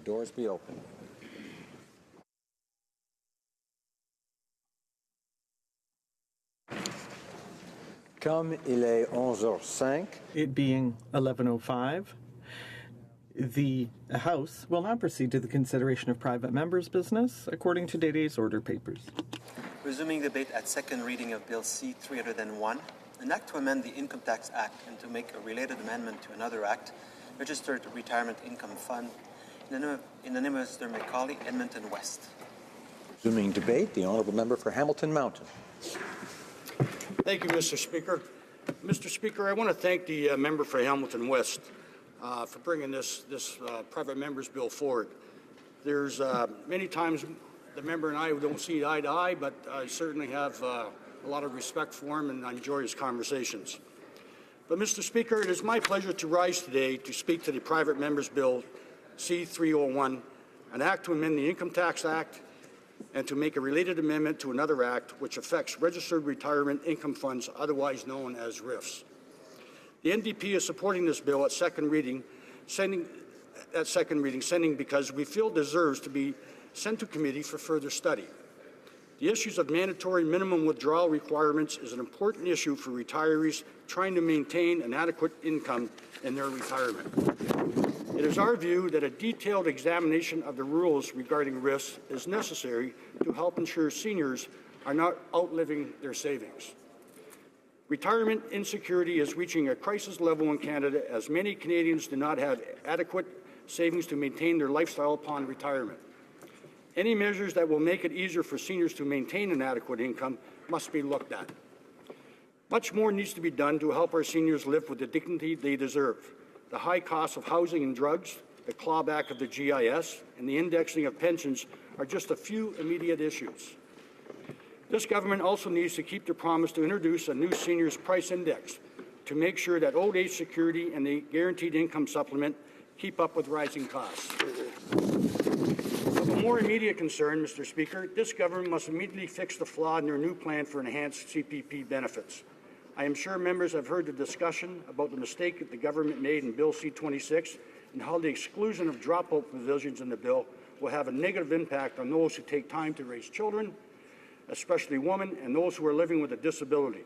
doors be open. Comme il est 11h05, It being 11:05, the House will now proceed to the consideration of private members' business according to today's order papers. Resuming debate at second reading of Bill C-301, an act to amend the Income Tax Act and to make a related amendment to another act, Registered Retirement Income Fund, in the name of Mr. Macaulay, Edmonton West. resuming debate, the honourable member for Hamilton Mountain. Thank you, Mr. Speaker. Mr. Speaker, I want to thank the member for Hamilton West for bringing this private members bill forward. There's many times the member and I don't see eye to eye, but I certainly have a lot of respect for him and I enjoy his conversations. But, Mr. Speaker, it is my pleasure to rise today to speak to the private members bill C-301, an act to amend the Income Tax Act and to make a related amendment to another act which affects registered retirement income funds, otherwise known as RIFs. The NDP is supporting this bill at second reading, sending because we feel it deserves to be sent to committee for further study. The issues of mandatory minimum withdrawal requirements is an important issue for retirees trying to maintain an adequate income in their retirement. It is our view that a detailed examination of the rules regarding RIFs is necessary to help ensure seniors are not outliving their savings. Retirement insecurity is reaching a crisis level in Canada as many Canadians do not have adequate savings to maintain their lifestyle upon retirement. Any measures that will make it easier for seniors to maintain an adequate income must be looked at. Much more needs to be done to help our seniors live with the dignity they deserve. The high cost of housing and drugs, the clawback of the GIS, and the indexing of pensions are just a few immediate issues. This government also needs to keep their promise to introduce a new seniors price index to make sure that old age security and the guaranteed income supplement keep up with rising costs. Of a more immediate concern, Mr. Speaker, this government must immediately fix the flaw in their new plan for enhanced CPP benefits. I am sure members have heard the discussion about the mistake that the government made in Bill C-26 and how the exclusion of dropout provisions in the bill will have a negative impact on those who take time to raise children, especially women and those who are living with a disability.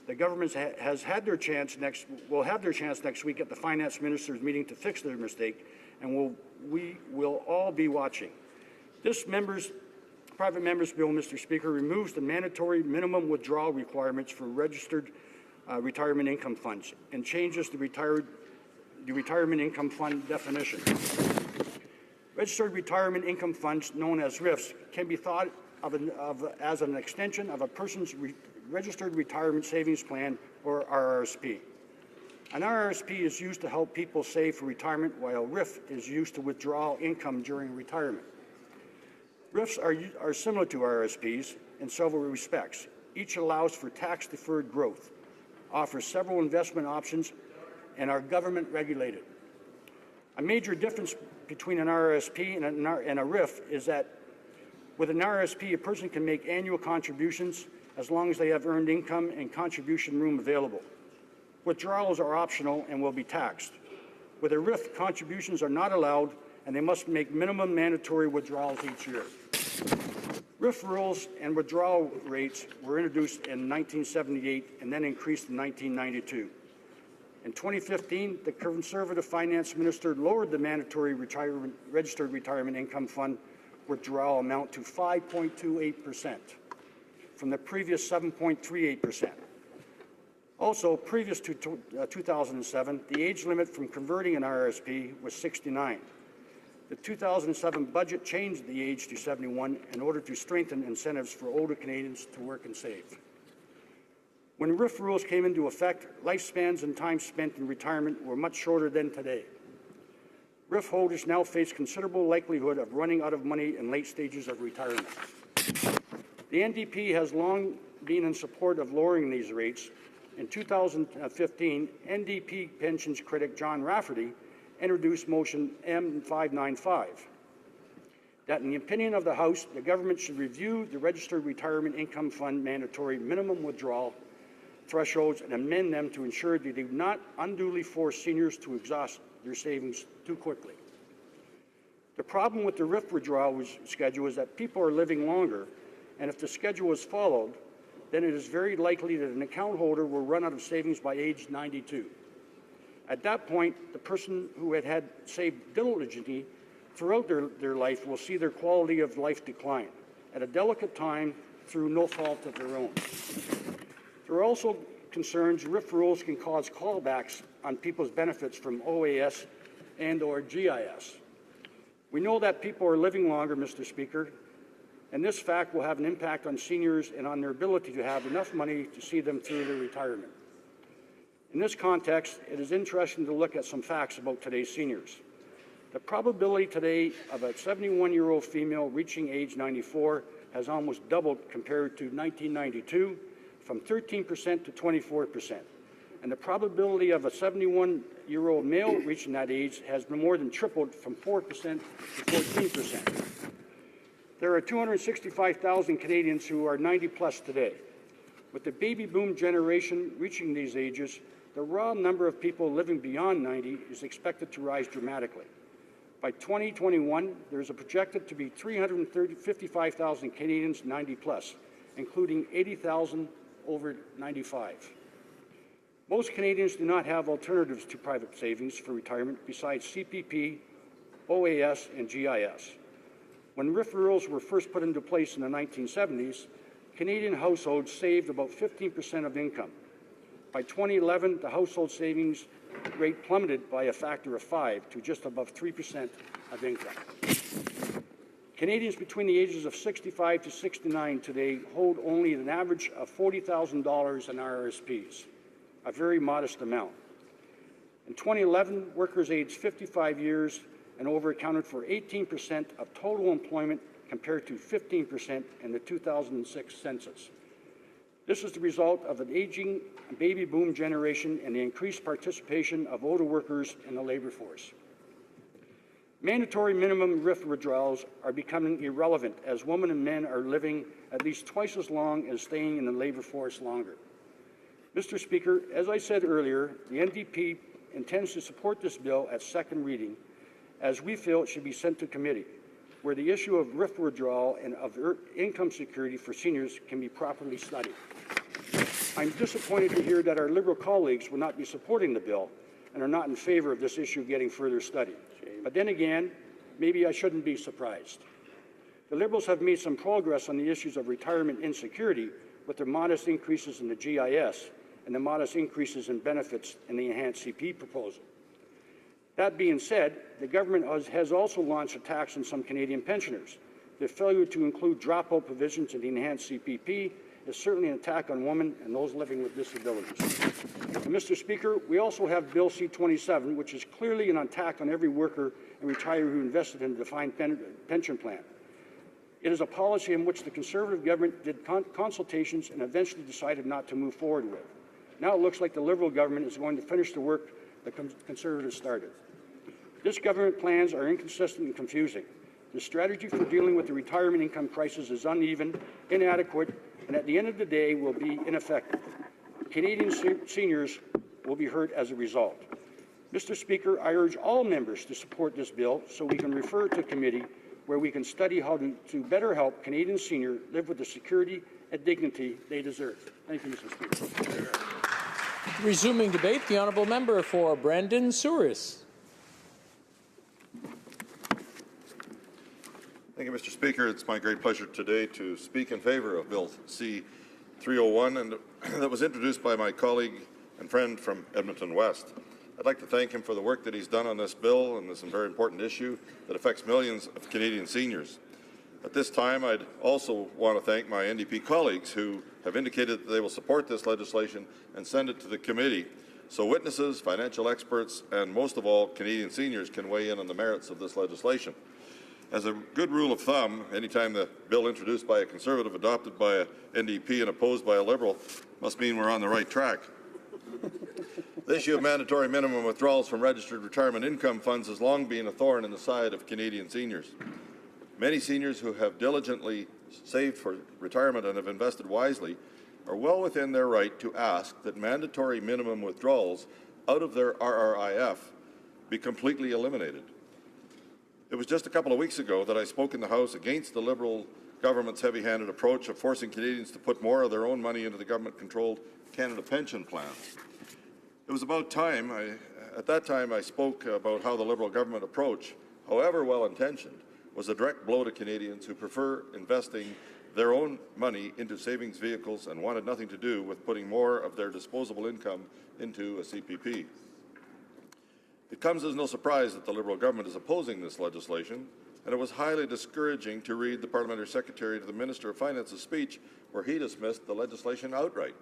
The government will have their chance next week at the finance minister's meeting to fix their mistake, and we will all be watching. This private members bill, Mr. Speaker, removes the mandatory minimum withdrawal requirements for registered retirement income funds and changes the retirement income fund definition. Registered retirement income funds, known as RIFs, can be thought of as an extension of a person's registered retirement savings plan, or RRSP. An RRSP is used to help people save for retirement, while RIF is used to withdraw income during retirement. RIFs are similar to RRSPs in several respects. Each allows for tax-deferred growth, offers several investment options, and are government regulated. A major difference between an RRSP and a RIF is that with an RRSP, a person can make annual contributions as long as they have earned income and contribution room available. Withdrawals are optional and will be taxed. With a RIF, contributions are not allowed and they must make minimum mandatory withdrawals each year. RIF rules and withdrawal rates were introduced in 1978 and then increased in 1992. In 2015, the Conservative Finance Minister lowered the mandatory registered retirement income fund withdrawal amount to 5.28% from the previous 7.38%. Also, previous to 2007, the age limit from converting an RRSP was 69. The 2007 budget changed the age to 71 in order to strengthen incentives for older Canadians to work and save. When RIF rules came into effect, lifespans and time spent in retirement were much shorter than today. RIF holders now face considerable likelihood of running out of money in late stages of retirement. The NDP has long been in support of lowering these rates. In 2015, NDP pensions critic John Rafferty introduced motion M595 that, in the opinion of the House, the government should review the registered retirement income fund mandatory minimum withdrawal thresholds and amend them to ensure they do not unduly force seniors to exhaust their savings too quickly. The problem with the RIF withdrawal schedule is that people are living longer, and if the schedule is followed, then it is very likely that an account holder will run out of savings by age 92. At that point, the person who had saved diligently throughout their life will see their quality of life decline at a delicate time through no fault of their own. There are also concerns RIF rules can cause callbacks on people's benefits from OAS and or GIS. We know that people are living longer, Mr. Speaker, and this fact will have an impact on seniors and on their ability to have enough money to see them through their retirement. In this context, it is interesting to look at some facts about today's seniors. The probability today of a 71-year-old female reaching age 94 has almost doubled compared to 1992, from 13% to 24%. And the probability of a 71-year-old male reaching that age has been more than tripled from 4% to 14%. There are 265,000 Canadians who are 90 plus today. With the baby boom generation reaching these ages, the raw number of people living beyond 90 is expected to rise dramatically. By 2021, there is projected to be 355,000 Canadians 90 plus, including 80,000 over 95. Most Canadians do not have alternatives to private savings for retirement besides CPP, OAS, and GIS. When RIF rules were first put into place in the 1970s, Canadian households saved about 15% of income. By 2011, the household savings rate plummeted by a factor of 5 to just above 3% of income. Canadians between the ages of 65 to 69 today hold only an average of $40,000 in RRSPs, a very modest amount. In 2011, workers aged 55 years and over accounted for 18% of total employment compared to 15% in the 2006 census. This is the result of an aging baby boom generation and the increased participation of older workers in the labor force. Mandatory minimum RIF withdrawals are becoming irrelevant as women and men are living at least twice as long as staying in the labor force longer. Mr. Speaker, as I said earlier, the NDP intends to support this bill at second reading, as we feel it should be sent to committee, where the issue of RIF withdrawal and of income security for seniors can be properly studied. I'm disappointed to hear that our Liberal colleagues will not be supporting the bill and are not in favor of this issue getting further study. But then again, maybe I shouldn't be surprised. The Liberals have made some progress on the issues of retirement insecurity with their modest increases in the GIS and the modest increases in benefits in the enhanced CP proposal. That being said, the government has also launched a tax on some Canadian pensioners. The failure to include dropout provisions in the enhanced CPP is certainly an attack on women and those living with disabilities. And Mr. Speaker, we also have Bill C-27, which is clearly an attack on every worker and retiree who invested in a defined pension plan. It is a policy in which the Conservative government did consultations and eventually decided not to move forward with. Now it looks like the Liberal government is going to finish the work the Conservatives started. This government plans are inconsistent and confusing. The strategy for dealing with the retirement income crisis is uneven, inadequate, and at the end of the day will be ineffective. Canadian seniors will be hurt as a result. Mr. Speaker, I urge all members to support this bill so we can refer it to committee where we can study how to better help Canadian seniors live with the security and dignity they deserve. Thank you, Mr. Speaker. Resuming debate, the honourable member for Brandon Souris. Thank you, Mr. Speaker. It's my great pleasure today to speak in favour of Bill C-301, and that was introduced by my colleague and friend from Edmonton West. I'd like to thank him for the work that he's done on this bill and this very important issue that affects millions of Canadian seniors. At this time, I'd also want to thank my NDP colleagues who have indicated that they will support this legislation and send it to the committee so witnesses, financial experts, and most of all, Canadian seniors can weigh in on the merits of this legislation. As a good rule of thumb, anytime the bill introduced by a Conservative, adopted by a NDP, and opposed by a Liberal must mean we're on the right track. The issue of mandatory minimum withdrawals from registered retirement income funds has long been a thorn in the side of Canadian seniors. Many seniors who have diligently saved for retirement and have invested wisely are well within their right to ask that mandatory minimum withdrawals out of their RRIF be completely eliminated. It was just a couple of weeks ago that I spoke in the House against the Liberal government's heavy-handed approach of forcing Canadians to put more of their own money into the government-controlled Canada Pension Plan. It was about time, at that time I spoke about how the Liberal government approach, however well-intentioned, was a direct blow to Canadians who prefer investing their own money into savings vehicles and wanted nothing to do with putting more of their disposable income into a CPP. It comes as no surprise that the Liberal government is opposing this legislation, and it was highly discouraging to read the Parliamentary Secretary to the Minister of Finance's speech where he dismissed the legislation outright.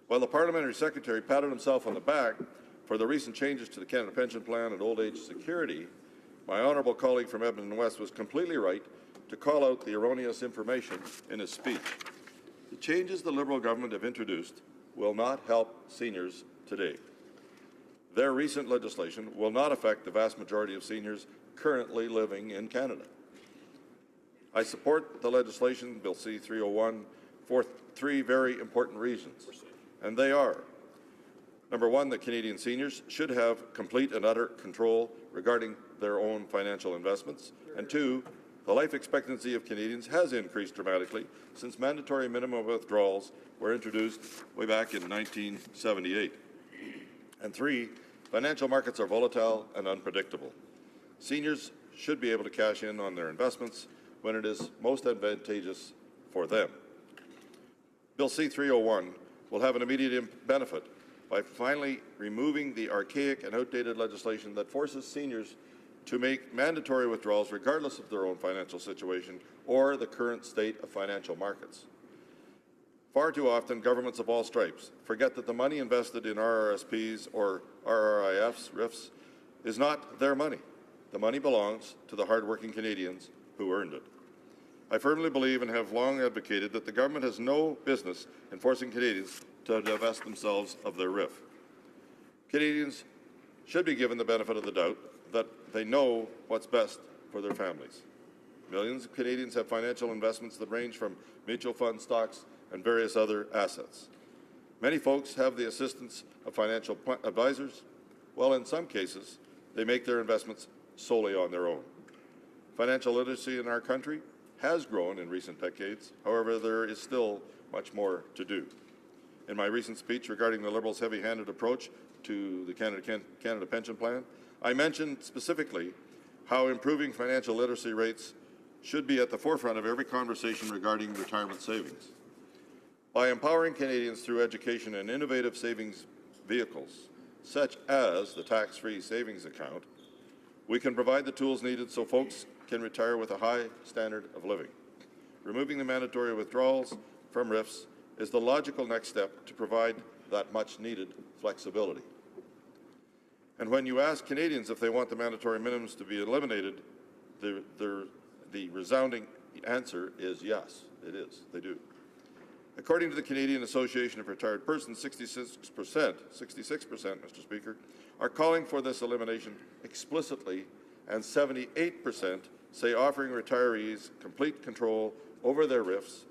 While the Parliamentary Secretary patted himself on the back for the recent changes to the Canada Pension Plan and old age security, my honourable colleague from Edmonton West was completely right to call out the erroneous information in his speech. The changes the Liberal government have introduced will not help seniors today. Their recent legislation will not affect the vast majority of seniors currently living in Canada. I support the legislation, Bill C-301, for three very important reasons, and they are: number one, that Canadian seniors should have complete and utter control regarding their own financial investments, and two, the life expectancy of Canadians has increased dramatically since mandatory minimum withdrawals were introduced way back in 1978. And three, financial markets are volatile and unpredictable. Seniors should be able to cash in on their investments when it is most advantageous for them. Bill C-301 will have an immediate benefit by finally removing the archaic and outdated legislation that forces seniors to make mandatory withdrawals regardless of their own financial situation or the current state of financial markets. Far too often, governments of all stripes forget that the money invested in RRSPs or RRIFs, RIFs, is not their money. The money belongs to the hardworking Canadians who earned it. I firmly believe and have long advocated that the government has no business in forcing Canadians to divest themselves of their RIF. Canadians should be given the benefit of the doubt that they know what's best for their families. Millions of Canadians have financial investments that range from mutual funds, stocks, and various other assets. Many folks have the assistance of financial advisors, while in some cases, they make their investments solely on their own. Financial literacy in our country has grown in recent decades. However, there is still much more to do. In my recent speech regarding the Liberals' heavy-handed approach to the Canada Pension Plan, I mentioned specifically how improving financial literacy rates should be at the forefront of every conversation regarding retirement savings. By empowering Canadians through education and innovative savings vehicles, such as the tax-free savings account, we can provide the tools needed so folks can retire with a high standard of living. Removing the mandatory withdrawals from RIFs is the logical next step to provide that much-needed flexibility. And when you ask Canadians if they want the mandatory minimums to be eliminated, the resounding answer is yes, it is. They do. According to the Canadian Association of Retired Persons, 66%, Mr. Speaker, are calling for this elimination explicitly, and 78% say offering retirees complete control over their RIFs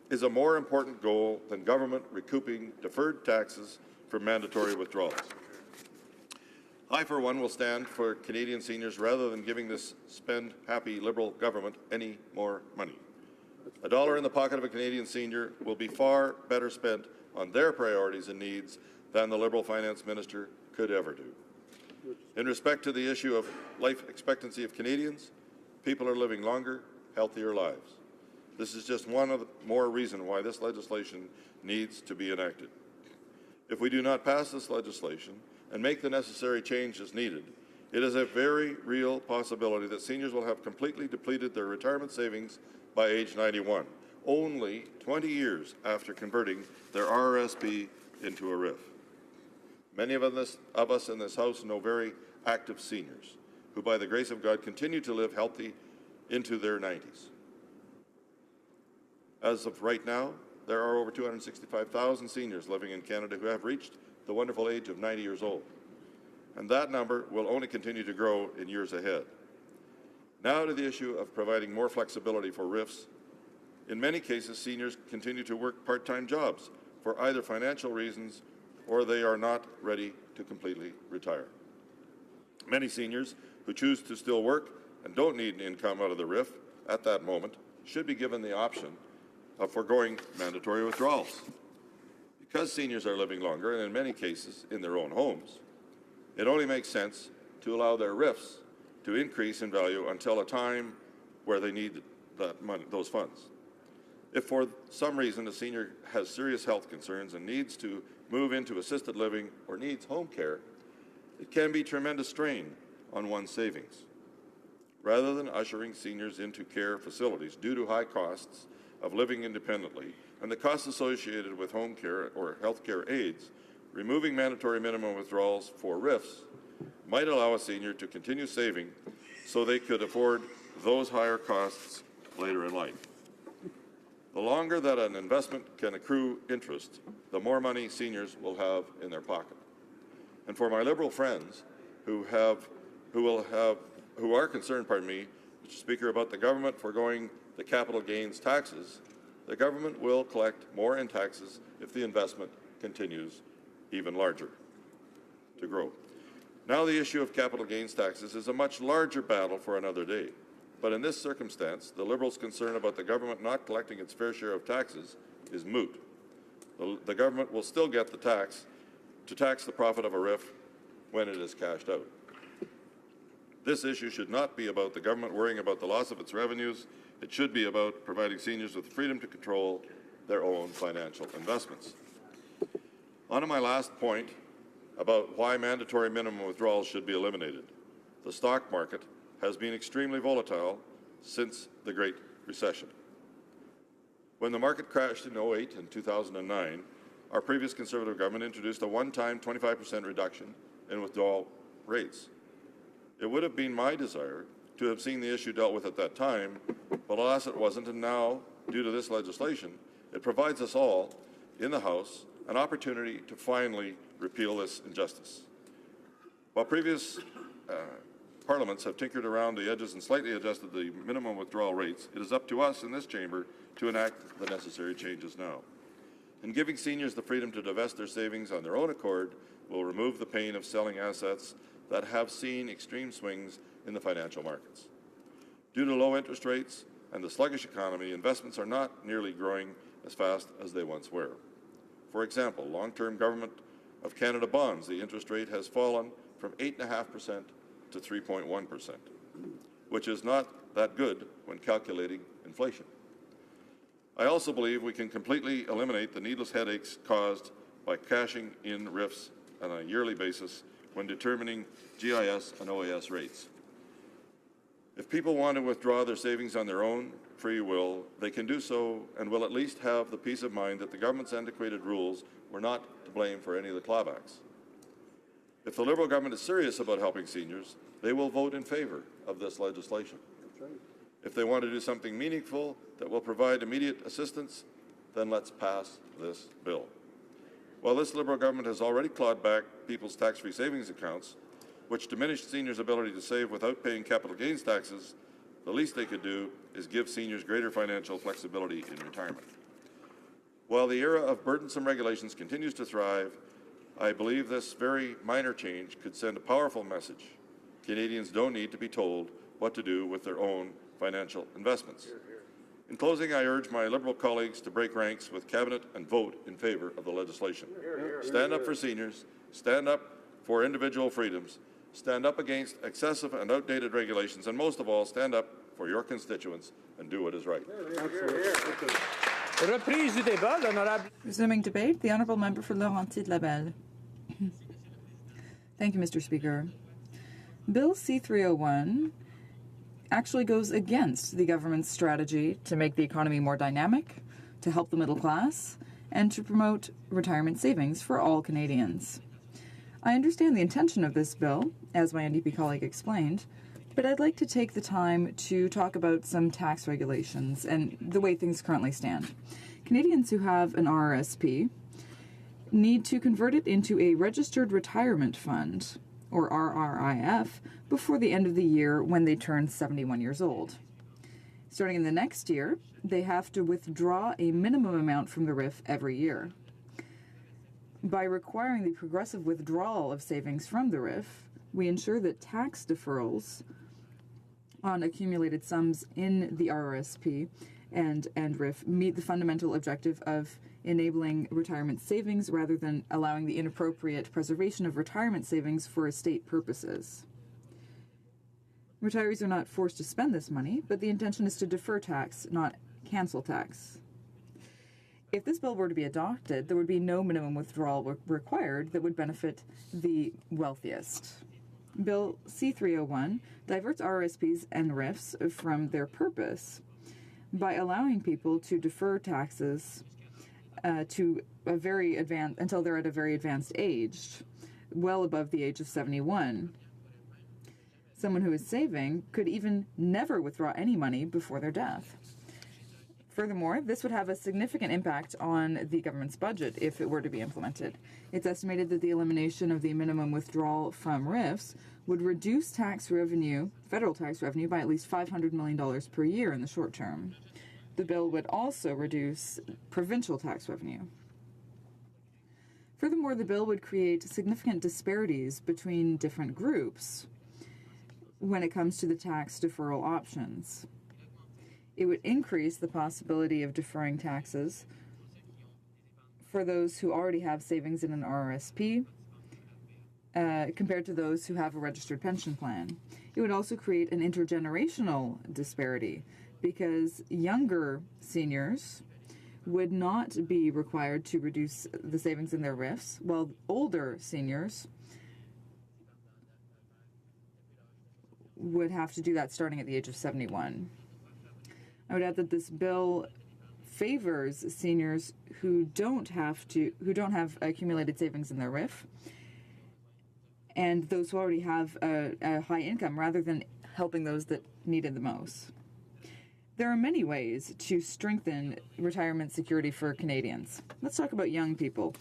is a more important goal than government recouping deferred taxes from mandatory withdrawals. I, for one, will stand for Canadian seniors rather than giving this spend-happy Liberal government any more money. A dollar in the pocket of a Canadian senior will be far better spent on their priorities and needs than the Liberal Finance Minister could ever do. In respect to the issue of life expectancy of Canadians, people are living longer, healthier lives. This is just one of the more reason why this legislation needs to be enacted. If we do not pass this legislation and make the necessary changes needed, it is a very real possibility that seniors will have completely depleted their retirement savings by age 91, only 20 years after converting their RRSP into a RIF. Many of us in this House know very active seniors who, by the grace of God, continue to live healthy into their 90s. As of right now, there are over 265,000 seniors living in Canada who have reached the wonderful age of 90 years old, and that number will only continue to grow in years ahead. Now to the issue of providing more flexibility for RIFs. In many cases, seniors continue to work part-time jobs for either financial reasons or they are not ready to completely retire. Many seniors who choose to still work and don't need income out of the RIF at that moment should be given the option of foregoing mandatory withdrawals. Because seniors are living longer, and in many cases in their own homes, it only makes sense to allow their RIFs to increase in value until a time where they need that money, those funds. If for some reason a senior has serious health concerns and needs to move into assisted living or needs home care, it can be tremendous strain on one's savings. Rather than ushering seniors into care facilities due to high costs of living independently and the costs associated with home care or health care aids, removing mandatory minimum withdrawals for RIFs might allow a senior to continue saving so they could afford those higher costs later in life. The longer that an investment can accrue interest, the more money seniors will have in their pocket. And for my Liberal friends who are concerned, Mr. Speaker, about the government foregoing the capital gains taxes, the government will collect more in taxes if the investment continues even larger to grow. Now the issue of capital gains taxes is a much larger battle for another day. But in this circumstance, the Liberals' concern about the government not collecting its fair share of taxes is moot. The government will still get the tax to tax the profit of a RIF when it is cashed out. This issue should not be about the government worrying about the loss of its revenues. It should be about providing seniors with the freedom to control their own financial investments. On to my last point about why mandatory minimum withdrawals should be eliminated. The stock market has been extremely volatile since the Great Recession. When the market crashed in 2008 and 2009, our previous Conservative government introduced a one-time 25% reduction in withdrawal rates. It would have been my desire to have seen the issue dealt with at that time, but alas it wasn't, and now, due to this legislation, it provides us all in the House an opportunity to finally repeal this injustice. While previous parliaments have tinkered around the edges and slightly adjusted the minimum withdrawal rates, it is up to us in this chamber to enact the necessary changes now. And giving seniors the freedom to divest their savings on their own accord will remove the pain of selling assets that have seen extreme swings in the financial markets. Due to low interest rates and the sluggish economy, investments are not nearly growing as fast as they once were. For example, long-term Government of Canada bonds, the interest rate has fallen from 8.5% to 3.1%, which is not that good when calculating inflation. I also believe we can completely eliminate the needless headaches caused by cashing in RIFs on a yearly basis when determining GIS and OAS rates. If people want to withdraw their savings on their own free will, they can do so and will at least have the peace of mind that the government's antiquated rules were not to blame for any of the clawbacks. If the Liberal government is serious about helping seniors, they will vote in favour of this legislation. If they want to do something meaningful that will provide immediate assistance, then let's pass this bill. While this Liberal government has already clawed back people's tax-free savings accounts, which diminished seniors' ability to save without paying capital gains taxes, the least they could do is give seniors greater financial flexibility in retirement. While the era of burdensome regulations continues to thrive, I believe this very minor change could send a powerful message. Canadians don't need to be told what to do with their own financial investments. In closing, I urge my Liberal colleagues to break ranks with Cabinet and vote in favour of the legislation. Stand up for seniors, stand up for individual freedoms, stand up against excessive and outdated regulations, and most of all, stand up for your constituents and do what is right. Reprise du débat, l'honorable. Resuming debate, the Honourable Member for Laurentides-Labelle. Thank you, Mr. Speaker. Bill C-301 actually goes against the government's strategy to make the economy more dynamic, to help the middle class, and to promote retirement savings for all Canadians. I understand the intention of this bill, as my NDP colleague explained, but I'd like to take the time to talk about some tax regulations and the way things currently stand. Canadians who have an RRSP need to convert it into a registered retirement fund, or RRIF, before the end of the year when they turn 71 years old. Starting in the next year, they have to withdraw a minimum amount from the RIF every year. By requiring the progressive withdrawal of savings from the RIF, we ensure that tax deferrals on accumulated sums in the RRSP and RIF meet the fundamental objective of enabling retirement savings rather than allowing the inappropriate preservation of retirement savings for estate purposes. Retirees are not forced to spend this money, but the intention is to defer tax, not cancel tax. If this bill were to be adopted, there would be no minimum withdrawal required that would benefit the wealthiest. Bill C-301 diverts RRSPs and RIFs from their purpose by allowing people to defer taxes to a very advanced, until they're at a very advanced age, well above the age of 71. Someone who is saving could even never withdraw any money before their death. Furthermore, this would have a significant impact on the government's budget if it were to be implemented. It's estimated that the elimination of the minimum withdrawal from RIFs would reduce tax revenue, federal tax revenue, by at least $500 million per year in the short term. The bill would also reduce provincial tax revenue. Furthermore, the bill would create significant disparities between different groups when it comes to the tax deferral options. It would increase the possibility of deferring taxes for those who already have savings in an RRSP compared to those who have a registered pension plan. It would also create an intergenerational disparity because younger seniors would not be required to reduce the savings in their RIFs, while older seniors would have to do that starting at the age of 71. I would add that this bill favors seniors who don't have accumulated savings in their RIF, and those who already have a high income, rather than helping those that need it the most. There are many ways to strengthen retirement security for Canadians. Let's talk about young people.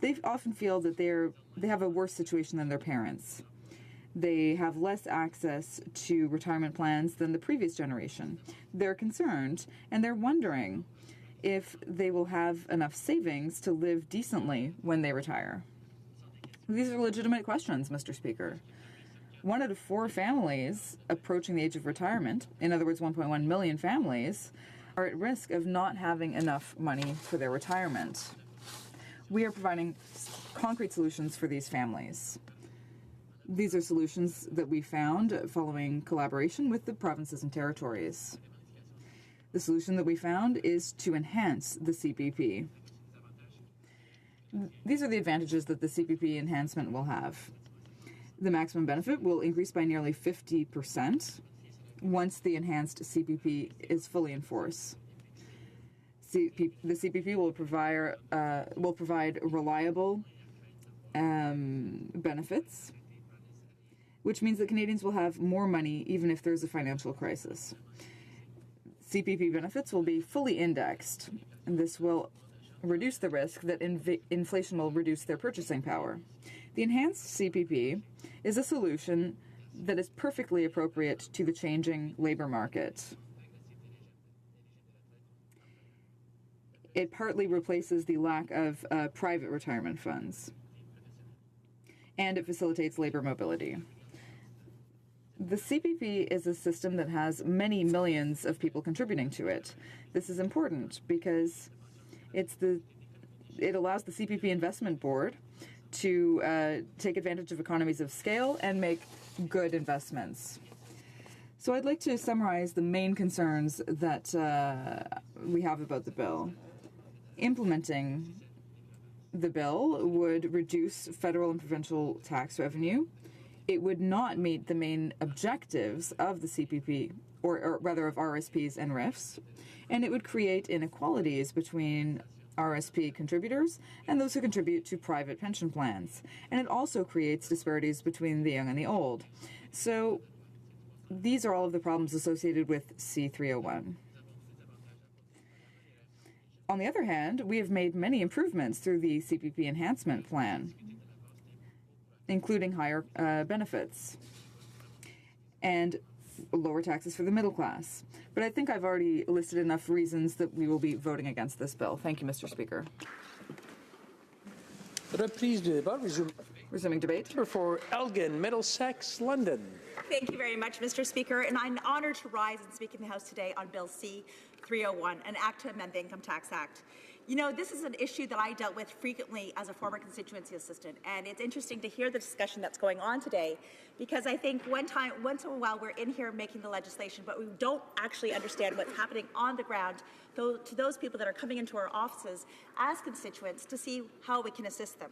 They often feel that they have a worse situation than their parents. They have less access to retirement plans than the previous generation. They're concerned, and they're wondering if they will have enough savings to live decently when they retire. These are legitimate questions, Mr. Speaker. 1 out of 4 families approaching the age of retirement, in other words, 1.1 million families, are at risk of not having enough money for their retirement. We are providing concrete solutions for these families. These are solutions that we found following collaboration with the provinces and territories. The solution that we found is to enhance the CPP. These are the advantages that the CPP enhancement will have. The maximum benefit will increase by nearly 50% once the enhanced CPP is fully in force. The CPP will provide reliable benefits, which means that Canadians will have more money even if there's a financial crisis. CPP benefits will be fully indexed, and this will reduce the risk that inflation will reduce their purchasing power. The enhanced CPP is a solution that is perfectly appropriate to the changing labor market. It partly replaces the lack of private retirement funds, and it facilitates labor mobility. The CPP is a system that has many millions of people contributing to it. This is important because it allows the CPP Investment Board to take advantage of economies of scale and make good investments. So I'd like to summarize the main concerns that we have about the bill. Implementing the bill would reduce federal and provincial tax revenue. It would not meet the main objectives of the CPP, or rather of RSPs and RIFs, and it would create inequalities between RSP contributors and those who contribute to private pension plans. And it also creates disparities between the young and the old. So these are all of the problems associated with C-301. On the other hand, we have made many improvements through the CPP enhancement plan, including higher benefits and lower taxes for the middle class. But I think I've already listed enough reasons that we will be voting against this bill. Thank you, Mr. Speaker. Reprise du débat. Resuming debate. For Elgin, Middlesex, London. Thank you very much, Mr. Speaker, and I'm honored to rise and speak in the House today on Bill C-301, an act to amend the Income Tax Act. You know, this is an issue that I dealt with frequently as a former constituency assistant, and it's interesting to hear the discussion that's going on today, because I think once in a while we're in here making the legislation, but we don't actually understand what's happening on the ground to those people that are coming into our offices as constituents to see how we can assist them.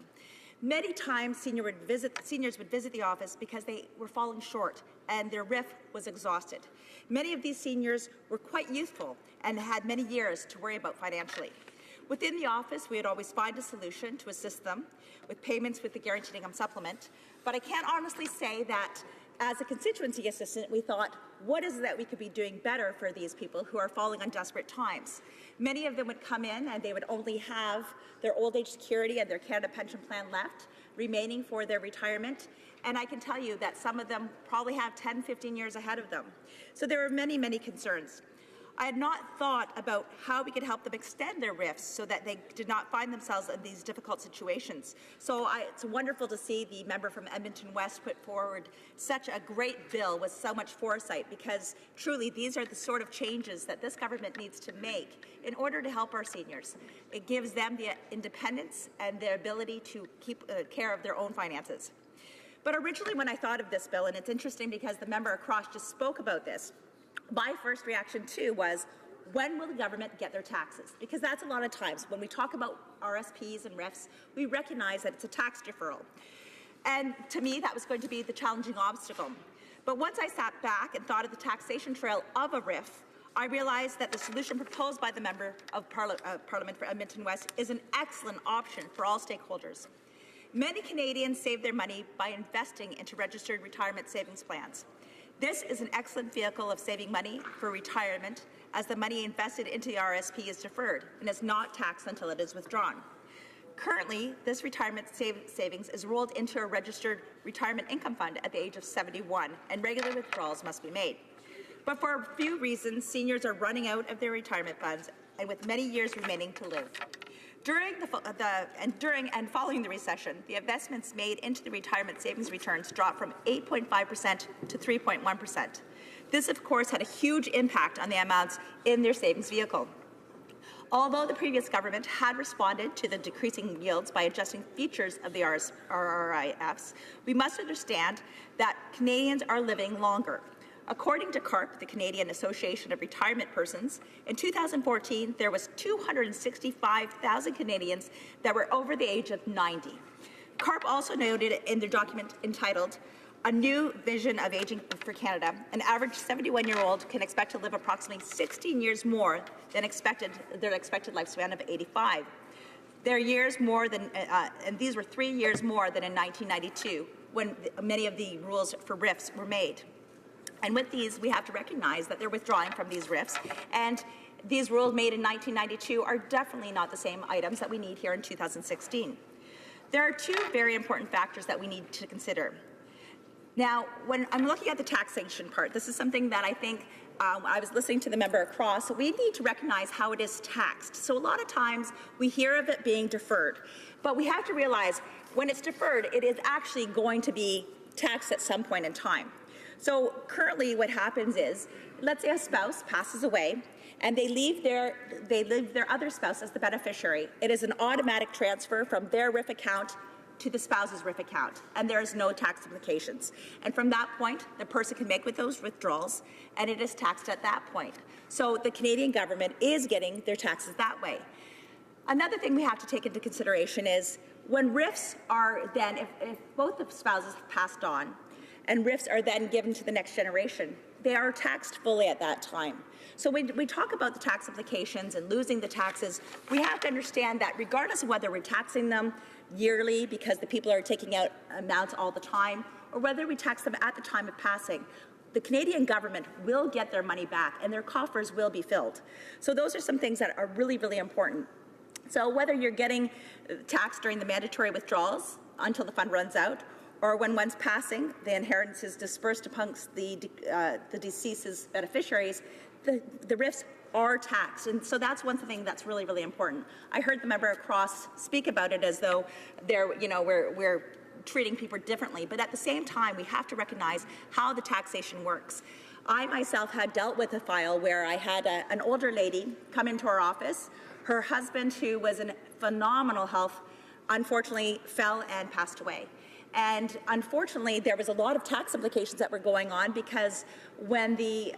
Many times seniors would visit the office because they were falling short and their RIF was exhausted. Many of these seniors were quite youthful and had many years to worry about financially. Within the office, we would always find a solution to assist them with payments with the Guaranteed Income Supplement, but I can't honestly say that as a constituency assistant, we thought, what is it that we could be doing better for these people who are falling on desperate times? Many of them would come in and they would only have their old age security and their Canada Pension Plan left remaining for their retirement. And I can tell you that some of them probably have 10, 15 years ahead of them. So there were many, many concerns. I had not thought about how we could help them extend their RIFs so that they did not find themselves in these difficult situations. So it's wonderful to see the member from Edmonton West put forward such a great bill with so much foresight, because truly these are the sort of changes that this government needs to make in order to help our seniors. It gives them the independence and the ability to keep care of their own finances. But originally when I thought of this bill, and it's interesting because the member across just spoke about this, my first reaction too was, when will the government get their taxes? Because that's a lot of times when we talk about RSPs and RIFs, we recognize that it's a tax deferral. And to me, that was going to be the challenging obstacle. But once I sat back and thought of the taxation trail of a RIF, I realized that the solution proposed by the Member of Parliament for Edmonton West is an excellent option for all stakeholders. Many Canadians save their money by investing into registered retirement savings plans. This is an excellent vehicle of saving money for retirement, as the money invested into the RSP is deferred and is not taxed until it is withdrawn. Currently, this retirement savings is rolled into a registered retirement income fund at the age of 71, and regular withdrawals must be made. But for a few reasons, seniors are running out of their retirement funds, and with many years remaining to live. During and following the recession, the investments made into the retirement savings returns dropped from 8.5% to 3.1%. This, of course, had a huge impact on the amounts in their savings vehicle. Although the previous government had responded to the decreasing yields by adjusting features of the RRIFs, we must understand that Canadians are living longer. According to CARP, the Canadian Association of Retirement Persons, in 2014, there was 265,000 Canadians that were over the age of 90. CARP also noted in their document entitled, A New Vision of Aging for Canada, an average 71-year-old can expect to live approximately 16 years more than their expected lifespan of 85. Their years more than, and these were 3 years more than in 1992, when many of the rules for RIFs were made. And with these, we have to recognize that they're withdrawing from these RIFs, and these rules made in 1992 are definitely not the same items that we need here in 2016. There are two very important factors that we need to consider. Now, when I'm looking at the taxation part, this is something that I think I was listening to the member across, so we need to recognize how it is taxed. So a lot of times we hear of it being deferred, but we have to realize when it's deferred, it is actually going to be taxed at some point in time. So currently what happens is, let's say a spouse passes away and they leave their other spouse as the beneficiary. It is an automatic transfer from their RIF account to the spouse's RIF account, and there is no tax implications. And from that point, the person can make with those withdrawals, and it is taxed at that point. So the Canadian government is getting their taxes that way. Another thing we have to take into consideration is when RIFs are then, if both the spouses have passed on, and RIFs are then given to the next generation, they are taxed fully at that time. So when we talk about the tax implications and losing the taxes, we have to understand that regardless of whether we're taxing them yearly because the people are taking out amounts all the time, or whether we tax them at the time of passing, the Canadian government will get their money back and their coffers will be filled. So those are some things that are really, really important. So whether you're getting taxed during the mandatory withdrawals until the fund runs out, or when one's passing, the inheritance is dispersed amongst the deceased's beneficiaries, the RIFs are taxed. And so that's one thing that's really, really important. I heard the member across speak about it as though we're treating people differently, but at the same time, we have to recognize how the taxation works. I myself had dealt with a file where I had an older lady come into our office. Her husband, who was in phenomenal health, unfortunately fell and passed away. And unfortunately, there was a lot of tax implications that were going on because when the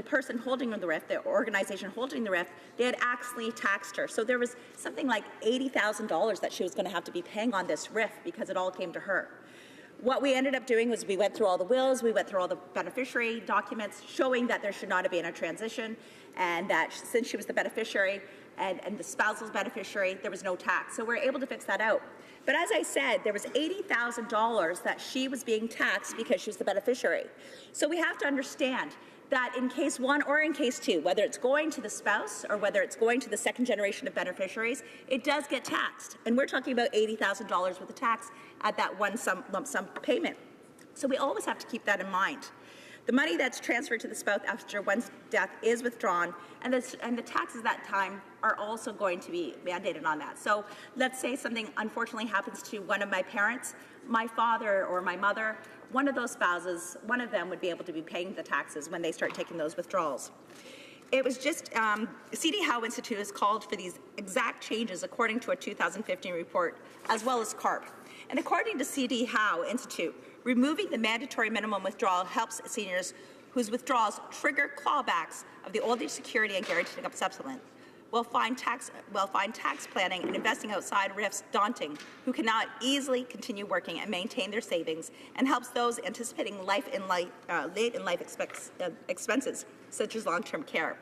person holding the RIF, the organization holding the RIF, they had accidentally taxed her. So there was something like $80,000 that she was going to have to be paying on this RIF because it all came to her. What we ended up doing was we went through all the wills, we went through all the beneficiary documents showing that there should not have been a transition and that since she was the beneficiary and the spousal's beneficiary, there was no tax. So we're able to fix that out. But as I said, there was $80,000 that she was being taxed because she was the beneficiary. So we have to understand that in case one or in case two, whether it's going to the spouse or whether it's going to the second generation of beneficiaries, it does get taxed. And we're talking about $80,000 worth of tax at that lump sum payment. So we always have to keep that in mind. The money that's transferred to the spouse after one's death is withdrawn, and the taxes that time are also going to be mandated on that. So let's say something unfortunately happens to one of my parents, my father or my mother, one of those spouses, one of them would be able to be paying the taxes when they start taking those withdrawals. It was just, C.D. Howe Institute has called for these exact changes according to a 2015 report, as well as CARP. And according to C.D. Howe Institute, removing the mandatory minimum withdrawal helps seniors whose withdrawals trigger clawbacks of the old age security and guaranteed income supplement. Will find tax planning and investing outside RIFs daunting, who cannot easily continue working and maintain their savings, and helps those anticipating late in life expenses, such as long-term care.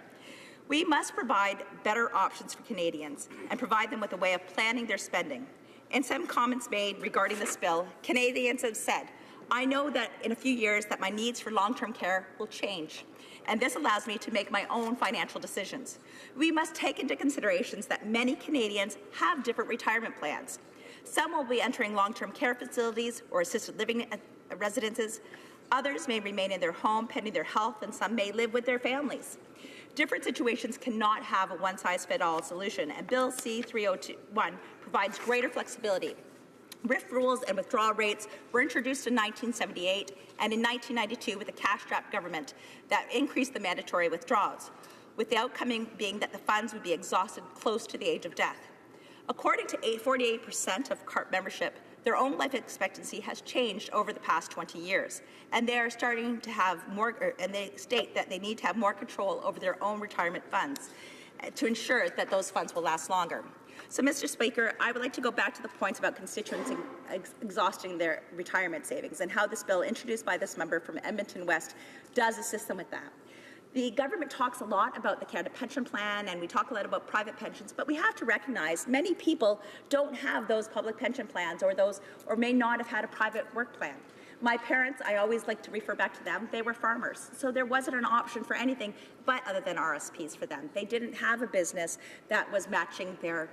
We must provide better options for Canadians and provide them with a way of planning their spending. In some comments made regarding this bill, Canadians have said, I know that in a few years that my needs for long-term care will change, and this allows me to make my own financial decisions. We must take into consideration that many Canadians have different retirement plans. Some will be entering long-term care facilities or assisted living residences. Others may remain in their home pending their health, and some may live with their families. Different situations cannot have a one-size-fits-all solution, and Bill C-301 provides greater flexibility. RIF rules and withdrawal rates were introduced in 1978 and in 1992 with a cash-strapped government that increased the mandatory withdrawals, with the outcome being that the funds would be exhausted close to the age of death. According to 48% of CARP membership, their own life expectancy has changed over the past 20 years, and they are starting to have more, and they state that they need to have more control over their own retirement funds to ensure that those funds will last longer. So, Mr. Speaker, I would like to go back to the points about constituents exhausting their retirement savings and how this bill introduced by this member from Edmonton West does assist them with that. The government talks a lot about the Canada Pension Plan, and we talk a lot about private pensions, but we have to recognize many people don't have those public pension plans or may not have had a private work plan. My parents, I always like to refer back to them, they were farmers. So there wasn't an option for anything but other than RSPs for them. They didn't have a business that was matching their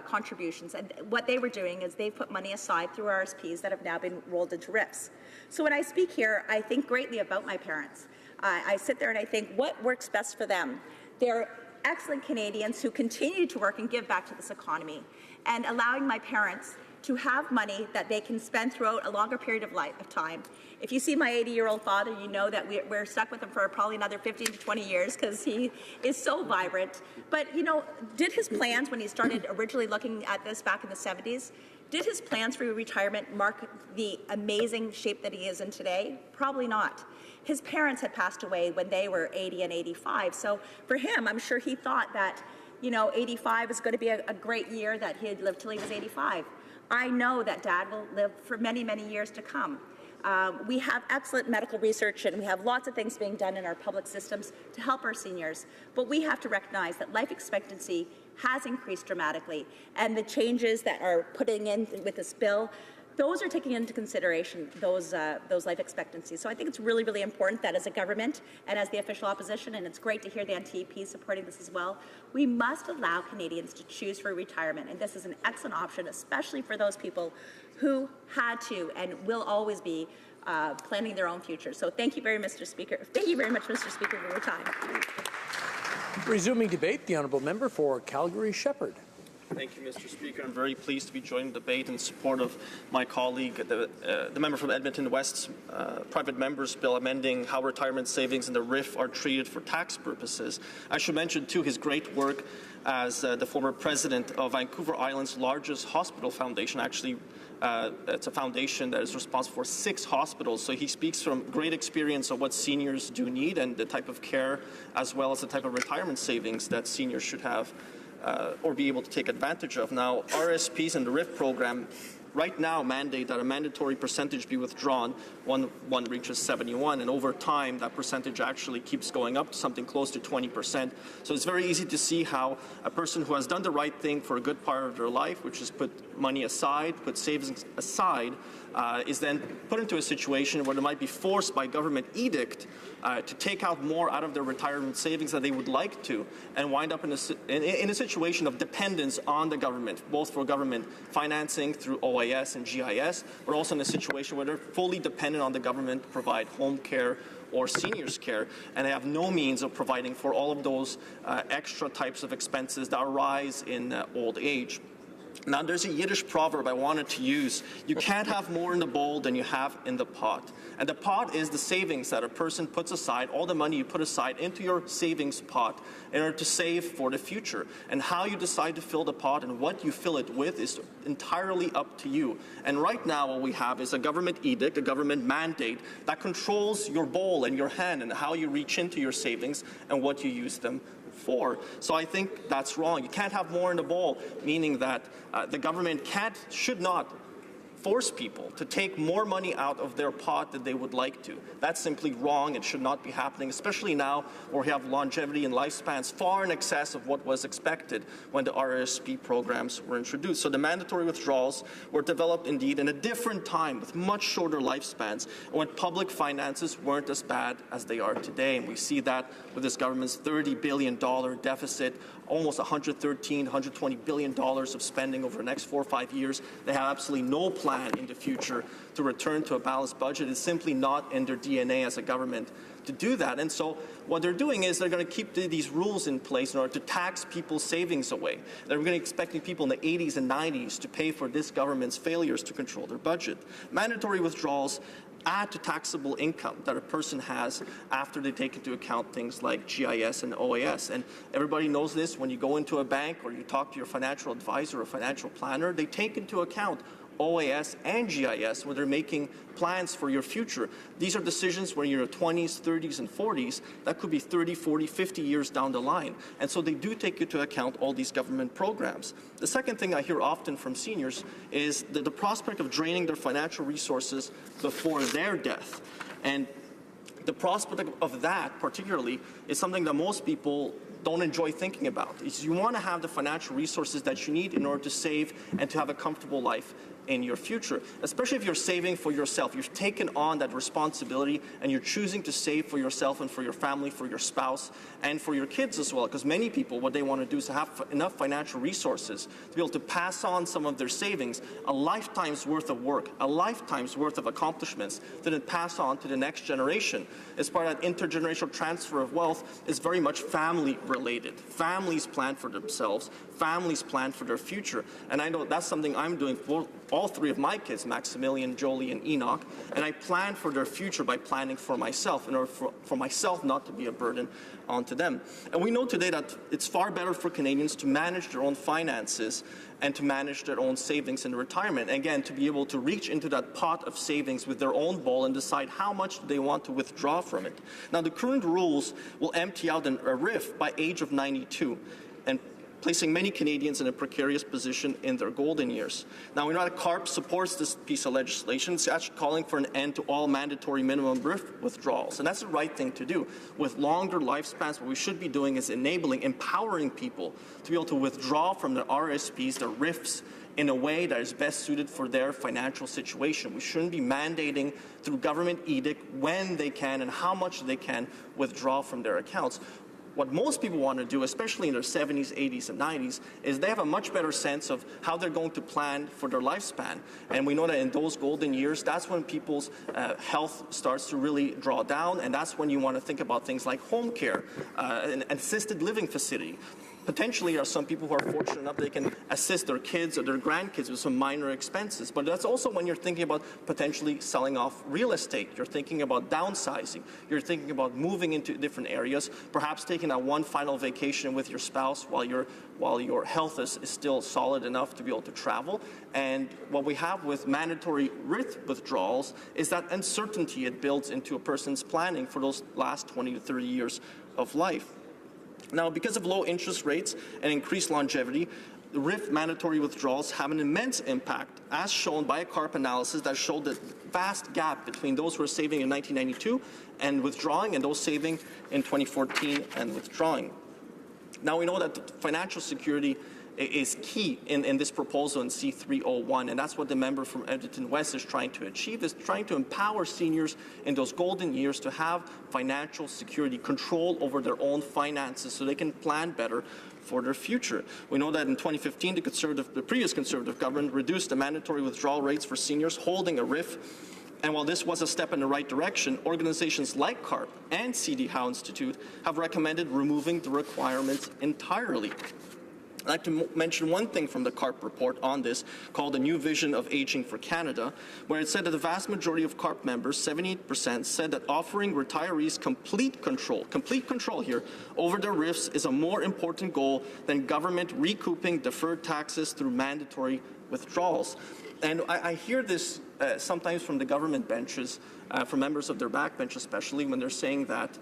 contributions. And what they were doing is they put money aside through RSPs that have now been rolled into RIFs. So when I speak here, I think greatly about my parents. I sit there and I think, what works best for them? They're excellent Canadians who continue to work and give back to this economy, and allowing my parents to have money that they can spend throughout a longer period of time. If you see my 80-year-old father, you know that we're stuck with him for probably another 15 to 20 years because he is so vibrant. But, you know, did his plans when he started originally looking at this back in the 70s, did his plans for retirement mark the amazing shape that he is in today? Probably not. His parents had passed away when they were 80 and 85. So for him, I'm sure he thought that, you know, 85 was going to be a great year, that he'd live till he was 85. I know that Dad will live for many, many years to come. We have excellent medical research, and we have lots of things being done in our public systems to help our seniors. But we have to recognize that life expectancy has increased dramatically, and the changes that are putting in with this bill, those are taking into consideration those life expectancies. So I think it's really, really important that as a government and as the official opposition, and it's great to hear the NTP supporting this as well, we must allow Canadians to choose for retirement. And this is an excellent option, especially for those people who had to and will always be planning their own future. So thank you very much, Mr. Speaker. Thank you very much, Mr. Speaker, for your time. Resuming debate, the honourable member for Calgary Shepherd. Thank you, Mr. Speaker. I'm very pleased to be joining the debate in support of my colleague, the member from Edmonton West's private members bill amending how retirement savings in the RIF are treated for tax purposes. I should mention, too, his great work as the former president of Vancouver Island's largest hospital foundation. Actually, it's a foundation that is responsible for 6 hospitals. So he speaks from great experience of what seniors do need and the type of care, as well as the type of retirement savings that seniors should have or be able to take advantage of. Now, RSPs and the RIF program right now mandate that a mandatory percentage be withdrawn when one reaches 71, and over time that percentage actually keeps going up to something close to 20%. So it's very easy to see how a person who has done the right thing for a good part of their life, which is put money aside, put savings aside, is then put into a situation where they might be forced by government edict to take out more out of their retirement savings than they would like to, and wind up in a situation of dependence on the government, both for government financing through OAS and GIS, but also in a situation where they're fully dependent on the government to provide home care or seniors care, and they have no means of providing for all of those extra types of expenses that arise in old age. Now, there's a Yiddish proverb I wanted to use. You can't have more in the bowl than you have in the pot. And the pot is the savings that a person puts aside, all the money you put aside into your savings pot in order to save for the future. And how you decide to fill the pot and what you fill it with is entirely up to you. And right now what we have is a government edict, a government mandate that controls your bowl and your hand and how you reach into your savings and what you use them for. So I think that's wrong. You can't have more in the bowl, meaning that the government should not force people to take more money out of their pot than they would like to. That's simply wrong. It should not be happening, especially now where we have longevity and lifespans far in excess of what was expected when the RSP programs were introduced. So the mandatory withdrawals were developed indeed in a different time with much shorter lifespans when public finances weren't as bad as they are today. And we see that with this government's $30 billion deficit, almost $120 billion of spending over the next 4 or 5 years. They have absolutely no plan in the future to return to a balanced budget. It's simply not in their DNA as a government to do that. And so what they're doing is they're going to keep these rules in place in order to tax people's savings away. They're going to be expecting people in the 80s and 90s to pay for this government's failures to control their budget. Mandatory withdrawals add to taxable income that a person has after they take into account things like GIS and OAS. And everybody knows this. When you go into a bank or you talk to your financial advisor or financial planner, they take into account OAS and GIS when they're making plans for your future. These are decisions where you're in your 20s, 30s, and 40s. That could be 30, 40, 50 years down the line. And so they do take into account all these government programs. The second thing I hear often from seniors is the prospect of draining their financial resources before their death. And the prospect of that, particularly, is something that most people don't enjoy thinking about. Is you want to have the financial resources that you need in order to save and to have a comfortable life in your future, especially if you're saving for yourself. You've taken on that responsibility and you're choosing to save for yourself and for your family, for your spouse, and for your kids as well, because many people, what they want to do is to have enough financial resources to be able to pass on some of their savings, a lifetime's worth of work, a lifetime's worth of accomplishments, to then pass on to the next generation. As part of that intergenerational transfer of wealth is very much family related. Families plan for themselves, families plan for their future, and I know that's something I'm doing for all 3 of my kids, Maximilian, Jolie, and Enoch, and I plan for their future by planning for myself in order for myself not to be a burden onto them. And we know today that it's far better for Canadians to manage their own finances and to manage their own savings in retirement. And again, to be able to reach into that pot of savings with their own bowl and decide how much they want to withdraw from it. Now, the current rules will empty out a RIF by age of 92. And placing many Canadians in a precarious position in their golden years. Now, we know that CARP supports this piece of legislation. It's actually calling for an end to all mandatory minimum RIF withdrawals, and that's the right thing to do. With longer lifespans, what we should be doing is enabling, empowering people to be able to withdraw from their RSPs, their RIFs, in a way that is best suited for their financial situation. We shouldn't be mandating through government edict when they can and how much they can withdraw from their accounts. What most people want to do, especially in their 70s, 80s, and 90s, is they have a much better sense of how they're going to plan for their lifespan. And we know that in those golden years, that's when people's health starts to really draw down, and that's when you want to think about things like home care, an assisted living facility. Potentially, there are some people who are fortunate enough they can assist their kids or their grandkids with some minor expenses. But that's also when you're thinking about potentially selling off real estate. You're thinking about downsizing. You're thinking about moving into different areas, perhaps taking that one final vacation with your spouse while your health is still solid enough to be able to travel. And what we have with mandatory RIF withdrawals is that uncertainty it builds into a person's planning for those last 20 to 30 years of life. Now, because of low interest rates and increased longevity, the RIF mandatory withdrawals have an immense impact, as shown by a CARP analysis that showed the vast gap between those who were saving in 1992 and withdrawing and those saving in 2014 and withdrawing. Now, we know that financial security is key in this proposal in C301, and that's what the member from Edmonton West is trying to achieve, is trying to empower seniors in those golden years to have financial security, control over their own finances so they can plan better for their future. We know that in 2015, the previous Conservative government reduced the mandatory withdrawal rates for seniors holding a RIF. And while this was a step in the right direction, organizations like CARP and CD Howe Institute have recommended removing the requirements entirely. I'd like to mention one thing from the CARP report on this called A New Vision of Aging for Canada, where it said that the vast majority of CARP members, 78%, said that offering retirees complete control here over their RIFs is a more important goal than government recouping deferred taxes through mandatory withdrawals. And I hear this sometimes from the government benches, from members of their backbench especially, when they're saying that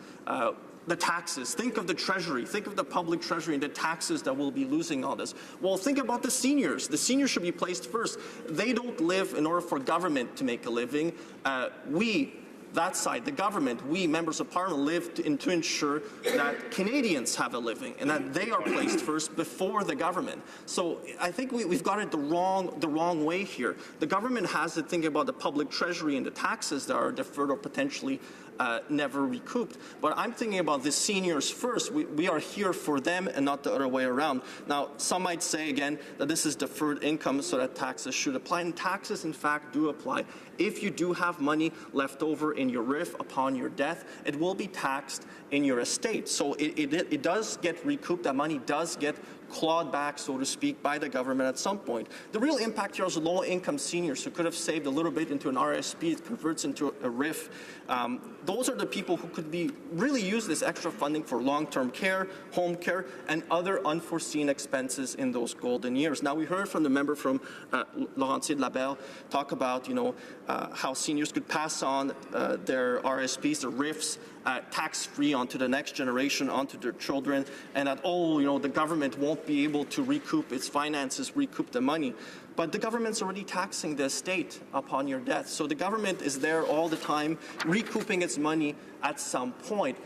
the taxes, think of the Treasury, think of the public Treasury and the taxes that we'll be losing on this. Well, think about the seniors. The seniors should be placed first. They don't live in order for government to make a living. That side, the government, we members of parliament live to ensure that Canadians have a living and that they are placed first before the government. So I think we've got it the wrong way here. The government has to think about the public treasury and the taxes that are deferred or potentially never recouped. But I'm thinking about the seniors first. We are here for them and not the other way around. Now, some might say again that this is deferred income, so that taxes should apply. And taxes, in fact, do apply. If you do have money left over in your RIF upon your death, it will be taxed in your estate. So it does get recouped. That money does get clawed back, so to speak, by the government at some point. The real impact here is low-income seniors who could have saved a little bit into an RSP. It converts into a RIF. Those are the people who could really use this extra funding for long-term care, home care, and other unforeseen expenses in those golden years. Now, we heard from the member from Laurentides-Labelle talk about, how seniors could pass on their RSPs, their RIFs, tax-free onto the next generation, onto their children, and that, the government won't be able to recoup its finances, recoup the money. But the government's already taxing the estate upon your death. So the government is there all the time, recouping its money at some point.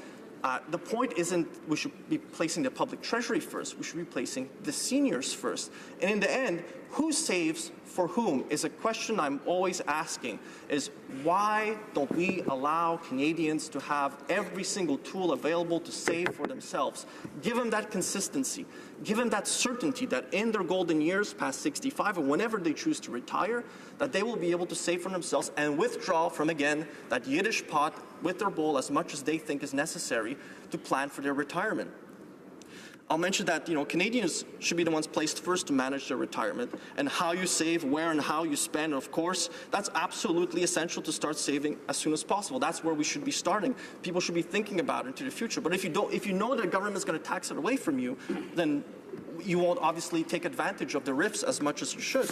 The point isn't we should be placing the public treasury first. We should be placing the seniors first. And in the end, who saves for whom is a question I'm always asking, is why don't we allow Canadians to have every single tool available to save for themselves? Give them that consistency. Give them that certainty that in their golden years, past 65, or whenever they choose to retire, that they will be able to save for themselves and withdraw from, again, that Yiddish pot with their bowl as much as they think is necessary to plan for their retirement. I'll mention that, Canadians should be the ones placed first to manage their retirement, and how you save, where and how you spend, of course, that's absolutely essential to start saving as soon as possible. That's where we should be starting. People should be thinking about it into the future. But if you know that the government is going to tax it away from you, then you won't obviously take advantage of the RIFs as much as you should.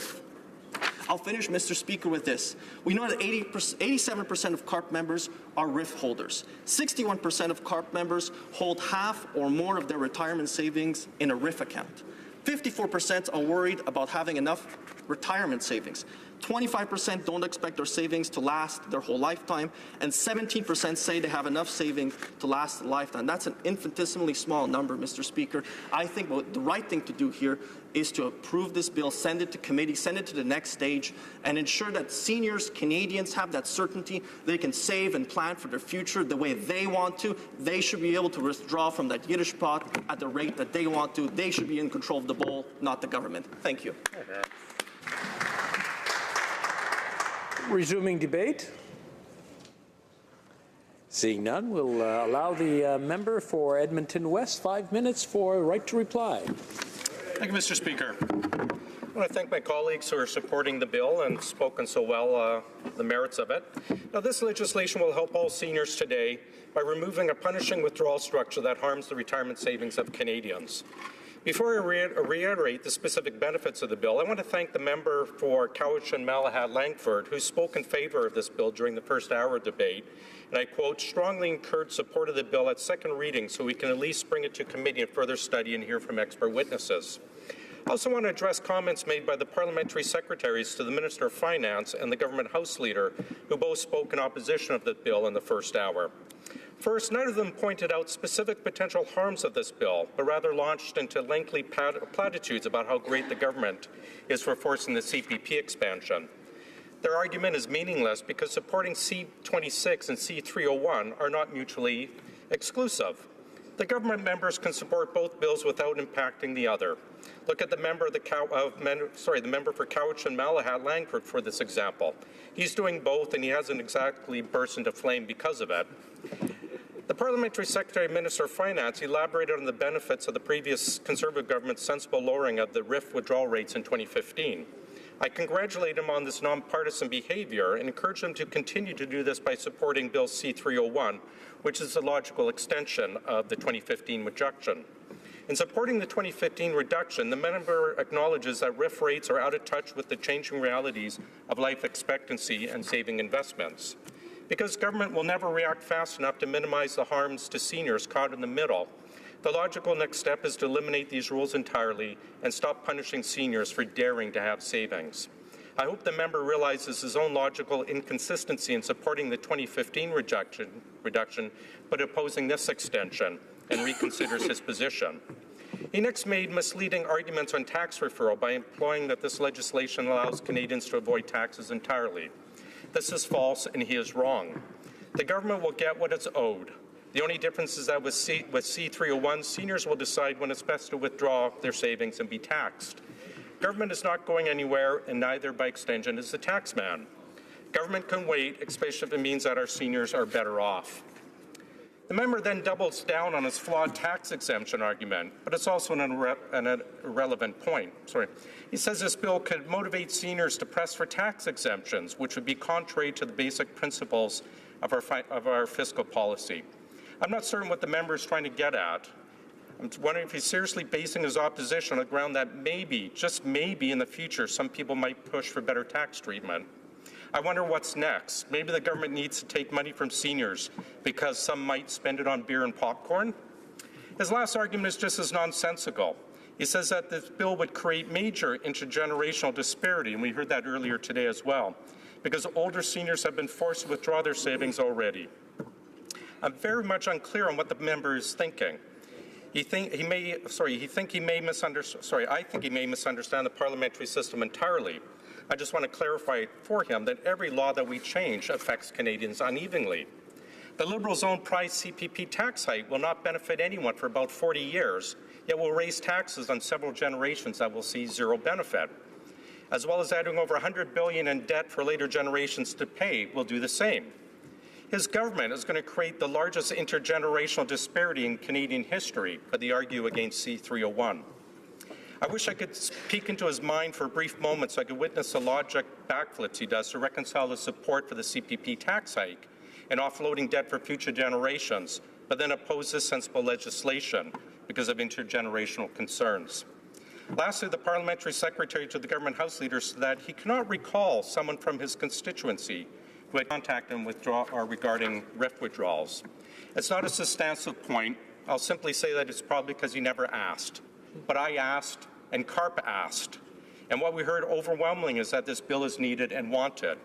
I'll finish, Mr. Speaker, with this. We know that 87% of CARP members are RIF holders. 61% of CARP members hold half or more of their retirement savings in a RIF account. 54% are worried about having enough retirement savings. 25% don't expect their savings to last their whole lifetime, and 17% say they have enough savings to last a lifetime. That's an infinitesimally small number, Mr. Speaker. I think the right thing to do here is to approve this bill, send it to committee, send it to the next stage, and ensure that seniors, Canadians, have that certainty they can save and plan for their future the way they want to. They should be able to withdraw from that Yiddish pot at the rate that they want to. They should be in control of the bowl, not the government. Thank you. Resuming debate. Seeing none, we'll allow the member for Edmonton West 5 minutes for right to reply. Thank you, Mr. Speaker. I want to thank my colleagues who are supporting the bill and spoken so well the merits of it. Now, this legislation will help all seniors today by removing a punishing withdrawal structure that harms the retirement savings of Canadians. Before I reiterate the specific benefits of the bill, I want to thank the member for Cowichan Malahat Langford, who spoke in favour of this bill during the first hour of debate, and I quote, strongly encourage support of the bill at second reading so we can at least bring it to committee and further study and hear from expert witnesses. I also want to address comments made by the parliamentary secretaries to the Minister of Finance and the Government House Leader, who both spoke in opposition of the bill in the first hour. First, none of them pointed out specific potential harms of this bill, but rather launched into lengthy platitudes about how great the government is for forcing the CPP expansion. Their argument is meaningless because supporting C26 and C301 are not mutually exclusive. The government members can support both bills without impacting the other. Look at the member for Cowichan Malahat Langford for this example. He's doing both, and he hasn't exactly burst into flame because of it. The Parliamentary Secretary Minister of Finance elaborated on the benefits of the previous Conservative government's sensible lowering of the RIF withdrawal rates in 2015. I congratulate him on this nonpartisan behaviour and encourage him to continue to do this by supporting Bill C301, which is a logical extension of the 2015 reduction. In supporting the 2015 reduction, the member acknowledges that RIF rates are out of touch with the changing realities of life expectancy and saving investments. Because government will never react fast enough to minimize the harms to seniors caught in the middle, the logical next step is to eliminate these rules entirely and stop punishing seniors for daring to have savings. I hope the member realizes his own logical inconsistency in supporting the 2015 reduction, but opposing this extension, and reconsiders his position. He next made misleading arguments on tax referral by implying that this legislation allows Canadians to avoid taxes entirely. This is false, and he is wrong. The government will get what it's owed. The only difference is that with C301, seniors will decide when it's best to withdraw their savings and be taxed. Government is not going anywhere, and neither, by extension, is the taxman. Government can wait, especially if it means that our seniors are better off. The member then doubles down on his flawed tax exemption argument, but it's also an irrelevant point. He says this bill could motivate seniors to press for tax exemptions, which would be contrary to the basic principles of our fiscal policy. I'm not certain what the member is trying to get at. I'm wondering if he's seriously basing his opposition on the ground that maybe, just maybe in the future, some people might push for better tax treatment. I wonder what's next. Maybe the government needs to take money from seniors because some might spend it on beer and popcorn. His last argument is just as nonsensical. He says that this bill would create major intergenerational disparity, and we heard that earlier today as well, because older seniors have been forced to withdraw their savings already. I'm very much unclear on what the member is thinking. I think he may misunderstand the parliamentary system entirely. I just want to clarify for him that every law that we change affects Canadians unevenly. The Liberals' own price CPP tax hike will not benefit anyone for about 40 years, yet will raise taxes on several generations that will see zero benefit. As well as adding over $100 billion in debt for later generations to pay will do the same. His government is going to create the largest intergenerational disparity in Canadian history, but they argue against C301. I wish I could peek into his mind for a brief moment so I could witness the logic backflips he does to reconcile his support for the CPP tax hike and offloading debt for future generations, but then oppose this sensible legislation because of intergenerational concerns. Lastly, the parliamentary secretary to the government house leader said that he cannot recall someone from his constituency who had contacted him regarding RIF withdrawals. It's not a substantive point. I'll simply say that it's probably because he never asked. But I asked, and CARP asked. And what we heard overwhelmingly is that this bill is needed and wanted.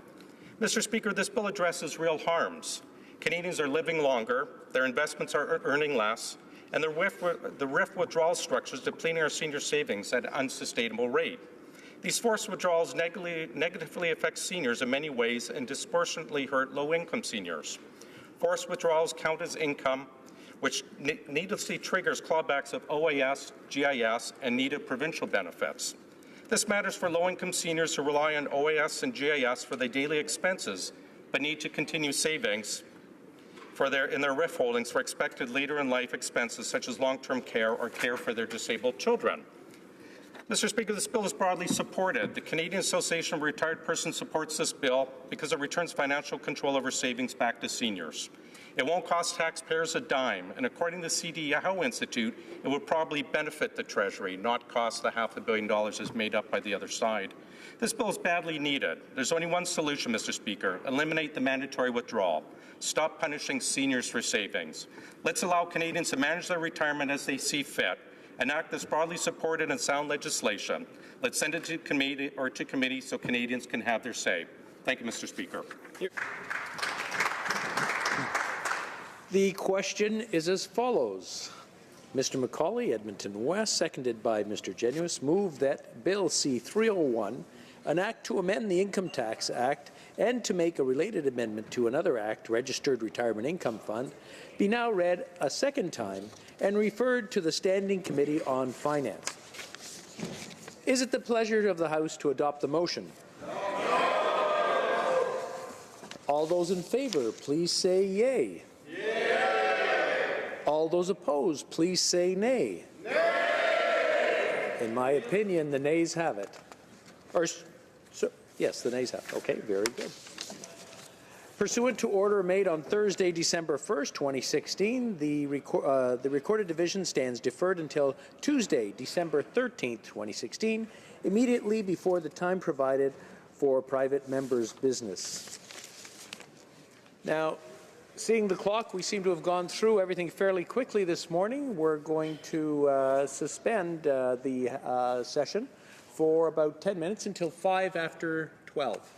Mr. Speaker, this bill addresses real harms. Canadians are living longer, their investments are earning less, and the RIF withdrawal structures depleting our senior savings at an unsustainable rate. These forced withdrawals negatively affect seniors in many ways and disproportionately hurt low-income seniors. Forced withdrawals count as income, which needlessly triggers clawbacks of OAS, GIS, and needed provincial benefits. This matters for low-income seniors who rely on OAS and GIS for their daily expenses, but need to continue savings in their RIF holdings for expected later in life expenses such as long-term care or care for their disabled children. Mr. Speaker, this bill is broadly supported. The Canadian Association of Retired Persons supports this bill because it returns financial control over savings back to seniors. It won't cost taxpayers a dime, and according to the C.D. Howe Institute, it would probably benefit the Treasury, not cost the $500 million as made up by the other side. This bill is badly needed. There's only one solution, Mr. Speaker: eliminate the mandatory withdrawal. Stop punishing seniors for savings. Let's allow Canadians to manage their retirement as they see fit. Enact this broadly supported and sound legislation. Let's send it to committee so Canadians can have their say. Thank you, Mr. Speaker. The question is as follows. Mr. McCauley, Edmonton West, seconded by Mr. Genuis, move that Bill C-301, an act to amend the Income Tax Act and to make a related amendment to another act, Registered Retirement Income Fund, be now read a second time and referred to the Standing Committee on Finance. Is it the pleasure of the House to adopt the motion? No. All those in favour, please say yea. All those opposed, please say nay. Nay! In my opinion, the nays have it. Yes, the nays have it. Okay, very good. Pursuant to order made on Thursday, December 1st, 2016, the recorded division stands deferred until Tuesday, December 13th, 2016, immediately before the time provided for private members' business. Now, seeing the clock, we seem to have gone through everything fairly quickly this morning. We're going to suspend the session for about 10 minutes until 5 after 12.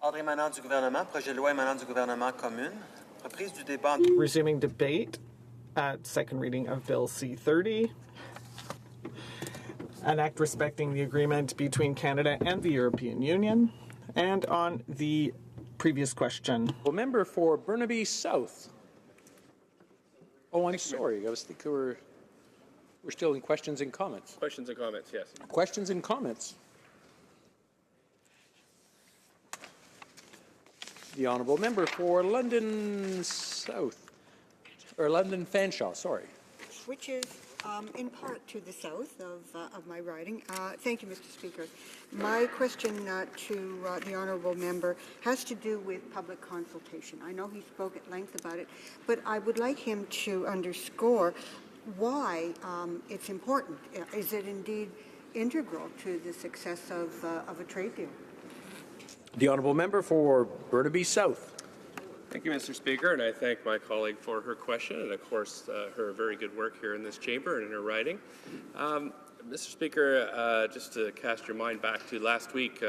Ordre émanant du gouvernement, projet de loi émanant du gouvernement commune, reprise du débat. Resuming debate at second reading of Bill C-30, an act respecting the agreement between Canada and the European Union, and on the previous question. Well, member for Burnaby South. Oh, I'm sorry. I was thinking we're still in questions and comments. Questions and comments, yes. Questions and comments. The honourable member for London South, or London Fanshawe, sorry. Which is in part to the south of my riding. Thank you, Mr. Speaker. My question to the honourable member has to do with public consultation. I know he spoke at length about it, but I would like him to underscore why it's important. Is it indeed integral to the success of a trade deal? The honourable member for Burnaby South. Thank you, Mr. Speaker, and I thank my colleague for her question and, of course, her very good work here in this chamber and in her writing. Mr. Speaker, just to cast your mind back to last week,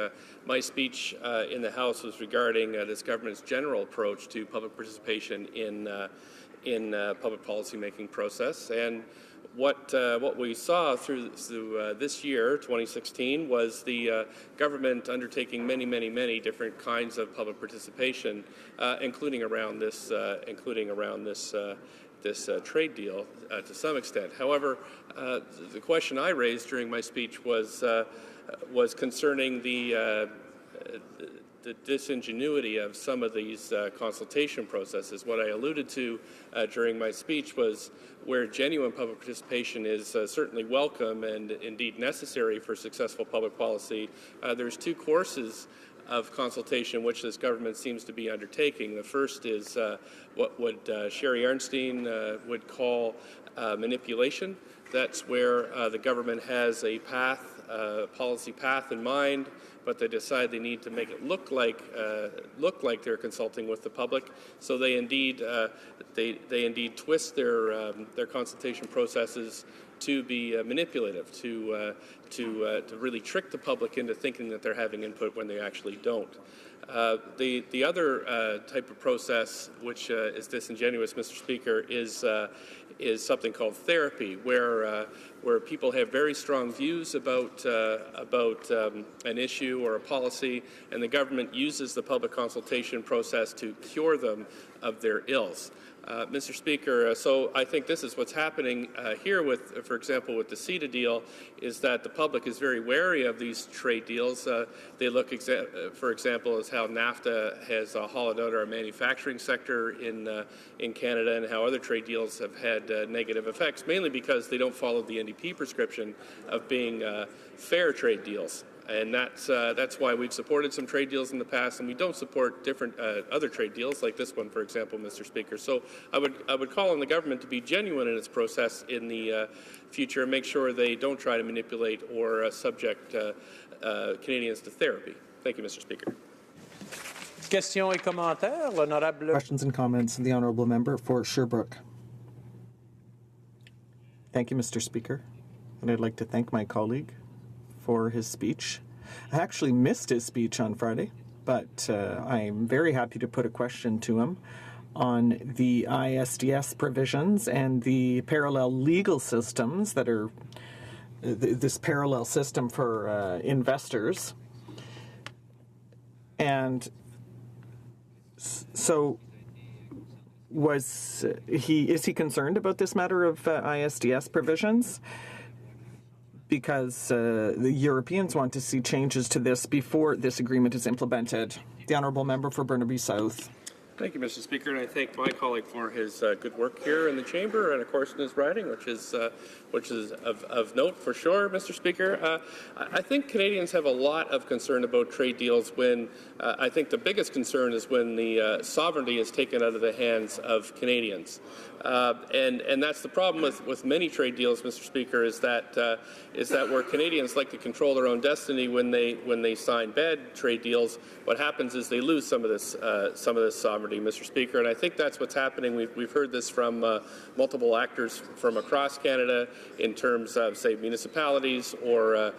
my speech in the House was regarding this government's general approach to public participation in public policy making process. And what we saw through this year, 2016, was the government undertaking many different kinds of public participation, including around this trade deal to some extent. However, the question I raised during my speech was concerning the disingenuity of some of these consultation processes. What I alluded to during my speech was where genuine public participation is certainly welcome and indeed necessary for successful public policy. There's two courses of consultation which this government seems to be undertaking. The first is what would Sherry Arnstein would call manipulation. That's where the government has a policy path in mind, but they decide they need to make it look like they're consulting with the public. So they indeed twist their consultation processes to be manipulative, to really trick the public into thinking that they're having input when they actually don't. The other type of process, which is disingenuous, Mr. Speaker, is something called therapy, where people have very strong views about an issue or a policy, and the government uses the public consultation process to cure them of their ills. Mr. Speaker, so I think this is what's happening here with, for example, with the CETA deal, is that the public is very wary of these trade deals. They look, for example, as how NAFTA has hollowed out our manufacturing sector in Canada, and how other trade deals have had negative effects, mainly because they don't follow the NDP prescription of being fair trade deals. And that's why we've supported some trade deals in the past, and we don't support different other trade deals like this one, for example, Mr. Speaker. So I would call on the government to be genuine in its process in the future and make sure they don't try to manipulate or subject Canadians to therapy. Thank you, Mr. Speaker. Questions et commentaires, l'honorable. Questions and comments, the honourable member for Sherbrooke. Thank you, Mr. Speaker, and I'd like to thank my colleague for his speech. I actually missed his speech on Friday, but I'm very happy to put a question to him on the ISDS provisions and the parallel legal systems that are this parallel system for investors. And so is he concerned about this matter of ISDS provisions? Because the Europeans want to see changes to this before this agreement is implemented. The honourable member for Burnaby South. Thank you, Mr. Speaker, and I thank my colleague for his good work here in the chamber and, of course, in his writing, which is of note for sure, Mr. Speaker. I think Canadians have a lot of concern about trade deals when I think the biggest concern is when the sovereignty is taken out of the hands of Canadians. And that's the problem with many trade deals, Mr. Speaker, is that where Canadians like to control their own destiny when they sign bad trade deals, what happens is they lose some of this sovereignty poverty, Mr. Speaker, and I think that's what's happening. We've heard this from multiple actors from across Canada in terms of, say, municipalities or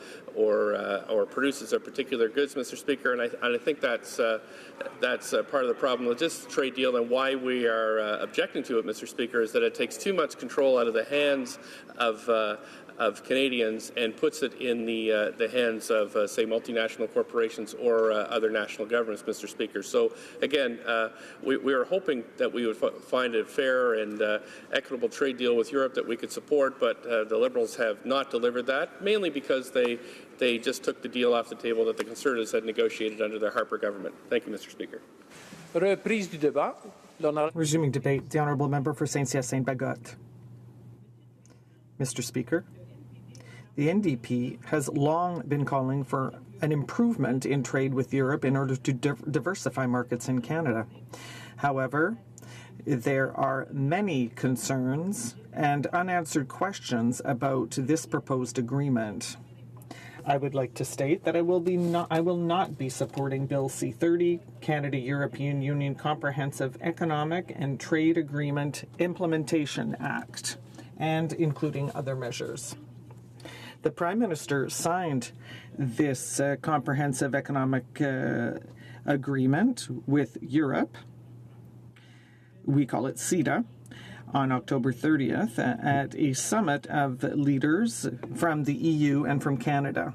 producers of particular goods, Mr. Speaker, and I think that's part of the problem with this trade deal, and why we are objecting to it, Mr. Speaker, is that it takes too much control out of the hands of Canadians and puts it in the hands of, say, multinational corporations or other national governments, Mr. Speaker. So, again, we are hoping that we would find a fair and equitable trade deal with Europe that we could support, but the Liberals have not delivered that, mainly because they just took the deal off the table that the Conservatives had negotiated under the Harper government. Thank you, Mr. Speaker. Reprise du débat. Resuming debate, the Honourable Member for Saint-Hyacinthe-Bagotte. Mr. Speaker, the NDP has long been calling for an improvement in trade with Europe in order to diversify markets in Canada. However, there are many concerns and unanswered questions about this proposed agreement. I would like to state that I will not be supporting Bill C-30, Canada-European Union Comprehensive Economic and Trade Agreement Implementation Act, and including other measures. The Prime Minister signed this comprehensive economic agreement with Europe. We call it CETA, on October 30th at a summit of leaders from the EU and from Canada.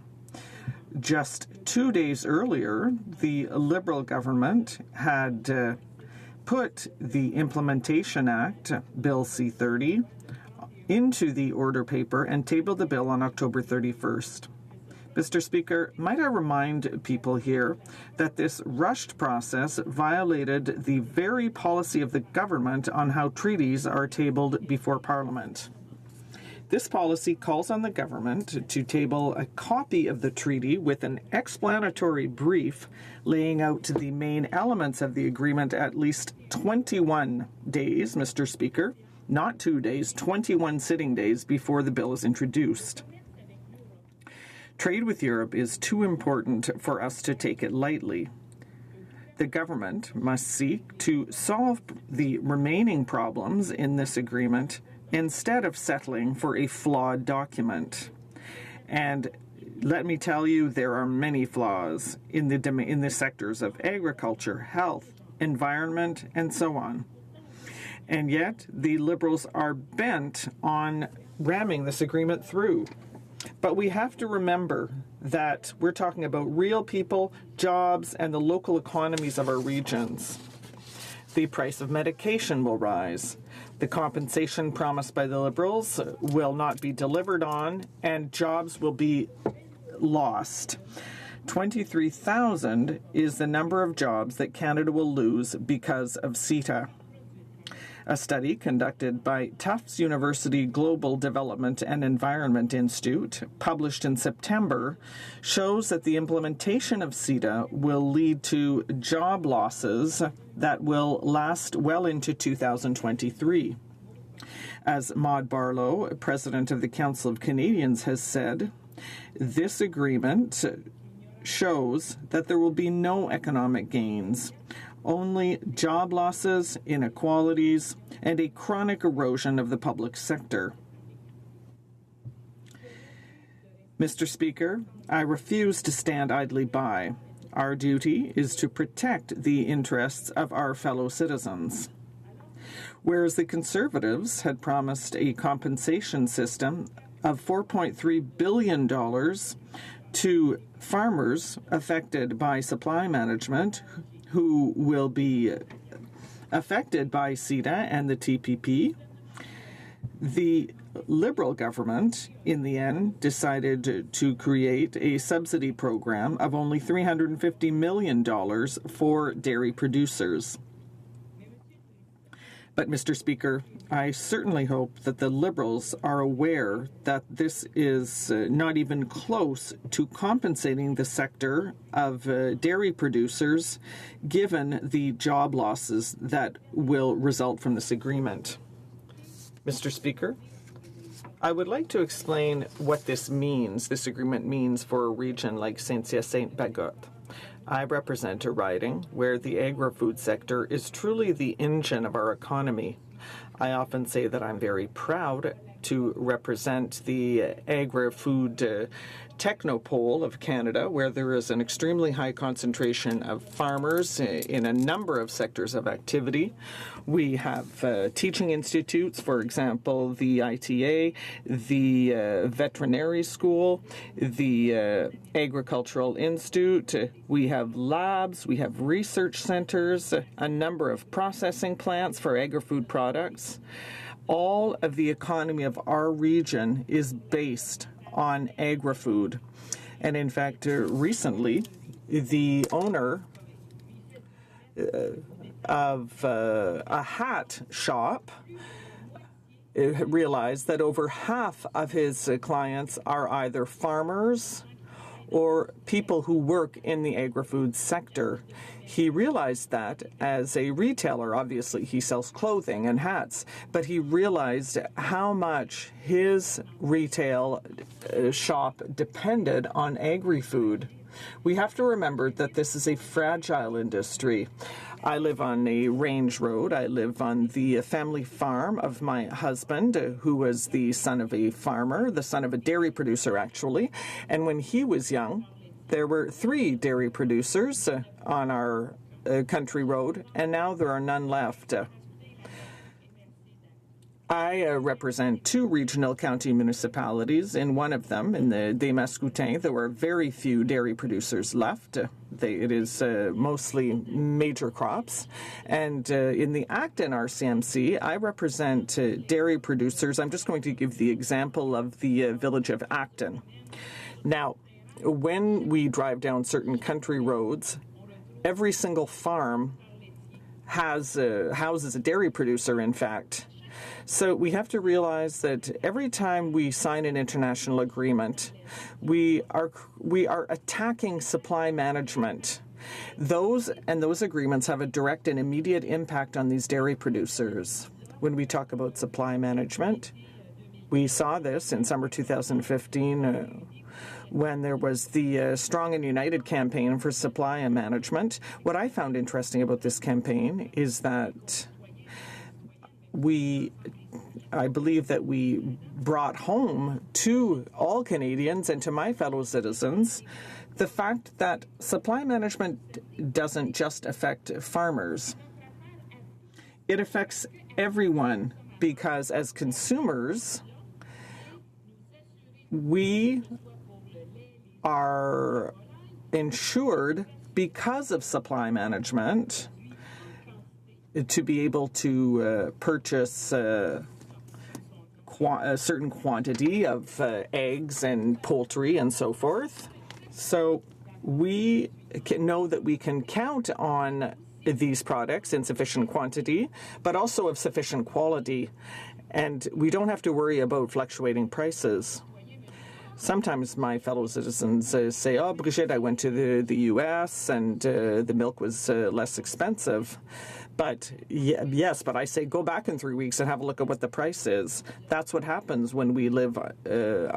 Just 2 days earlier, the Liberal government had put the Implementation Act, Bill C-30, into the order paper and tabled the bill on October 31st. Mr. Speaker, might I remind people here that this rushed process violated the very policy of the government on how treaties are tabled before Parliament. This policy calls on the government to table a copy of the treaty with an explanatory brief laying out the main elements of the agreement at least 21 days, Mr. Speaker, not 2 days, 21 sitting days before the bill is introduced. Trade with Europe is too important for us to take it lightly. The government must seek to solve the remaining problems in this agreement instead of settling for a flawed document. And let me tell you, there are many flaws in the sectors of agriculture, health, environment, and so on. And yet, the Liberals are bent on ramming this agreement through. But we have to remember that we're talking about real people, jobs, and the local economies of our regions. The price of medication will rise. The compensation promised by the Liberals will not be delivered on, and jobs will be lost. 23,000 is the number of jobs that Canada will lose because of CETA. A study conducted by Tufts University Global Development and Environment Institute, published in September, shows that the implementation of CETA will lead to job losses that will last well into 2023. As Maud Barlow, president of the Council of Canadians, has said, this agreement shows that there will be no economic gains, only job losses, inequalities, and a chronic erosion of the public sector. Mr. Speaker, I refuse to stand idly by. Our duty is to protect the interests of our fellow citizens. Whereas the Conservatives had promised a compensation system of $4.3 billion to farmers affected by supply management who will be affected by CETA and the TPP, the Liberal government, in the end, decided to create a subsidy program of only $350 million for dairy producers. But, Mr. Speaker, I certainly hope that the Liberals are aware that this is not even close to compensating the sector of dairy producers, given the job losses that will result from this agreement. Mr. Speaker, I would like to explain what this means, this agreement means for a region like Saint-Hyacinthe-Bagotte. I represent a riding where the agri-food sector is truly the engine of our economy. I often say that I'm very proud to represent the agri-food technopole of Canada, where there is an extremely high concentration of farmers in a number of sectors of activity. We have teaching institutes, for example, the ITA, the veterinary school, the Agricultural Institute. We have labs, we have research centers, a number of processing plants for agri-food products. All of the economy of our region is based on agri-food. And in fact, recently, the owner of a hat shop realized that over half of his clients are either farmers or people who work in the agri-food sector. He realized that as a retailer. Obviously he sells clothing and hats, but he realized how much his retail shop depended on agri-food. We have to remember that this is a fragile industry. I live on a range road. I live on the family farm of my husband, who was the son of a farmer, the son of a dairy producer, actually. And when he was young, there were 3 dairy producers on our country road, and now there are none left. I represent 2 regional county municipalities. In one of them, in the Des-Mascoutins, there were very few dairy producers left. It is mostly major crops. And in the Acton RCMC, I represent dairy producers. I'm just going to give the example of the village of Acton. Now, when we drive down certain country roads, every single farm houses a dairy producer, in fact. So we have to realize that every time we sign an international agreement, we are attacking supply management. Those agreements have a direct and immediate impact on these dairy producers. When we talk about supply management, we saw this in summer 2015 when there was the Strong and United campaign for supply and management. What I found interesting about this campaign is that I believe that we brought home to all Canadians and to my fellow citizens the fact that supply management doesn't just affect farmers. It affects everyone, because as consumers, we are insured because of supply management to be able to purchase a certain quantity of eggs and poultry and so forth. So we can know that we can count on these products in sufficient quantity, but also of sufficient quality. And we don't have to worry about fluctuating prices. Sometimes my fellow citizens say, oh, Brigitte, I went to the U.S. and the milk was less expensive. But yes, but I say go back in 3 weeks and have a look at what the price is. That's what happens when we live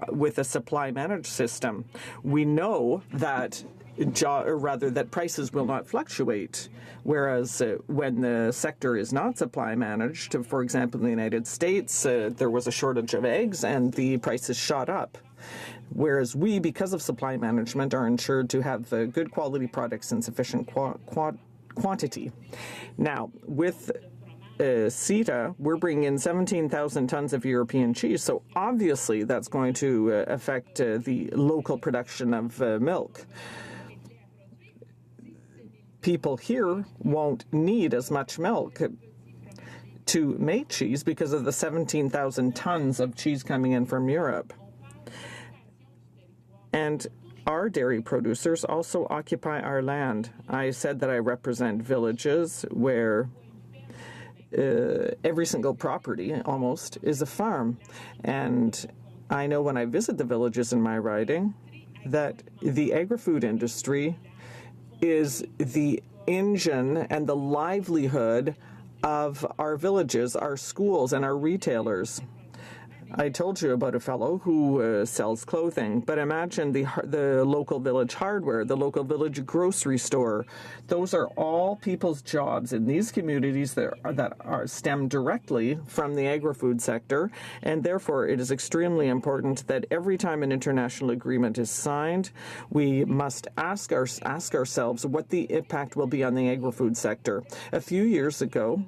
with a supply managed system. We know that that prices will not fluctuate, whereas when the sector is not supply managed, for example, in the United States, there was a shortage of eggs and the prices shot up. Whereas we, because of supply management, are insured to have good quality products in sufficient quantity. Now, with CETA, we're bringing in 17,000 tons of European cheese, so obviously that's going to affect the local production of milk. People here won't need as much milk to make cheese because of the 17,000 tons of cheese coming in from Europe. And our dairy producers also occupy our land. I said that I represent villages where every single property almost is a farm. And I know when I visit the villages in my riding that the agri-food industry is the engine and the livelihood of our villages, our schools, and our retailers. I told you about a fellow who sells clothing, but imagine the local village hardware, the local village grocery store. Those are all people's jobs in these communities that are stemmed directly from the agri-food sector, and therefore it is extremely important that every time an international agreement is signed, we must ask ourselves what the impact will be on the agri-food sector. A few years ago,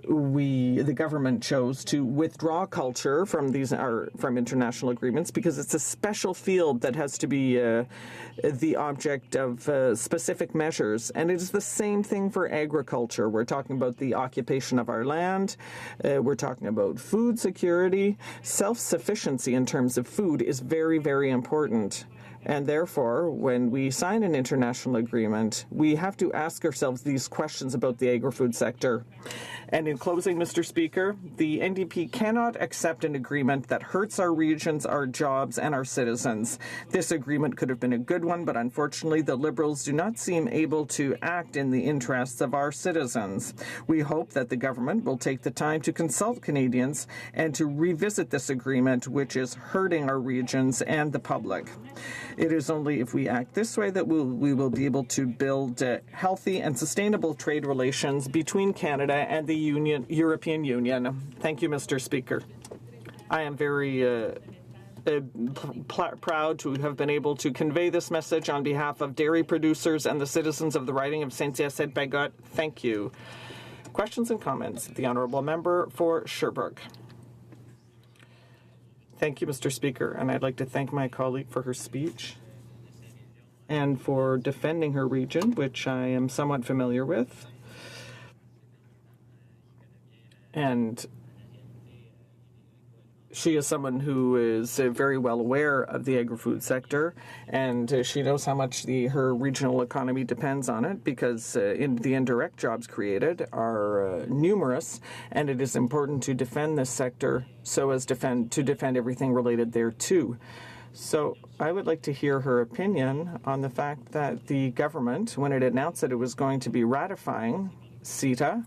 the government chose to withdraw culture from from international agreements because it's a special field that has to be the object of specific measures. And it is the same thing for agriculture. We're talking about the occupation of our land. We're talking about food security. Self-sufficiency in terms of food is very, very important. And therefore, when we sign an international agreement, we have to ask ourselves these questions about the agri-food sector. And in closing, Mr. Speaker, the NDP cannot accept an agreement that hurts our regions, our jobs, and our citizens. This agreement could have been a good one, but unfortunately, the Liberals do not seem able to act in the interests of our citizens. We hope that the government will take the time to consult Canadians and to revisit this agreement, which is hurting our regions and the public. It is only if we act this way that we will be able to build healthy and sustainable trade relations between Canada and the European Union. Thank you, Mr. Speaker. I am very proud to have been able to convey this message on behalf of dairy producers and the citizens of the riding of Saint-Hyacinthe-Bagotte. Thank you. Questions and comments? The Honourable Member for Sherbrooke. Thank you, Mr. Speaker, and I'd like to thank my colleague for her speech and for defending her region, which I am somewhat familiar with. And she is someone who is very well aware of the agri-food sector, and she knows how much her regional economy depends on it, because the indirect jobs created are numerous, and it is important to defend this sector so as to defend everything related thereto. So I would like to hear her opinion on the fact that the government, when it announced that it was going to be ratifying CETA,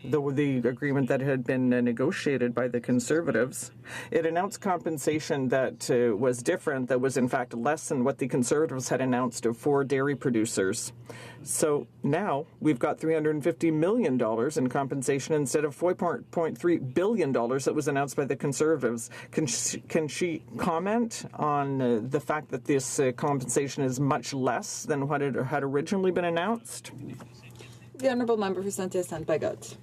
the agreement that had been negotiated by the Conservatives, it announced compensation that was different, that was in fact less than what the Conservatives had announced for dairy producers. So now we've got $350 million in compensation instead of $4.3 billion that was announced by the Conservatives. Can she comment on the fact that this compensation is much less than what it had originally been announced? The Honourable Member for Saint-Hyacinthe-Bagotte.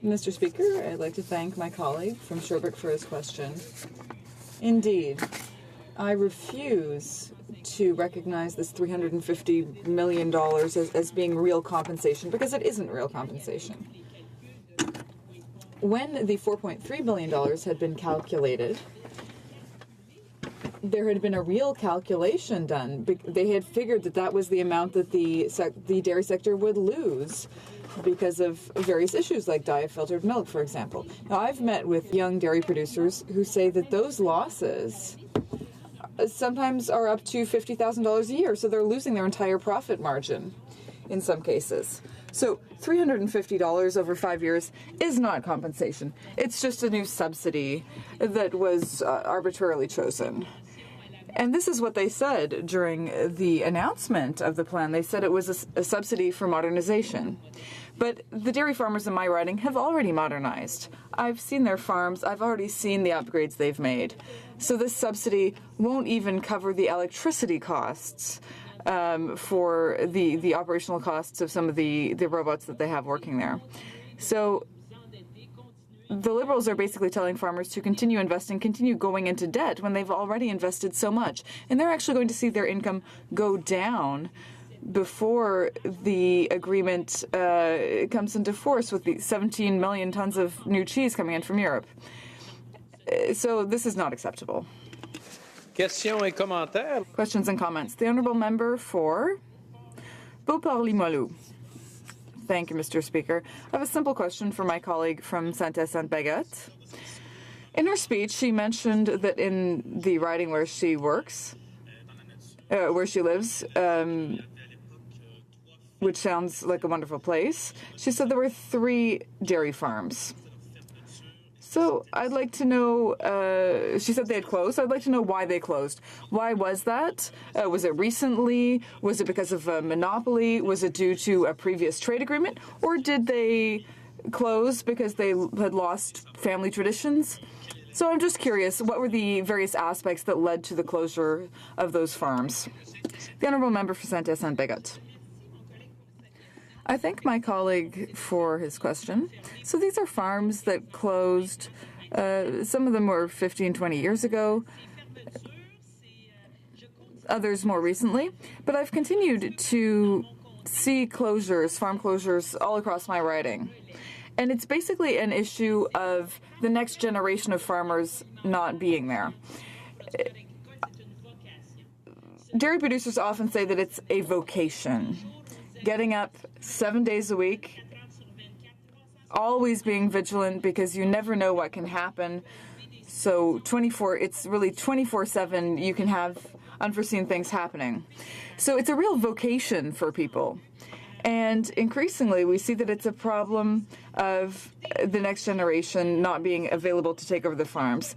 Mr. Speaker, I'd like to thank my colleague from Sherbrooke for his question. Indeed, I refuse to recognize this $350 million as being real compensation, because it isn't real compensation. When the $4.3 billion had been calculated, there had been a real calculation done. They had figured that was the amount that the dairy sector would lose because of various issues like dye-filtered milk, for example. Now, I've met with young dairy producers who say that those losses sometimes are up to $50,000 a year, so they're losing their entire profit margin in some cases. So $350 over 5 years is not compensation. It's just a new subsidy that was arbitrarily chosen. And this is what they said during the announcement of the plan. They said it was a subsidy for modernization. But the dairy farmers in my riding have already modernized. I've seen their farms. I've already seen the upgrades they've made. So this subsidy won't even cover the electricity costs for the operational costs of some of the robots that they have working there. So the Liberals are basically telling farmers to continue investing, continue going into debt when they've already invested so much. And they're actually going to see their income go down before the agreement comes into force with the 17 million tons of new cheese coming in from Europe. So this is not acceptable. Questions et commentaires. Questions and comments. The Honourable Member for Beauport-Limoilou. Thank you, Mr. Speaker. I have a simple question for my colleague from Saint-Hyacinthe-Bagotte. In her speech, she mentioned that in the riding where she works, where she lives, which sounds like a wonderful place, she said there were 3 dairy farms. So I'd like to know, she said they had closed. I'd like to know why they closed. Why was that? Was it recently? Was it because of a monopoly? Was it due to a previous trade agreement? Or did they close because they had lost family traditions? So I'm just curious, what were the various aspects that led to the closure of those farms? The Honourable Member for Saint-Hyacinthe-Bagotte. I thank my colleague for his question. So these are farms that closed, some of them were 15, 20 years ago, others more recently, but I've continued to see closures, farm closures, all across my riding. And it's basically an issue of the next generation of farmers not being there. Dairy producers often say that it's a vocation. Getting up 7 days a week, always being vigilant because you never know what can happen. So it's really 24/7, you can have unforeseen things happening. So it's a real vocation for people. And increasingly, we see that it's a problem of the next generation not being available to take over the farms.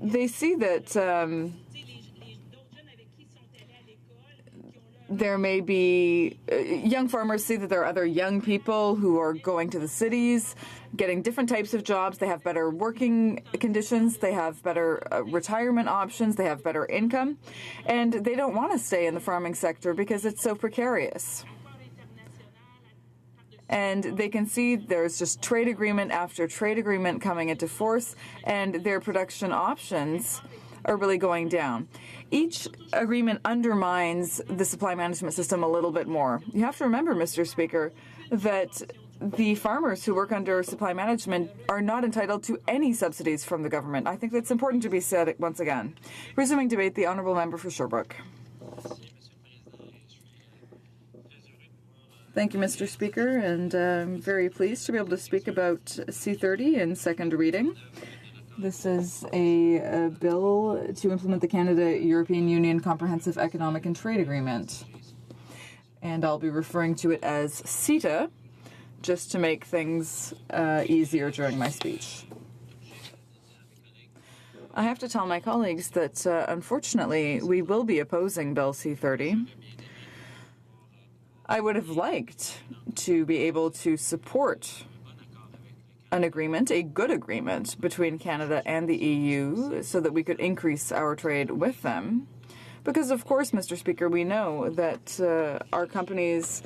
They see that there may be young farmers see that there are other young people who are going to the cities, getting different types of jobs. They have better working conditions. They have better retirement options. They have better income. And they don't want to stay in the farming sector because it's so precarious. And they can see there's just trade agreement after trade agreement coming into force, and their production options are really going down. Each agreement undermines the supply management system a little bit more. You have to remember, Mr. Speaker, that the farmers who work under supply management are not entitled to any subsidies from the government. I think that's important to be said once again. Resuming debate, the Honourable Member for Sherbrooke. Thank you, Mr. Speaker, and I'm very pleased to be able to speak about C30 in second reading. This is a bill to implement the Canada-European Union Comprehensive Economic and Trade Agreement. And I'll be referring to it as CETA, just to make things easier during my speech. I have to tell my colleagues that, unfortunately, we will be opposing Bill C30. I would have liked to be able to support an agreement, a good agreement, between Canada and the EU so that we could increase our trade with them. Because, of course, Mr. Speaker, we know that our companies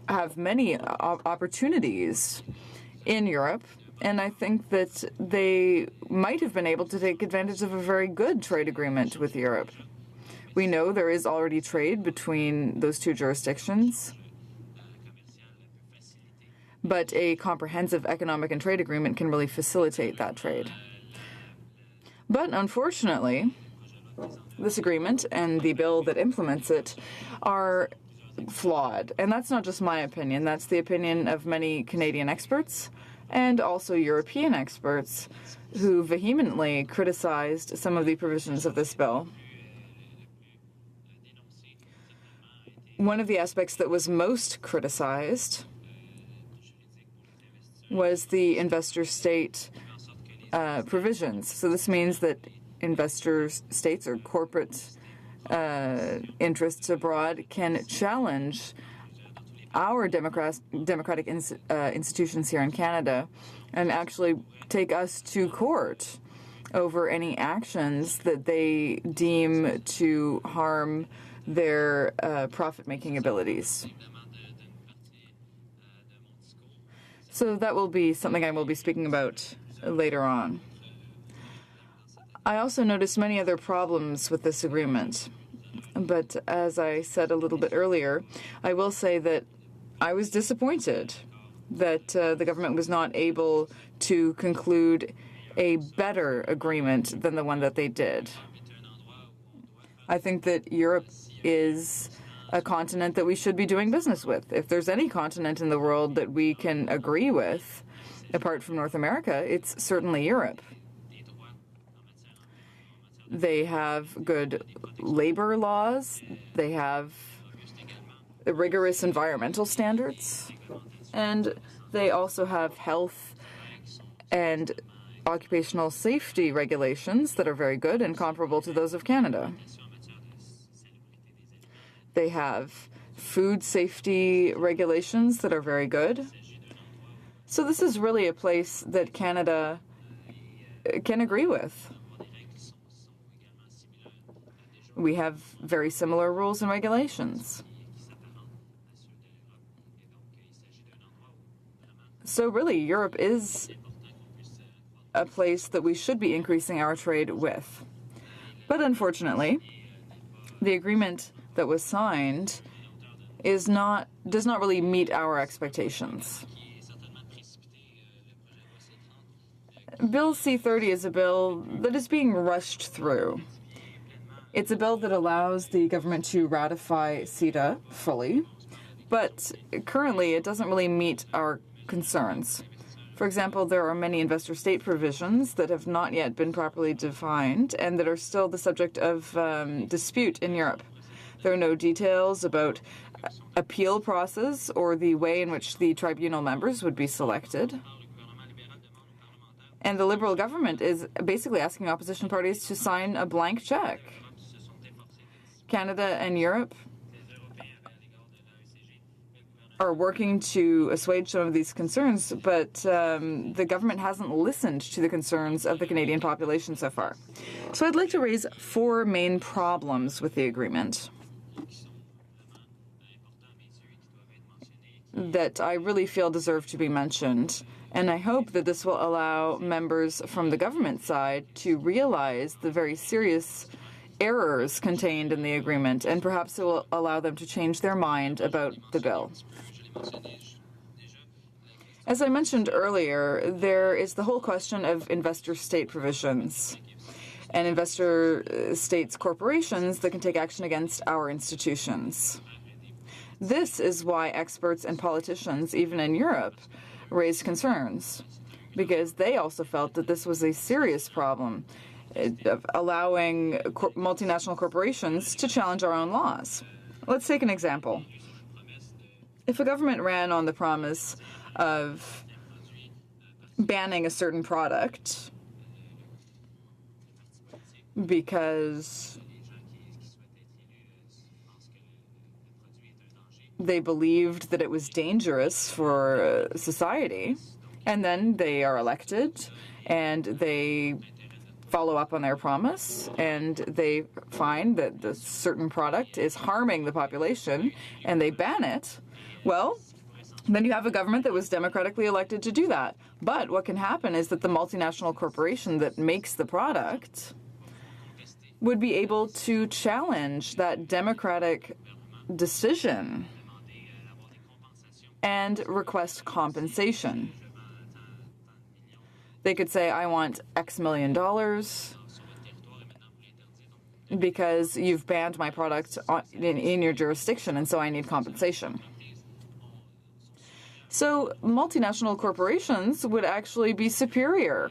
have many opportunities in Europe, and I think that they might have been able to take advantage of a very good trade agreement with Europe. We know there is already trade between those two jurisdictions, but a comprehensive economic and trade agreement can really facilitate that trade. But unfortunately, this agreement and the bill that implements it are flawed. And that's not just my opinion, that's the opinion of many Canadian experts and also European experts who vehemently criticized some of the provisions of this bill. One of the aspects that was most criticized was the investor-state provisions. So this means that investor states or corporate interests abroad can challenge our democratic institutions here in Canada and actually take us to court over any actions that they deem to harm their profit-making abilities. So that will be something I will be speaking about later on. I also noticed many other problems with this agreement. But as I said a little bit earlier, I will say that I was disappointed that the government was not able to conclude a better agreement than the one that they did. I think that Europe is a continent that we should be doing business with. If there's any continent in the world that we can agree with, apart from North America, it's certainly Europe. They have good labor laws, they have rigorous environmental standards, and they also have health and occupational safety regulations that are very good and comparable to those of Canada. They have food safety regulations that are very good. So this is really a place that Canada can agree with. We have very similar rules and regulations. So really, Europe is a place that we should be increasing our trade with. But unfortunately, the agreement that was signed does not really meet our expectations. Bill C-30 is a bill that is being rushed through. It's a bill that allows the government to ratify CETA fully, but currently it doesn't really meet our concerns. For example, there are many investor state provisions that have not yet been properly defined and that are still the subject of dispute in Europe. There are no details about appeal process or the way in which the tribunal members would be selected. And the Liberal government is basically asking opposition parties to sign a blank check. Canada and Europe are working to assuage some of these concerns, but the government hasn't listened to the concerns of the Canadian population so far. So I'd like to raise 4 main problems with the agreement that I really feel deserve to be mentioned. And I hope that this will allow members from the government side to realize the very serious errors contained in the agreement, and perhaps it will allow them to change their mind about the bill. As I mentioned earlier, there is the whole question of investor state provisions and investor states corporations that can take action against our institutions. This is why experts and politicians, even in Europe, raised concerns, because they also felt that this was a serious problem of allowing multinational corporations to challenge our own laws. Let's take an example. If a government ran on the promise of banning a certain product because they believed that it was dangerous for society, and then they are elected and they follow up on their promise and they find that the certain product is harming the population and they ban it, well, then you have a government that was democratically elected to do that. But what can happen is that the multinational corporation that makes the product would be able to challenge that democratic decision and request compensation. They could say, I want X million dollars because you've banned my product in your jurisdiction, and so I need compensation. So multinational corporations would actually be superior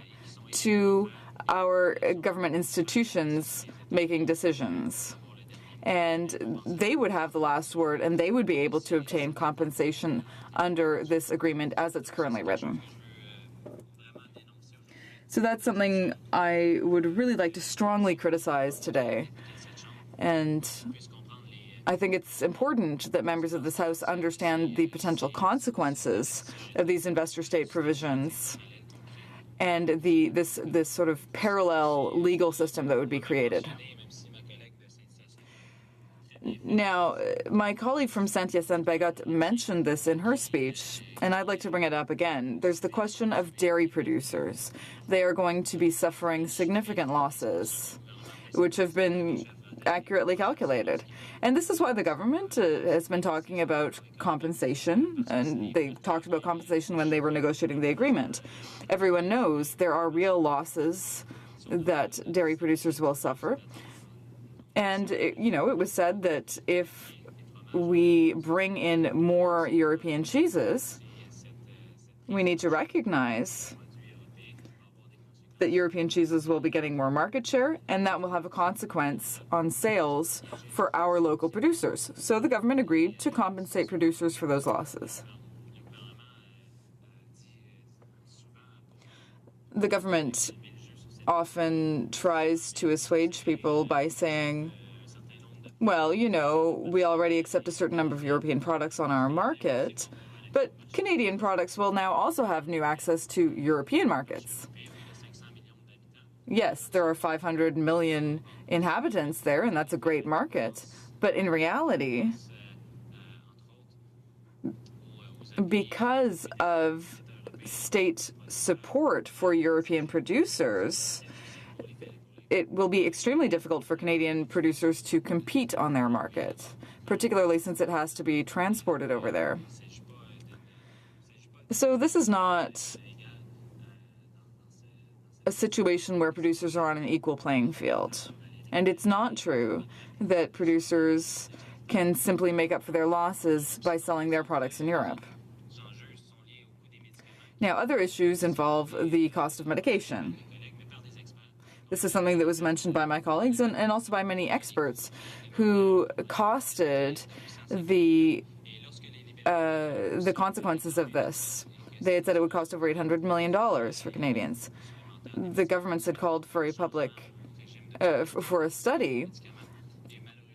to our government institutions making decisions. And they would have the last word, and they would be able to obtain compensation under this agreement as it's currently written. So that's something I would really like to strongly criticize today. And I think it's important that members of this House understand the potential consequences of these investor state provisions and this sort of parallel legal system that would be created. Now, my colleague from Saint-Hyacinthe-Bagotte mentioned this in her speech, and I'd like to bring it up again. There's the question of dairy producers. They are going to be suffering significant losses, which have been accurately calculated. And this is why the government has been talking about compensation, and they talked about compensation when they were negotiating the agreement. Everyone knows there are real losses that dairy producers will suffer. And, it was said that if we bring in more European cheeses, we need to recognize that European cheeses will be getting more market share, and that will have a consequence on sales for our local producers. So the government agreed to compensate producers for those losses. the government often tries to assuage people by saying, well, you know, we already accept a certain number of European products on our market, but Canadian products will now also have new access to European markets. Yes, there are 500 million inhabitants there, and that's a great market. But in reality, because of state support for European producers, it will be extremely difficult for Canadian producers to compete on their market, particularly since it has to be transported over there. So this is not a situation where producers are on an equal playing field. And it's not true that producers can simply make up for their losses by selling their products in Europe. Now, other issues involve the cost of medication. This is something that was mentioned by my colleagues and also by many experts who costed the consequences of this. They had said it would cost over $800 million for Canadians. The governments had called for a study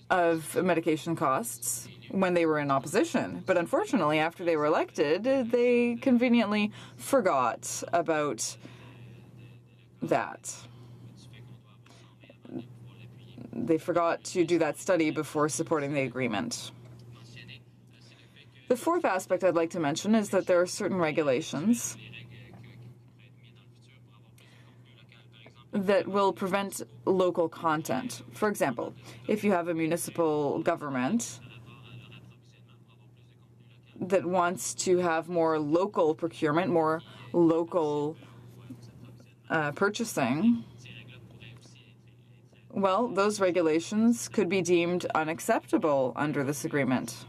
of medication costs when they were in opposition. But unfortunately, after they were elected, they conveniently forgot about that. They forgot to do that study before supporting the agreement. The fourth aspect I'd like to mention is that there are certain regulations that will prevent local content. For example, if you have a municipal government that wants to have more local procurement, more local purchasing, well, those regulations could be deemed unacceptable under this agreement.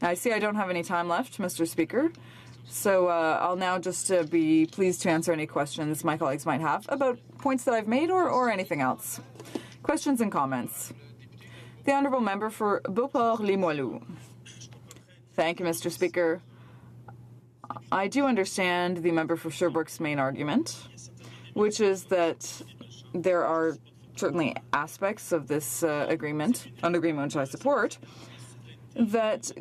Now, I see I don't have any time left, Mr. Speaker, so I'll now just be pleased to answer any questions my colleagues might have about points that I've made or anything else. Questions and comments. The Honourable Member for Beauport-Limoilou. Thank you, Mr. Speaker. I do understand the member for Sherbrooke's main argument, which is that there are certainly aspects of this agreement, an agreement which I support, that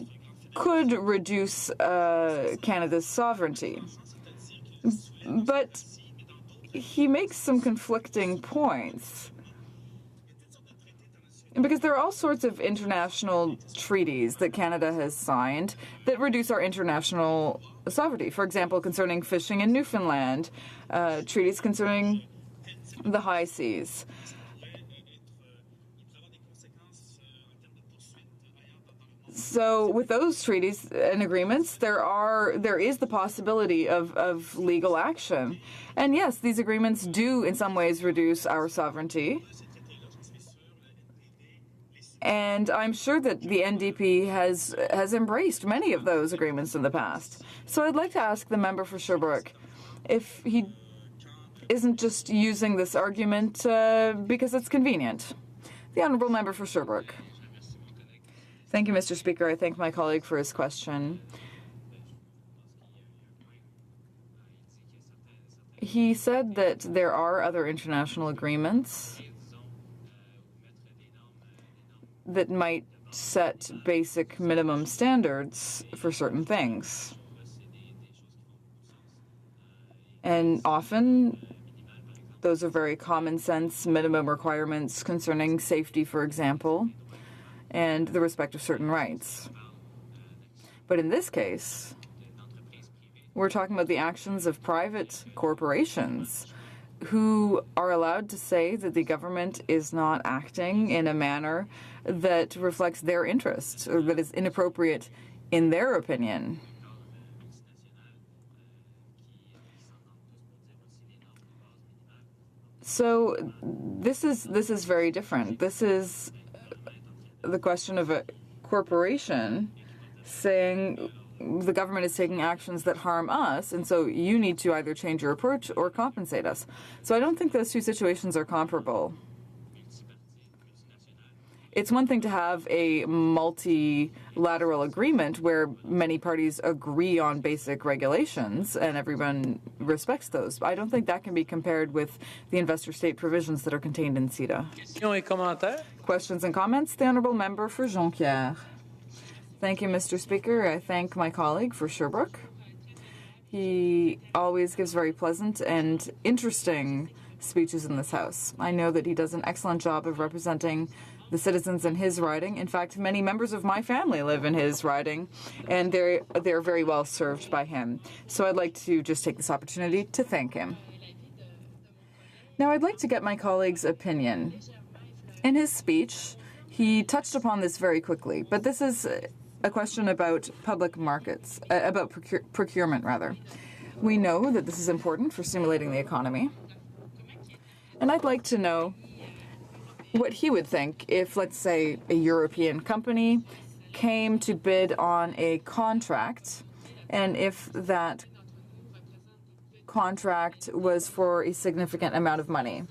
could reduce Canada's sovereignty. But he makes some conflicting points. Because there are all sorts of international treaties that Canada has signed that reduce our international sovereignty. For example, concerning fishing in Newfoundland, treaties concerning the high seas. So with those treaties and agreements, there is the possibility of legal action. And yes, these agreements do in some ways reduce our sovereignty. And I'm sure that the NDP has embraced many of those agreements in the past. So I'd like to ask the member for Sherbrooke if he isn't just using this argument because it's convenient. The Honourable Member for Sherbrooke. Thank you, Mr. Speaker. I thank my colleague for his question. He said that there are other international agreements that might set basic minimum standards for certain things. And often, those are very common sense minimum requirements concerning safety, for example, and the respect of certain rights. But in this case, we're talking about the actions of private corporations who are allowed to say that the government is not acting in a manner that reflects their interests or that is inappropriate in their opinion. So this is very different. This is the question of a corporation saying the government is taking actions that harm us, and so you need to either change your approach or compensate us. So I don't think those two situations are comparable. It's one thing to have a multilateral agreement where many parties agree on basic regulations and everyone respects those. I don't think that can be compared with the investor state provisions that are contained in CETA. Questions and comments? The Honourable Member for Jonquière. Thank you, Mr. Speaker. I thank my colleague for Sherbrooke. He always gives very pleasant and interesting speeches in this House. I know that he does an excellent job of representing the citizens in his riding. In fact, many members of my family live in his riding, and they're very well served by him. So I'd like to just take this opportunity to thank him. Now, I'd like to get my colleague's opinion. In his speech, he touched upon this very quickly, but this is a question about public markets, about procurement, rather. We know that this is important for stimulating the economy, and I'd like to know what he would think if, let's say, a European company came to bid on a contract, and if that contract was for a significant amount of money.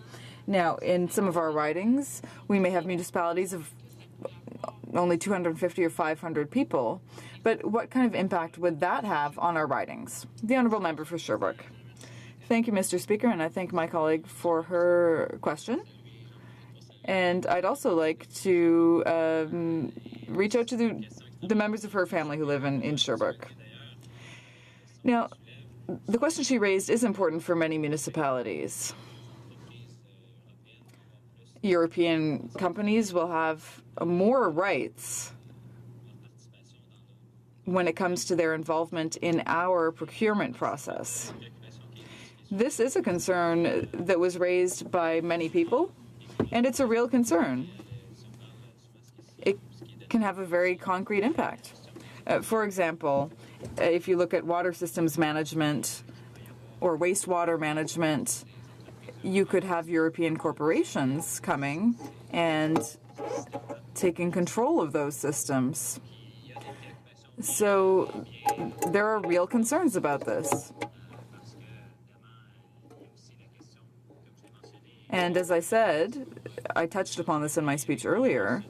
Now, in some of our ridings, we may have municipalities of only 250 or 500 people, but what kind of impact would that have on our ridings? The Honourable Member for Sherbrooke. Thank you, Mr. Speaker, and I thank my colleague for her question. And I'd also like to reach out to the members of her family who live in Sherbrooke. Now, the question she raised is important for many municipalities. European companies will have more rights when it comes to their involvement in our procurement process. This is a concern that was raised by many people, and it's a real concern. It can have a very concrete impact. For example, if you look at water systems management or wastewater management, you could have European corporations coming and taking control of those systems. So there are real concerns about this. And as I said, I touched upon this in my speech earlier,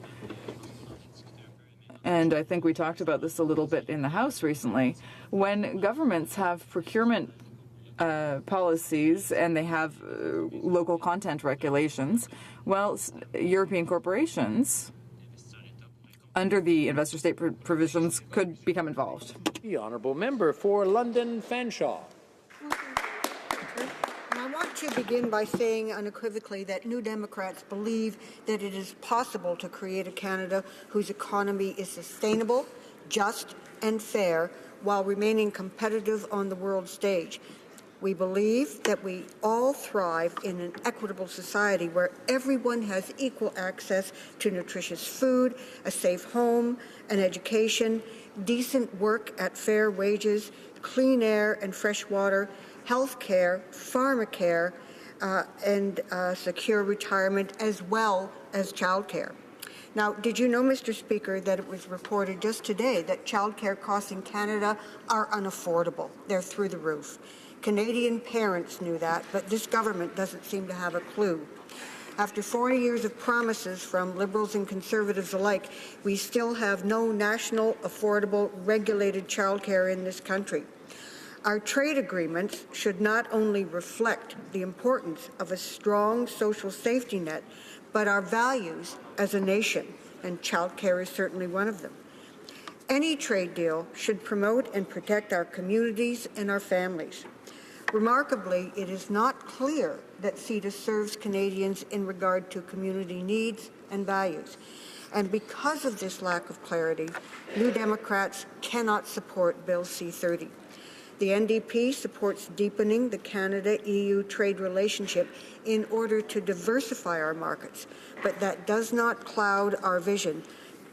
and I think we talked about this a little bit in the House recently. When governments have procurement policies and they have local content regulations, well, European corporations, under the investor state provisions, could become involved. The Honourable Member for London Fanshawe. I want to begin by saying unequivocally that New Democrats believe that it is possible to create a Canada whose economy is sustainable, just, and fair while remaining competitive on the world stage. We believe that we all thrive in an equitable society where everyone has equal access to nutritious food, a safe home, an education, decent work at fair wages, clean air and fresh water, health care, pharmacare, and secure retirement, as well as childcare. Now, did you know, Mr. Speaker, that it was reported just today that childcare costs in Canada are unaffordable? They're through the roof. Canadian parents knew that, but this government doesn't seem to have a clue. After 40 years of promises from Liberals and Conservatives alike, we still have no national, affordable, regulated childcare in this country. Our trade agreements should not only reflect the importance of a strong social safety net, but our values as a nation, and childcare is certainly one of them. Any trade deal should promote and protect our communities and our families. Remarkably, it is not clear that CETA serves Canadians in regard to community needs and values. And because of this lack of clarity, New Democrats cannot support Bill C-30. The NDP supports deepening the Canada-EU trade relationship in order to diversify our markets, but that does not cloud our vision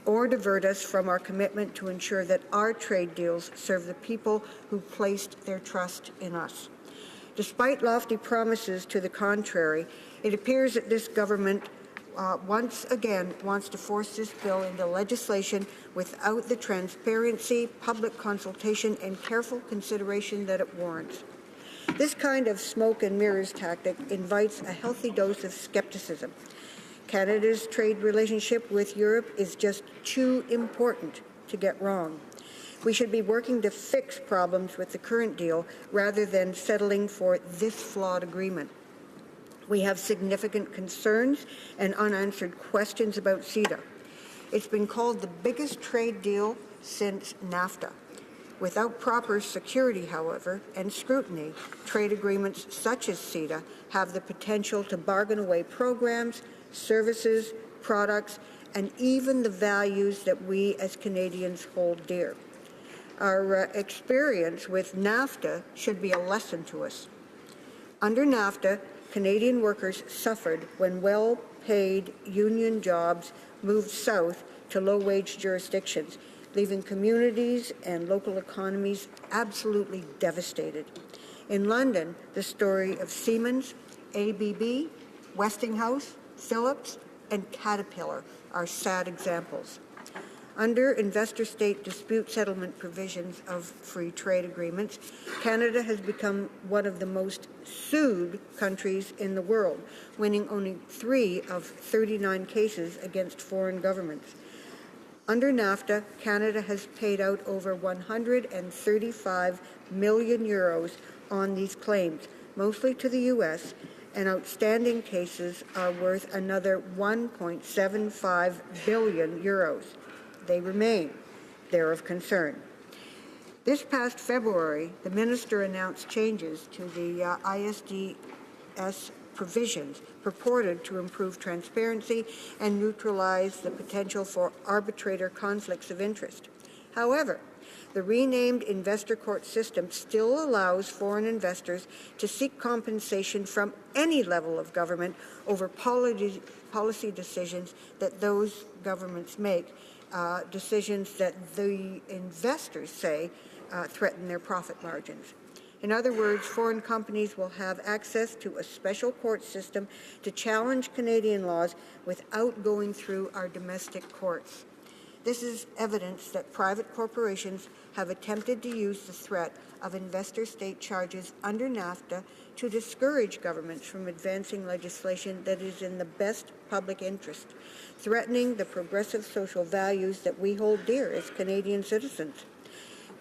or divert us from our commitment to ensure that our trade deals serve the people who placed their trust in us. Despite lofty promises to the contrary, it appears that this government once again wants to force this bill into legislation without the transparency, public consultation, and careful consideration that it warrants. This kind of smoke and mirrors tactic invites a healthy dose of skepticism. Canada's trade relationship with Europe is just too important to get wrong. We should be working to fix problems with the current deal rather than settling for this flawed agreement. We have significant concerns and unanswered questions about CETA. It's been called the biggest trade deal since NAFTA. Without proper security, however, and scrutiny, trade agreements such as CETA have the potential to bargain away programs, services, products, and even the values that we as Canadians hold dear. Our experience with NAFTA should be a lesson to us. Under NAFTA, Canadian workers suffered when well-paid union jobs moved south to low-wage jurisdictions, leaving communities and local economies absolutely devastated. In London, the story of Siemens, ABB, Westinghouse, Philips, and Caterpillar are sad examples. Under investor-state dispute settlement provisions of free trade agreements, Canada has become one of the most sued countries in the world, winning only 3 of 39 cases against foreign governments. Under NAFTA, Canada has paid out over 135 million euros on these claims, mostly to the U.S., and outstanding cases are worth another 1.75 billion euros. They remain. They're of concern. This past February, the minister announced changes to the ISDS provisions purported to improve transparency and neutralize the potential for arbitrator conflicts of interest. However, the renamed investor court system still allows foreign investors to seek compensation from any level of government over policy decisions that those governments make, decisions that the investors say threaten their profit margins. In other words, foreign companies will have access to a special court system to challenge Canadian laws without going through our domestic courts. This is evidence that private corporations have attempted to use the threat of investor-state charges under NAFTA to discourage governments from advancing legislation that is in the best public interest, threatening the progressive social values that we hold dear as Canadian citizens.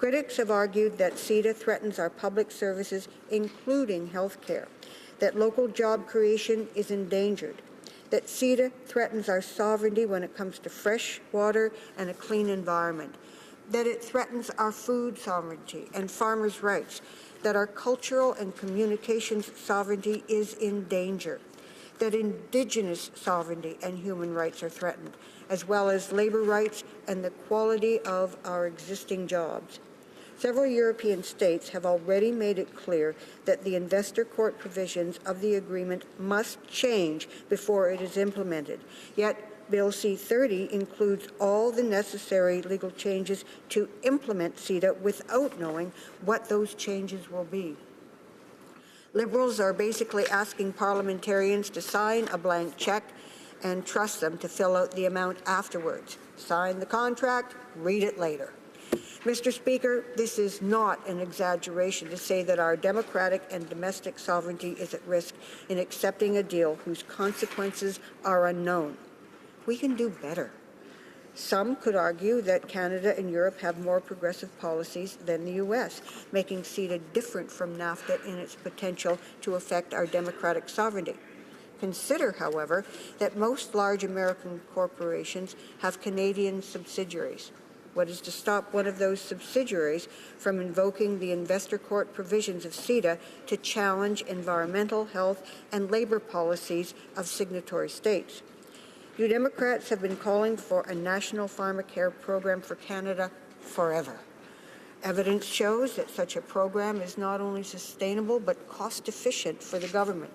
Critics have argued that CETA threatens our public services, including health care, that local job creation is endangered, that CETA threatens our sovereignty when it comes to fresh water and a clean environment, that it threatens our food sovereignty and farmers' rights, that our cultural and communications sovereignty is in danger, that Indigenous sovereignty and human rights are threatened, as well as labor rights and the quality of our existing jobs. Several European states have already made it clear that the investor court provisions of the agreement must change before it is implemented. Yet, Bill C-30 includes all the necessary legal changes to implement CETA without knowing what those changes will be. Liberals are basically asking parliamentarians to sign a blank check and trust them to fill out the amount afterwards. Sign the contract, read it later. Mr. Speaker, this is not an exaggeration to say that our democratic and domestic sovereignty is at risk in accepting a deal whose consequences are unknown. We can do better. Some could argue that Canada and Europe have more progressive policies than the U.S., making CETA different from NAFTA in its potential to affect our democratic sovereignty. Consider, however, that most large American corporations have Canadian subsidiaries. What is to stop one of those subsidiaries from invoking the investor court provisions of CETA to challenge environmental, health, and labor policies of signatory states? You Democrats have been calling for a national pharmacare program for Canada forever. Evidence shows that such a program is not only sustainable but cost-efficient for the government.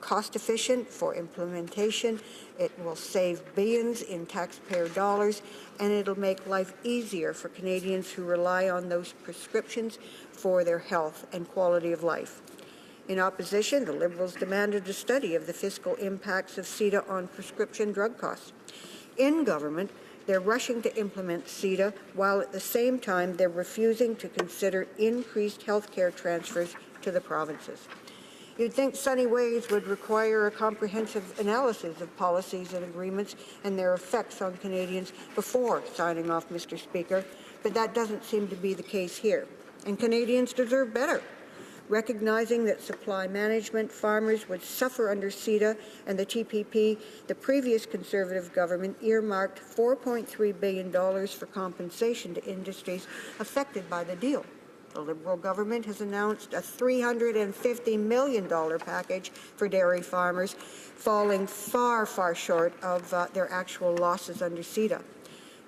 Cost-efficient for implementation, it will save billions in taxpayer dollars, and it'll make life easier for Canadians who rely on those prescriptions for their health and quality of life. In opposition, the Liberals demanded a study of the fiscal impacts of CETA on prescription drug costs. In government, they're rushing to implement CETA, while at the same time they're refusing to consider increased health care transfers to the provinces. You'd think Sunny Ways would require a comprehensive analysis of policies and agreements and their effects on Canadians before signing off, Mr. Speaker, but that doesn't seem to be the case here. And Canadians deserve better. Recognizing that supply management farmers would suffer under CETA and the TPP, the previous Conservative government earmarked $4.3 billion for compensation to industries affected by the deal. The Liberal government has announced a $350 million package for dairy farmers, falling far, far short of their actual losses under CETA.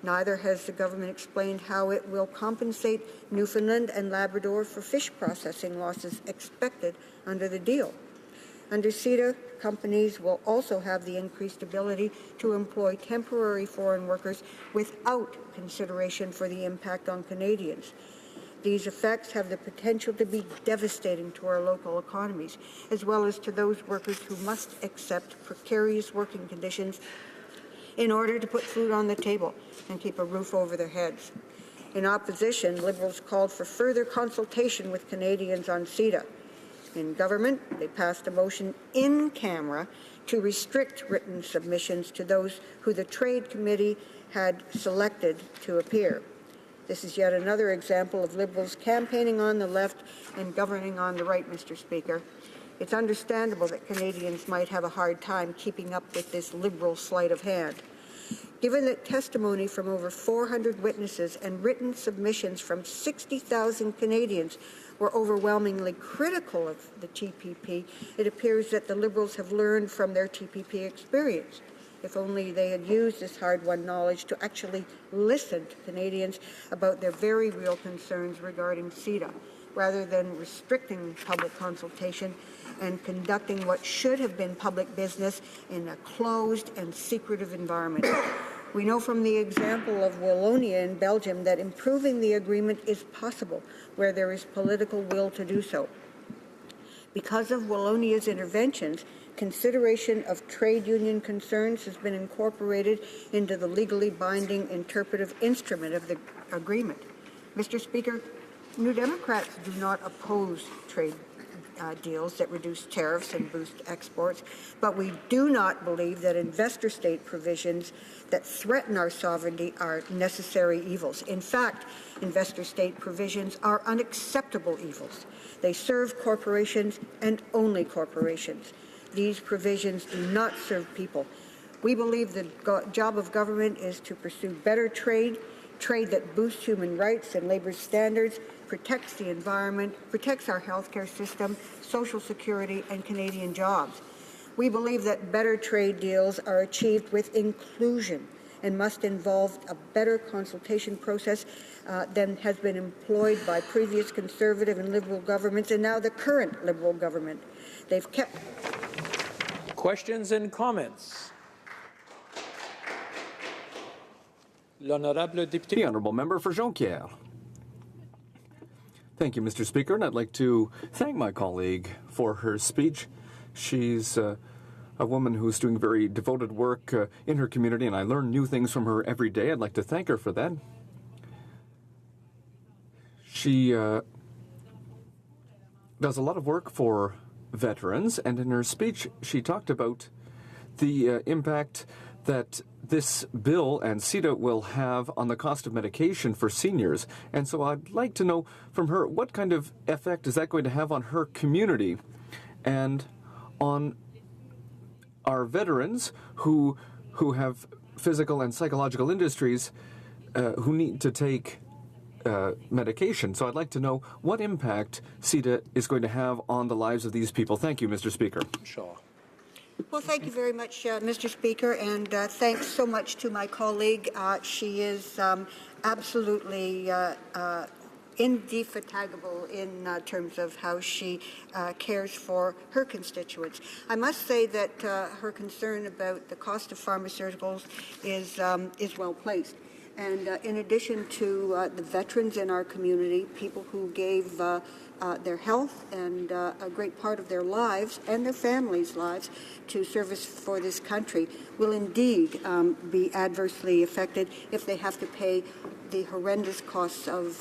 Neither has the government explained how it will compensate Newfoundland and Labrador for fish processing losses expected under the deal. Under CETA, companies will also have the increased ability to employ temporary foreign workers without consideration for the impact on Canadians. These effects have the potential to be devastating to our local economies, as well as to those workers who must accept precarious working conditions in order to put food on the table and keep a roof over their heads. In opposition, Liberals called for further consultation with Canadians on CETA. In government, they passed a motion in camera to restrict written submissions to those who the Trade Committee had selected to appear. This is yet another example of Liberals campaigning on the left and governing on the right, Mr. Speaker. It's understandable that Canadians might have a hard time keeping up with this Liberal sleight of hand. Given that testimony from over 400 witnesses and written submissions from 60,000 Canadians were overwhelmingly critical of the TPP, it appears that the Liberals have learned from their TPP experience. If only they had used this hard-won knowledge to actually listen to Canadians about their very real concerns regarding CETA, rather than restricting public consultation and conducting what should have been public business in a closed and secretive environment. We know from the example of Wallonia in Belgium that improving the agreement is possible where there is political will to do so. Because of Wallonia's interventions, consideration of trade union concerns has been incorporated into the legally binding interpretive instrument of the agreement. Mr. Speaker, New Democrats do not oppose trade deals that reduce tariffs and boost exports, but we do not believe that investor-state provisions that threaten our sovereignty are necessary evils. In fact, investor-state provisions are unacceptable evils. They serve corporations and only corporations. These provisions do not serve people. We believe the job of government is to pursue better trade that boosts human rights and labor standards, protects the environment, protects our healthcare system, social security, and Canadian jobs. We believe that better trade deals are achieved with inclusion and must involve a better consultation process than has been employed by previous Conservative and Liberal governments and now the current Liberal government. They've kept... Questions and comments? The Honourable Member for Jonquière. Thank you, Mr. Speaker, and I'd like to thank my colleague for her speech. She's a woman who's doing very devoted work in her community, and I learn new things from her every day. I'd like to thank her for that. She does a lot of work for veterans, and in her speech she talked about the impact that this bill and CETA will have on the cost of medication for seniors. And so I'd like to know from her, what kind of effect is that going to have on her community and on our veterans who have physical and psychological industries who need to take medication. So I'd like to know what impact CETA is going to have on the lives of these people. Thank you, Mr. Speaker. Shaw. Well, thank you very much, Mr. Speaker, and thanks so much to my colleague. She is absolutely indefatigable in terms of how she cares for her constituents. I must say that her concern about the cost of pharmaceuticals is well placed. And in addition to the veterans in our community, people who gave their health and a great part of their lives and their families' lives to service for this country will indeed be adversely affected if they have to pay the horrendous costs of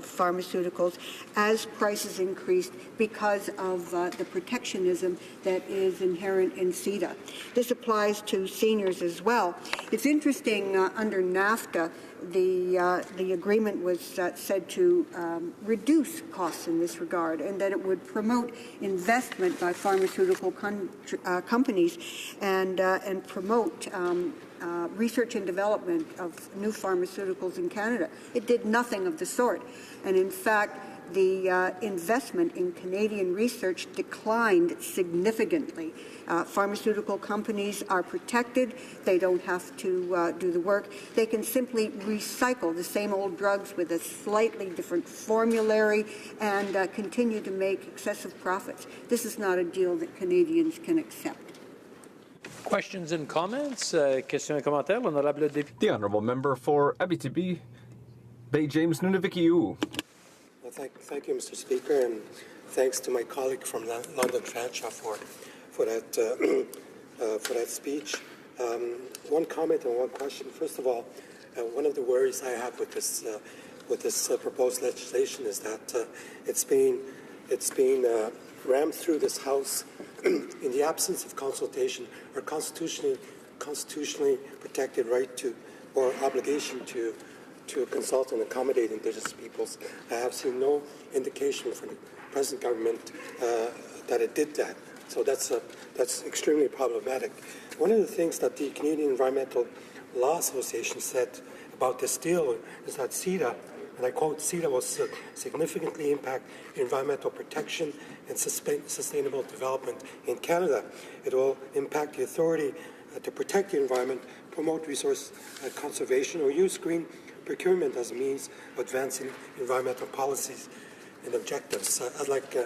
pharmaceuticals as prices increased because of the protectionism that is inherent in CETA. This applies to seniors as well. It's interesting, under NAFTA, the agreement was said to reduce costs in this regard, and that it would promote investment by pharmaceutical companies and promote research and development of new pharmaceuticals in Canada. It did nothing of the sort, and in fact, the investment in Canadian research declined significantly. Pharmaceutical companies are protected. They don't have to do the work. They can simply recycle the same old drugs with a slightly different formulary and continue to make excessive profits. This is not a deal that Canadians can accept. Questions and comments? Questions et commentaires, l'honorable député. The honourable member for Abitibi, Bay James Nunavik. Well, thank you, Mr. Speaker, and thanks to my colleague from London Fanshawe for that speech. One comment and one question. First of all, one of the worries I have with this proposed legislation is that it's being rammed through this House in the absence of consultation or constitutionally protected right to or obligation to consult and accommodate Indigenous peoples. I have seen no indication from the present government that it did that. So that's extremely problematic. One of the things that the Canadian Environmental Law Association said about this deal is that CETA, and I quote, CETA will significantly impact environmental protection and sustainable development in Canada. It will impact the authority to protect the environment, promote resource conservation, or use green procurement as a means of advancing environmental policies and objectives. I'd like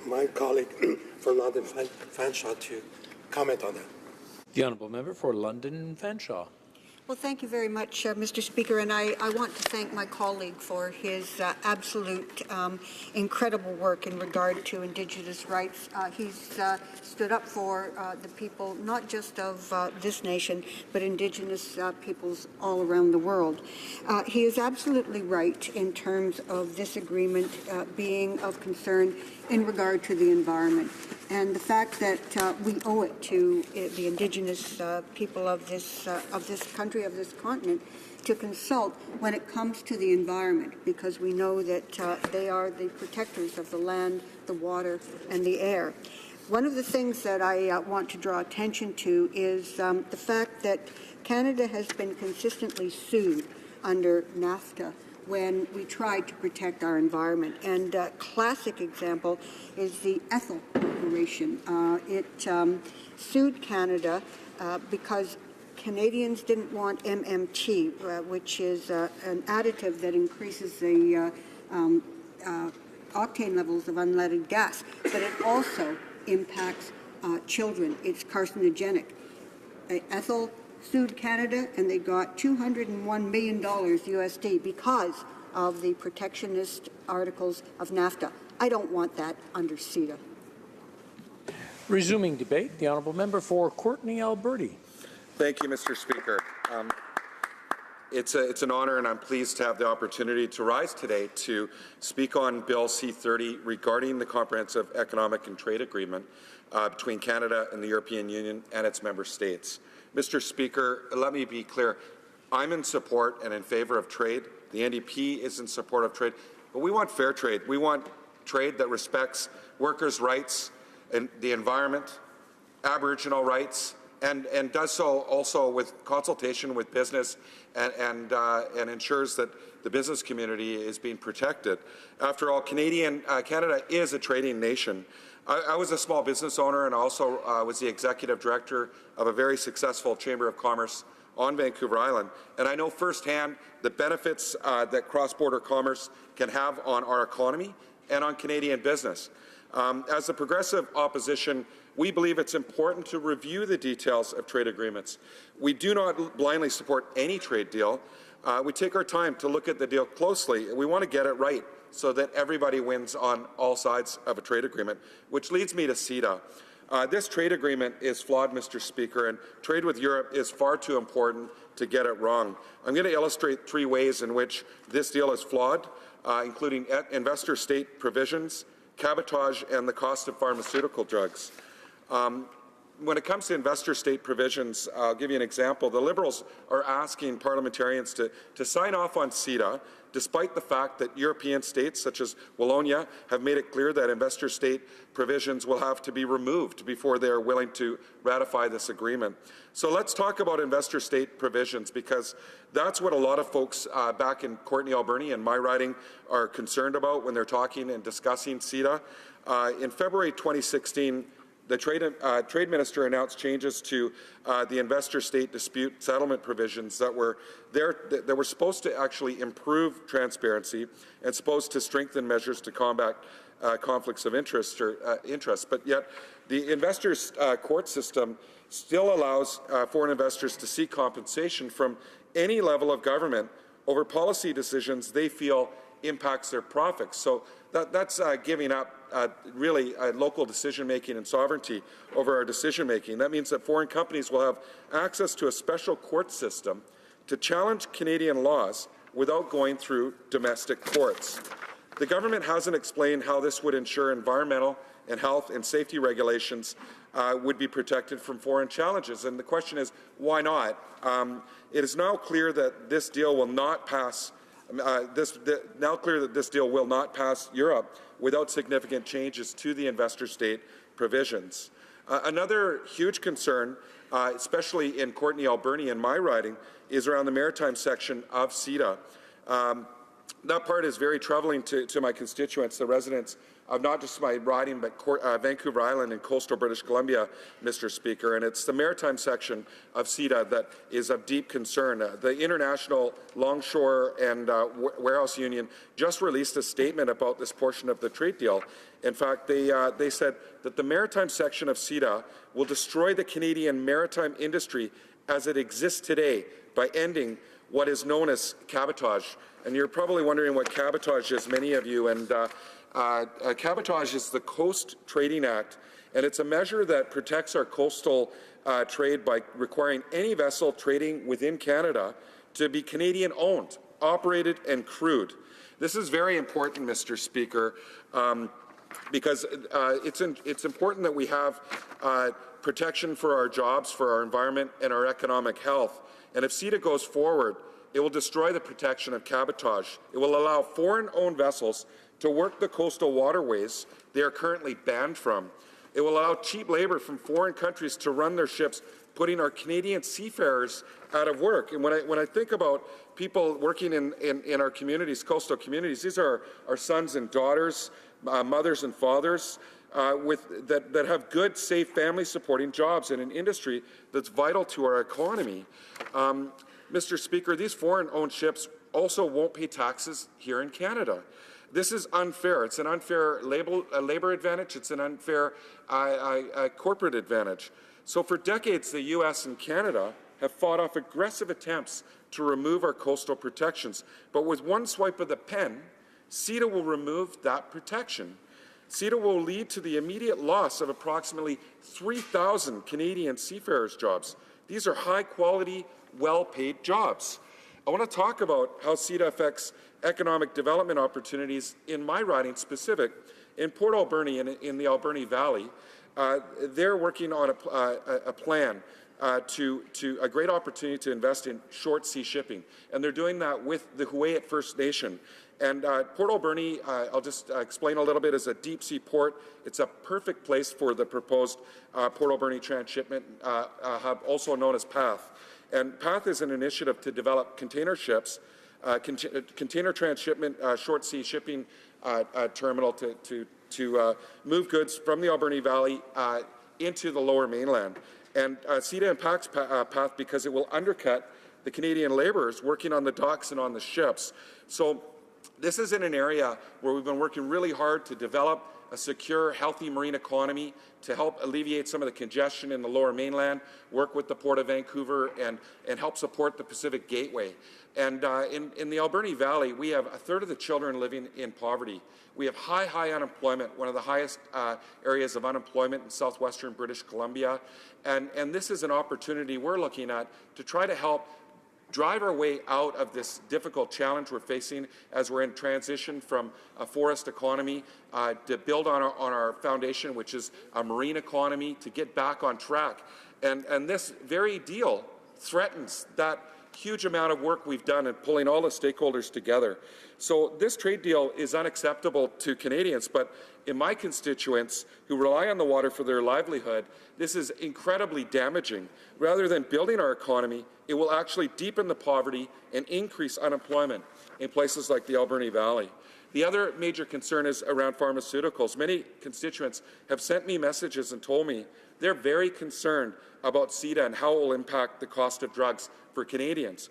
my colleague from London Fanshawe to comment on that. The honourable member for London Fanshawe. Well, thank you very much, Mr. Speaker, and I want to thank my colleague for his absolute incredible work in regard to Indigenous rights. He's stood up for the people, not just of this nation, but Indigenous peoples all around the world. He is absolutely right in terms of this agreement being of concern in regard to the environment, and the fact that we owe it to the Indigenous people of this country, of this continent, to consult when it comes to the environment, because we know that they are the protectors of the land, the water, and the air. One of the things that I want to draw attention to is the fact that Canada has been consistently sued under NAFTA when we tried to protect our environment. And a classic example is the Ethel Corporation. It sued Canada because Canadians didn't want MMT, which is an additive that increases the octane levels of unleaded gas, but it also impacts children. It's carcinogenic. Ethel sued Canada, and they got $201 million USD because of the protectionist articles of NAFTA. I don't want that under CETA. Resuming debate, the honourable member for Courtenay Alberti. Thank you, Mr. Speaker. It's an honour, and I'm pleased to have the opportunity to rise today to speak on Bill C-30 regarding the Comprehensive Economic and Trade Agreement between Canada and the European Union and its member states. Mr. Speaker, let me be clear. I'm in support and in favour of trade. The NDP is in support of trade, but we want fair trade. We want trade that respects workers' rights and the environment, Aboriginal rights, and does so also with consultation with business and ensures that the business community is being protected. After all, Canada is a trading nation. I was a small business owner and also was the executive director of a very successful Chamber of Commerce on Vancouver Island, and I know firsthand the benefits that cross-border commerce can have on our economy and on Canadian business. As the progressive opposition, we believe it's important to review the details of trade agreements. We do not blindly support any trade deal. We take our time to look at the deal closely, and we want to get it right so that everybody wins on all sides of a trade agreement, which leads me to CETA. This trade agreement is flawed, Mr. Speaker, and trade with Europe is far too important to get it wrong. I'm going to illustrate 3 ways in which this deal is flawed, including investor state provisions, cabotage, and the cost of pharmaceutical drugs. When it comes to investor state provisions, I'll give you an example. The Liberals are asking parliamentarians to sign off on CETA, despite the fact that European states, such as Wallonia, have made it clear that investor state provisions will have to be removed before they are willing to ratify this agreement. So let's talk about investor state provisions, because that's what a lot of folks back in Courtenay, Alberni, and my riding are concerned about when they're talking and discussing CETA. In February 2016, the Trade Minister announced changes to the investor state dispute settlement provisions that were supposed to actually improve transparency and supposed to strengthen measures to combat conflicts of interest but yet the investors court system still allows foreign investors to seek compensation from any level of government over policy decisions they feel impacts their profits. So that's giving up really local decision-making and sovereignty over our decision-making. That means that foreign companies will have access to a special court system to challenge Canadian laws without going through domestic courts. The government hasn't explained how this would ensure environmental and health and safety regulations would be protected from foreign challenges. And the question is, why not? It is now clear that this deal will not pass this deal will not pass Europe without significant changes to the investor state provisions. Another huge concern, especially in Courtenay, Alberni, and my riding, is around the maritime section of CETA. That part is very troubling to my constituents, the residents of not just my riding, but Vancouver Island and coastal British Columbia, Mr. Speaker. And it's the maritime section of CETA that is of deep concern. The International Longshore and Warehouse Union just released a statement about this portion of the trade deal. In fact, they said that the maritime section of CETA will destroy the Canadian maritime industry as it exists today by ending what is known as cabotage. And you're probably wondering what cabotage is, many of you. And cabotage is the Coast Trading Act, and it's a measure that protects our coastal trade by requiring any vessel trading within Canada to be Canadian-owned, operated, and crewed. This is very important, Mr. Speaker, because it's important that we have protection for our jobs, for our environment, and our economic health. And if CETA goes forward, it will destroy the protection of cabotage. It will allow foreign-owned vessels to work the coastal waterways they are currently banned from. It will allow cheap labor from foreign countries to run their ships, putting our Canadian seafarers out of work. And when I think about people working in our communities, coastal communities, these are our sons and daughters, mothers and fathers, that have good, safe, family-supporting jobs in an industry that's vital to our economy. Mr. Speaker, these foreign-owned ships also won't pay taxes here in Canada. This is unfair. It's an unfair labor advantage. It's an unfair corporate advantage. So for decades, the U.S. and Canada have fought off aggressive attempts to remove our coastal protections. But with one swipe of the pen, CETA will remove that protection. CETA will lead to the immediate loss of approximately 3,000 Canadian seafarers' jobs. These are high-quality, well-paid jobs. I want to talk about how CETA affects economic development opportunities in my riding specific. In Port Alberni, in the Alberni Valley, they're working on a plan a great opportunity to invest in short sea shipping. And they're doing that with the Huu-ay-aht First Nation. And Port Alberni, I'll just explain a little bit, is a deep sea port. It's a perfect place for the proposed Port Alberni transshipment hub, also known as PATH. And PATH is an initiative to develop container ships, container transshipment, short sea shipping terminal to move goods from the Alberni Valley into the Lower Mainland. And CETA impacts PATH because it will undercut the Canadian laborers working on the docks and on the ships. So This is in an area where we've been working really hard to develop a secure, healthy marine economy to help alleviate some of the congestion in the Lower Mainland, work with the Port of Vancouver, and help support the Pacific Gateway. And in the Alberni Valley, we have a third of the children living in poverty. We have high unemployment, one of the highest areas of unemployment in southwestern British Columbia. And this is an opportunity we're looking at to try to help drive our way out of this difficult challenge we're facing as we're in transition from a forest economy to build on our foundation, which is a marine economy, to get back on track. And this very deal threatens that huge amount of work we've done in pulling all the stakeholders together. So this trade deal is unacceptable to Canadians, but in my constituents who rely on the water for their livelihood, this is incredibly damaging. Rather than building our economy, it will actually deepen the poverty and increase unemployment in places like the Alberni Valley. The other major concern is around pharmaceuticals. Many constituents have sent me messages and told me they're very concerned about CETA and how it will impact the cost of drugs for Canadians.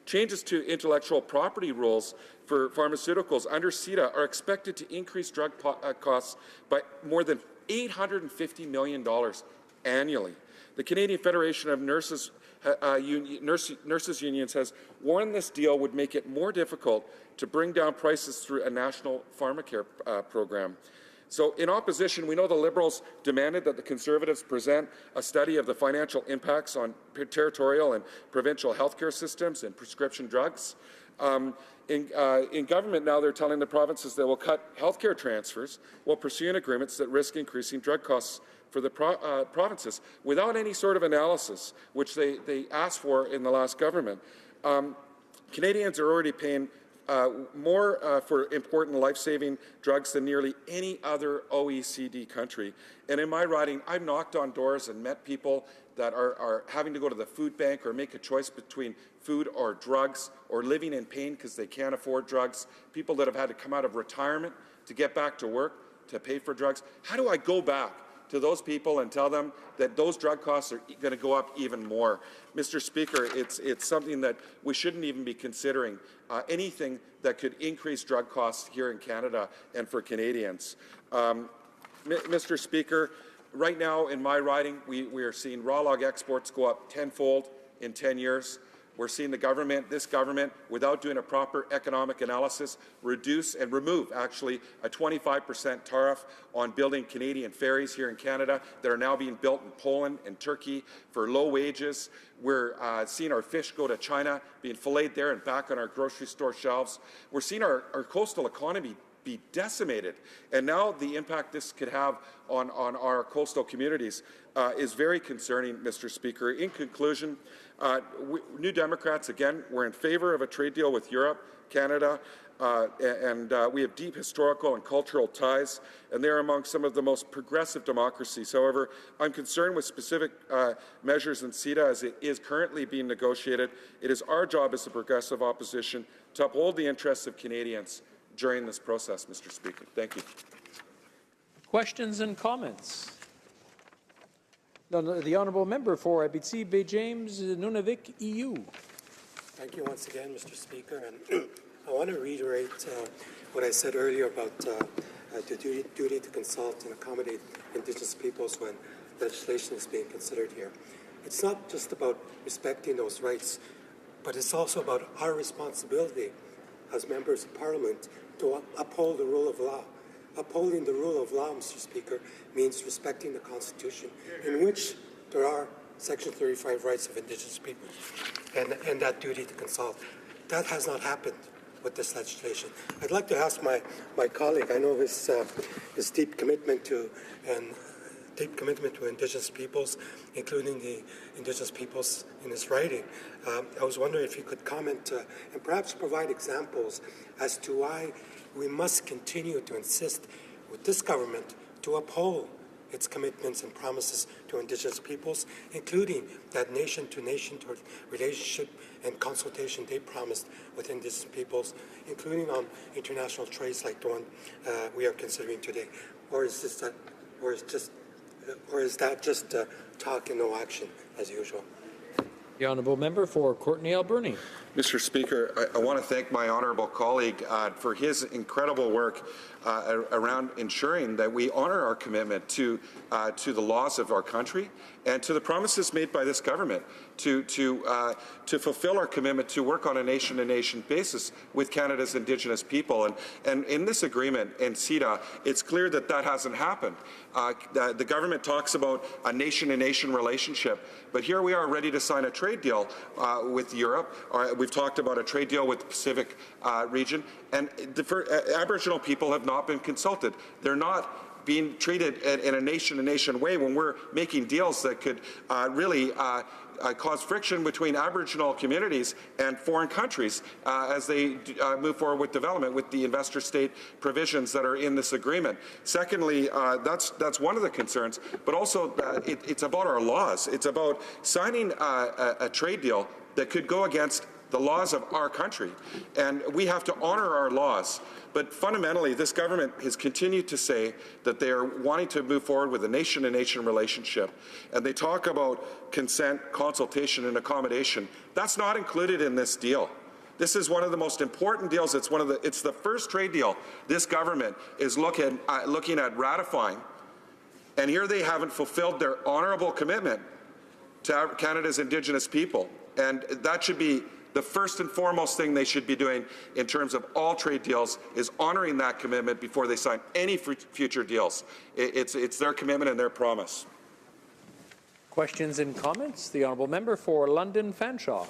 Changes to intellectual property rules for pharmaceuticals under CETA are expected to increase drug costs by more than $850 million annually. The Canadian Federation of Nurses Unions has warned this deal would make it more difficult to bring down prices through a national pharmacare program. So in opposition, we know the Liberals demanded that the Conservatives present a study of the financial impacts on territorial and provincial healthcare systems and prescription drugs. In government now, they're telling the provinces they will cut healthcare transfers while pursuing agreements that risk increasing drug costs for the provinces without any sort of analysis, which they asked for in the last government. Canadians are already paying more for important life-saving drugs than nearly any other OECD country. And in my riding, I've knocked on doors and met people that are having to go to the food bank or make a choice between food or drugs, or living in pain because they can't afford drugs, people that have had to come out of retirement to get back to work to pay for drugs. How do I go back to those people and tell them that those drug costs are going to go up even more? Mr. Speaker, it's something that we shouldn't even be considering, anything that could increase drug costs here in Canada and for Canadians. Mr. Speaker, right now in my riding, we are seeing raw log exports go up tenfold in 10 years. We're seeing this government, without doing a proper economic analysis, reduce and remove, actually, a 25% tariff on building Canadian ferries here in Canada that are now being built in Poland and Turkey for low wages. We're seeing our fish go to China, being filleted there and back on our grocery store shelves. We're seeing our coastal economy be decimated. And now the impact this could have on our coastal communities is very concerning, Mr. Speaker. In conclusion, New Democrats, again, we're in favor of a trade deal with Europe, Canada, and we have deep historical and cultural ties, and they're among some of the most progressive democracies. However, I'm concerned with specific measures in CETA as it is currently being negotiated. It is our job as a progressive opposition to uphold the interests of Canadians during this process, Mr. Speaker. Thank you. Questions and comments? The honourable member for Abitibi Bay James Nunavik EU. Thank you once again, Mr. Speaker. And I want to reiterate what I said earlier about the duty to consult and accommodate Indigenous peoples when legislation is being considered here. It's not just about respecting those rights, but it's also about our responsibility as members of Parliament to uphold the rule of law. Upholding the rule of law, Mr. Speaker, means respecting the Constitution, in which there are Section 35 rights of Indigenous people and that duty to consult. That has not happened with this legislation. I'd like to ask my colleague, I know his deep commitment to Indigenous peoples, including the Indigenous peoples in his writing. I was wondering if you could comment and perhaps provide examples as to why we must continue to insist with this government to uphold its commitments and promises to Indigenous peoples, including that nation-to-nation relationship and consultation they promised with Indigenous peoples, including on international trades like the one we are considering today. Or is that just talk and no action, as usual? The honourable member for Courtenay Alberni. Mr. Speaker, I want to thank my honourable colleague for his incredible work around ensuring that we honour our commitment to the laws of our country and to the promises made by this government to fulfil our commitment to work on a nation-to-nation basis with Canada's Indigenous people. And in this agreement, in CETA, it's clear that that hasn't happened. The government talks about a nation-to-nation relationship, but here we are ready to sign a trade deal with Europe. We've talked about a trade deal with the Pacific region, and Aboriginal people have not been consulted. They're not being treated in a nation-to-nation way when we're making deals that could really cause friction between Aboriginal communities and foreign countries as they move forward with development with the investor-state provisions that are in this agreement. Secondly, that's one of the concerns, but also it's about our laws. It's about signing a trade deal that could go against the laws of our country, and we have to honor our laws. But fundamentally, this government has continued to say that they are wanting to move forward with a nation-to-nation relationship, and they talk about consent, consultation, and accommodation. That's not included in this deal. This is one of the most important deals. It's the first trade deal this government is looking at ratifying, and here they haven't fulfilled their honourable commitment to Canada's Indigenous people, and that should be the first and foremost thing they should be doing in terms of all trade deals is honouring that commitment before they sign any future deals. It's their commitment and their promise. Questions and comments? The honourable member for London Fanshawe.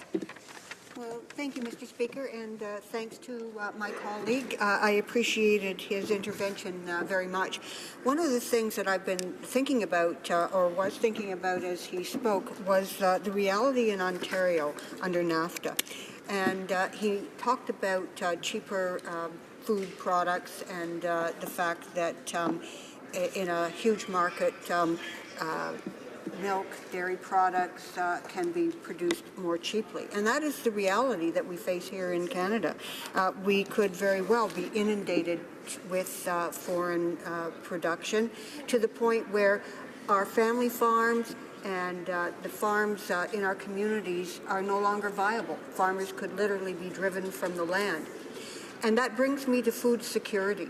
Well, thank you, Mr. Speaker, and thanks to my colleague. I appreciated his intervention very much. One of the things that I've been thinking about, or was thinking about as he spoke, was the reality in Ontario under NAFTA. And he talked about cheaper food products and the fact that in a huge market, milk, dairy products can be produced more cheaply. And that is the reality that we face here in Canada. We could very well be inundated with foreign production to the point where our family farms and the farms in our communities are no longer viable. Farmers could literally be driven from the land. And that brings me to food security.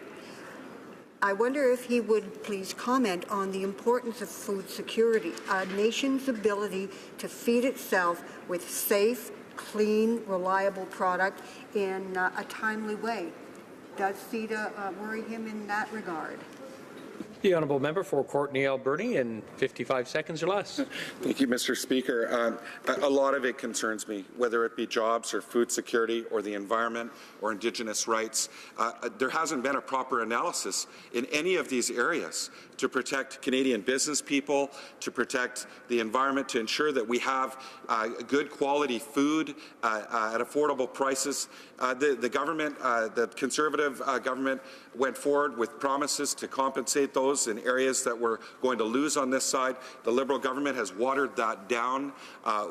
I wonder if he would please comment on the importance of food security, a nation's ability to feed itself with safe, clean, reliable product in a timely way. Does CETA worry him in that regard? The honourable member for Courtenay Alberni in 55 seconds or less. Thank you, Mr. Speaker. A lot of it concerns me, whether it be jobs or food security or the environment or Indigenous rights. There hasn't been a proper analysis in any of these areas to protect Canadian business people, to protect the environment, to ensure that we have good quality food at affordable prices. The government, the Conservative government, went forward with promises to compensate those in areas that we're going to lose on this side. The Liberal government has watered that down,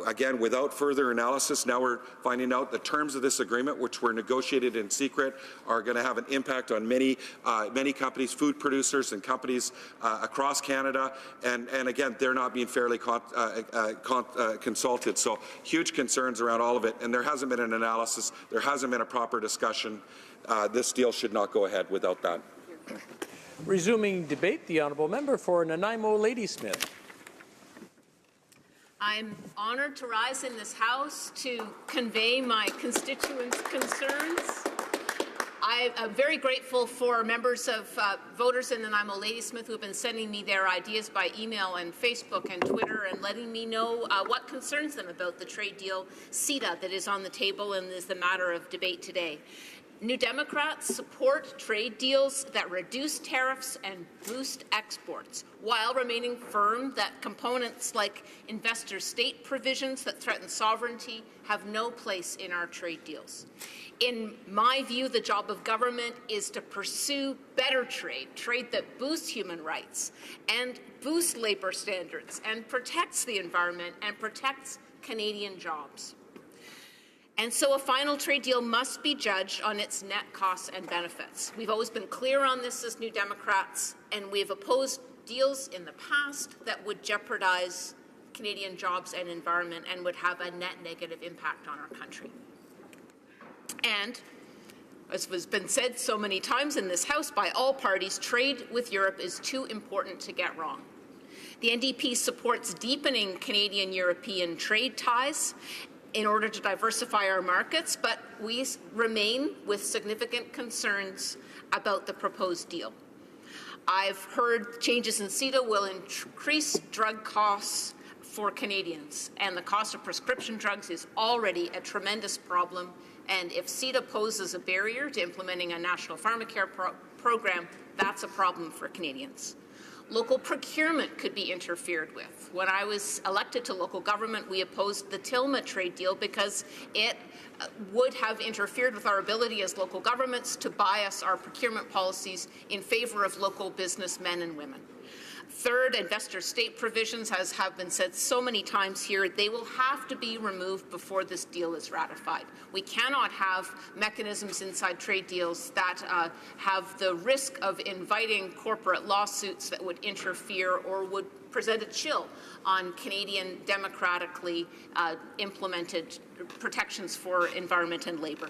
again, without further analysis. Now we're finding out the terms of this agreement, which were negotiated in secret, are going to have an impact on many companies, food producers and companies across Canada. And again, they're not being fairly consulted. So huge concerns around all of it. And there hasn't been an analysis. There hasn't been a proper discussion. This deal should not go ahead without that. Resuming debate, the honourable member for Nanaimo Ladysmith. I'm honoured to rise in this House to convey my constituents' concerns. I'm very grateful for members of voters in Nanaimo Ladysmith who have been sending me their ideas by email and Facebook and Twitter and letting me know what concerns them about the trade deal CETA that is on the table and is the matter of debate today. New Democrats support trade deals that reduce tariffs and boost exports, while remaining firm that components like investor-state provisions that threaten sovereignty have no place in our trade deals. In my view, the job of government is to pursue better trade that boosts human rights and boosts labor standards and protects the environment and protects Canadian jobs. And so a final trade deal must be judged on its net costs and benefits. We've always been clear on this as New Democrats, and we've opposed deals in the past that would jeopardize Canadian jobs and environment and would have a net negative impact on our country. And as has been said so many times in this House by all parties, trade with Europe is too important to get wrong. The NDP supports deepening Canadian-European trade ties in order to diversify our markets, but we remain with significant concerns about the proposed deal. I've heard changes in CETA will increase drug costs for Canadians, and the cost of prescription drugs is already a tremendous problem. And if CETA poses a barrier to implementing a national pharmacare program, that's a problem for Canadians. Local procurement could be interfered with. When I was elected to local government, we opposed the TILMA trade deal because it would have interfered with our ability as local governments to bias our procurement policies in favor of local businessmen and women. Third, investor state provisions, as have been said so many times here, they will have to be removed before this deal is ratified. We cannot have mechanisms inside trade deals that have the risk of inviting corporate lawsuits that would interfere or would present a chill on Canadian democratically implemented protections for environment and labour.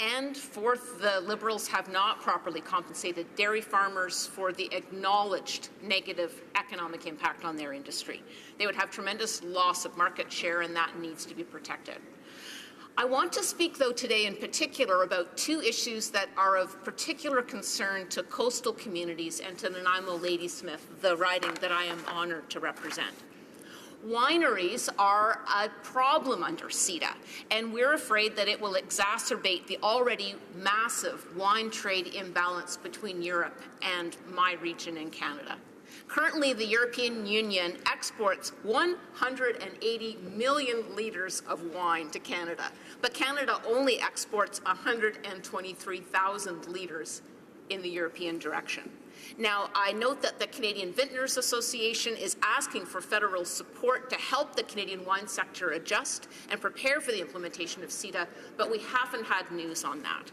And fourth, the Liberals have not properly compensated dairy farmers for the acknowledged negative economic impact on their industry. They would have tremendous loss of market share, and that needs to be protected. I want to speak, though, today in particular about two issues that are of particular concern to coastal communities and to Nanaimo Ladysmith, the riding that I am honoured to represent. Wineries are a problem under CETA, and we're afraid that it will exacerbate the already massive wine trade imbalance between Europe and my region in Canada. Currently, the European Union exports 180 million litres of wine to Canada, but Canada only exports 123,000 litres in the European direction. Now, I note that the Canadian Vintners Association is asking for federal support to help the Canadian wine sector adjust and prepare for the implementation of CETA, but we haven't had news on that.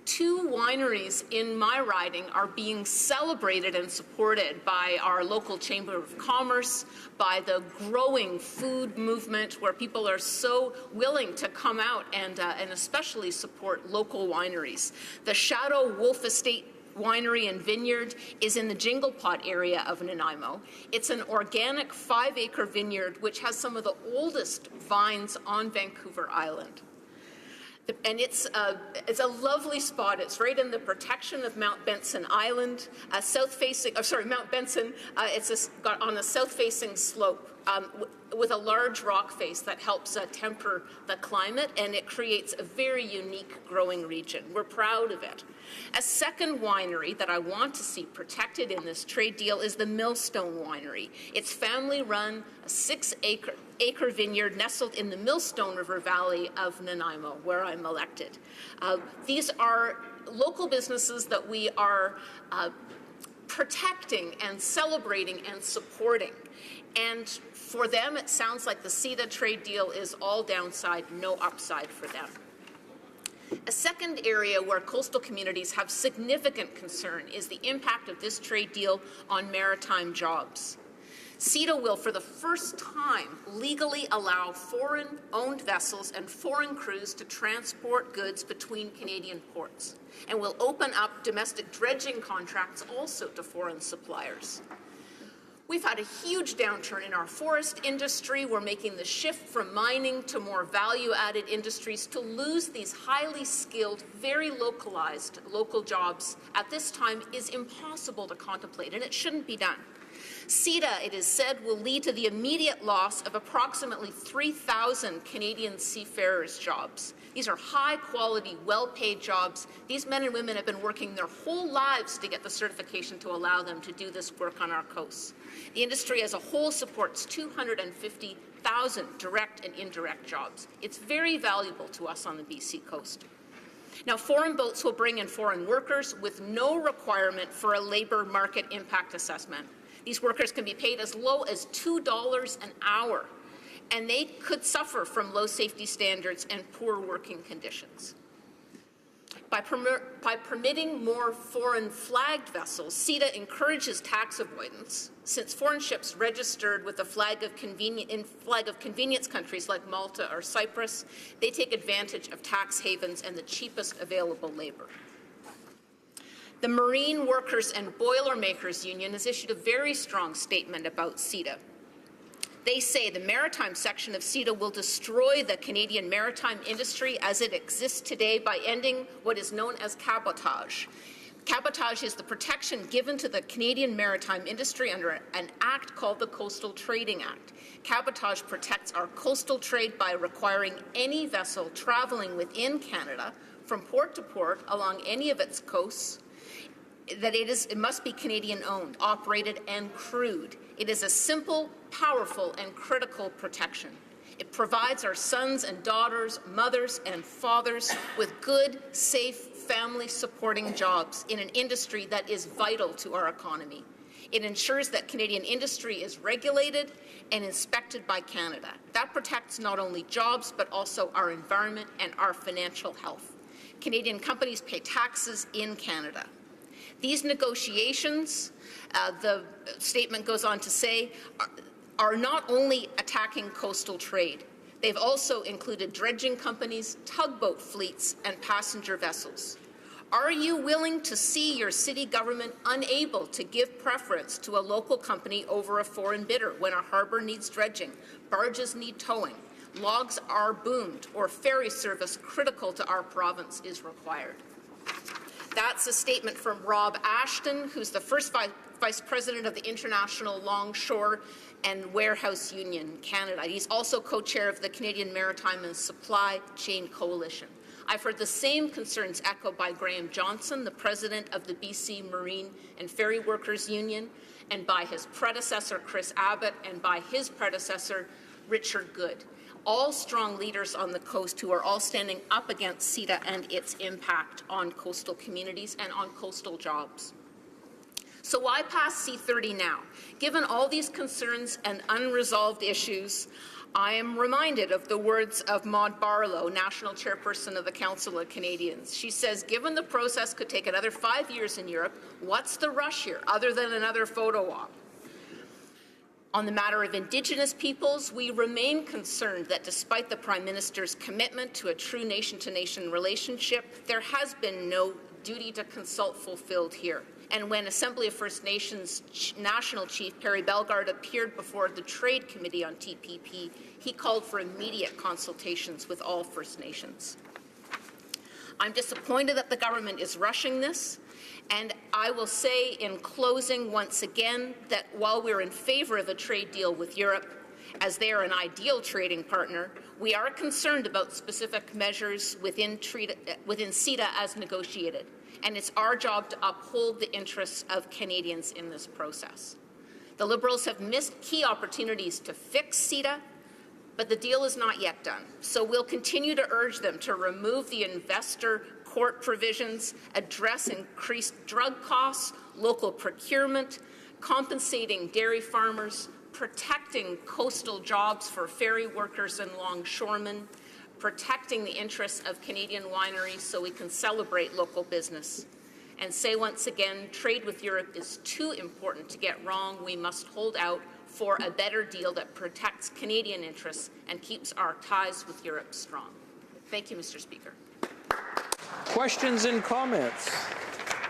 Two wineries in my riding are being celebrated and supported by our local Chamber of Commerce, by the growing food movement where people are so willing to come out and especially support local wineries. The Shadow Wolf Estate Winery and Vineyard is in the Jinglepot area of Nanaimo. It's an organic 5-acre vineyard which has some of the oldest vines on Vancouver Island. And it's a lovely spot. It's right in the protection of Mount Benson Island, Mount Benson. It's on a south-facing slope with a large rock face that helps temper the climate, and it creates a very unique growing region. We're proud of it. A second winery that I want to see protected in this trade deal is the Millstone Winery. It's family-run, a 6-acre vineyard nestled in the Millstone River Valley of Nanaimo, where I'm elected. These are local businesses that we are protecting and celebrating and supporting. And for them, it sounds like the CETA trade deal is all downside, no upside for them. A second area where coastal communities have significant concern is the impact of this trade deal on maritime jobs. CETA will, for the first time, legally allow foreign-owned vessels and foreign crews to transport goods between Canadian ports, and will open up domestic dredging contracts also to foreign suppliers. We've had a huge downturn in our forest industry. We're making the shift from mining to more value-added industries. To lose these highly skilled, very localized local jobs at this time is impossible to contemplate, and it shouldn't be done. CETA, it is said, will lead to the immediate loss of approximately 3,000 Canadian seafarers' jobs. These are high-quality, well-paid jobs. These men and women have been working their whole lives to get the certification to allow them to do this work on our coasts. The industry as a whole supports 250,000 direct and indirect jobs. It's very valuable to us on the BC coast. Now, foreign boats will bring in foreign workers with no requirement for a labour market impact assessment. These workers can be paid as low as $2 an hour, and they could suffer from low safety standards and poor working conditions. By permitting more foreign-flagged vessels, CETA encourages tax avoidance, since foreign ships registered with a flag of convenience countries like Malta or Cyprus, they take advantage of tax havens and the cheapest available labor. The Marine Workers and Boilermakers Union has issued a very strong statement about CETA. They say the maritime section of CETA will destroy the Canadian maritime industry as it exists today by ending what is known as cabotage. Cabotage is the protection given to the Canadian maritime industry under an act called the Coastal Trading Act. Cabotage protects our coastal trade by requiring any vessel traveling within Canada from port to port along any of its coasts that it must be Canadian-owned, operated, and crewed. It is a simple, powerful, and critical protection. It provides our sons and daughters, mothers and fathers with good, safe, family-supporting jobs in an industry that is vital to our economy. It ensures that Canadian industry is regulated and inspected by Canada. That protects not only jobs, but also our environment and our financial health. Canadian companies pay taxes in Canada. These negotiations, the statement goes on to say, are not only attacking coastal trade. They've also included dredging companies, tugboat fleets, and passenger vessels. Are you willing to see your city government unable to give preference to a local company over a foreign bidder when a harbour needs dredging, barges need towing, logs are boomed, or ferry service critical to our province is required? That's a statement from Rob Ashton, who's the first Vice President of the International Longshore and Warehouse Union, Canada. He's also co-chair of the Canadian Maritime and Supply Chain Coalition. I've heard the same concerns echoed by Graham Johnson, the President of the BC Marine and Ferry Workers Union, and by his predecessor, Chris Abbott, and by his predecessor, Richard Good. All strong leaders on the coast who are all standing up against CETA and its impact on coastal communities and on coastal jobs. So why pass C-30 now? Given all these concerns and unresolved issues, I am reminded of the words of Maud Barlow, National Chairperson of the Council of Canadians. She says, given the process could take another 5 years in Europe, what's the rush here other than another photo op? On the matter of Indigenous peoples, we remain concerned that despite the Prime Minister's commitment to a true nation-to-nation relationship, there has been no duty to consult fulfilled here. And when Assembly of First Nations National Chief Perry Bellegarde appeared before the Trade Committee on TPP, he called for immediate consultations with all First Nations. I'm disappointed that the government is rushing this. And I will say in closing once again that while we're in favor of a trade deal with Europe, as they are an ideal trading partner, we are concerned about specific measures within CETA as negotiated. And it's our job to uphold the interests of Canadians in this process. The Liberals have missed key opportunities to fix CETA, but the deal is not yet done. So we'll continue to urge them to remove the investor court provisions, address increased drug costs, local procurement, compensating dairy farmers, protecting coastal jobs for ferry workers and longshoremen, protecting the interests of Canadian wineries so we can celebrate local business. And say once again, trade with Europe is too important to get wrong. We must hold out for a better deal that protects Canadian interests and keeps our ties with Europe strong. Thank you, Mr. Speaker. Questions and comments?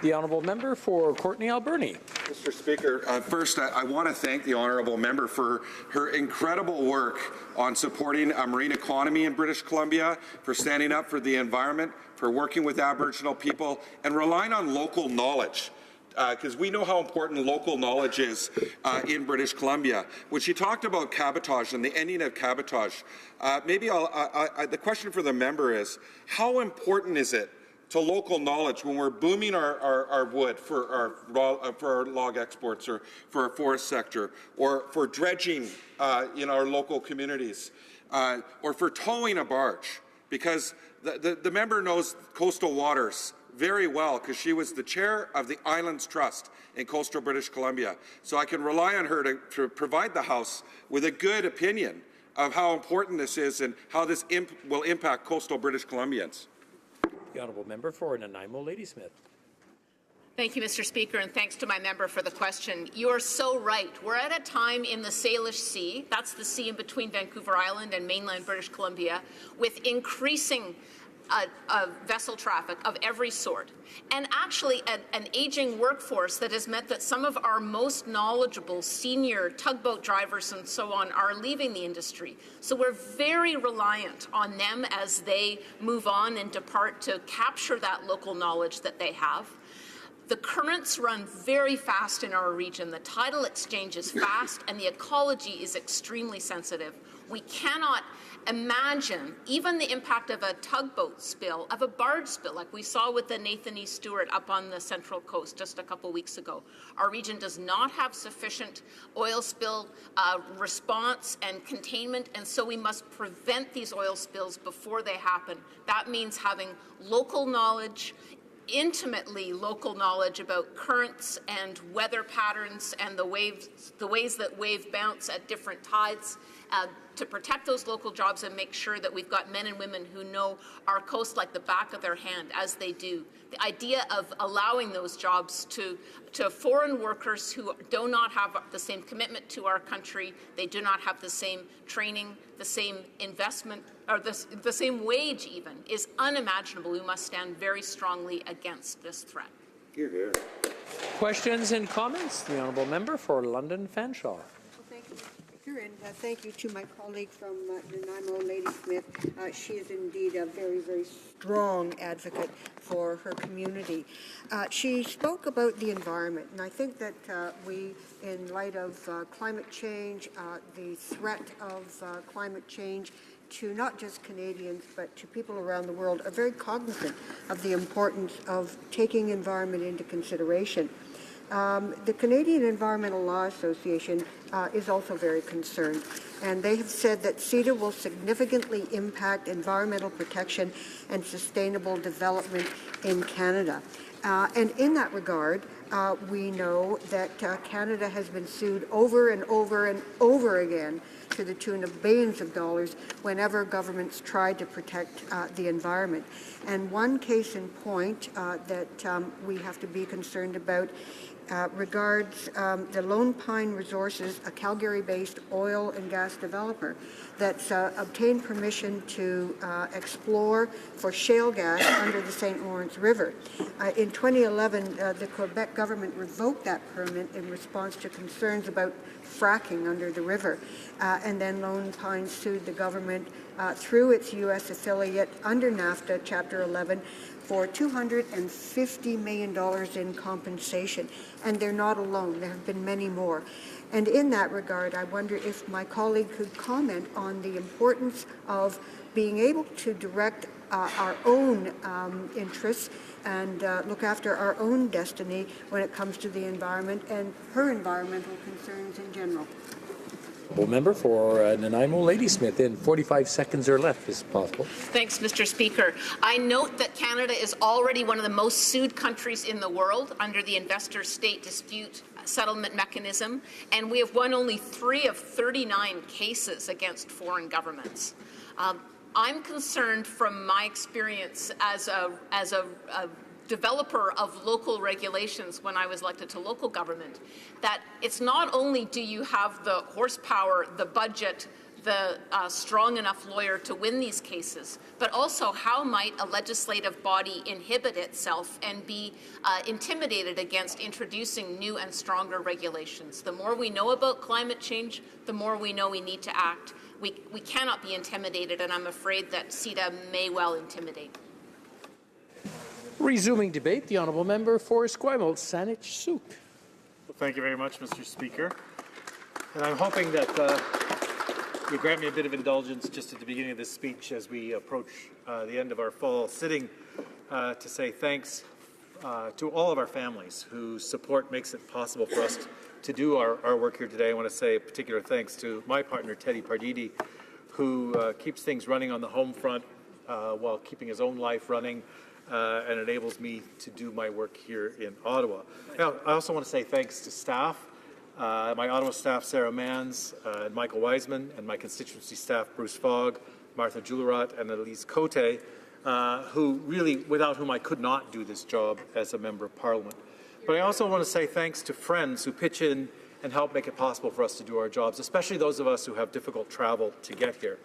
The Honourable Member for Courtenay Alberni. Mr. Speaker, first I want to thank the Honourable Member for her incredible work on supporting a marine economy in British Columbia, for standing up for the environment, for working with Aboriginal people, and relying on local knowledge. Because we know how important local knowledge is in British Columbia. When she talked about cabotage and the ending of cabotage, the question for the member is, how important is it to local knowledge when we're booming our wood for our log exports or for our forest sector, or for dredging in our local communities, or for towing a barge? Because the member knows coastal waters very well, because she was the chair of the Islands Trust in coastal British Columbia. So I can rely on her to provide the House with a good opinion of how important this is and how this will impact coastal British Columbians. The honourable member for Nanaimo Ladysmith. Thank you, Mr. Speaker, and thanks to my member for the question. You are so right. We're at a time in the Salish Sea, that's the sea in between Vancouver Island and mainland British Columbia, with increasing vessel traffic of every sort, and actually an aging workforce that has meant that some of our most knowledgeable senior tugboat drivers and so on are leaving the industry. So we're very reliant on them as they move on and depart to capture that local knowledge that they have. The currents run very fast in our region. The tidal exchange is fast, and the ecology is extremely sensitive. We cannot imagine even the impact of a tugboat spill, of a barge spill, like we saw with the Nathan E. Stewart up on the Central Coast just a couple weeks ago. Our region does not have sufficient oil spill response and containment, and so we must prevent these oil spills before they happen. That means having local knowledge, intimately local knowledge about currents and weather patterns and the ways that waves bounce at different tides, to protect those local jobs and make sure that we've got men and women who know our coast like the back of their hand, as they do. The idea of allowing those jobs to foreign workers who do not have the same commitment to our country, they do not have the same training, the same investment, or the same wage even, is unimaginable. We must stand very strongly against this threat. Hear, hear. Questions and comments? The honourable member for London Fanshawe. Well, thank you, Mr. Speaker, and thank you to my colleague from Nanaimo, Ladysmith. She is indeed a very, very strong advocate for her community. She spoke about the environment, and I think that we, in light of climate change, the threat of climate change, to not just Canadians, but to people around the world, are very cognizant of the importance of taking environment into consideration. The Canadian Environmental Law Association is also very concerned, and they have said that CETA will significantly impact environmental protection and sustainable development in Canada. And in that regard, we know that Canada has been sued over and over and over again to the tune of billions of dollars whenever governments tried to protect the environment. And one case in point that we have to be concerned about regards the Lone Pine Resources, a Calgary-based oil and gas developer that's obtained permission to explore for shale gas under the St. Lawrence River. In 2011, the Quebec government revoked that permit in response to concerns about fracking under the river. And then Lone Pine sued the government through its U.S. affiliate under NAFTA Chapter 11 for $250 million in compensation. And they're not alone. There have been many more. And in that regard, I wonder if my colleague could comment on the importance of being able to direct our own interests and look after our own destiny when it comes to the environment and her environmental concerns in general. Member for Nanaimo Ladysmith, in 45 seconds or less, if possible. Thanks, Mr. Speaker. I note that Canada is already one of the most sued countries in the world under the investor-state dispute settlement mechanism, and we have won only 3 of 39 cases against foreign governments. I'm concerned from my experience as a developer of local regulations when I was elected to local government, that it's not only do you have the horsepower, the budget, the strong enough lawyer to win these cases, but also how might a legislative body inhibit itself and be intimidated against introducing new and stronger regulations. The more we know about climate change, the more we know we need to act. We cannot be intimidated, and I'm afraid that CETA may well intimidate. Resuming debate, the honourable member for Esquimalt, Saanich Sooke. Well, thank you very much, Mr. Speaker. And I'm hoping that you'll grant me a bit of indulgence just at the beginning of this speech as we approach the end of our fall sitting to say thanks to all of our families whose support makes it possible for us to do our work here today. I want to say a particular thanks to my partner, Teddy Pardidi, who keeps things running on the home front while keeping his own life running. And enables me to do my work here in Ottawa. Now, I also want to say thanks to staff, my Ottawa staff, Sarah Mans and Michael Wiseman, and my constituency staff, Bruce Fogg, Martha Julerat, and Elise Cote, without whom I could not do this job as a member of Parliament. But I also want to say thanks to friends who pitch in and help make it possible for us to do our jobs, especially those of us who have difficult travel to get here.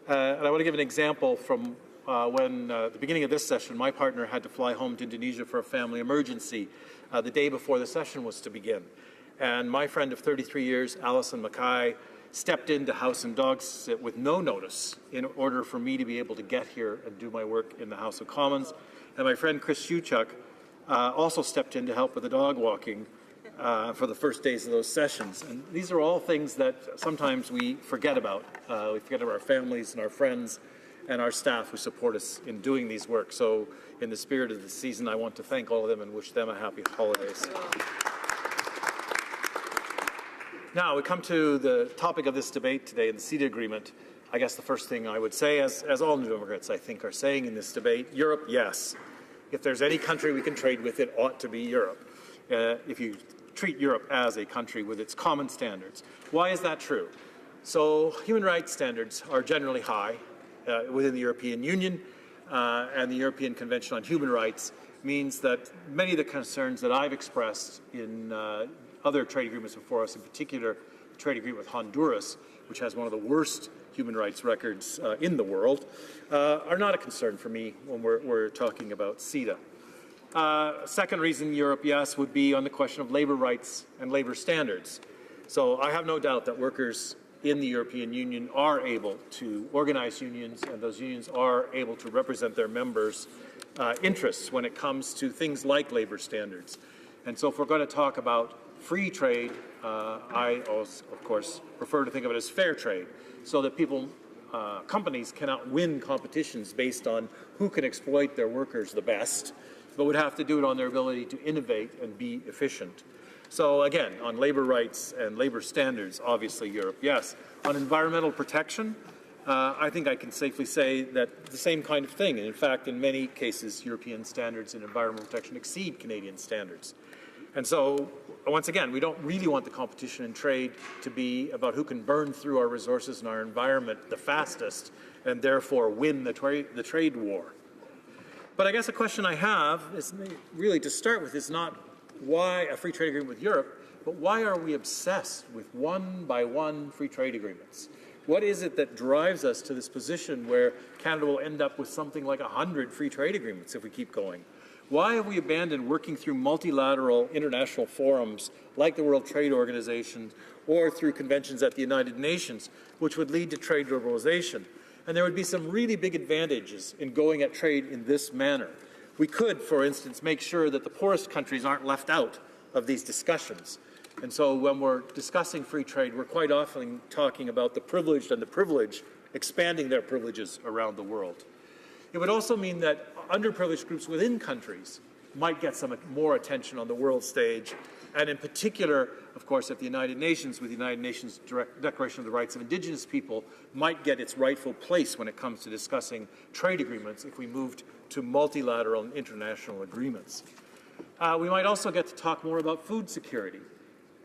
And I want to give an example from when, at the beginning of this session, my partner had to fly home to Indonesia for a family emergency the day before the session was to begin. And my friend of 33 years, Alison Mackay, stepped into House and Dog Sit with no notice in order for me to be able to get here and do my work in the House of Commons. And my friend Chris Shuchuk also stepped in to help with the dog walking for the first days of those sessions. And these are all things that sometimes we forget about. We forget about our families and our friends and our staff who support us in doing these work. So in the spirit of the season, I want to thank all of them and wish them a happy holidays. Now we come to the topic of this debate today, the CETA agreement. I guess the first thing I would say, as all New Democrats I think are saying in this debate, Europe, yes. If there's any country we can trade with, it ought to be Europe. If you treat Europe as a country with its common standards. Why is that true? So human rights standards are generally high within the European Union, and the European Convention on Human Rights means that many of the concerns that I've expressed in other trade agreements before us, in particular the trade agreement with Honduras, which has one of the worst human rights records in the world, are not a concern for me when we're talking about CETA. Second reason Europe, yes, would be on the question of labor rights and labor standards. So I have no doubt that workers in the European Union are able to organize unions, and those unions are able to represent their members' interests when it comes to things like labor standards. And so if we're going to talk about free trade, I also, of course, prefer to think of it as fair trade, so that companies cannot win competitions based on who can exploit their workers the best, but would have to do it on their ability to innovate and be efficient. So again, on labor rights and labor standards, obviously Europe, yes. On environmental protection, I think I can safely say that the same kind of thing. And in fact, in many cases, European standards in environmental protection exceed Canadian standards. And so, once again, we don't really want the competition in trade to be about who can burn through our resources and our environment the fastest and therefore win the trade war. But I guess the question I have is really, to start with, is not why a free trade agreement with Europe, but why are we obsessed with one-by-one free trade agreements? What is it that drives us to this position where Canada will end up with something like 100 free trade agreements if we keep going? Why have we abandoned working through multilateral international forums like the World Trade Organization or through conventions at the United Nations, which would lead to trade liberalization? And there would be some really big advantages in going at trade in this manner. We could, for instance, make sure that the poorest countries aren't left out of these discussions. And so when we're discussing free trade, we're quite often talking about the privileged and the privileged expanding their privileges around the world. It would also mean that underprivileged groups within countries might get some more attention on the world stage, and in particular, of course, at the United Nations, with the United Nations Declaration of the Rights of Indigenous People, might get its rightful place when it comes to discussing trade agreements if we moved to multilateral and international agreements. We might also get to talk more about food security.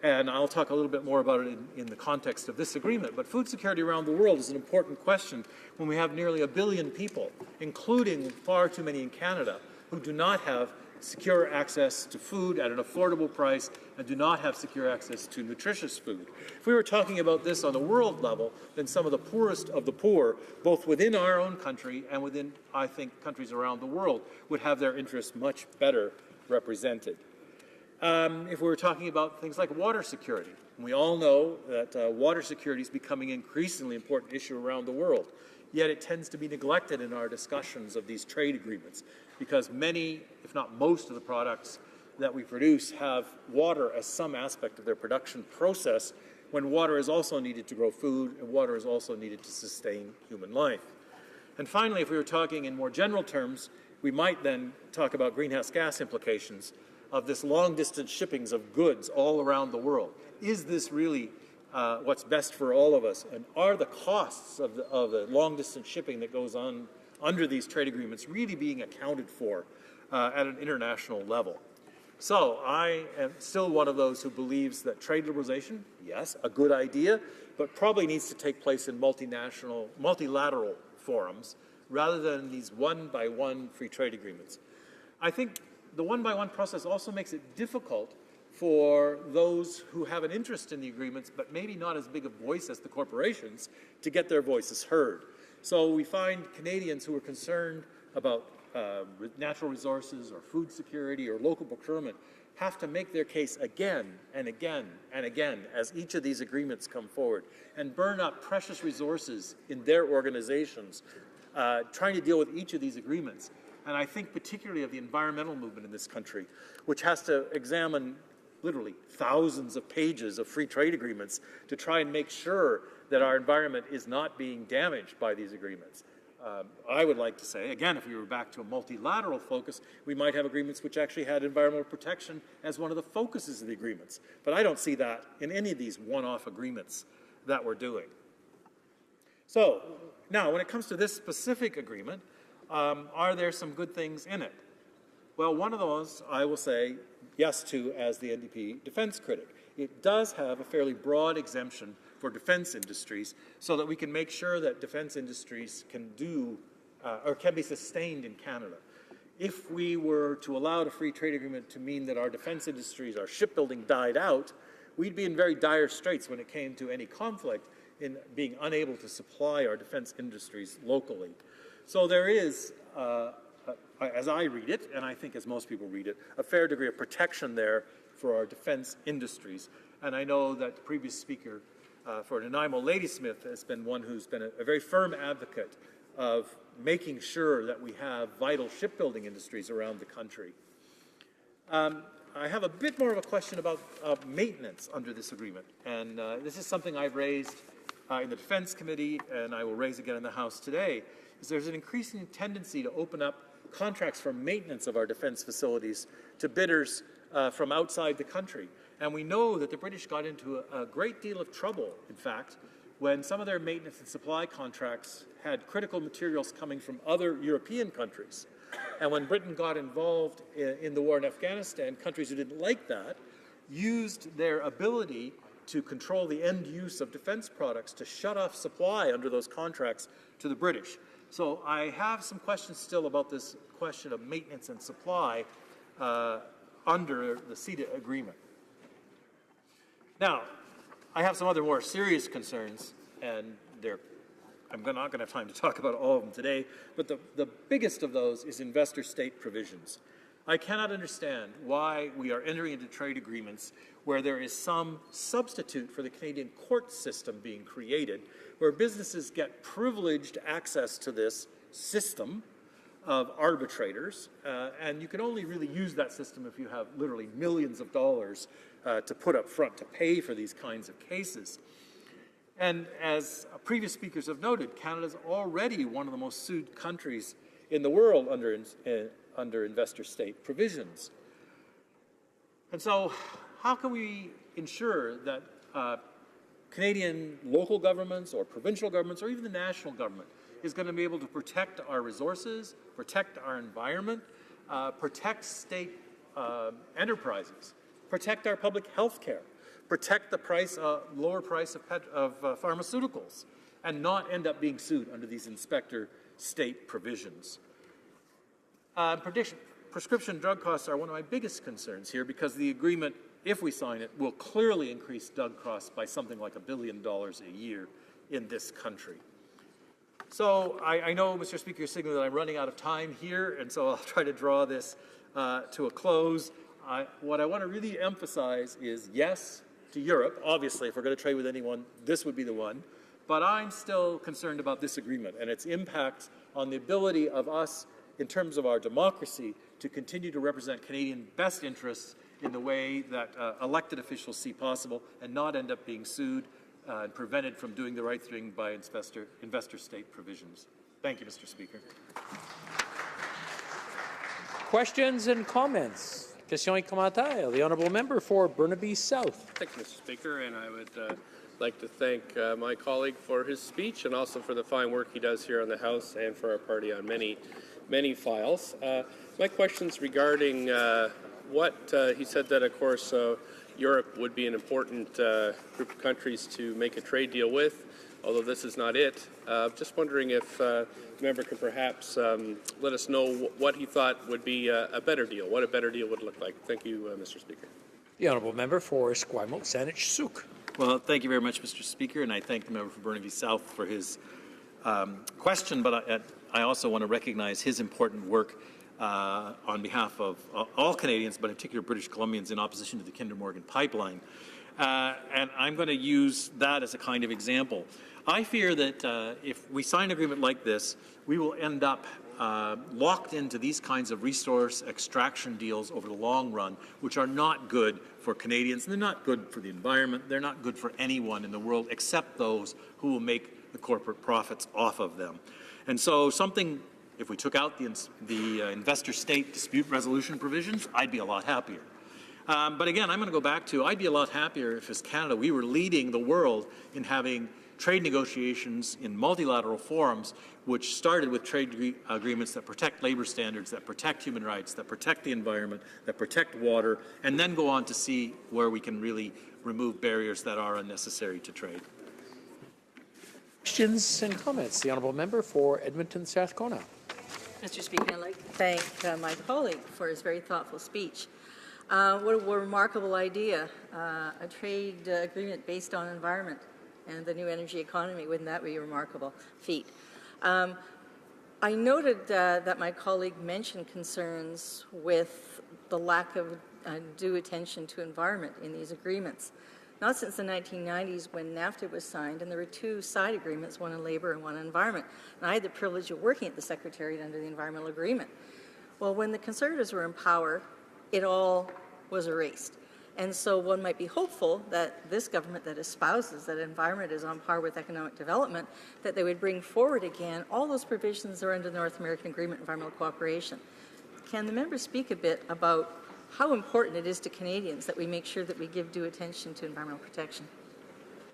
And I'll talk a little bit more about it in the context of this agreement. But food security around the world is an important question when we have nearly 1 billion people, including far too many in Canada, who do not have secure access to food at an affordable price and do not have secure access to nutritious food. If we were talking about this on a world level, then some of the poorest of the poor, both within our own country and within, I think, countries around the world, would have their interests much better represented. If we were talking about things like water security, we all know that water security is becoming an increasingly important issue around the world, yet it tends to be neglected in our discussions of these trade agreements because many, if not most of the products that we produce have water as some aspect of their production process, when water is also needed to grow food and water is also needed to sustain human life. And finally, if we were talking in more general terms, we might then talk about greenhouse gas implications of this long-distance shippings of goods all around the world. Is this really what's best for all of us? And are the costs of the long-distance shipping that goes on under these trade agreements really being accounted for at an international level? So I am still one of those who believes that trade liberalization, yes, a good idea, but probably needs to take place in multilateral forums rather than these one-by-one free trade agreements. I think the one-by-one process also makes it difficult for those who have an interest in the agreements, but maybe not as big a voice as the corporations, to get their voices heard. So we find Canadians who are concerned about natural resources or food security or local procurement have to make their case again and again and again as each of these agreements come forward, and burn up precious resources in their organizations trying to deal with each of these agreements. And I think particularly of the environmental movement in this country, which has to examine literally thousands of pages of free trade agreements to try and make sure that our environment is not being damaged by these agreements. I would like to say, again, if we were back to a multilateral focus, we might have agreements which actually had environmental protection as one of the focuses of the agreements. But I don't see that in any of these one-off agreements that we're doing. So now, when it comes to this specific agreement, are there some good things in it? Well, one of those I will say yes to as the NDP defense critic. It does have a fairly broad exemption for defense industries so that we can make sure that defense industries can do or can be sustained in Canada. If we were to allow the free trade agreement to mean that our defense industries, our shipbuilding died out, we'd be in very dire straits when it came to any conflict in being unable to supply our defense industries locally. So there is, as I read it, and I think as most people read it, a fair degree of protection there for our defense industries. And I know that the previous speaker for Nanaimo Ladysmith has been one who's been a very firm advocate of making sure that we have vital shipbuilding industries around the country. I have a bit more of a question about maintenance under this agreement. And this is something I've raised in the Defense Committee, and I will raise again in the House today, is there's an increasing tendency to open up contracts for maintenance of our defense facilities to bidders from outside the country. And we know that the British got into a great deal of trouble, in fact, when some of their maintenance and supply contracts had critical materials coming from other European countries. And when Britain got involved in the war in Afghanistan, countries who didn't like that used their ability to control the end use of defense products to shut off supply under those contracts to the British. So I have some questions still about this question of maintenance and supply under the CETA agreement. Now, I have some other more serious concerns, and I'm not going to have time to talk about all of them today, but the biggest of those is investor state provisions. I cannot understand why we are entering into trade agreements where there is some substitute for the Canadian court system being created, where businesses get privileged access to this system of arbitrators, and you can only really use that system if you have literally millions of dollars to put up front to pay for these kinds of cases. And as previous speakers have noted, Canada is already one of the most sued countries in the world under investor state provisions. And so how can we ensure that Canadian local governments or provincial governments or even the national government is going to be able to protect our resources, protect our environment, protect state enterprises, protect our public health care, protect the lower price of pharmaceuticals, and not end up being sued under these inspector state provisions. Prescription drug costs are one of my biggest concerns here because the agreement, if we sign it, will clearly increase drug costs by something like $1 billion a year in this country. So I know, Mr. Speaker, you're signaling that I'm running out of time here, and so I'll try to draw this to a close. What I want to really emphasize is yes to Europe. Obviously, if we're going to trade with anyone, this would be the one. But I'm still concerned about this agreement and its impact on the ability of us, in terms of our democracy, to continue to represent Canadian best interests in the way that elected officials see possible and not end up being sued and prevented from doing the right thing by investor state provisions. Thank you, Mr. Speaker. Questions and comments? Questions et commentaires. The honourable member for Burnaby South. Thank you, Mr. Speaker, and I would like to thank my colleague for his speech and also for the fine work he does here on the House and for our party on many files. My question's regarding what he said that, of course, Europe would be an important group of countries to make a trade deal with. although this is not it. Just wondering if the member could perhaps let us know what he thought would be a better deal, what a better deal would look like. Thank you, Mr. Speaker. The honourable member for Esquimalt Saanich-Sooke. Well, thank you very much, Mr. Speaker, and I thank the member for Burnaby South for his question, but I also want to recognize his important work on behalf of all Canadians, but in particular British Columbians, in opposition to the Kinder Morgan pipeline. And I'm going to use that as a kind of example. I fear that if we sign an agreement like this, we will end up locked into these kinds of resource extraction deals over the long run, which are not good for Canadians, and they're not good for the environment, they're not good for anyone in the world except those who will make the corporate profits off of them. And so if we took out the investor-state dispute resolution provisions, I'd be a lot happier. But again, I'm going to go back to, I'd be a lot happier if as Canada we were leading the world in having trade negotiations in multilateral forums, which started with trade agreements that protect labor standards, that protect human rights, that protect the environment, that protect water, and then go on to see where we can really remove barriers that are unnecessary to trade. Questions and comments? The honourable member for Edmonton Strathcona. Mr. Speaker, I'd like to thank my colleague for his very thoughtful speech. What a remarkable idea, a trade agreement based on environment and the new energy economy. Wouldn't that be a remarkable feat? I noted that my colleague mentioned concerns with the lack of due attention to environment in these agreements. Not since the 1990s when NAFTA was signed, and there were two side agreements, one on labor and one on environment. And I had the privilege of working at the Secretariat under the Environmental Agreement. Well, when the Conservatives were in power, it all was erased. And so one might be hopeful that this government that espouses that environment is on par with economic development, that they would bring forward again all those provisions that are under the North American Agreement on Environmental Cooperation. Can the member speak a bit about how important it is to Canadians that we make sure that we give due attention to environmental protection?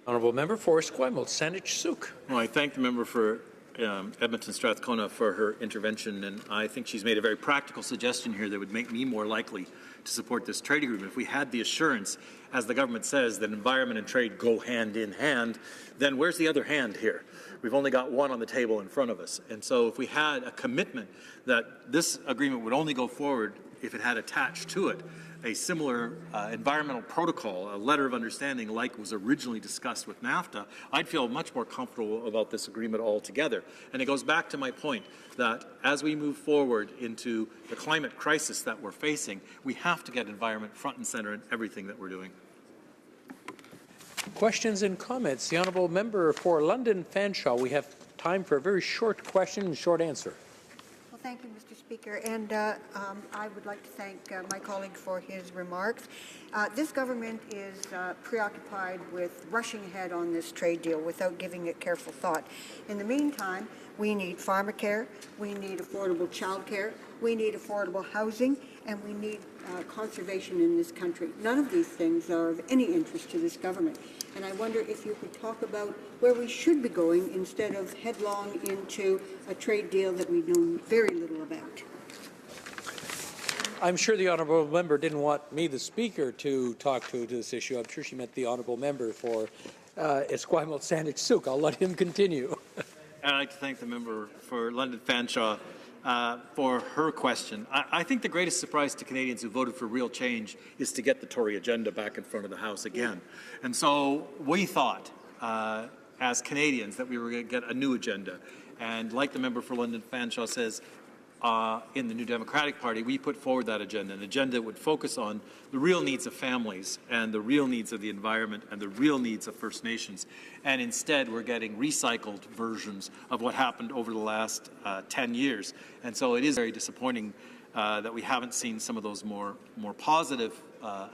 Honourable member for Esquimalt Saanich-Sooke. Well, I thank the member for Edmonton Strathcona for her intervention, and I think she's made a very practical suggestion here that would make me more likely to support this trade agreement. If we had the assurance, as the government says, that environment and trade go hand in hand, then where's the other hand here? We've only got one on the table in front of us. And so if we had a commitment that this agreement would only go forward if it had attached to it a similar environmental protocol, a letter of understanding like was originally discussed with NAFTA, I'd feel much more comfortable about this agreement altogether. And it goes back to my point that as we move forward into the climate crisis that we're facing, we have to get environment front and center in everything that we're doing. Questions and comments? The honourable member for London Fanshawe. We have time for a very short question and short answer. Well, thank you, Mr. Speaker, and I would like to thank my colleague for his remarks. This government is preoccupied with rushing ahead on this trade deal without giving it careful thought. In the meantime, we need pharmacare, we need affordable childcare, we need affordable housing, and we need conservation in this country. None of these things are of any interest to this government. And I wonder if you could talk about where we should be going instead of headlong into a trade deal that we know very little about. I'm sure the honourable member didn't want me, the Speaker, to talk to this issue. I'm sure she meant the honourable member for Esquimalt Saanich-Sooke. I'll let him continue. I'd like to thank the member for London Fanshawe for her question. I think the greatest surprise to Canadians who voted for real change is to get the Tory agenda back in front of the House again. And so we thought, as Canadians, that we were going to get a new agenda. And like the member for London Fanshawe says, in the New Democratic Party, we put forward that agenda, an agenda that would focus on the real needs of families and the real needs of the environment and the real needs of First Nations. And instead, we're getting recycled versions of what happened over the last 10 years. And so it is very disappointing that we haven't seen some of those more positive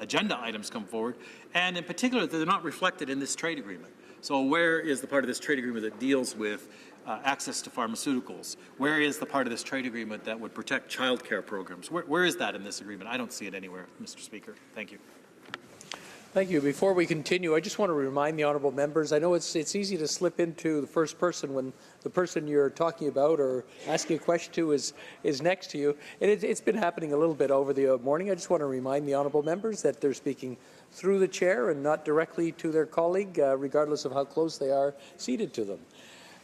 agenda items come forward, and in particular, that they're not reflected in this trade agreement. So where is the part of this trade agreement that deals with access to pharmaceuticals? Where is the part of this trade agreement that would protect child care programs? Where is that in this agreement? I don't see it anywhere, Mr. Speaker. Thank you. Thank you. Before we continue, I just want to remind the honourable members, I know it's easy to slip into the first person when the person you're talking about or asking a question to is next to you. And it's been happening a little bit over the morning. I just want to remind the honourable members that they're speaking through the chair and not directly to their colleague, regardless of how close they are seated to them.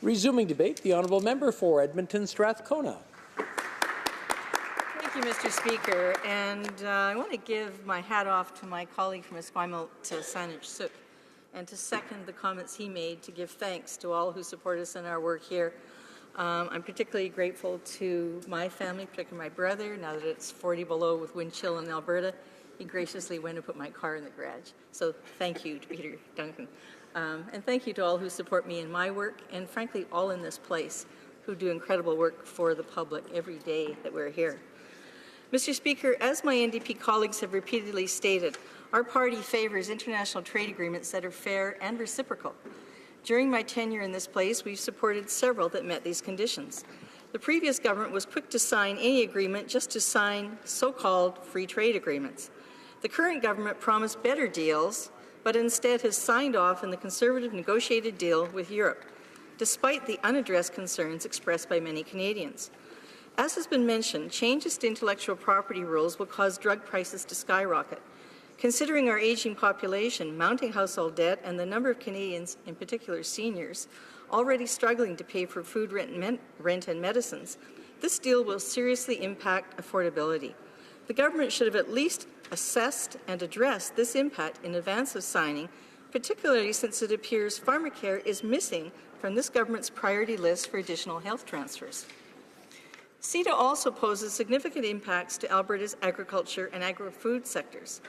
Resuming debate, the honourable member for Edmonton Strathcona. Thank you, Mr. Speaker. And I want to give my hat off to my colleague from Esquimalt, Saanich Suk, and to second the comments he made to give thanks to all who support us in our work here. I'm particularly grateful to my family, particularly my brother. Now that it's 40 below with wind chill in Alberta, he graciously went and put my car in the garage. So thank you to Peter Duncan. And thank you to all who support me in my work, and frankly, all in this place who do incredible work for the public every day that we're here. Mr. Speaker, as my NDP colleagues have repeatedly stated, our party favours international trade agreements that are fair and reciprocal. During my tenure in this place, we've supported several that met these conditions. The previous government was quick to sign any agreement just to sign so-called free trade agreements. The current government promised better deals, but instead has signed off on the Conservative negotiated deal with Europe, despite the unaddressed concerns expressed by many Canadians. As has been mentioned, changes to intellectual property rules will cause drug prices to skyrocket. Considering our aging population, mounting household debt, and the number of Canadians, in particular seniors, already struggling to pay for food, rent and medicines, this deal will seriously impact affordability. The government should have at least assessed and addressed this impact in advance of signing, particularly since it appears pharmacare is missing from this government's priority list for additional health transfers. CETA also poses significant impacts to Alberta's agriculture and agri-food sectors.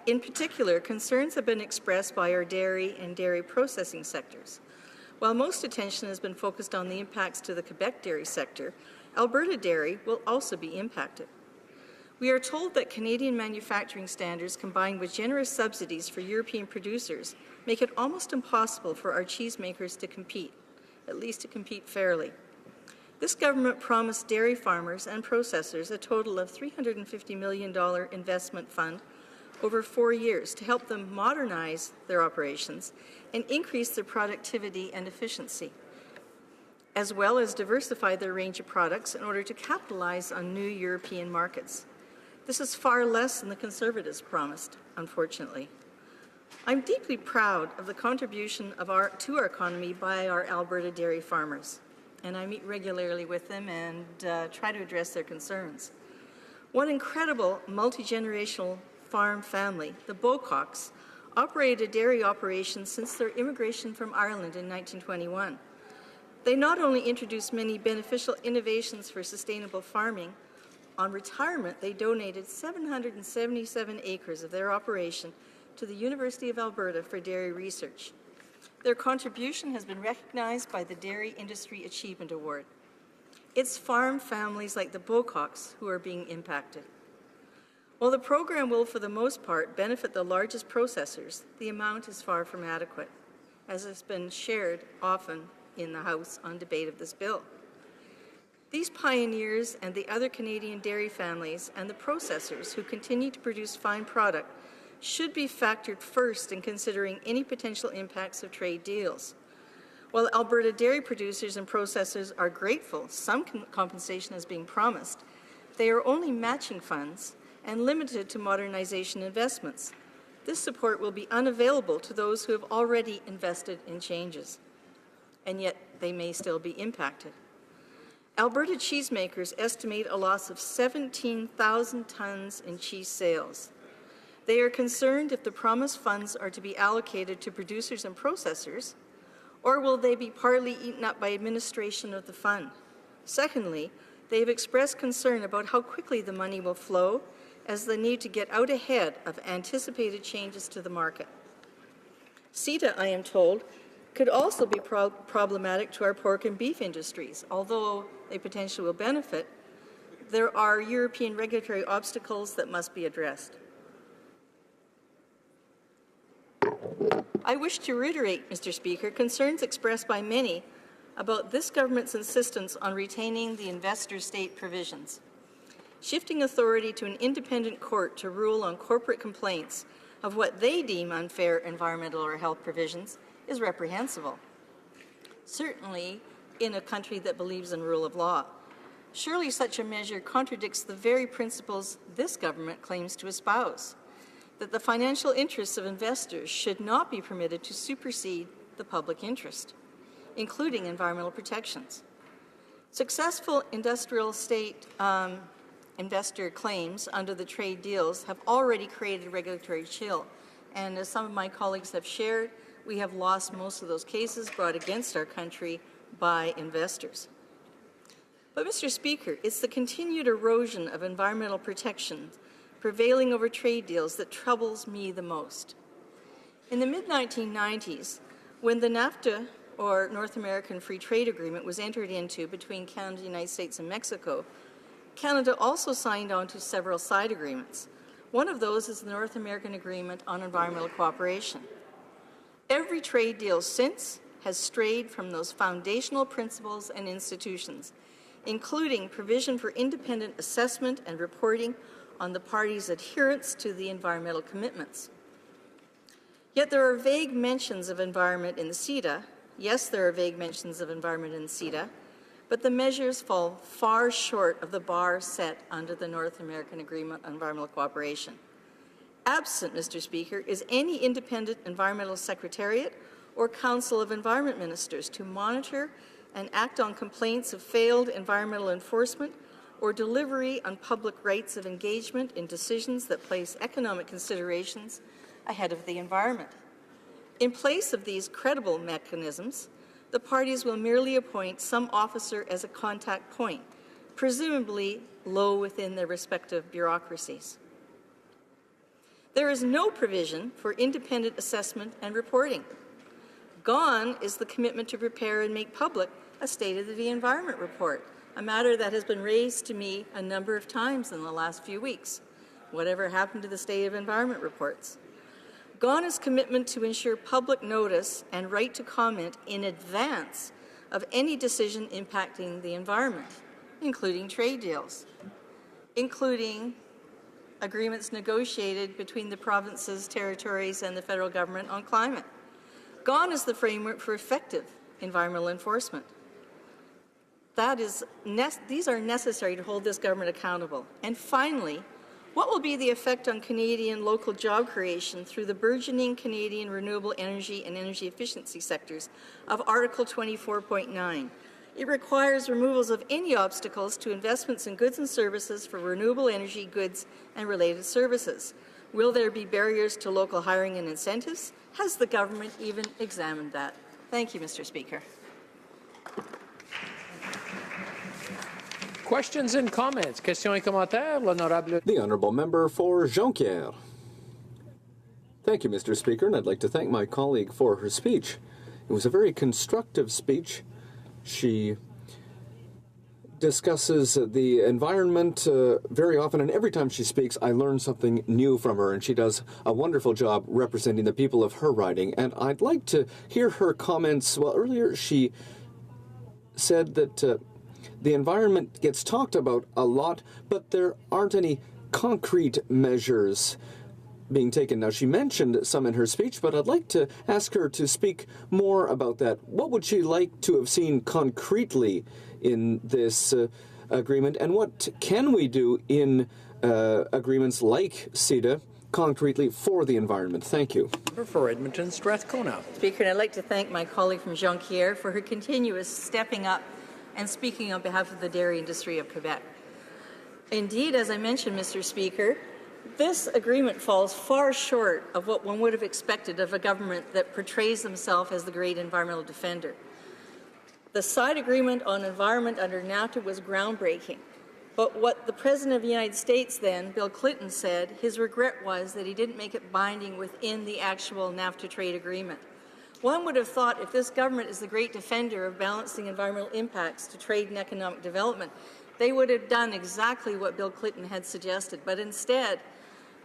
In particular, concerns have been expressed by our dairy and dairy processing sectors. While most attention has been focused on the impacts to the Quebec dairy sector, Alberta dairy will also be impacted. We are told that Canadian manufacturing standards combined with generous subsidies for European producers make it almost impossible for our cheesemakers to compete, at least to compete fairly. This government promised dairy farmers and processors a total of $350 million investment fund over 4 years to help them modernize their operations and increase their productivity and efficiency, as well as diversify their range of products in order to capitalize on new European markets. This is far less than the Conservatives promised, unfortunately. I'm deeply proud of the contribution to our economy by our Alberta dairy farmers, and I meet regularly with them and try to address their concerns. One incredible multi-generational farm family, the Bococks, operated a dairy operation since their immigration from Ireland in 1921. They not only introduced many beneficial innovations for sustainable farming, on retirement they donated 777 acres of their operation to the University of Alberta for dairy research. Their contribution has been recognized by the Dairy Industry Achievement Award. It's farm families like the Bococks who are being impacted. While the program will, for the most part, benefit the largest processors, the amount is far from adequate, as has been shared often in the House on debate of this bill. These pioneers and the other Canadian dairy families and the processors who continue to produce fine product should be factored first in considering any potential impacts of trade deals. While Alberta dairy producers and processors are grateful some compensation is being promised, they are only matching funds and limited to modernization investments. This support will be unavailable to those who have already invested in changes, and yet they may still be impacted. Alberta cheesemakers estimate a loss of 17,000 tons in cheese sales. They are concerned if the promised funds are to be allocated to producers and processors, or will they be partly eaten up by administration of the fund? Secondly, they have expressed concern about how quickly the money will flow, as they need to get out ahead of anticipated changes to the market. CETA, I am told, could also be problematic to our pork and beef industries. Although they potentially will benefit, there are European regulatory obstacles that must be addressed. I wish to reiterate, Mr. Speaker, concerns expressed by many about this government's insistence on retaining the investor state provisions. Shifting authority to an independent court to rule on corporate complaints of what they deem unfair environmental or health provisions is reprehensible. Certainly in a country that believes in rule of law. Surely such a measure contradicts the very principles this government claims to espouse, that the financial interests of investors should not be permitted to supersede the public interest, including environmental protections. Successful industrial state investor claims under the trade deals have already created regulatory chill, and as some of my colleagues have shared, we have lost most of those cases brought against our country by investors. But, Mr. Speaker, it's the continued erosion of environmental protections prevailing over trade deals that troubles me the most. In the mid-1990s, when the NAFTA, or North American Free Trade Agreement, was entered into between Canada, the United States, and Mexico, Canada also signed on to several side agreements. One of those is the North American Agreement on Environmental Cooperation. Every trade deal since has strayed from those foundational principles and institutions, including provision for independent assessment and reporting on the parties' adherence to the environmental commitments. Yet there are vague mentions of environment in the CETA. Yes, there are vague mentions of environment in the CETA, but the measures fall far short of the bar set under the North American Agreement on Environmental Cooperation. Absent, Mr. Speaker, is any independent environmental secretariat or Council of Environment Ministers to monitor and act on complaints of failed environmental enforcement or delivery on public rights of engagement in decisions that place economic considerations ahead of the environment. In place of these credible mechanisms, the parties will merely appoint some officer as a contact point, presumably low within their respective bureaucracies. There is no provision for independent assessment and reporting. Gone is the commitment to prepare and make public a State of the Environment report, a matter that has been raised to me a number of times in the last few weeks. Whatever happened to the State of Environment reports? Gone is commitment to ensure public notice and right to comment in advance of any decision impacting the environment, including trade deals, including agreements negotiated between the provinces, territories, and the federal government on climate. Gone is the framework for effective environmental enforcement. These are necessary to hold this government accountable. And finally, what will be the effect on Canadian local job creation through the burgeoning Canadian renewable energy and energy efficiency sectors of Article 24.9? It requires removals of any obstacles to investments in goods and services for renewable energy, goods, and related services. Will there be barriers to local hiring and incentives? Has the government even examined that? Thank you, Mr. Speaker. Questions and comments. Questions et commentaires. L'honorable. The Honourable Member for Jonquière. Thank you, Mr. Speaker, and I'd like to thank my colleague for her speech. It was a very constructive speech. She discusses the environment very often, and every time she speaks, I learn something new from her, and she does a wonderful job representing the people of her riding. And I'd like to hear her comments. Well, earlier she said that the environment gets talked about a lot, but there aren't any concrete measures being taken. Now, she mentioned some in her speech, but I'd like to ask her to speak more about that. What would she like to have seen concretely in this agreement, and what can we do in agreements like concretely for the environment? Thank you. For Edmonton, Strathcona. Speaker, and I'd like to thank my colleague from Jonquière for her continuous stepping up and speaking on behalf of the dairy industry of Quebec. Indeed, as I mentioned, Mr. Speaker, this agreement falls far short of what one would have expected of a government that portrays themselves as the great environmental defender. The side agreement on environment under NAFTA was groundbreaking, but what the President of the United States then, Bill Clinton, said, his regret was that he didn't make it binding within the actual NAFTA trade agreement. One would have thought if this government is the great defender of balancing environmental impacts to trade and economic development, they would have done exactly what Bill Clinton had suggested. But instead,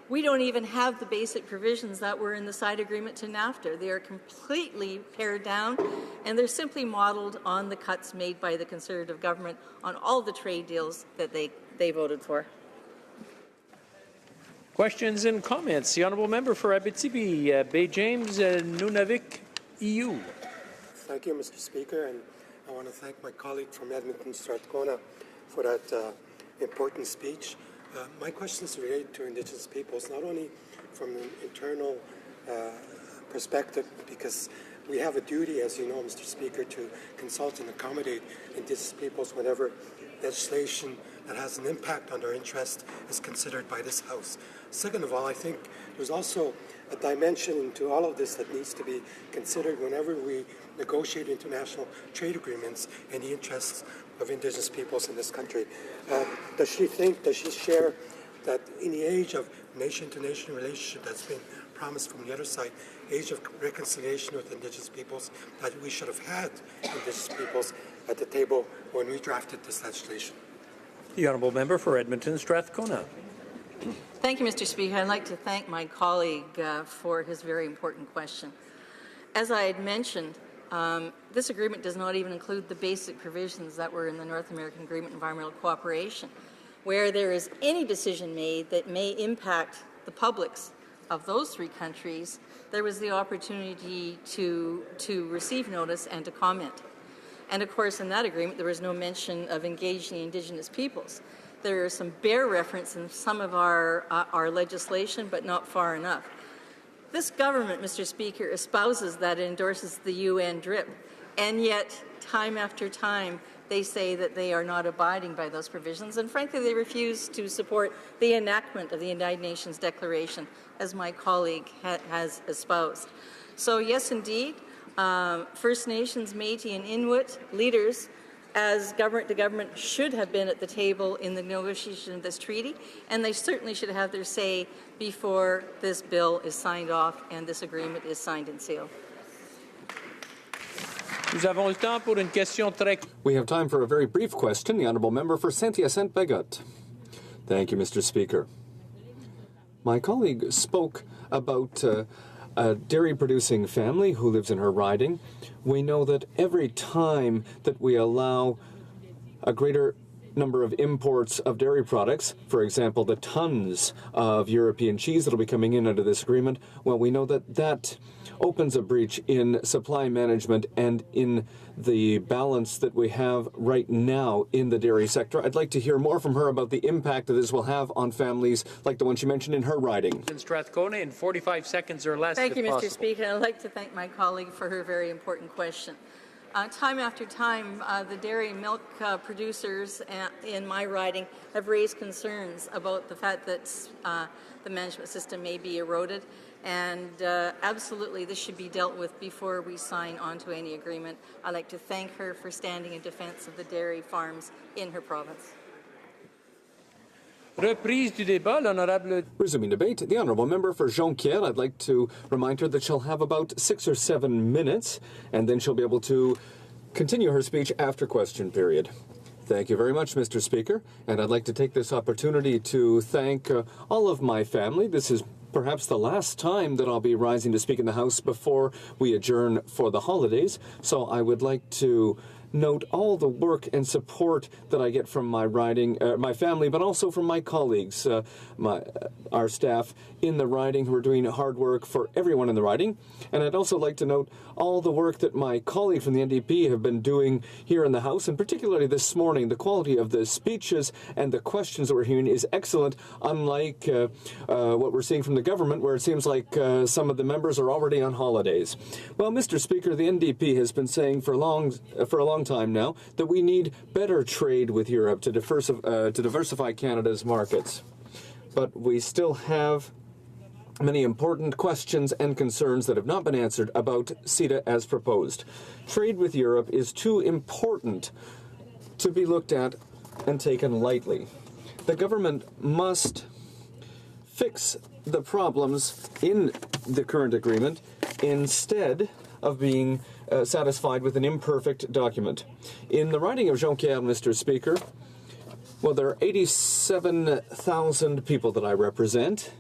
we don't even have the basic provisions that were in the side agreement to NAFTA. They are completely pared down, and they're simply modeled on the cuts made by the Conservative government on all the trade deals that they voted for. Questions and comments? The Honourable Member for Abitibi, Bay James Nunavik, EU. Thank you, Mr. Speaker, and I want to thank my colleague from Edmonton, Strathcona, for that important speech. My questions relate to Indigenous peoples, not only from an internal perspective, because we have a duty, as you know, Mr. Speaker, to consult and accommodate Indigenous peoples whenever legislation that has an impact on their interest is considered by this House. Second of all, I think there's also a dimension to all of this that needs to be considered whenever we negotiate international trade agreements in the interests of Indigenous peoples in this country. Does she share that in the age of nation-to-nation relationship that's been promised from the other side, age of reconciliation with Indigenous peoples, that we should have had Indigenous peoples at the table when we drafted this legislation? The Honourable Member for Edmonton, Strathcona. Thank you, Mr. Speaker. I'd like to thank my colleague for his very important question. As I had mentioned, this agreement does not even include the basic provisions that were in the North American Agreement on Environmental Cooperation, where there is any decision made that may impact the publics of those three countries. There was the opportunity to receive notice and to comment. And of course, in that agreement, there was no mention of engaging Indigenous peoples. There is some bare reference in some of our legislation, but not far enough. This government, Mr. Speaker, espouses that it endorses the UN DRIP, and yet, time after time, they say that they are not abiding by those provisions, and frankly, they refuse to support the enactment of the United Nations Declaration, as my colleague has espoused. So yes, indeed, First Nations, Métis, and Inuit leaders, as government to government, should have been at the table in the negotiation of this treaty, and they certainly should have their say before this bill is signed off and this agreement is signed and sealed. We have time for a very brief question. The Honourable Member for Saint-Hyacinthe-Bagotte. Thank you, Mr. Speaker. My colleague spoke about a dairy-producing family who lives in her riding. We know that every time that we allow a greater number of imports of dairy products, for example, the tons of European cheese that will be coming in under this agreement, well, we know that that opens a breach in supply management and in the balance that we have right now in the dairy sector. I'd like to hear more from her about the impact that this will have on families like the one she mentioned in her riding. In Strathcona, in 45 seconds or less. Thank you, Mr. Speaker. I'd like to thank my colleague for her very important question. Time after time, the dairy and milk producers in my riding have raised concerns about the fact that the management system may be eroded, and absolutely this should be dealt with before we sign on to any agreement. I'd like to thank her for standing in defense of the dairy farms in her province. Resuming debate, the Honourable Member for Jonquière. I'd like to remind her that she'll have about 6 or 7 minutes, and then she'll be able to continue her speech after question period. Thank you very much, Mr. Speaker, and I'd like to take this opportunity to thank all of my family. This is perhaps the last time that I'll be rising to speak in the House before we adjourn for the holidays, so I would like to note all the work and support that I get from my riding, my family, but also from my colleagues, our staff in the riding who are doing hard work for everyone in the riding. And I'd also like to note all the work that my colleagues from the NDP have been doing here in the House, and particularly this morning. The quality of the speeches and the questions that we're hearing is excellent, unlike what we're seeing from the government, where it seems like some of the members are already on holidays. Well, Mr. Speaker, the NDP has been saying for a long time now that we need better trade with Europe to diversify Canada's markets. But we still have many important questions and concerns that have not been answered about CETA as proposed. Trade with Europe is too important to be looked at and taken lightly. The government must fix the problems in the current agreement instead of being satisfied with an imperfect document. In the riding of Jonquière, Mr. Speaker, well, there are 87,000 people that I represent,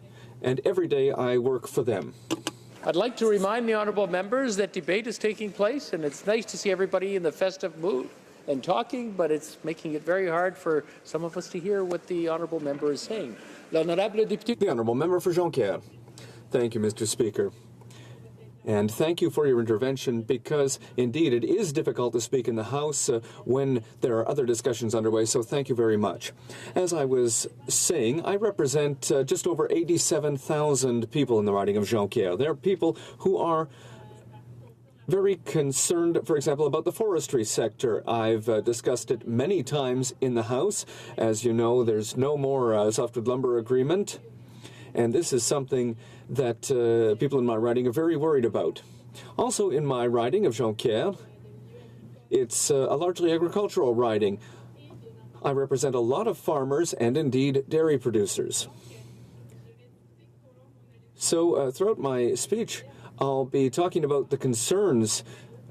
and every day I work for them. I'd like to remind the honourable members that debate is taking place, and it's nice to see everybody in the festive mood and talking, but it's making it very hard for some of us to hear what the honourable member is saying. L'honorable député. The Honourable Member for Jonquière. Thank you, Mr. Speaker. And thank you for your intervention, because indeed it is difficult to speak in the House when there are other discussions underway, so thank you very much. As I was saying, I represent just over 87,000 people in the riding of Jonquière. They're people who are very concerned, for example, about the forestry sector. I've discussed it many times in the House. As you know, there's no more softwood lumber agreement, and this is something that people in my riding are very worried about. Also in my riding of Jonquière, it's a largely agricultural riding. I represent a lot of farmers and indeed dairy producers. So throughout my speech, I'll be talking about the concerns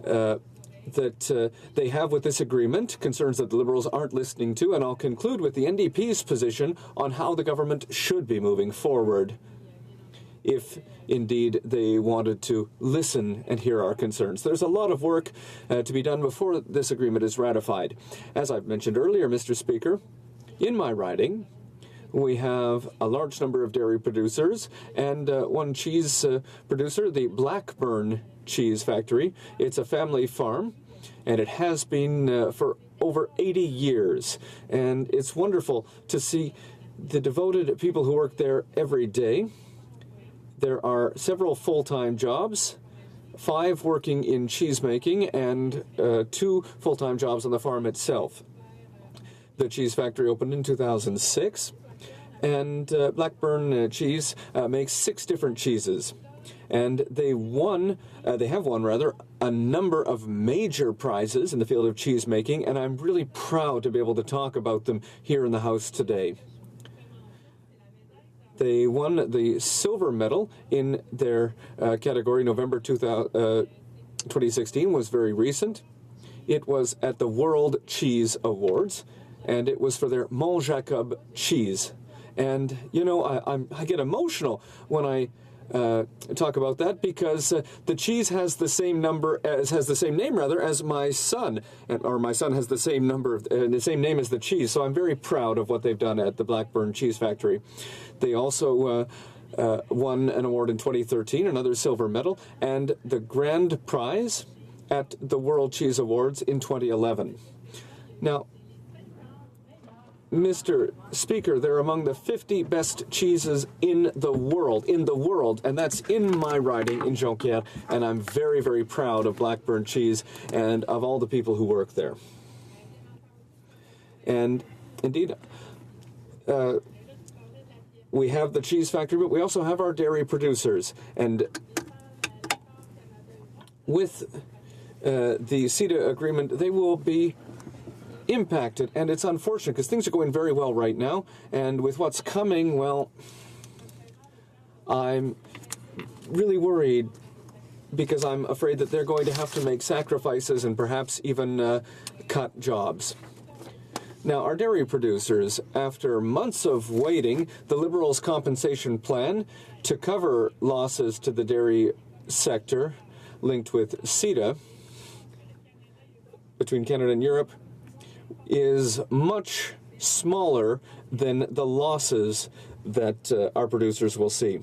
that they have with this agreement, concerns that the Liberals aren't listening to, and I'll conclude with the NDP's position on how the government should be moving forward, if indeed they wanted to listen and hear our concerns. There's a lot of work to be done before this agreement is ratified. As I've mentioned earlier, Mr. Speaker, in my riding, we have a large number of dairy producers and one cheese producer, the Blackburn Cheese Factory. It's a family farm, and it has been for over 80 years. And it's wonderful to see the devoted people who work there every day. There are several full-time jobs, 5 working in cheesemaking, and 2 full-time jobs on the farm itself. The cheese factory opened in 2006, and Blackburn Cheese makes 6 different cheeses. And they have won a number of major prizes in the field of cheese making, and I'm really proud to be able to talk about them here in the House today. They won the silver medal in their category. November 2016 was very recent. It was at the World Cheese Awards, and it was for their Mont Jacob cheese. And, you know, I get emotional when I talk about that, because the cheese has the same name as my son, or my son has the same name as the cheese. So I'm very proud of what they've done at the Blackburn Cheese Factory. They also won an award in 2013, another silver medal, and the grand prize at the World Cheese Awards in 2011. Now, Mr. Speaker, they're among the 50 best cheeses in the world, and that's in my riding in Jonquière, and I'm very, very proud of Blackburn Cheese and of all the people who work there. And indeed, we have the cheese factory, but we also have our dairy producers, and with the CETA agreement, they will be impacted, and it's unfortunate because things are going very well right now, and with what's coming, well, I'm really worried because I'm afraid that they're going to have to make sacrifices and perhaps even cut jobs. Now, our dairy producers, after months of waiting, the Liberals' compensation plan to cover losses to the dairy sector linked with CETA between Canada and Europe is much smaller than the losses that our producers will see.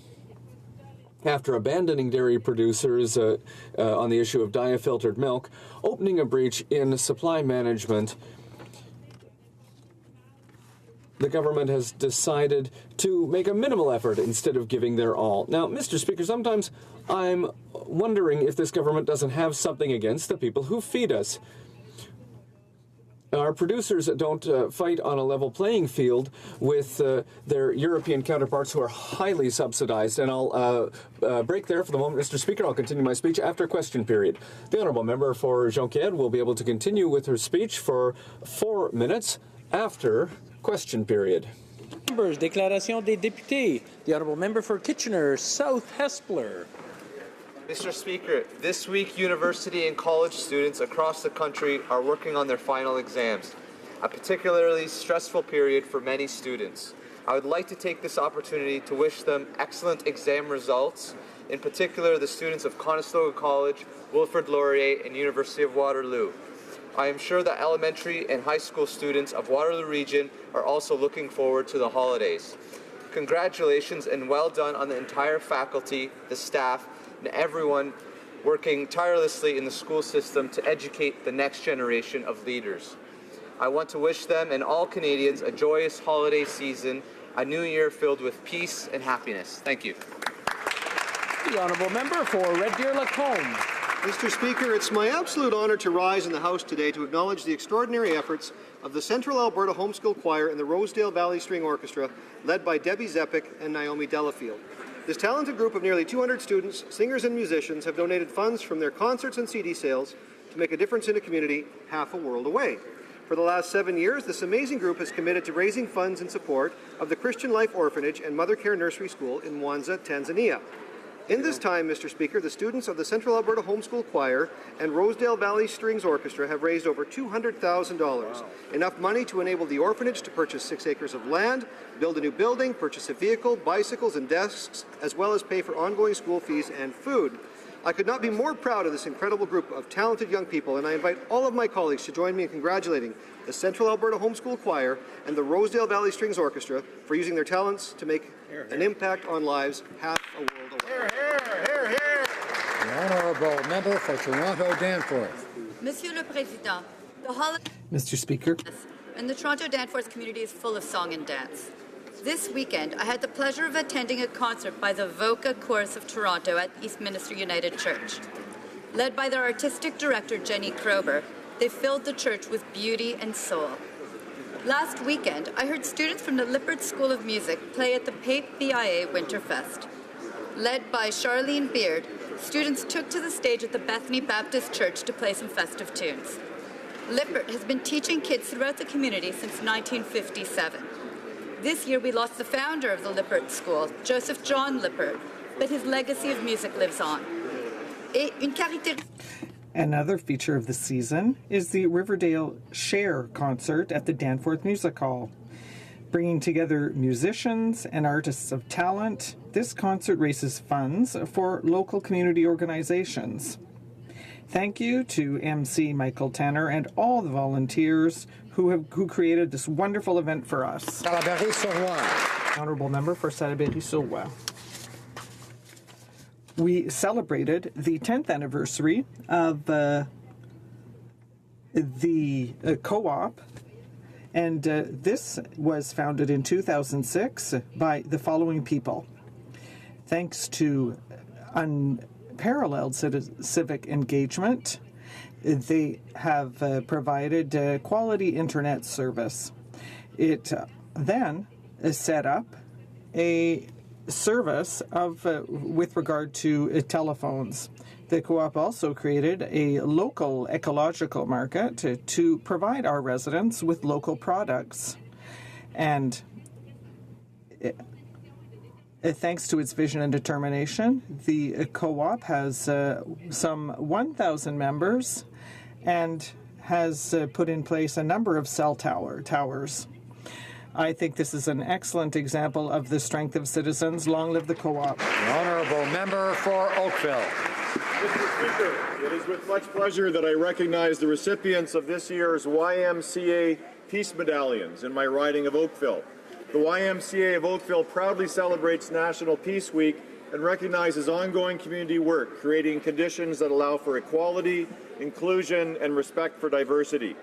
After abandoning dairy producers on the issue of diafiltered milk, opening a breach in supply management, the government has decided to make a minimal effort instead of giving their all. Now, Mr. Speaker, sometimes I'm wondering if this government doesn't have something against the people who feed us. Our producers don't fight on a level playing field with their European counterparts who are highly subsidized. And I'll break there for the moment, Mr. Speaker. I'll continue my speech after question period. The honourable member for Jonquière will be able to continue with her speech for 4 minutes after question period. Members, déclaration des députés. The honourable member for Kitchener South Hespeler. Mr. Speaker, this week university and college students across the country are working on their final exams, a particularly stressful period for many students. I would like to take this opportunity to wish them excellent exam results, in particular the students of Conestoga College, Wilfrid Laurier, and University of Waterloo. I am sure that elementary and high school students of Waterloo Region are also looking forward to the holidays. congratulations and well done on the entire faculty, the staff, and everyone working tirelessly in the school system to educate the next generation of leaders. I want to wish them and all Canadians a joyous holiday season, a new year filled with peace and happiness. Thank you. The honourable member for Red Deer Lacombe. Mr. Speaker, it's my absolute honour to rise in the House today to acknowledge the extraordinary efforts of the Central Alberta Homeschool Choir and the Rosedale Valley String Orchestra, led by Debbie Zepik and Naomi Delafield. This talented group of nearly 200 students, singers and musicians have donated funds from their concerts and CD sales to make a difference in a community half a world away. For the last 7 years, this amazing group has committed to raising funds in support of the Christian Life Orphanage and Mother Care Nursery School in Mwanza, Tanzania. In this time, Mr. Speaker, the students of the Central Alberta Homeschool Choir and Rosedale Valley Strings Orchestra have raised over $200,000, enough money to enable the orphanage to purchase 6 acres of land, build a new building, purchase a vehicle, bicycles and desks, as well as pay for ongoing school fees and food. I could not be more proud of this incredible group of talented young people, and I invite all of my colleagues to join me in congratulating the Central Alberta Homeschool Choir and the Rosedale Valley Strings Orchestra for using their talents to make an impact on lives half a world away. The honourable member for Toronto Danforth. Monsieur le Président, the holiday Mr. Speaker. and the Toronto Danforth community is full of song and dance. This weekend, I had the pleasure of attending a concert by the Voca Chorus of Toronto at Eastminster United Church. Led by their artistic director, Jenny Krober, they filled the church with beauty and soul. Last weekend, I heard students from the Lippert School of Music play at the Pape BIA Winterfest. Led by Charlene Beard, students took to the stage at the Bethany Baptist Church to play some festive tunes. Lippert has been teaching kids throughout the community since 1957. This year we lost the founder of the Lippert School, Joseph John Lippert, but his legacy of music lives on. Another feature of the season is the Riverdale Share concert at the Danforth Music Hall. Bringing together musicians and artists of talent, this concert raises funds for local community organizations. Thank you to MC Michael Tanner and all the volunteers who created this wonderful event for us. Salaberry-sur-Loire. Honourable member for Salaberry-sur-Loire. We celebrated the 10th anniversary of the co-op, and this was founded in 2006 by the following people. Thanks to unparalleled civic engagement, they have provided quality internet service. It then set up a service with regard to telephones. The co-op also created a local ecological market to provide our residents with local products. And thanks to its vision and determination, the co-op has some 1,000 members and has put in place a number of cell towers. I think this is an excellent example of the strength of citizens. Long live the co-op. The honourable member for Oakville. Mr. Speaker, it is with much pleasure that I recognize the recipients of this year's YMCA Peace Medallions in my riding of Oakville. The YMCA of Oakville proudly celebrates National Peace Week and recognizes ongoing community work, creating conditions that allow for equality, inclusion, and respect for diversity.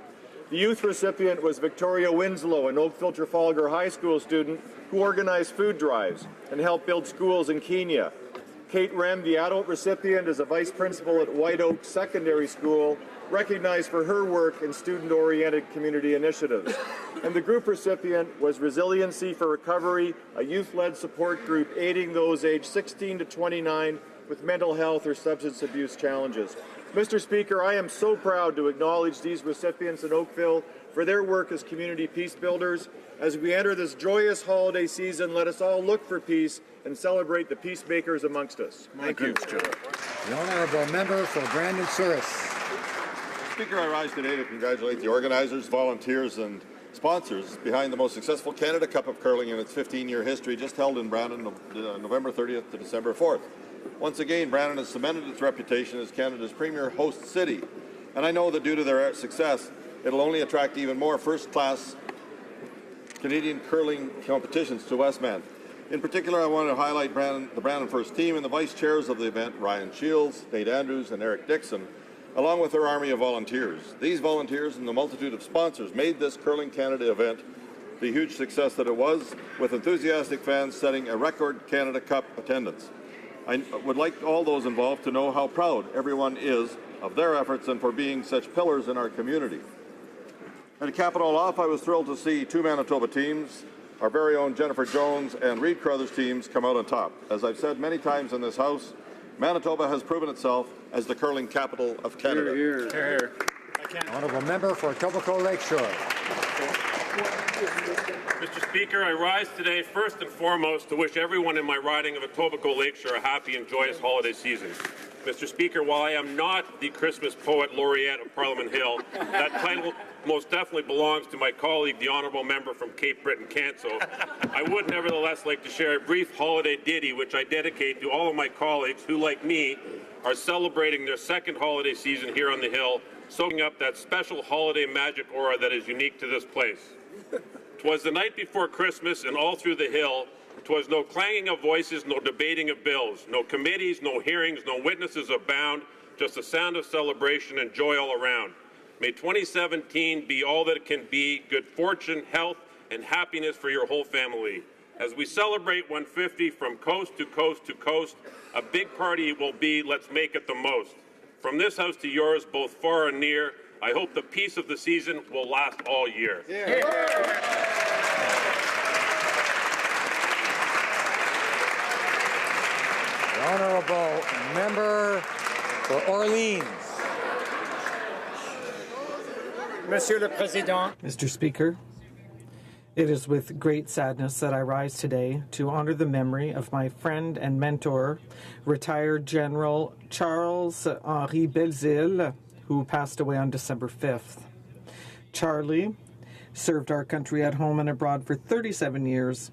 The youth recipient was Victoria Winslow, an Oakville Trafalgar High School student who organized food drives and helped build schools in Kenya. Kate Rem, the adult recipient, is a vice principal at White Oak Secondary School, recognized for her work in student-oriented community initiatives. And the group recipient was Resiliency for Recovery, a youth-led support group aiding those aged 16 to 29 with mental health or substance abuse challenges. Mr. Speaker, I am so proud to acknowledge these recipients in Oakville for their work as community peace builders. As we enter this joyous holiday season, let us all look for peace and celebrate the peacemakers amongst us. Thank you. The honourable member for Brandon Souris. Speaker, I rise today to congratulate the organizers, volunteers, and sponsors behind the most successful Canada Cup of Curling in its 15-year history, just held in Brandon November 30th to December 4th. Once again, Brandon has cemented its reputation as Canada's premier host city, and I know that due to their success, it'll only attract even more first-class Canadian curling competitions to Westman. In particular, I want to highlight the Brandon First team and the vice chairs of the event, Ryan Shields, Nate Andrews, and Eric Dixon, along with their army of volunteers. These volunteers and the multitude of sponsors made this Curling Canada event the huge success that it was, with enthusiastic fans setting a record Canada Cup attendance. I would like all those involved to know how proud everyone is of their efforts and for being such pillars in our community. And to cap it all off, I was thrilled to see two Manitoba teams, our very own Jennifer Jones and Reed Carruthers teams, come out on top. As I've said many times in this House, Manitoba has proven itself as the curling capital of Canada. Hear, hear. Honourable Member for Etobicoke Lakeshore. Mr. Speaker, I rise today first and foremost to wish everyone in my riding of Etobicoke Lakeshore a happy and joyous holiday season. Mr. Speaker, while I am not the Christmas poet laureate of Parliament Hill, that title most definitely belongs to my colleague, the Honourable Member from Cape Breton-Canso. I would nevertheless like to share a brief holiday ditty which I dedicate to all of my colleagues who, like me, are celebrating their second holiday season here on the Hill, soaking up that special holiday magic aura that is unique to this place. 'Twas the night before Christmas, and all through the Hill, 'twas no clanging of voices, no debating of bills, no committees, no hearings, no witnesses abound, just a sound of celebration and joy all around. May 2017 be all that it can be, good fortune, health, and happiness for your whole family. As we celebrate 150 from coast to coast to coast, a big party it will be, let's make it the most. From this house to yours, both far and near, I hope the peace of the season will last all year. The Honourable Member for Orleans. Monsieur le Président. Mr. Speaker, it is with great sadness that I rise today to honor the memory of my friend and mentor, retired General Charles-Henri Belzile, who passed away on December 5th. Charlie served our country at home and abroad for 37 years,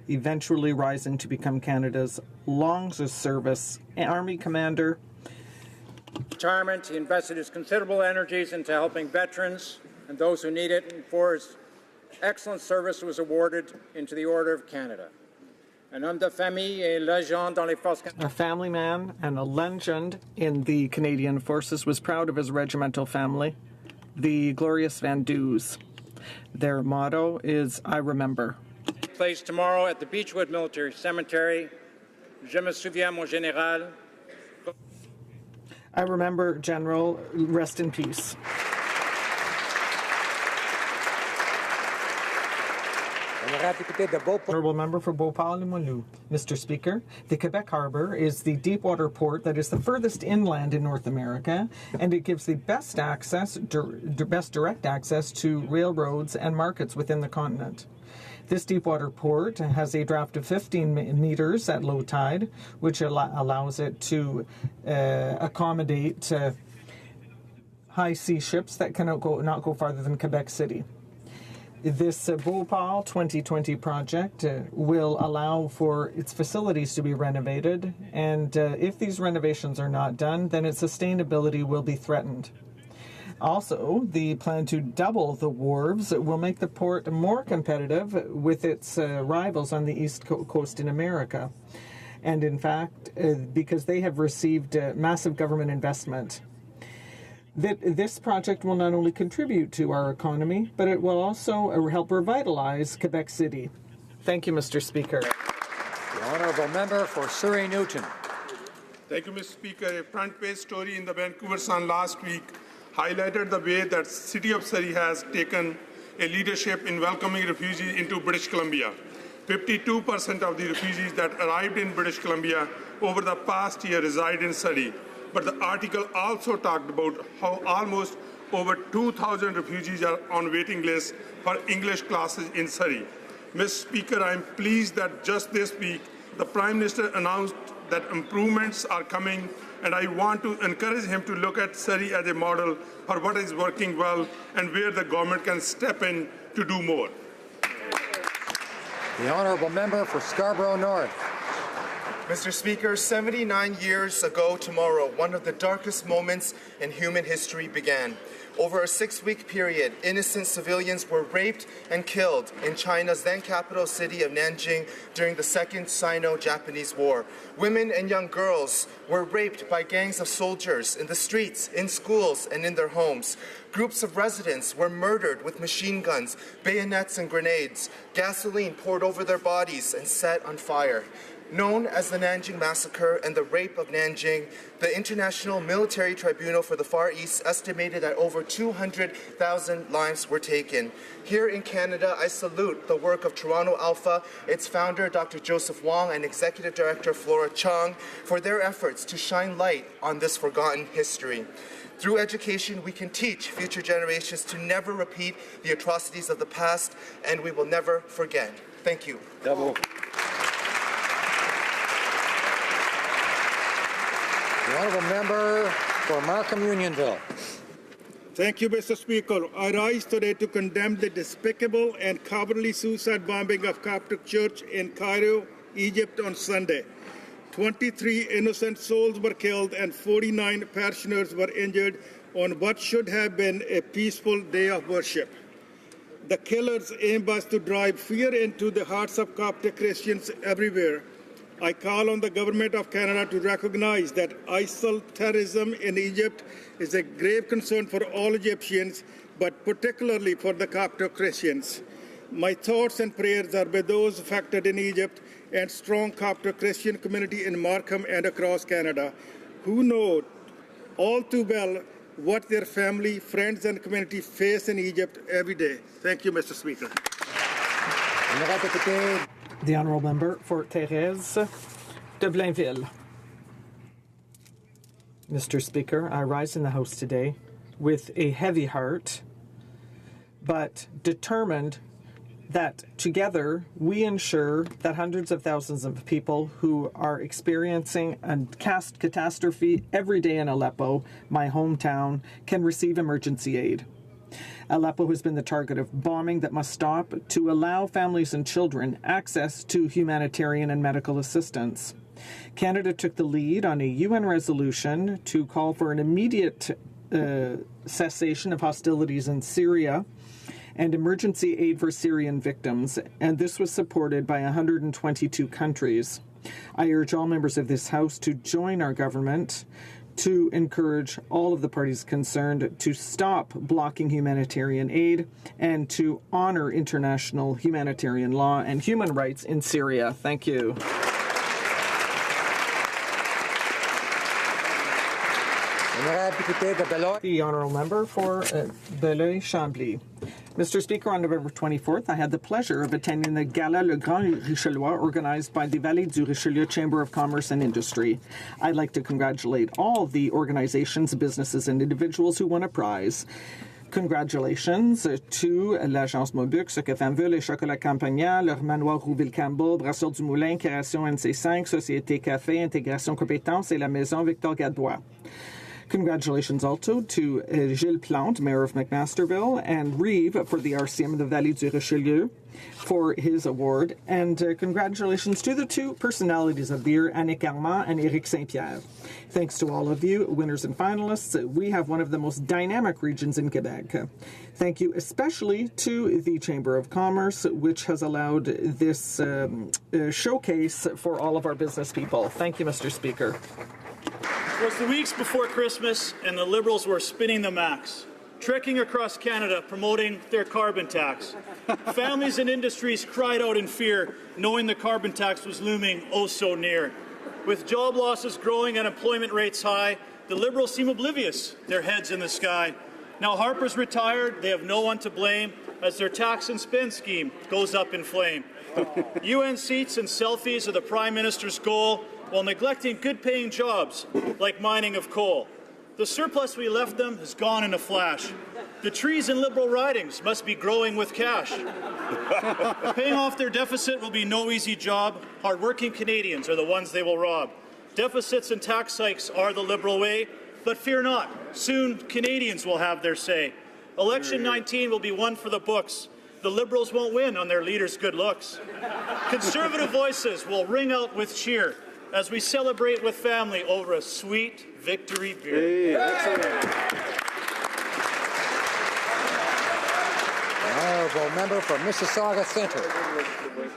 eventually rising to become Canada's longest service Army commander. Retirement, he invested his considerable energies into helping veterans and those who need it, and for his excellent service was awarded into the Order of Canada. Un homme de famille et légende dans les forces canadiennes. A family man and a legend in the Canadian Forces, was proud of his regimental family, the Glorious Van Dews. Their motto is, I remember. Place tomorrow at the Beechwood Military Cemetery. Je me souviens, mon général. I remember, General, rest in peace. Honourable Member for Beauport-Limoilou. Mr. Speaker, the Quebec Harbour is the deepwater port that is the furthest inland in North America, and it gives the best access, best direct access to railroads and markets within the continent. This deepwater port has a draft of 15 meters at low tide, which allows it to accommodate high sea ships that cannot go farther than Quebec City. This Beauport 2020 project will allow for its facilities to be renovated, and if these renovations are not done, then its sustainability will be threatened. Also, the plan to double the wharves will make the port more competitive with its rivals on the East Coast in America. And in fact, because they have received massive government investment. This project will not only contribute to our economy, but it will also help revitalize Quebec City. Thank you, Mr. Speaker. The Honourable Member for Surrey Newton. Thank you, Mr. Speaker. A front-page story in the Vancouver Sun last week highlighted the way that City of Surrey has taken a leadership in welcoming refugees into British Columbia. 52% of the refugees that arrived in British Columbia over the past year reside in Surrey. But the article also talked about how almost over 2,000 refugees are on waiting lists for English classes in Surrey. Mr. Speaker, I am pleased that just this week, the Prime Minister announced that improvements are coming, and I want to encourage him to look at Surrey as a model for what is working well and where the government can step in to do more. The Honourable Member for Scarborough North. Mr. Speaker, 79 years ago tomorrow, one of the darkest moments in human history began. Over a 6-week period, innocent civilians were raped and killed in China's then capital city of Nanjing during the Second Sino-Japanese War. Women and young girls were raped by gangs of soldiers in the streets, in schools, and in their homes. Groups of residents were murdered with machine guns, bayonets, and grenades. Gasoline poured over their bodies and set on fire. Known as the Nanjing Massacre and the Rape of Nanjing, the International Military Tribunal for the Far East estimated that over 200,000 lives were taken. Here in Canada, I salute the work of Toronto Alpha, its founder, Dr. Joseph Wong, and Executive Director Flora Chong, for their efforts to shine light on this forgotten history. Through education, we can teach future generations to never repeat the atrocities of the past, and we will never forget. Thank you. Bravo. The honourable member for Markham Unionville. Thank you, Mr. Speaker. I rise today to condemn the despicable and cowardly suicide bombing of Coptic Church in Cairo, Egypt on Sunday. 23 innocent souls were killed and 49 parishioners were injured on what should have been a peaceful day of worship. The killers' aim was to drive fear into the hearts of Coptic Christians everywhere. I call on the Government of Canada to recognize that ISIL terrorism in Egypt is a grave concern for all Egyptians, but particularly for the Coptic Christians. My thoughts and prayers are with those affected in Egypt and strong Coptic Christian community in Markham and across Canada, who know all too well what their family, friends, and community face in Egypt every day. Thank you, Mr. Speaker. The Honourable Member for Thérèse de Blainville. Mr. Speaker, I rise in the House today with a heavy heart, but determined that together we ensure that hundreds of thousands of people who are experiencing a catastrophe every day in Aleppo, my hometown, can receive emergency aid. Aleppo has been the target of bombing that must stop to allow families and children access to humanitarian and medical assistance. Canada took the lead on a UN resolution to call for an immediate cessation of hostilities in Syria and emergency aid for Syrian victims, and this was supported by 122 countries. I urge all members of this House to join our government to encourage all of the parties concerned to stop blocking humanitarian aid and to honor international humanitarian law and human rights in Syria. Thank you. The Honourable Member for Beloeil-Chambly. Mr. Speaker, on November 24th, I had the pleasure of attending the Gala Le Grand Richelieu organized by the Vallée du Richelieu Chamber of Commerce and Industry. I'd like to congratulate all the organizations, businesses, and individuals who won a prize. Congratulations to l'Agence Mobux, Secret Fameville, les Chocolats Campagna, le Manoir Rouville-Campbell, Brasseur du Moulin, Création NC5, Société Café, Intégration Compétences et la Maison Victor Gadbois. Congratulations also to Gilles Plante, Mayor of McMasterville, and Reeve for the RCM of the Vallée du Richelieu for his award. And congratulations to the two personalities of the year, Annick Armand and Éric Saint-Pierre. Thanks to all of you, winners and finalists. We have one of the most dynamic regions in Quebec. Thank you especially to the Chamber of Commerce, which has allowed this showcase for all of our business people. Thank you, Mr. Speaker. It was the weeks before Christmas, and the Liberals were spinning the max, trekking across Canada promoting their carbon tax. Families and industries cried out in fear, knowing the carbon tax was looming oh so near. With job losses growing and employment rates high, the Liberals seem oblivious, their heads in the sky. Now Harper's retired, they have no one to blame, as their tax and spend scheme goes up in flame. UN seats and selfies are the Prime Minister's goal, while neglecting good-paying jobs like mining of coal. The surplus we left them has gone in a flash. The trees in Liberal ridings must be growing with cash. Paying off their deficit will be no easy job. Hard-working Canadians are the ones they will rob. Deficits and tax hikes are the Liberal way, but fear not, soon Canadians will have their say. Election 19 will be one for the books. The Liberals won't win on their leaders' good looks. Conservative voices will ring out with cheer. as we celebrate with family over a sweet victory beer. Honourable member for Mississauga Centre.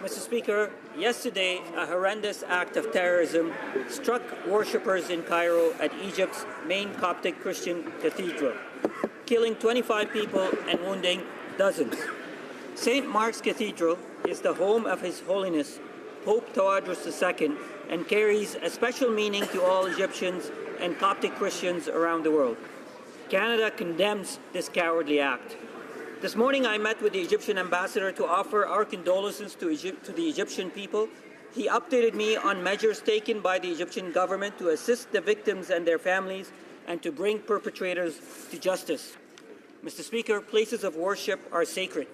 Mr. Speaker, yesterday a horrendous act of terrorism struck worshippers in Cairo at Egypt's main Coptic Christian cathedral, killing 25 people and wounding dozens. St. Mark's Cathedral is the home of His Holiness Pope Tawadros II and carries a special meaning to all Egyptians and Coptic Christians around the world. Canada condemns this cowardly act. This morning I met with the Egyptian ambassador to offer our condolences to the Egyptian people. He updated me on measures taken by the Egyptian government to assist the victims and their families and to bring perpetrators to justice. Mr. Speaker, places of worship are sacred.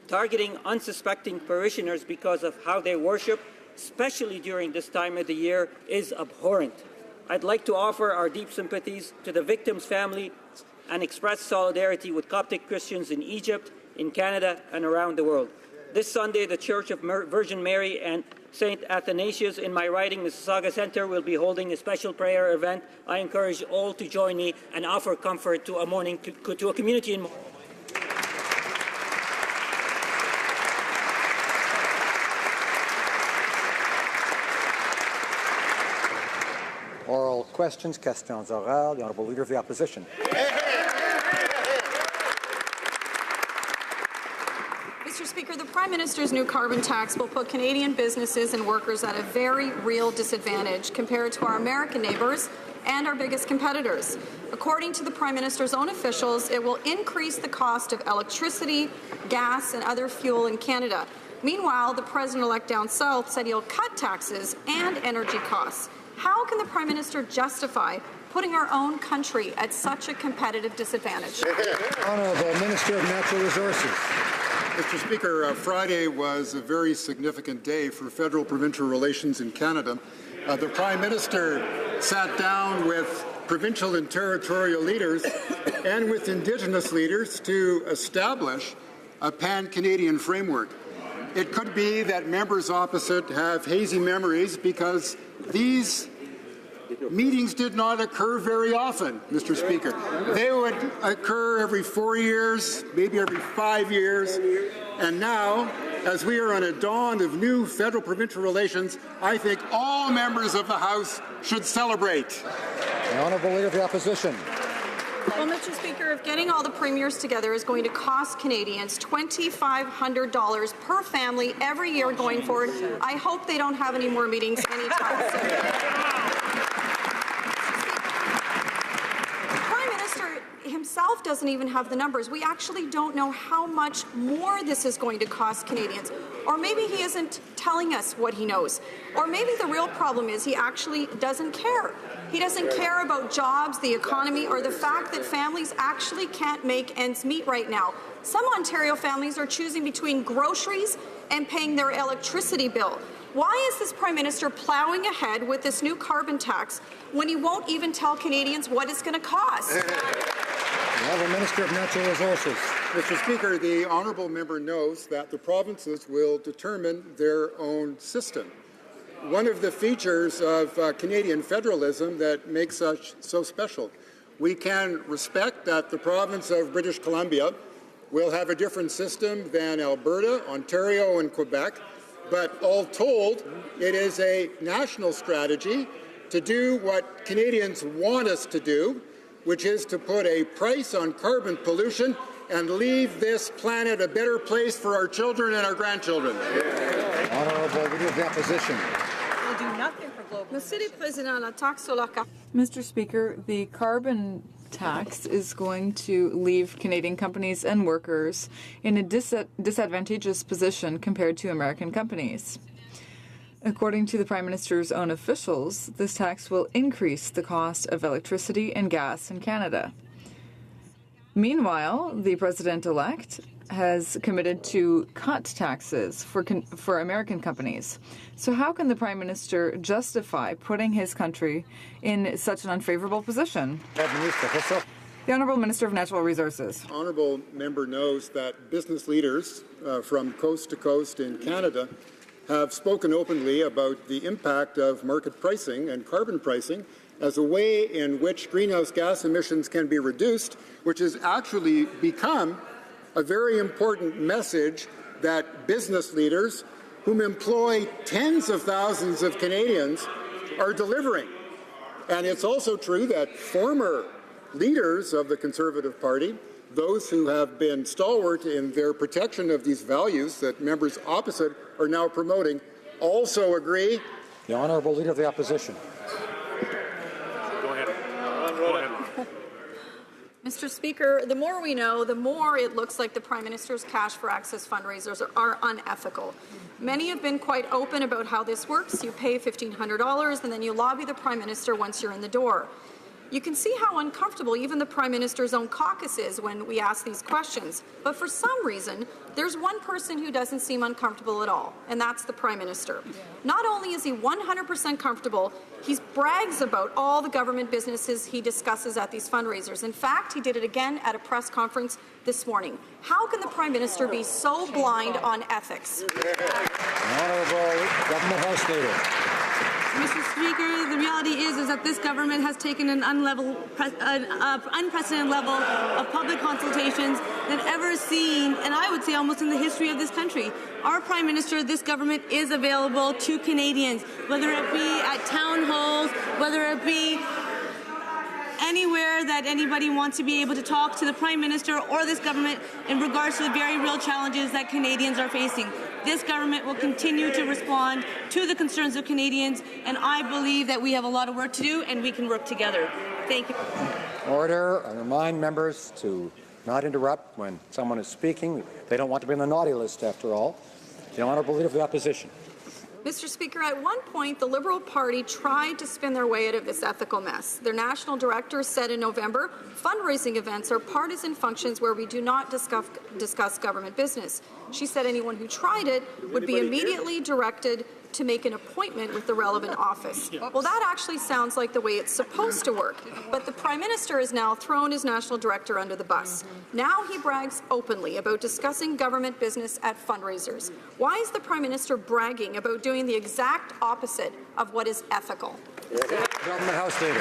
Targeting unsuspecting parishioners because of how they worship, especially during this time of the year, is abhorrent. I'd like to offer our deep sympathies to the victims' family and express solidarity with Coptic Christians in Egypt, in Canada, and around the world. This Sunday, the Church of Virgin Mary and St. Athanasius in my riding, Mississauga Centre, will be holding a special prayer event. I encourage all to join me and offer comfort to a community in mourning. Oral questions, questions orales. The Honourable Leader of the Opposition. Mr. Speaker, the Prime Minister's new carbon tax will put Canadian businesses and workers at a very real disadvantage compared to our American neighbours and our biggest competitors. According to the Prime Minister's own officials, it will increase the cost of electricity, gas, and other fuel in Canada. Meanwhile, the President-elect down south said he'll cut taxes and energy costs. How can the Prime Minister justify putting our own country at such a competitive disadvantage? Honourable Minister of Natural Resources. Mr. Speaker, Friday was a very significant day for federal-provincial relations in Canada. The Prime Minister sat down with provincial and territorial leaders and with Indigenous leaders to establish a pan-Canadian framework. It could be that members opposite have hazy memories because these meetings did not occur very often, Mr. Speaker. They would occur every 4 years, maybe every 5 years. And now, as we are on a dawn of new federal-provincial relations, I think all members of the House should celebrate. The Honourable Leader of the Opposition. Well, Mr. Speaker, if getting all the premiers together is going to cost Canadians $2,500 per family every year going forward, I hope they don't have any more meetings anytime soon. The Prime Minister himself doesn't even have the numbers. We actually don't know how much more this is going to cost Canadians. Or maybe he isn't telling us what he knows. Or maybe the real problem is he actually doesn't care. He doesn't care about jobs, the economy, or the fact that families actually can't make ends meet right now. Some Ontario families are choosing between groceries and paying their electricity bill. Why is this Prime Minister plowing ahead with this new carbon tax when he won't even tell Canadians what it's going to cost? The Honourable Minister of Natural Resources. Mr. Speaker, the honourable member knows that the provinces will determine their own system. One of the features of Canadian federalism that makes us so special. We can respect that the province of British Columbia will have a different system than Alberta, Ontario, and Quebec, but all told, it is a national strategy to do what Canadians want us to do, which is to put a price on carbon pollution and leave this planet a better place for our children and our grandchildren. Honourable Leader of the Opposition. We'll do nothing for global. Mr. Speaker, the carbon tax is going to leave Canadian companies and workers in a disadvantageous position compared to American companies. According to the Prime Minister's own officials, this tax will increase the cost of electricity and gas in Canada. Meanwhile, the President-elect has committed to cut taxes for American companies. So how can the Prime Minister justify putting his country in such an unfavorable position? The Honourable Minister of Natural Resources. The honourable member knows that business leaders from coast to coast in Canada have spoken openly about the impact of market pricing and carbon pricing as a way in which greenhouse gas emissions can be reduced, which has actually become a very important message that business leaders whom employ tens of thousands of Canadians are delivering. And it's also true that former leaders of the Conservative Party, those who have been stalwart in their protection of these values that members opposite are now promoting, also agree. The Honourable Leader of the Opposition. Go ahead. Mr. Speaker, the more we know, the more it looks like the Prime Minister's Cash for Access fundraisers are unethical. Many have been quite open about how this works. You pay $1,500 and then you lobby the Prime Minister once you're in the door. You can see how uncomfortable even the Prime Minister's own caucus is when we ask these questions. But for some reason, there's one person who doesn't seem uncomfortable at all, and that's the Prime Minister. Not only is he 100% comfortable, he brags about all the government businesses he discusses at these fundraisers. In fact, he did it again at a press conference this morning. How can the Prime Minister be so blind on ethics? Honourable Government House Leader. Mr. Speaker, the reality is that this government has taken an unprecedented level of public consultations than ever seen, and I would say almost in the history of this country. Our Prime Minister, this government is available to Canadians, whether it be at town halls, whether it be anywhere that anybody wants to be able to talk to the Prime Minister or this government in regards to the very real challenges that Canadians are facing. This government will continue to respond to the concerns of Canadians, and I believe that we have a lot of work to do and we can work together. Thank you. Order. I remind members to not interrupt when someone is speaking. They don't want to be on the naughty list, after all. The Honourable Leader of the Opposition. Mr. Speaker, at one point, the Liberal Party tried to spin their way out of this ethical mess. Their national director said in November, fundraising events are partisan functions where we do not discuss government business. She said anyone who tried it would be immediately directed to make an appointment with the relevant office. Well, that actually sounds like the way it's supposed to work. But the Prime Minister has now thrown his national director under the bus. Now he brags openly about discussing government business at fundraisers. Why is the Prime Minister bragging about doing the exact opposite of what is ethical? Government House Leader.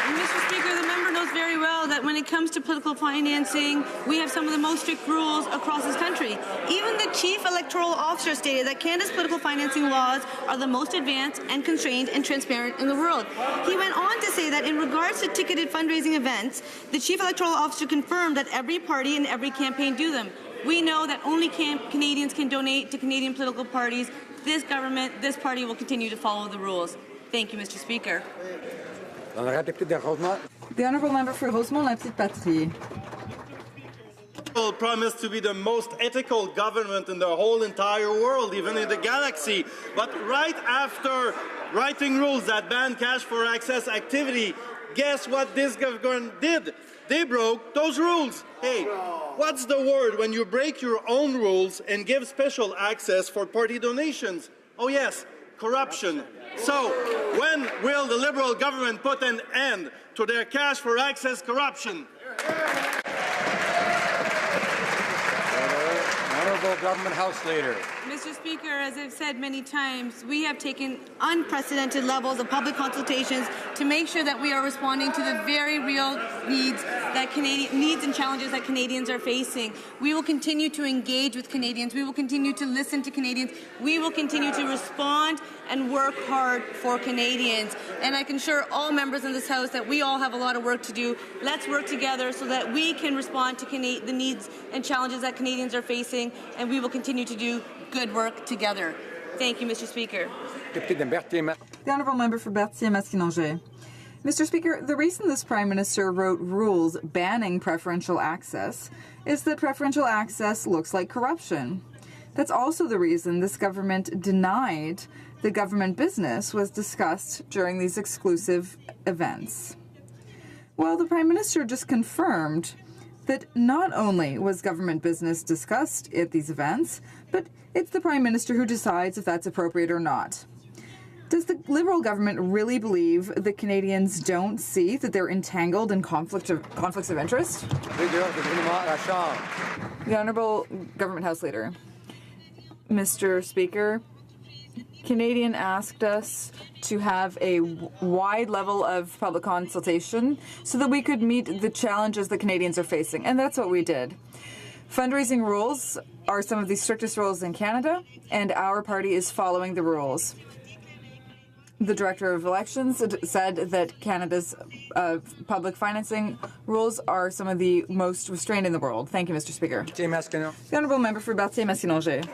Mr. Speaker, the member knows very well that when it comes to political financing, we have some of the most strict rules across this country. Even the Chief Electoral Officer stated that Canada's political financing laws are the most advanced and constrained and transparent in the world. He went on to say that in regards to ticketed fundraising events, the Chief Electoral Officer confirmed that every party and every campaign do them. We know that only Canadians can donate to Canadian political parties. This government, this party will continue to follow the rules. Thank you, Mr. Speaker. The Honourable Member for Rosemont-la-Petite-Patrie. Will promise to be the most ethical government in the whole entire world, even in the galaxy. But right after writing rules that ban cash for access activity, guess what this government did? They broke those rules. Hey, what's the word when you break your own rules and give special access for party donations? Oh yes, corruption. So, when will the Liberal government put an end to their cash for access corruption? Honourable Government House Leader. Mr. Speaker, as I've said many times, we have taken unprecedented levels of public consultations to make sure that we are responding to the very real needs and challenges that Canadians are facing. We will continue to engage with Canadians. We will continue to listen to Canadians. We will continue to respond and work hard for Canadians. And I can assure all members in this House that we all have a lot of work to do. Let's work together so that we can respond to the needs and challenges that Canadians are facing, and we will continue to do good work together. Thank you, Mr. Speaker. The Honourable Member for Berthier-Maskinongé. Mr. Speaker, the reason this Prime Minister wrote rules banning preferential access is that preferential access looks like corruption. That's also the reason this government denied that government business was discussed during these exclusive events. Well, the Prime Minister just confirmed that not only was government business discussed at these events, but it's the Prime Minister who decides if that's appropriate or not. Does the Liberal government really believe that Canadians don't see that they're entangled in conflicts of interest? The Honourable Government House Leader. Mr. Speaker, Canadian asked us to have a wide level of public consultation so that we could meet the challenges that Canadians are facing, and that's what we did. Fundraising rules are some of the strictest rules in Canada, and our party is following the rules. The Director of Elections said that Canada's public financing rules are some of the most restrained in the world. Thank you, Mr. Speaker. The Honourable Member for Berthier-Massinongé.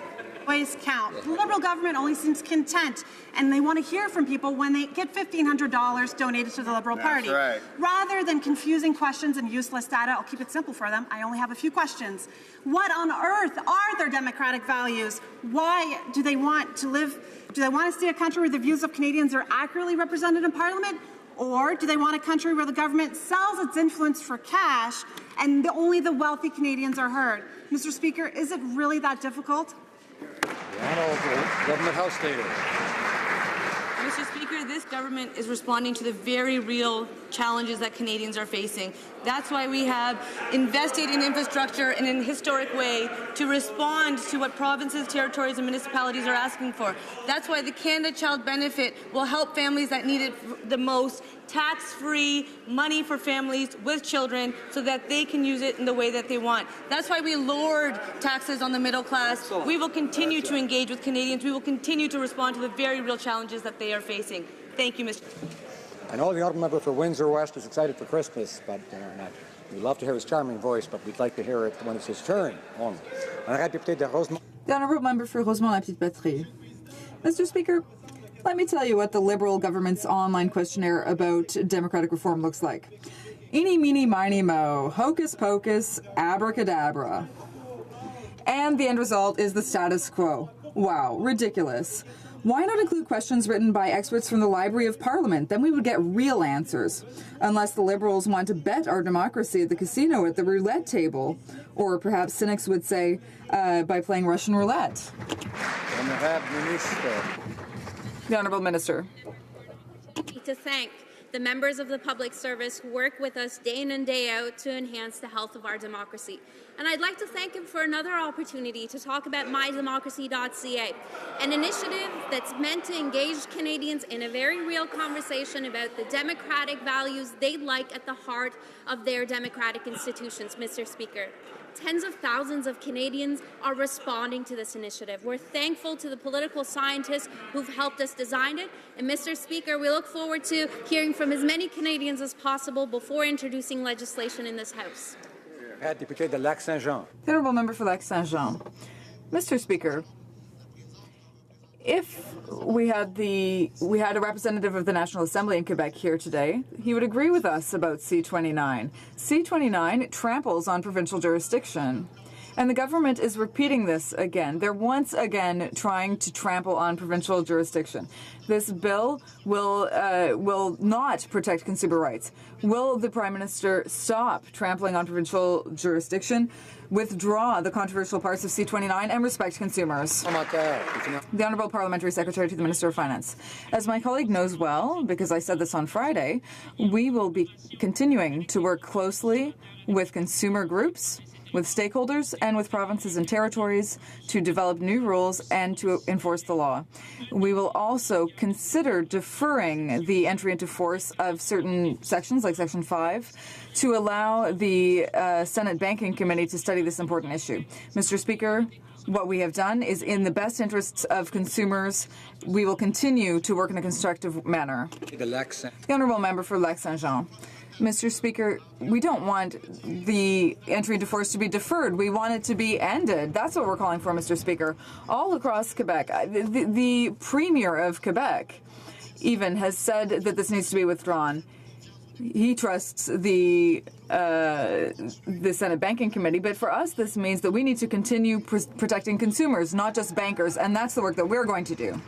Always count. The Liberal government only seems content, and they want to hear from people when they get $1,500 donated to the Liberal Party. Right. Rather than confusing questions and useless data, I'll keep it simple for them. I only have a few questions. What on earth are their democratic values? Why do they want to live? Do they want to see a country where the views of Canadians are accurately represented in Parliament? Or do they want a country where the government sells its influence for cash and only the wealthy Canadians are heard? Mr. Speaker, is it really that difficult? The Honourable Government House Leader. Mr. Speaker, this government is responding to the very real challenges that Canadians are facing. That's why we have invested in infrastructure in a historic way to respond to what provinces, territories, and municipalities are asking for. That's why the Canada Child Benefit will help families that need it the most, tax-free money for families with children so that they can use it in the way that they want. That's why we lowered taxes on the middle class. We will continue to engage with Canadians. We will continue to respond to the very real challenges that they are facing. Thank you, Mr. I know the Honourable Member for Windsor West is excited for Christmas, but we'd love to hear his charming voice, but we'd like to hear it when it's his turn only. The Honourable Member for Rosemont-la-Petite-Patrie. Mr. Speaker, let me tell you what the Liberal government's online questionnaire about democratic reform looks like. Eeny, meeny, miny, mo, hocus pocus, abracadabra. And the end result is the status quo. Wow, ridiculous. Why not include questions written by experts from the Library of Parliament? Then we would get real answers. Unless the Liberals want to bet our democracy at the casino at the roulette table. Or perhaps cynics would say, by playing Russian roulette. The Honourable Minister. To thank the members of the public service who work with us day in and day out to enhance the health of our democracy. And I'd like to thank him for another opportunity to talk about mydemocracy.ca, an initiative that's meant to engage Canadians in a very real conversation about the democratic values they'd like at the heart of their democratic institutions, Mr. Speaker. Tens of thousands of Canadians are responding to this initiative. We're thankful to the political scientists who've helped us design it. And Mr. Speaker, we look forward to hearing from as many Canadians as possible before introducing legislation in this House. Député de Lac-Saint-Jean. The Honourable Member for Lac-Saint-Jean. Mr. Speaker, if we had a representative of the National Assembly in Quebec here today, he would agree with us about C-29. C-29 tramples on provincial jurisdiction. And the government is repeating this again. They're once again trying to trample on provincial jurisdiction. This bill will not protect consumer rights. Will the Prime Minister stop trampling on provincial jurisdiction, withdraw the controversial parts of C-29, and respect consumers? The Honourable Parliamentary Secretary to the Minister of Finance. As my colleague knows well, because I said this on Friday, we will be continuing to work closely with consumer groups, with stakeholders, and with provinces and territories to develop new rules and to enforce the law. We will also consider deferring the entry into force of certain sections, like Section 5, to allow the Senate Banking Committee to study this important issue. Mr. Speaker, what we have done is in the best interests of consumers. We will continue to work in a constructive manner. The Honourable Member for Lac-Saint-Jean. Mr. Speaker, we don't want the entry into force to be deferred. We want it to be ended. That's what we're calling for, Mr. Speaker. All across Quebec, the Premier of Quebec even has said that this needs to be withdrawn. He trusts the Senate Banking Committee, but for us this means that we need to continue protecting consumers, not just bankers, and that's the work that we're going to do.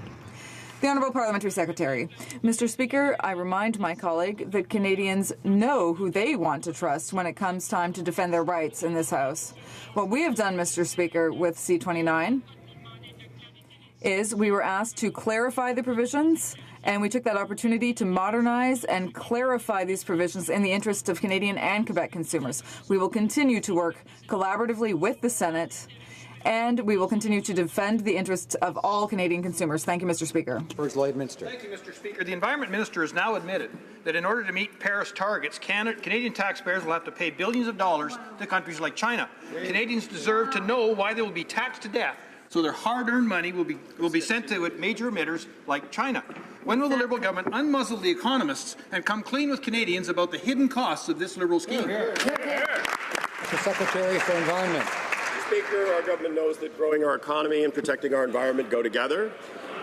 The Honourable Parliamentary Secretary. Mr. Speaker, I remind my colleague that Canadians know who they want to trust when it comes time to defend their rights in this House. What we have done, Mr. Speaker, with C-29 is we were asked to clarify the provisions, and we took that opportunity to modernize and clarify these provisions in the interest of Canadian and Quebec consumers. We will continue to work collaboratively with the Senate and we will continue to defend the interests of all Canadian consumers. Thank you, Mr. Speaker. Lloydminster. Thank you, Mr. Speaker. The Environment Minister has now admitted that in order to meet Paris targets, Canadian taxpayers will have to pay billions of dollars to countries like China. Canadians deserve to know why they will be taxed to death, so their hard-earned money will be sent to major emitters like China. When will the Liberal government unmuzzle the economists and come clean with Canadians about the hidden costs of this Liberal scheme? Mr. Secretary for Environment. Mr. Speaker, our government knows that growing our economy and protecting our environment go together.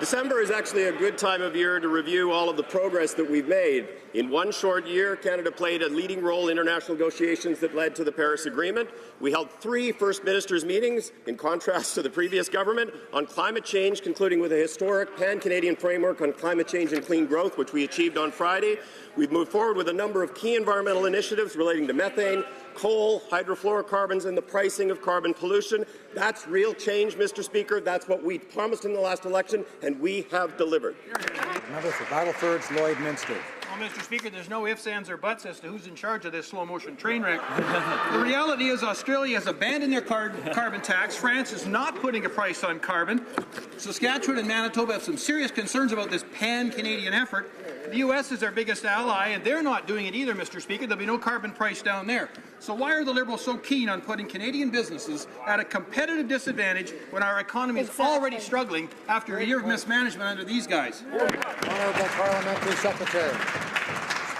December is actually a good time of year to review all of the progress that we've made. In one short year, Canada played a leading role in international negotiations that led to the Paris Agreement. We held 3 First Ministers' meetings, in contrast to the previous government, on climate change, concluding with a historic pan-Canadian framework on climate change and clean growth, which we achieved on Friday. We've moved forward with a number of key environmental initiatives relating to methane, coal, hydrofluorocarbons, and the pricing of carbon pollution. That's real change, Mr. Speaker. That's what we promised in the last election, and we have delivered. Member for Battleford's Lloydminster. Well, Mr. Speaker, there's no ifs, ands, or buts as to who's in charge of this slow-motion train wreck. The reality is Australia has abandoned their carbon tax. France is not putting a price on carbon. Saskatchewan and Manitoba have some serious concerns about this pan-Canadian effort. The U.S. is our biggest ally, and they're not doing it either, Mr. Speaker. There'll be no carbon price down there. So why are the Liberals so keen on putting Canadian businesses at a competitive disadvantage when our economy is already struggling after a year of mismanagement under these guys? Honourable Parliamentary Secretary.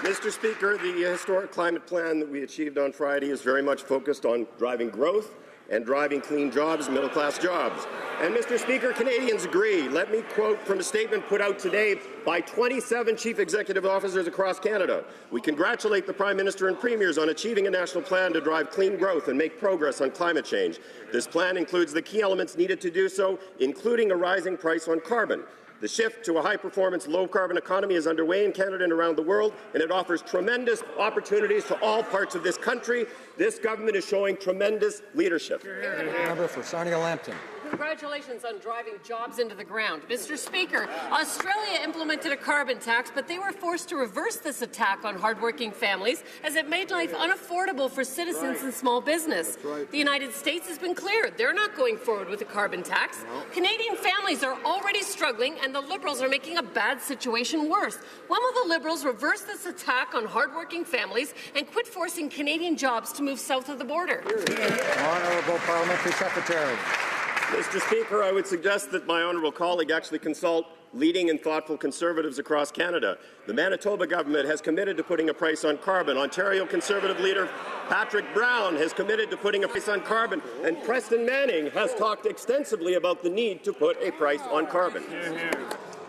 Mr. Speaker, the historic climate plan that we achieved on Friday is very much focused on driving growth and driving clean jobs, middle-class jobs. And, Mr. Speaker, Canadians agree. Let me quote from a statement put out today by 27 chief executive officers across Canada. We congratulate the Prime Minister and Premiers on achieving a national plan to drive clean growth and make progress on climate change. This plan includes the key elements needed to do so, including a rising price on carbon. The shift to a high-performance, low-carbon economy is underway in Canada and around the world, and it offers tremendous opportunities to all parts of this country. This government is showing tremendous leadership. Member for Sarnia-Lambton. Congratulations on driving jobs into the ground. Mr. Speaker, Australia implemented a carbon tax, but they were forced to reverse this attack on hardworking families as it made life unaffordable for citizens and small business. The United States has been clear. They're not going forward with a carbon tax. Canadian families are already struggling, and the Liberals are making a bad situation worse. When will the Liberals reverse this attack on hardworking families and quit forcing Canadian jobs to move south of the border? Honourable Parliamentary Secretary. Mr. Speaker, I would suggest that my honourable colleague actually consult leading and thoughtful Conservatives across Canada. The Manitoba government has committed to putting a price on carbon. Ontario Conservative leader Patrick Brown has committed to putting a price on carbon. And Preston Manning has talked extensively about the need to put a price on carbon.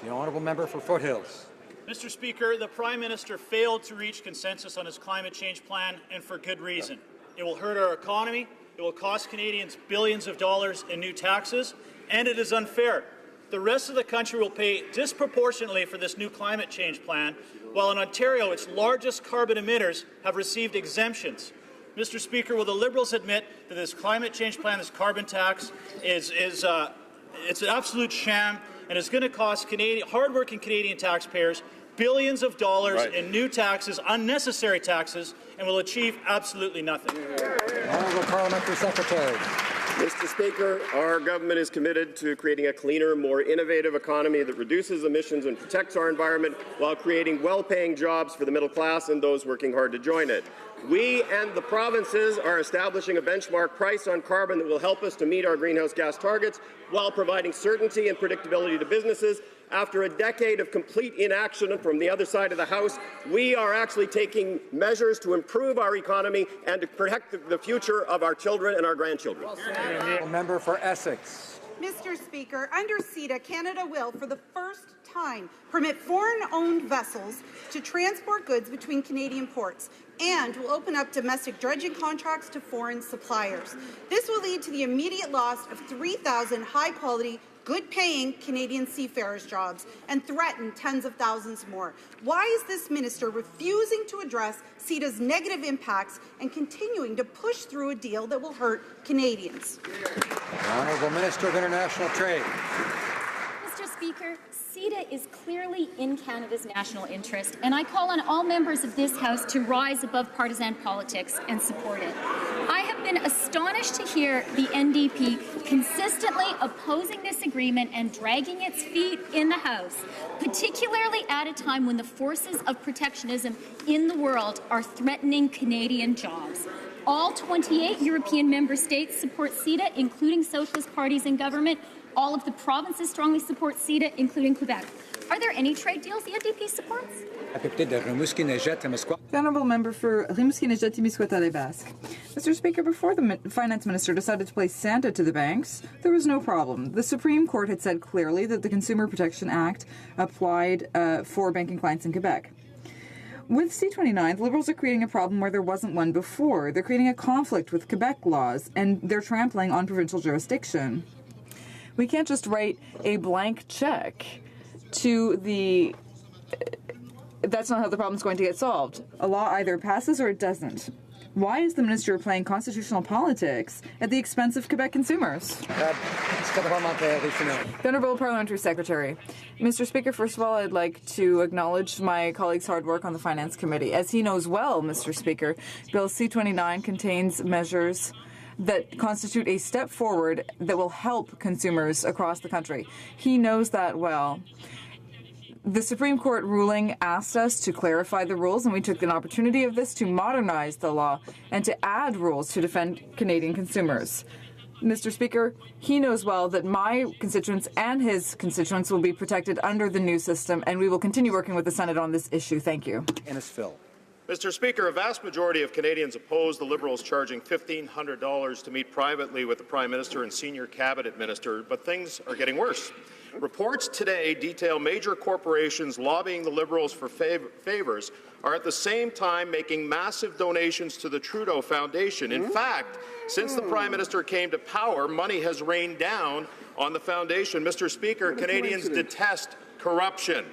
The honourable member for Foothills. Mr. Speaker, the Prime Minister failed to reach consensus on his climate change plan, and for good reason. It will hurt our economy, it will cost Canadians billions of dollars in new taxes, and it is unfair. The rest of the country will pay disproportionately for this new climate change plan, while in Ontario, its largest carbon emitters have received exemptions. Mr. Speaker, will the Liberals admit that this climate change plan, this carbon tax, it's an absolute sham and is going to cost hardworking Canadian taxpayers billions of dollars in new taxes, unnecessary taxes, and will achieve absolutely nothing. Honourable Parliamentary Secretary. Mr. Speaker, our government is committed to creating a cleaner, more innovative economy that reduces emissions and protects our environment while creating well-paying jobs for the middle class and those working hard to join it. We and the provinces are establishing a benchmark price on carbon that will help us to meet our greenhouse gas targets while providing certainty and predictability to businesses. After a decade of complete inaction from the other side of the House, we are actually taking measures to improve our economy and to protect the future of our children and our grandchildren. Member for Essex. Mr. Speaker, under CETA, Canada will, for the first time, permit foreign-owned vessels to transport goods between Canadian ports and will open up domestic dredging contracts to foreign suppliers. This will lead to the immediate loss of 3,000 high-quality, good-paying Canadian seafarers' jobs and threaten tens of thousands more. Why is this minister refusing to address CETA's negative impacts and continuing to push through a deal that will hurt Canadians? The Honourable Minister of International Trade. Mr. Speaker, CETA is clearly in Canada's national interest, and I call on all members of this House to rise above partisan politics and support it. I have been astonished to hear the NDP consistently opposing this agreement and dragging its feet in the House, particularly at a time when the forces of protectionism in the world are threatening Canadian jobs. All 28 European member states support CETA, including socialist parties in government. All of the provinces strongly support CETA, including Quebec. Are there any trade deals the NDP supports? The honourable member for Rimouski-Nejet-Témiscouata-les-Basques. Mr. Speaker, before the finance minister decided to play Santa to the banks, there was no problem. The Supreme Court had said clearly that the Consumer Protection Act applied for banking clients in Quebec. With C-29, the Liberals are creating a problem where there wasn't one before. They're creating a conflict with Quebec laws, and they're trampling on provincial jurisdiction. We can't just write a blank check to the... That's not how the problem's going to get solved. A law either passes or it doesn't. Why is the minister playing constitutional politics at the expense of Quebec consumers? The Honourable Parliamentary Secretary. Mr. Speaker, first of all, I'd like to acknowledge my colleague's hard work on the Finance Committee. As he knows well, Mr. Speaker, Bill C-29 contains measures that constitute a step forward that will help consumers across the country. He knows that well. The Supreme Court ruling asked us to clarify the rules, and we took an opportunity of this to modernize the law and to add rules to defend Canadian consumers. Mr. Speaker, he knows well that my constituents and his constituents will be protected under the new system, and we will continue working with the Senate on this issue. Thank you. Ennis Phil. Mr. Speaker, a vast majority of Canadians oppose the Liberals charging $1,500 to meet privately with the Prime Minister and senior cabinet minister, but things are getting worse. Reports today detail major corporations lobbying the Liberals for favours are at the same time making massive donations to the Trudeau Foundation. In fact, since the Prime Minister came to power, money has rained down on the foundation. Mr. Speaker, Canadians detest corruption.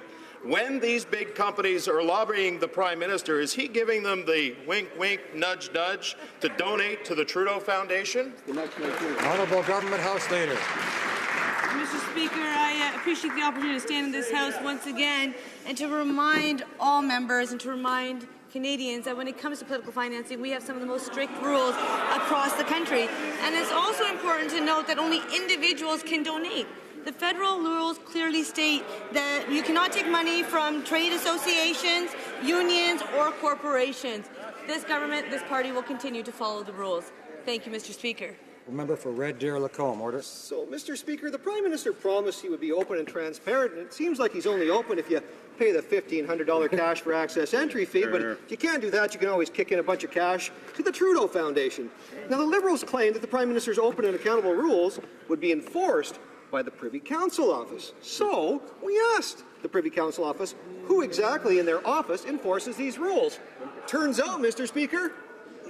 When these big companies are lobbying the Prime Minister, is he giving them the wink, wink, nudge, nudge to donate to the Trudeau Foundation? Honourable Government House Leader. Mr. Speaker, I appreciate the opportunity to stand in this House once again and to remind all members and to remind Canadians that when it comes to political financing, we have some of the most strict rules across the country. And it's also important to note that only individuals can donate. The federal rules clearly state that you cannot take money from trade associations, unions, or corporations. This government, this party will continue to follow the rules. Thank you, Mr. Speaker. Member for Red Deer Lacombe, order. So, Mr. Speaker, the Prime Minister promised he would be open and transparent, and it seems like he's only open if you pay the $1,500 cash for access entry fee, but if you can't do that, you can always kick in a bunch of cash to the Trudeau Foundation. Now, the Liberals claim that the Prime Minister's open and accountable rules would be enforced by the Privy Council Office. So, we asked the Privy Council Office who exactly in their office enforces these rules. Turns out, Mr. Speaker,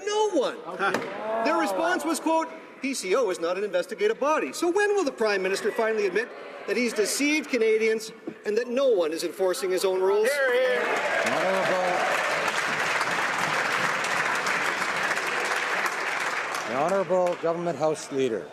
no one. Their response was, quote, PCO is not an investigative body. So when will the Prime Minister finally admit that he's deceived Canadians and that no one is enforcing his own rules? The Honourable Government House Leader.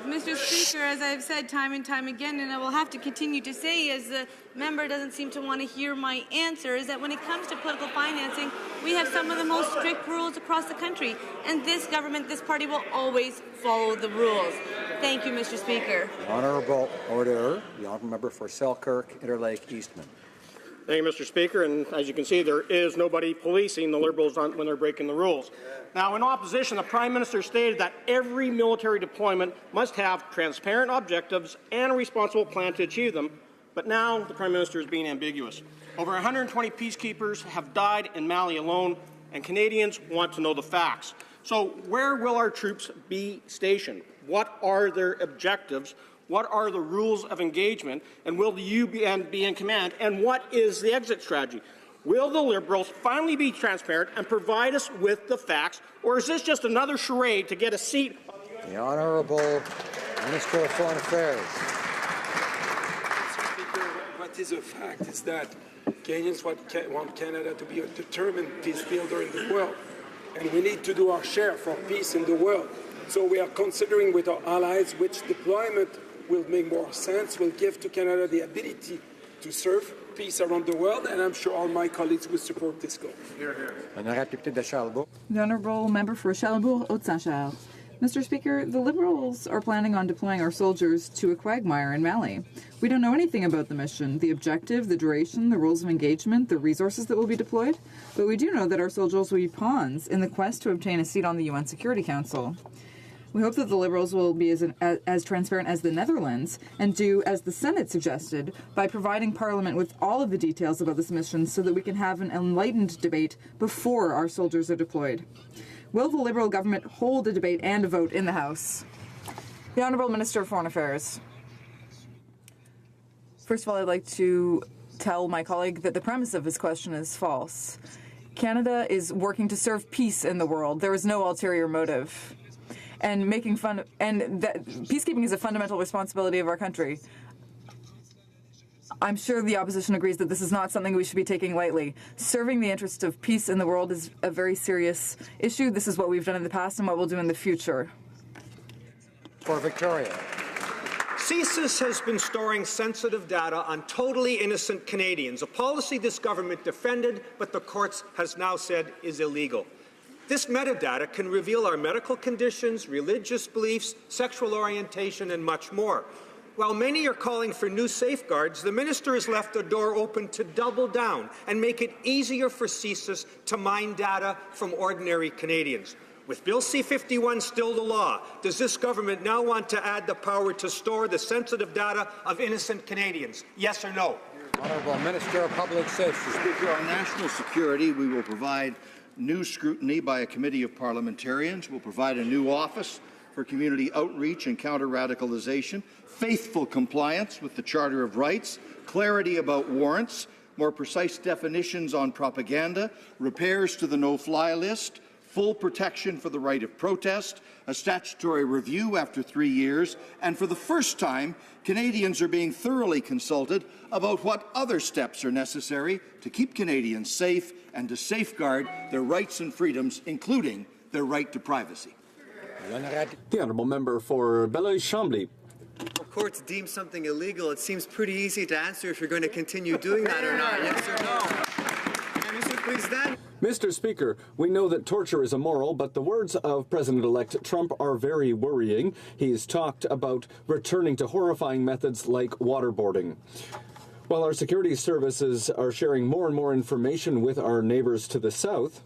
Mr. Speaker, as I've said time and time again, and I will have to continue to say as the member doesn't seem to want to hear my answer, is that when it comes to political financing, we have some of the most strict rules across the country. And this government, this party will always follow the rules. Thank you, Mr. Speaker. Honourable Order. The Honourable Member for Selkirk, Interlake, Eastman. Thank you, Mr. Speaker. And as you can see, there is nobody policing the Liberals when they're breaking the rules. Now, in opposition, the Prime Minister stated that every military deployment must have transparent objectives and a responsible plan to achieve them. But now the Prime Minister is being ambiguous. Over 120 peacekeepers have died in Mali alone, and Canadians want to know the facts. So where will our troops be stationed? What are their objectives? What are the rules of engagement? And will the UN be in command? And what is the exit strategy? Will the Liberals finally be transparent and provide us with the facts, or is this just another charade to get a seat? The Honourable Minister of Foreign Affairs. Mr. Speaker, what is a fact is that Canadians want Canada to be a determined peace builder in the world, and we need to do our share for peace in the world. So we are considering with our allies which deployment will make more sense, will give to Canada the ability to serve peace around the world, and I'm sure all my colleagues will support this goal. The Honourable Member for Charlebourg-Haute-Saint-Charles. Mr. Speaker, the Liberals are planning on deploying our soldiers to a quagmire in Mali. We don't know anything about the mission, the objective, the duration, the rules of engagement, the resources that will be deployed, but we do know that our soldiers will be pawns in the quest to obtain a seat on the UN Security Council. We hope that the Liberals will be as transparent as the Netherlands and do as the Senate suggested by providing Parliament with all of the details about this mission so that we can have an enlightened debate before our soldiers are deployed. Will the Liberal government hold a debate and a vote in the House? The Honourable Minister of Foreign Affairs. First of all, I'd like to tell my colleague that the premise of his question is false. Canada is working to serve peace in the world. There is no ulterior motive. And peacekeeping is a fundamental responsibility of our country. I'm sure the opposition agrees that this is not something we should be taking lightly. Serving the interest of peace in the world is a very serious issue. This is what we've done in the past and what we'll do in the future. For Victoria. CSIS has been storing sensitive data on totally innocent Canadians, a policy this government defended, but the courts has now said is illegal. This metadata can reveal our medical conditions, religious beliefs, sexual orientation, and much more. While many are calling for new safeguards, the minister has left the door open to double down and make it easier for CSIS to mine data from ordinary Canadians. With Bill C-51 still the law, does this government now want to add the power to store the sensitive data of innocent Canadians? Yes or no? Honourable Minister of Public Safety. Speaker, on national security, we will provide new scrutiny by a committee of parliamentarians. We'll provide a new office for community outreach and counter-radicalization, faithful compliance with the Charter of Rights, clarity about warrants, more precise definitions on propaganda, repairs to the no-fly list, full protection for the right of protest, a statutory review after 3 years, and for the first time, Canadians are being thoroughly consulted about what other steps are necessary to keep Canadians safe and to safeguard their rights and freedoms, including their right to privacy. The Honourable Member for Belleuil-Chambly. Courts deem something illegal. It seems pretty easy to answer if you're going to continue doing that or not. Yes or no? And Mr. President. Mr. Speaker, we know that torture is immoral, but the words of President-elect Trump are very worrying. He's talked about returning to horrifying methods like waterboarding. While our security services are sharing more and more information with our neighbors to the south,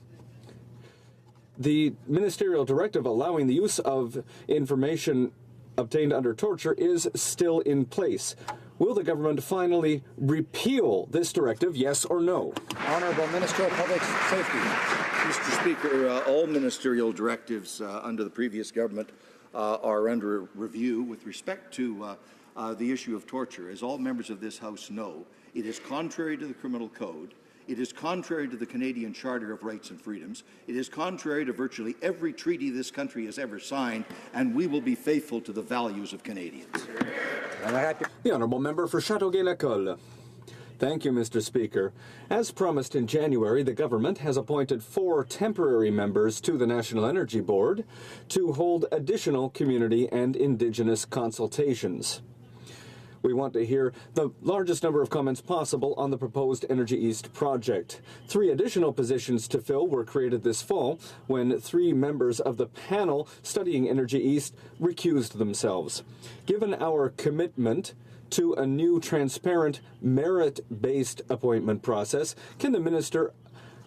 the ministerial directive allowing the use of information obtained under torture is still in place. Will the government finally repeal this directive, yes or no? Honourable Minister of Public Safety. Mr. Speaker, all ministerial directives under the previous government are under review with respect to the issue of torture. As all members of this House know, it is contrary to the Criminal Code. It is contrary to the Canadian Charter of Rights and Freedoms. It is contrary to virtually every treaty this country has ever signed, and we will be faithful to the values of Canadians. The Honourable Member for Châteauguay-Lacolle. Thank you, Mr. Speaker. As promised in January, the government has appointed 4 temporary members to the National Energy Board to hold additional community and Indigenous consultations. We want to hear the largest number of comments possible on the proposed Energy East project. 3 additional positions to fill were created this fall when 3 members of the panel studying Energy East recused themselves. Given our commitment to a new, transparent, merit-based appointment process, can the minister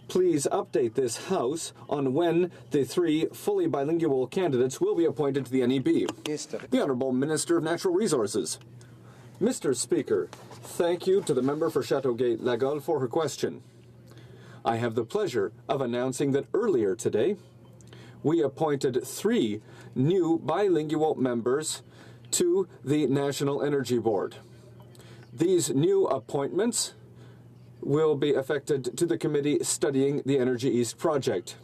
please update this House on when the 3 fully bilingual candidates will be appointed to the NEB? The Honourable Minister of Natural Resources. Mr. Speaker, thank you to the member for Châteauguay-Lacolle for her question. I have the pleasure of announcing that earlier today, we appointed 3 new bilingual members to the National Energy Board. These new appointments will be affected to the committee studying the Energy East project.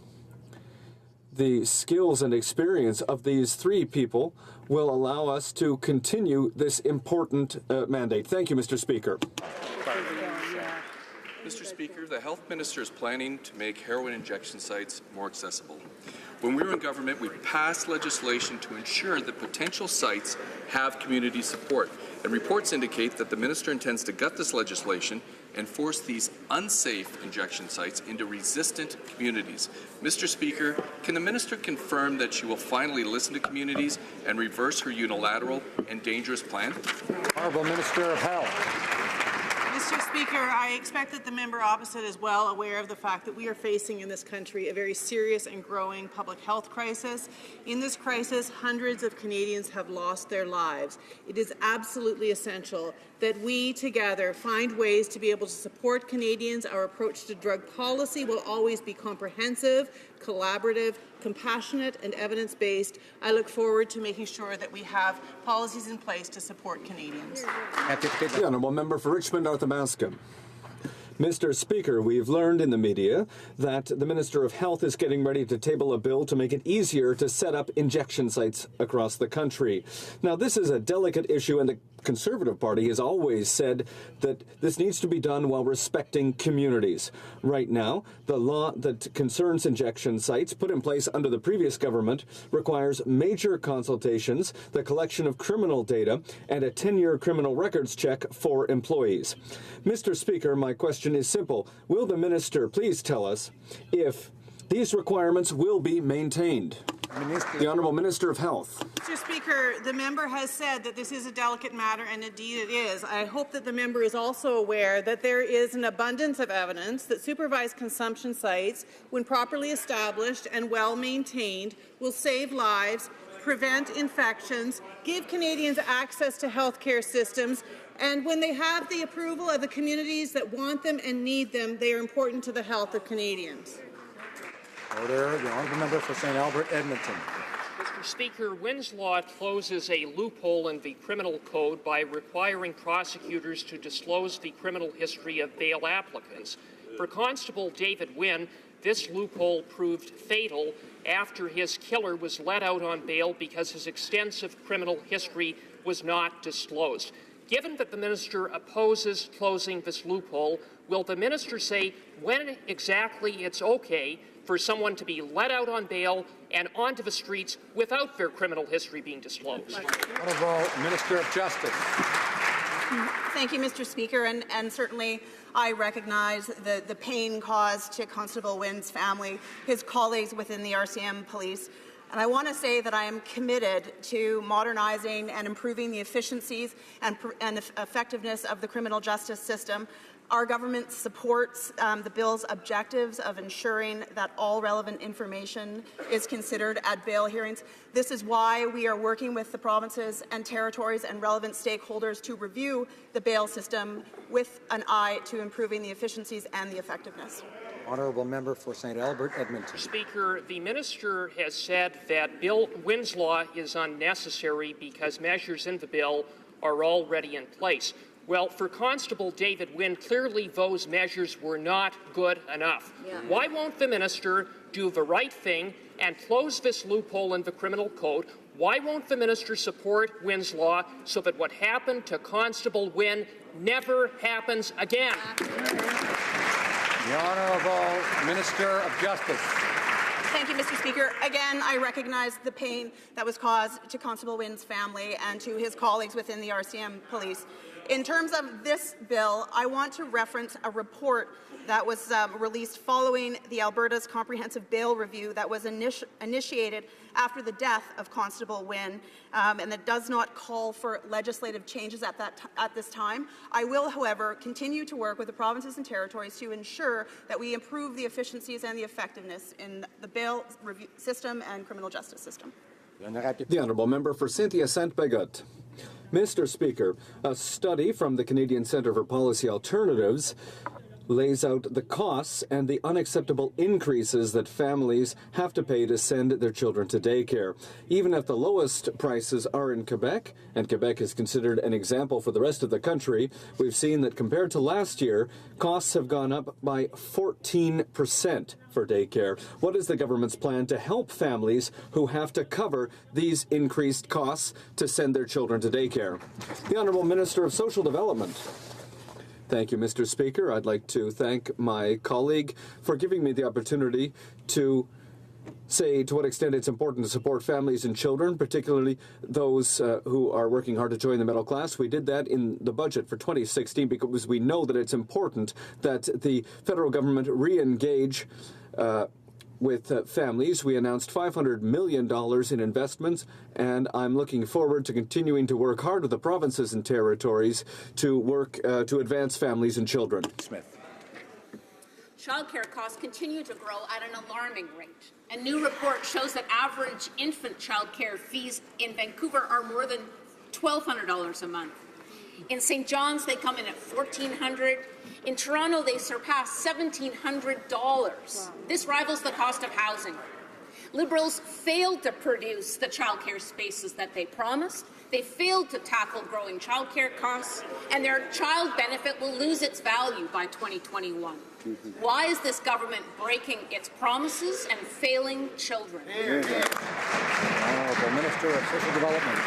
The skills and experience of these 3 people will allow us to continue this important mandate. Thank you, Mr. Speaker. Mr. Speaker, the Health Minister is planning to make heroin injection sites more accessible. When we were in government, we passed legislation to ensure that potential sites have community support. And reports indicate that the minister intends to gut this legislation and force these unsafe injection sites into resistant communities. Mr. Speaker, can the minister confirm that she will finally listen to communities and reverse her unilateral and dangerous plan? Honourable Minister of Health. Mr. Speaker, I expect that the member opposite is well aware of the fact that we are facing in this country a very serious and growing public health crisis. In this crisis, hundreds of Canadians have lost their lives. It is absolutely essential that we together find ways to be able to support Canadians. Our approach to drug policy will always be comprehensive, collaborative, compassionate and evidence-based. I look forward to making sure that we have policies in place to support Canadians. The honourable member for Richmond, Arthabaska. Mr. Speaker, we've learned in the media that the Minister of Health is getting ready to table a bill to make it easier to set up injection sites across the country. Now, this is a delicate issue, and the Conservative Party has always said that this needs to be done while respecting communities. Right now, the law that concerns injection sites put in place under the previous government requires major consultations, the collection of criminal data, and a 10-year criminal records check for employees. Mr. Speaker, my question is simple. Will the minister please tell us if these requirements will be maintained? The Honourable Minister of Health. Mr. Speaker, the member has said that this is a delicate matter, and indeed it is. I hope that the member is also aware that there is an abundance of evidence that supervised consumption sites, when properly established and well maintained, will save lives, prevent infections, give Canadians access to health care systems, and when they have the approval of the communities that want them and need them, they are important to the health of Canadians. Order. The honourable member for St. Albert, Edmonton. Mr. Speaker, Wynn's Law closes a loophole in the criminal code by requiring prosecutors to disclose the criminal history of bail applicants. For Constable David Wynn, this loophole proved fatal after his killer was let out on bail because his extensive criminal history was not disclosed. Given that the minister opposes closing this loophole, will the minister say when exactly it's okay for someone to be let out on bail and onto the streets without their criminal history being disclosed? Honourable Minister of Justice. Thank you, Mr. Speaker, and certainly I recognize the pain caused to Constable Wynn's family, his colleagues within the RCM Police. And I want to say that I am committed to modernizing and improving the efficiencies and effectiveness of the criminal justice system. Our government supports the bill's objectives of ensuring that all relevant information is considered at bail hearings. This is why we are working with the provinces and territories and relevant stakeholders to review the bail system with an eye to improving the efficiencies and the effectiveness. Honourable member for St. Albert, Edmonton. Speaker, the minister has said that Wynn's Law is unnecessary because measures in the bill are already in place. Well, for Constable David Wynn, clearly those measures were not good enough. Why won't the minister do the right thing and close this loophole in the criminal code? Why won't the minister support Wynn's Law so that what happened to Constable Wynn never happens again? The Honourable Minister of Justice. Thank you, Mr. Speaker. Again, I recognize the pain that was caused to Constable Wynn's family and to his colleagues within the RCM Police. In terms of this bill, I want to reference a report that was released following the Alberta's Comprehensive Bail Review that was initiated after the death of Constable Wynn, and that does not call for legislative changes at this time. I will, however, continue to work with the provinces and territories to ensure that we improve the efficiencies and the effectiveness in the bail review system and criminal justice system. The honourable member for Cynthia Saint-Bagot. Mr. Speaker, a study from the Canadian Centre for Policy Alternatives lays out the costs and the unacceptable increases that families have to pay to send their children to daycare. Even if the lowest prices are in Quebec, and Quebec is considered an example for the rest of the country, we've seen that compared to last year, costs have gone up by 14% for daycare. What is the government's plan to help families who have to cover these increased costs to send their children to daycare? The Honourable Minister of Social Development. Thank you, Mr. Speaker. I'd like to thank my colleague for giving me the opportunity to say to what extent it's important to support families and children, particularly those who are working hard to join the middle class. We did that in the budget for 2016 because we know that it's important that the federal government re-engage with families. We announced $500 million in investments, and I'm looking forward to continuing to work hard with the provinces and territories to work to advance families and children. Smith. Childcare costs continue to grow at an alarming rate. A new report shows that average infant childcare fees in Vancouver are more than $1,200 a month. In St. John's, they come in at $1,400. In Toronto, they surpass $1,700. Wow. This rivals the cost of housing. Liberals failed to produce the childcare spaces that they promised. They failed to tackle growing childcare costs, and their child benefit will lose its value by 2021. Why is this government breaking its promises and failing children? Honourable Minister of Social Development.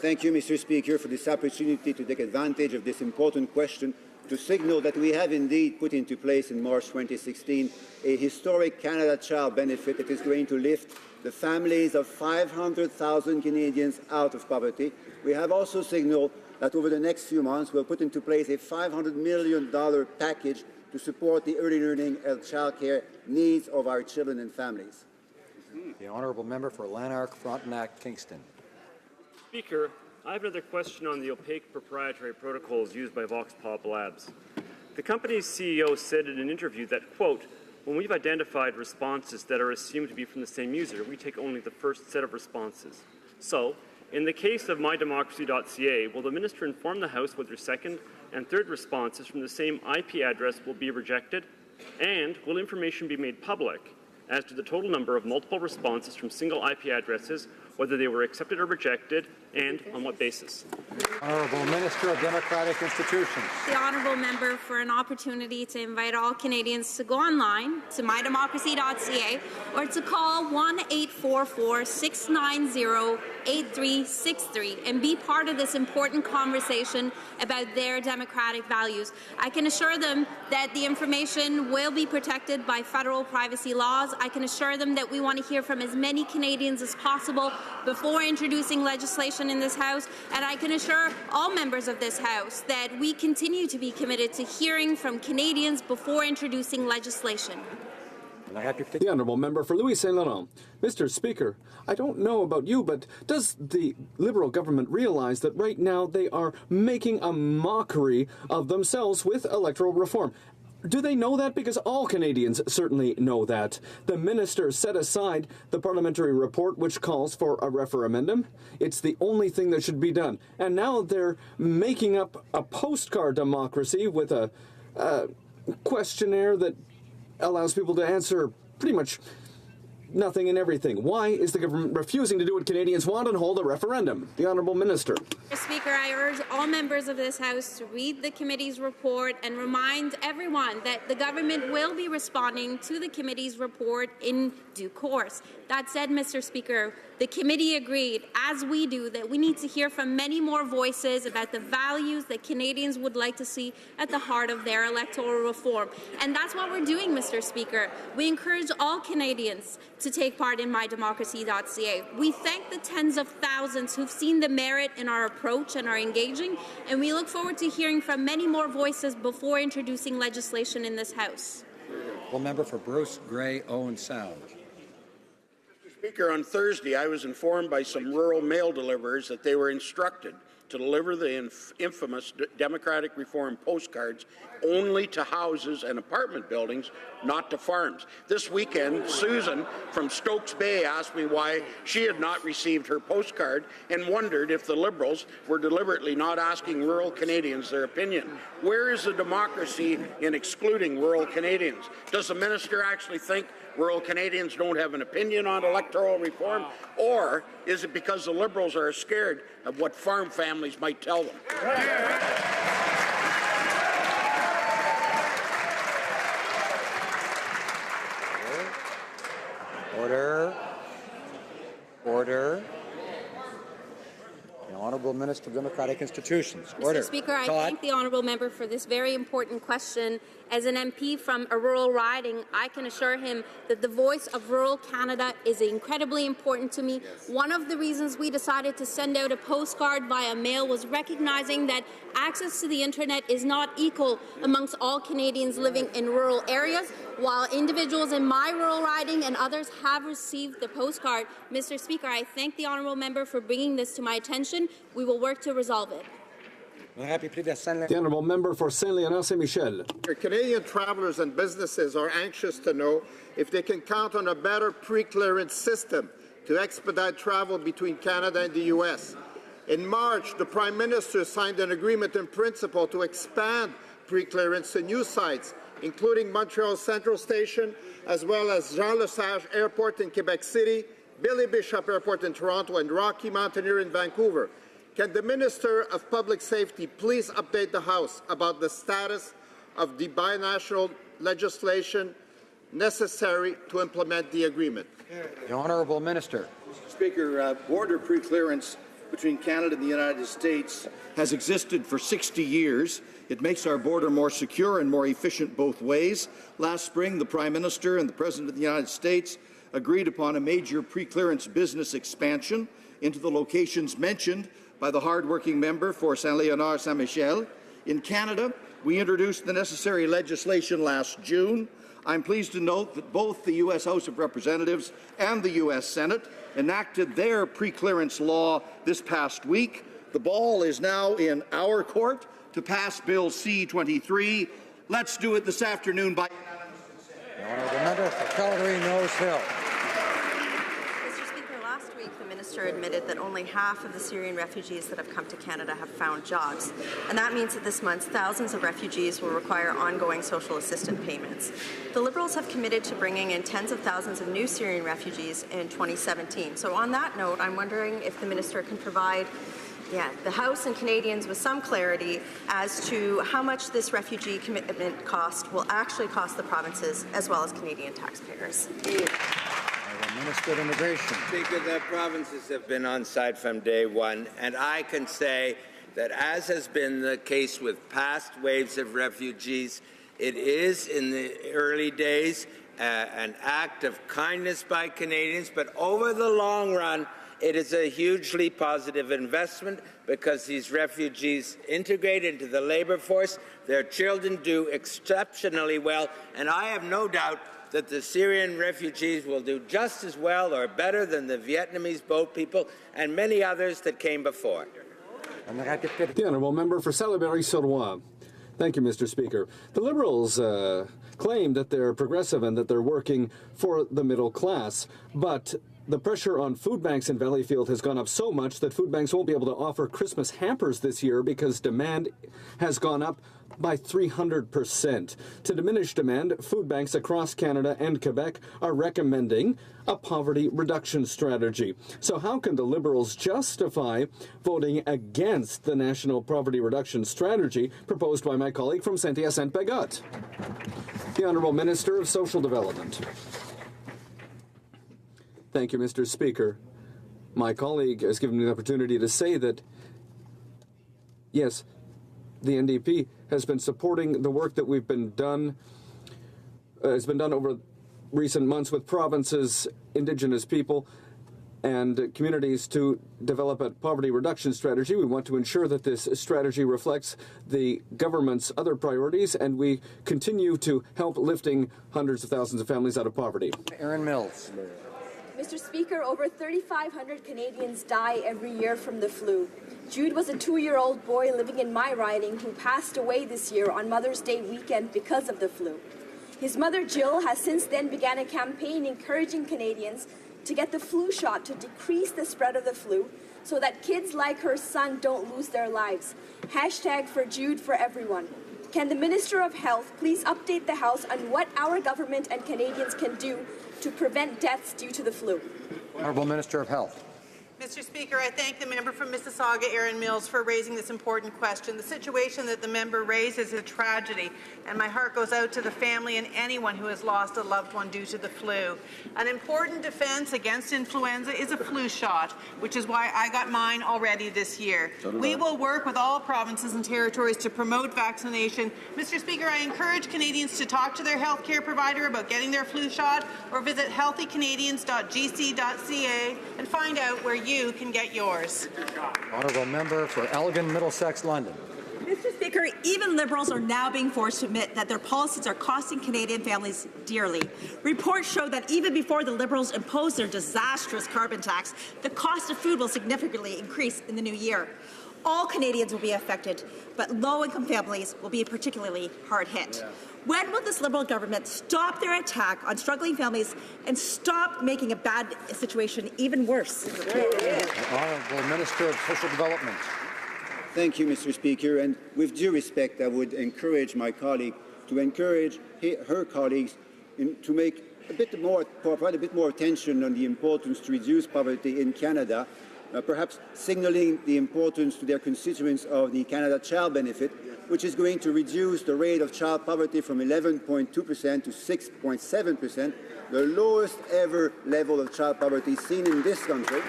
Thank you, Mr. Speaker, for this opportunity to take advantage of this important question to signal that we have indeed put into place in March 2016 a historic Canada Child benefit that is going to lift the families of 500,000 Canadians out of poverty. We have also signaled that over the next few months we'll put into place a $500 million package to support the early learning and childcare needs of our children and families. The honourable member for Lanark, Frontenac, Kingston. Speaker, I have another question on the opaque proprietary protocols used by Vox Pop Labs. The company's CEO said in an interview that, quote, "When we've identified responses that are assumed to be from the same user, we take only the first set of responses." So, in the case of mydemocracy.ca, will the minister inform the House whether second and third responses from the same IP address will be rejected? And will information be made public as to the total number of multiple responses from single IP addresses, whether they were accepted or rejected, and on what basis? Honourable Minister of Democratic Institutions. The honourable member for an opportunity to invite all Canadians to go online to mydemocracy.ca or to call 1-844-690-8363 and be part of this important conversation about their democratic values. I can assure them that the information will be protected by federal privacy laws. I can assure them that we want to hear from as many Canadians as possible before introducing legislation in this House, and I can assure all members of this House that we continue to be committed to hearing from Canadians before introducing legislation. The honourable member for Louis Saint Laurent. Mr. Speaker, I don't know about you, but does the Liberal government realize that right now they are making a mockery of themselves with electoral reform? Do they know that? Because all Canadians certainly know that. The minister set aside the parliamentary report which calls for a referendum. It's the only thing that should be done. And now they're making up a postcard democracy with a questionnaire that allows people to answer pretty much nothing and everything. Why is the government refusing to do what Canadians want and hold a referendum? The Honourable Minister. Mr. Speaker, I urge all members of this House to read the committee's report and remind everyone that the government will be responding to the committee's report in due course. That said, Mr. Speaker, the committee agreed, as we do, that we need to hear from many more voices about the values that Canadians would like to see at the heart of their electoral reform. And that's what we're doing, Mr. Speaker. We encourage all Canadians to take part in mydemocracy.ca. We thank the tens of thousands who've seen the merit in our approach and are engaging, and we look forward to hearing from many more voices before introducing legislation in this House. Well, member for Bruce Grey, Owen Sound. Mr. Speaker, on Thursday I was informed by some rural mail deliverers that they were instructed to deliver the infamous Democratic Reform postcards only to houses and apartment buildings, not to farms. This weekend, Susan from Stokes Bay asked me why she had not received her postcard and wondered if the Liberals were deliberately not asking rural Canadians their opinion. Where is the democracy in excluding rural Canadians? Does the minister actually think rural Canadians don't have an opinion on electoral reform? Or is it because the Liberals are scared of what farm families might tell them? Order. Order. The Honourable Minister of Democratic Institutions. Order. Mr. Speaker, I Todd. thank the honourable member for this very important question. As an MP from a rural riding, I can assure him that the voice of rural Canada is incredibly important to me. One of the reasons we decided to send out a postcard via mail was recognizing that access to the internet is not equal amongst all Canadians living in rural areas. While individuals in my rural riding and others have received the postcard, Mr. Speaker, I thank the honourable member for bringing this to my attention. We will work to resolve it. The Honourable Member for Saint-Léonard Saint-Michel. Canadian travellers and businesses are anxious to know if they can count on a better pre-clearance system to expedite travel between Canada and the U.S. In March, the Prime Minister signed an agreement in principle to expand pre-clearance to new sites, including Montreal Central Station, as well as Jean Lesage Airport in Quebec City, Billy Bishop Airport in Toronto, and Rocky Mountaineer in Vancouver. Can the Minister of Public Safety please update the House about the status of the binational legislation necessary to implement the agreement? The Honourable Minister. Mr. Speaker, border pre-clearance between Canada and the United States has existed for 60 years. It makes our border more secure and more efficient both ways. Last spring, the Prime Minister and the President of the United States agreed upon a major pre-clearance business expansion into the locations mentioned by the hard-working member for Saint-Léonard Saint-Michel. In Canada, we introduced the necessary legislation last June. I'm pleased to note that both the U.S. House of Representatives and the U.S. Senate enacted their pre-clearance law this past week. The ball is now in our court to pass Bill C-23. Let's do it this afternoon by unanimous consent. The Honourable Member for Calgary-Nose Hill. Mr. Speaker, last week the Minister admitted that only half of the Syrian refugees that have come to Canada have found jobs. And that means that this month thousands of refugees will require ongoing social assistance payments. The Liberals have committed to bringing in tens of thousands of new Syrian refugees in 2017. So on that note, I'm wondering if the Minister can provide the House and Canadians with some clarity as to how much this refugee commitment cost will actually cost the provinces as well as Canadian taxpayers. Minister of Immigration. Speaker, the provinces have been on side from day one, and I can say that, as has been the case with past waves of refugees, it is in the early days an act of kindness by Canadians, but over the long run, it is a hugely positive investment because these refugees integrate into the labour force. Their children do exceptionally well, and I have no doubt that the Syrian refugees will do just as well or better than the Vietnamese boat people and many others that came before. The Honourable Member for Salaberry-sur-Loire. Thank you, Mr. Speaker. The Liberals claim that they're progressive and that they're working for the middle class, but the pressure on food banks in Valleyfield has gone up so much that food banks won't be able to offer Christmas hampers this year because demand has gone up by 300%. To diminish demand, food banks across Canada and Quebec are recommending a poverty reduction strategy. So how can the Liberals justify voting against the National Poverty Reduction Strategy proposed by my colleague from Saint-Hyacinthe-Bagotte? The Honourable Minister of Social Development. Thank you, Mr. Speaker. My colleague has given me the opportunity to say that, yes, the NDP has been supporting the work that we've been done, has been done over recent months with provinces, Indigenous people, and communities to develop a poverty reduction strategy. We want to ensure that this strategy reflects the government's other priorities, and we continue to help lifting hundreds of thousands of families out of poverty. Erin Mills. Mr. Speaker, over 3,500 Canadians die every year from the flu. Jude was a 2-year-old boy living in my riding who passed away this year on Mother's Day weekend because of the flu. His mother, Jill, has since then began a campaign encouraging Canadians to get the flu shot to decrease the spread of the flu so that kids like her son don't lose their lives. Hashtag for Jude for everyone. Can the Minister of Health please update the House on what our government and Canadians can do to prevent deaths due to the flu? Honourable Minister of Health. Mr. Speaker, I thank the member from Mississauga, Erin Mills, for raising this important question. The situation that the member raised is a tragedy, and my heart goes out to the family and anyone who has lost a loved one due to the flu. An important defense against influenza is a flu shot, which is why I got mine already this year. We will work with all provinces and territories to promote vaccination. Mr. Speaker, I encourage Canadians to talk to their healthcare provider about getting their flu shot, or visit healthycanadians.gc.ca and find out where you can get yours. Honourable member for Elgin, Middlesex, London. Mr. Speaker, even Liberals are now being forced to admit that their policies are costing Canadian families dearly. Reports show that even before the Liberals impose their disastrous carbon tax, the cost of food will significantly increase in the new year. All Canadians will be affected, but low-income families will be particularly hard hit. When will this Liberal government stop their attack on struggling families and stop making a bad situation even worse? Honourable Minister of Social Development. Thank you, Mr. Speaker. And with due respect, I would encourage my colleague to encourage her colleagues to make provide a bit more attention on the importance to reduce poverty in Canada, perhaps signalling the importance to their constituents of the Canada Child Benefit, which is going to reduce the rate of child poverty from 11.2% to 6.7%, the lowest ever level of child poverty seen in this country.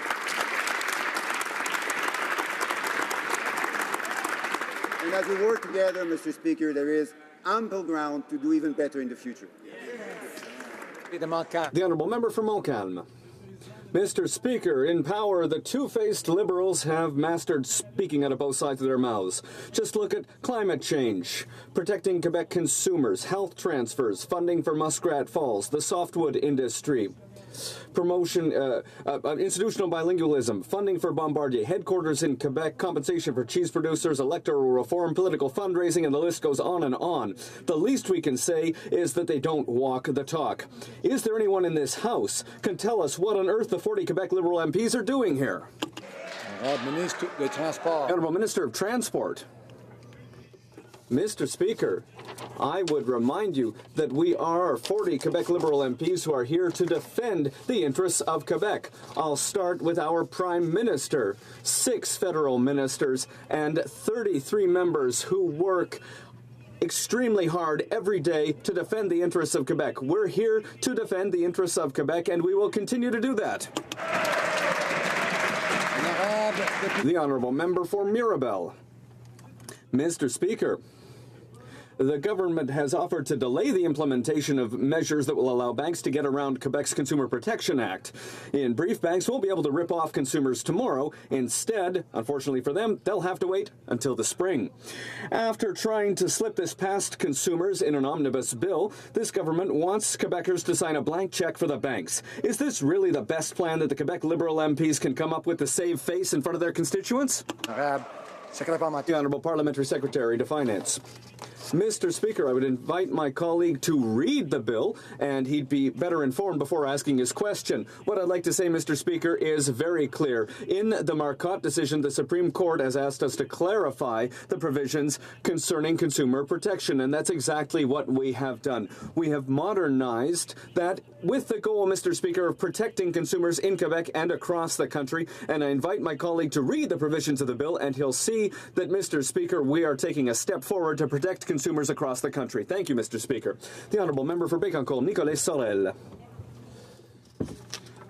And as we work together, Mr. Speaker, there is ample ground to do even better in the future. The Honourable Member for Montcalm. Mr. Speaker, in power, the two-faced Liberals have mastered speaking out of both sides of their mouths. Just look at climate change, protecting Quebec consumers, health transfers, funding for Muskrat Falls, the softwood industry, promotion, institutional bilingualism, funding for Bombardier, headquarters in Quebec, compensation for cheese producers, electoral reform, political fundraising, and the list goes on and on. The least we can say is that they don't walk the talk. Is there anyone in this House can tell us what on earth the 40 Quebec Liberal MPs are doing here? Honourable Minister of Transport. Mr. Speaker, I would remind you that we are 40 Quebec Liberal MPs who are here to defend the interests of Quebec. I'll start with our Prime Minister, 6 federal ministers, and 33 members who work extremely hard every day to defend the interests of Quebec. We're here to defend the interests of Quebec, and we will continue to do that. The Honourable Member for Mirabel. Mr. Speaker, the government has offered to delay the implementation of measures that will allow banks to get around Quebec's Consumer Protection Act. In brief, banks won't be able to rip off consumers tomorrow. Instead, unfortunately for them, they'll have to wait until the spring. After trying to slip this past consumers in an omnibus bill, this government wants Quebecers to sign a blank check for the banks. Is this really the best plan that the Quebec Liberal MPs can come up with to save face in front of their constituents? The Honourable Parliamentary Secretary to Finance. Mr. Speaker, I would invite my colleague to read the bill, and he'd be better informed before asking his question. What I'd like to say, Mr. Speaker, is very clear. In the Marcotte decision, the Supreme Court has asked us to clarify the provisions concerning consumer protection, and that's exactly what we have done. We have modernized that with the goal, Mr. Speaker, of protecting consumers in Quebec and across the country, and I invite my colleague to read the provisions of the bill, and he'll see that, Mr. Speaker, we are taking a step forward to protect consumers across the country. Thank you, Mr. Speaker. The Honourable Member for Bécancour, Nicolas Sorel.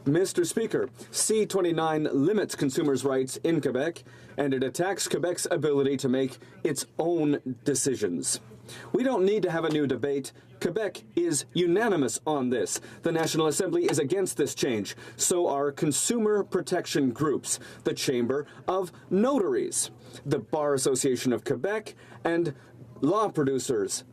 Mr. Speaker, C-29 limits consumers' rights in Quebec, and it attacks Quebec's ability to make its own decisions. We don't need to have a new debate. Quebec is unanimous on this. The National Assembly is against this change. So are consumer protection groups, the Chamber of Notaries, the Bar Association of Quebec, and law producers.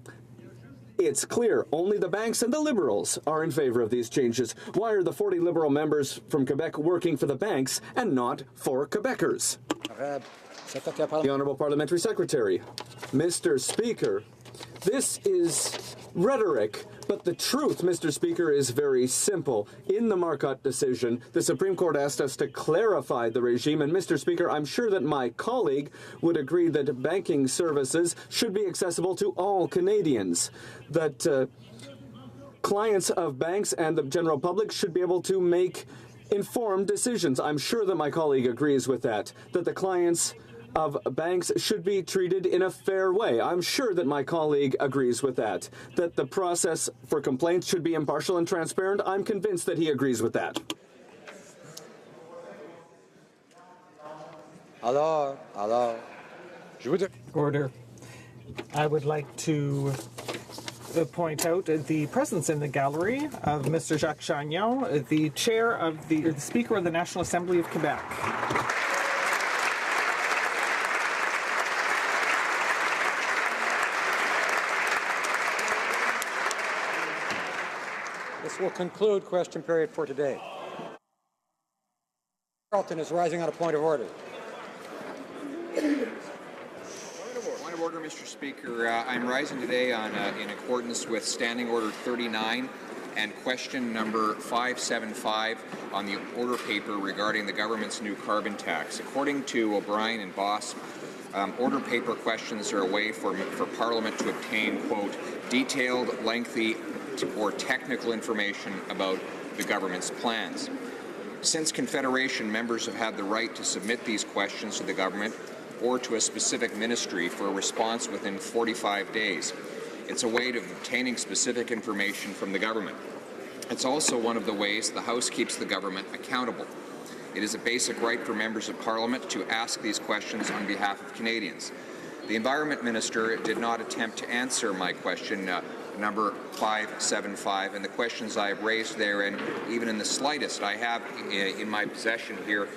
It's clear only the banks and the Liberals are in favor of these changes. Why are the 40 Liberal members from Quebec working for the banks and not for Quebecers? The Honourable Parliamentary Secretary. Mr. Speaker, this is rhetoric, but the truth, Mr. Speaker, is very simple. In the Marcotte decision, the Supreme Court asked us to clarify the regime, and Mr. Speaker, I'm sure that my colleague would agree that banking services should be accessible to all Canadians, that clients of banks and the general public should be able to make informed decisions. I'm sure that my colleague agrees with that the clients of banks should be treated in a fair way. I'm sure that my colleague agrees with that the process for complaints should be impartial and transparent. I'm convinced that he agrees with that. Order. I would like to point out the presence in the gallery of Mr. Jacques Chagnon, the chair of the Speaker of the National Assembly of Quebec. This will conclude question period for today. Carleton is rising on a point of order. Point of order, Mr. Speaker. I'm rising today in accordance with Standing Order 39 and question number 575 on the order paper regarding the government's new carbon tax. According to O'Brien and Boss, order paper questions are a way for Parliament to obtain, quote, detailed, lengthy, or technical information about the government's plans. Since Confederation, members have had the right to submit these questions to the government or to a specific ministry for a response within 45 days. It's a way of obtaining specific information from the government. It's also one of the ways the House keeps the government accountable. It is a basic right for members of Parliament to ask these questions on behalf of Canadians. The Environment Minister did not attempt to answer my question number 575, and the questions I have raised therein, even in the slightest. I have in my possession here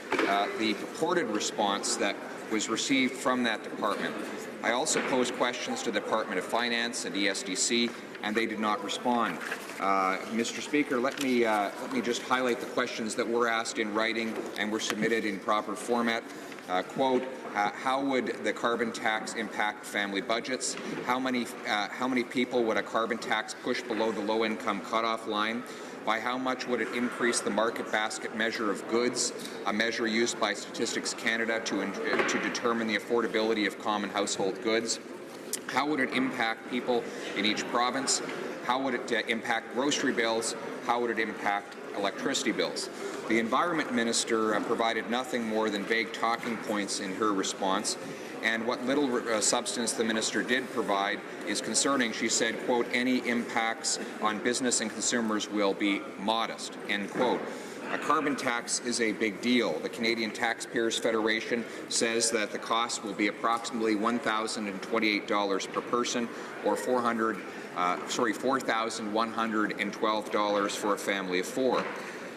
the purported response that was received from that department. I also posed questions to the Department of Finance and ESDC, and they did not respond. Mr. Speaker, let me just highlight the questions that were asked in writing and were submitted in proper format. Quote, how would the carbon tax impact family budgets? How many people would a carbon tax push below the low-income cutoff line? By how much would it increase the market basket measure of goods, a measure used by Statistics Canada to determine the affordability of common household goods? How would it impact people in each province? How would it impact grocery bills? How would it impact electricity bills? The Environment Minister provided nothing more than vague talking points in her response, and what little substance the Minister did provide is concerning. She said, quote, any impacts on business and consumers will be modest, end quote. A carbon tax is a big deal. The Canadian Taxpayers Federation says that the cost will be approximately $1,028 per person, or $4,112 for a family of four.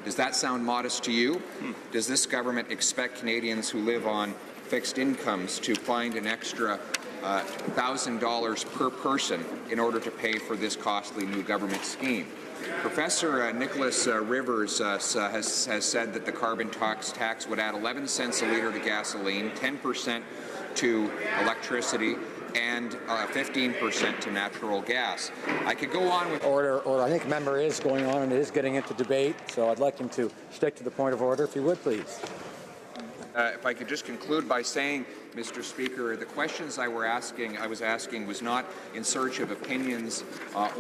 Does that sound modest to you? Does this government expect Canadians who live on fixed incomes to find an extra $1,000 per person in order to pay for this costly new government scheme? Professor Nicholas Rivers has said that the carbon tax would add 11 cents a litre to gasoline, 10% to electricity, and 15% to natural gas. I could go on with order. I think member is going on and is getting into debate, so I'd like him to stick to the point of order, if you would, please. If I could just conclude by saying, Mr. Speaker, the questions I was asking was not in search of opinions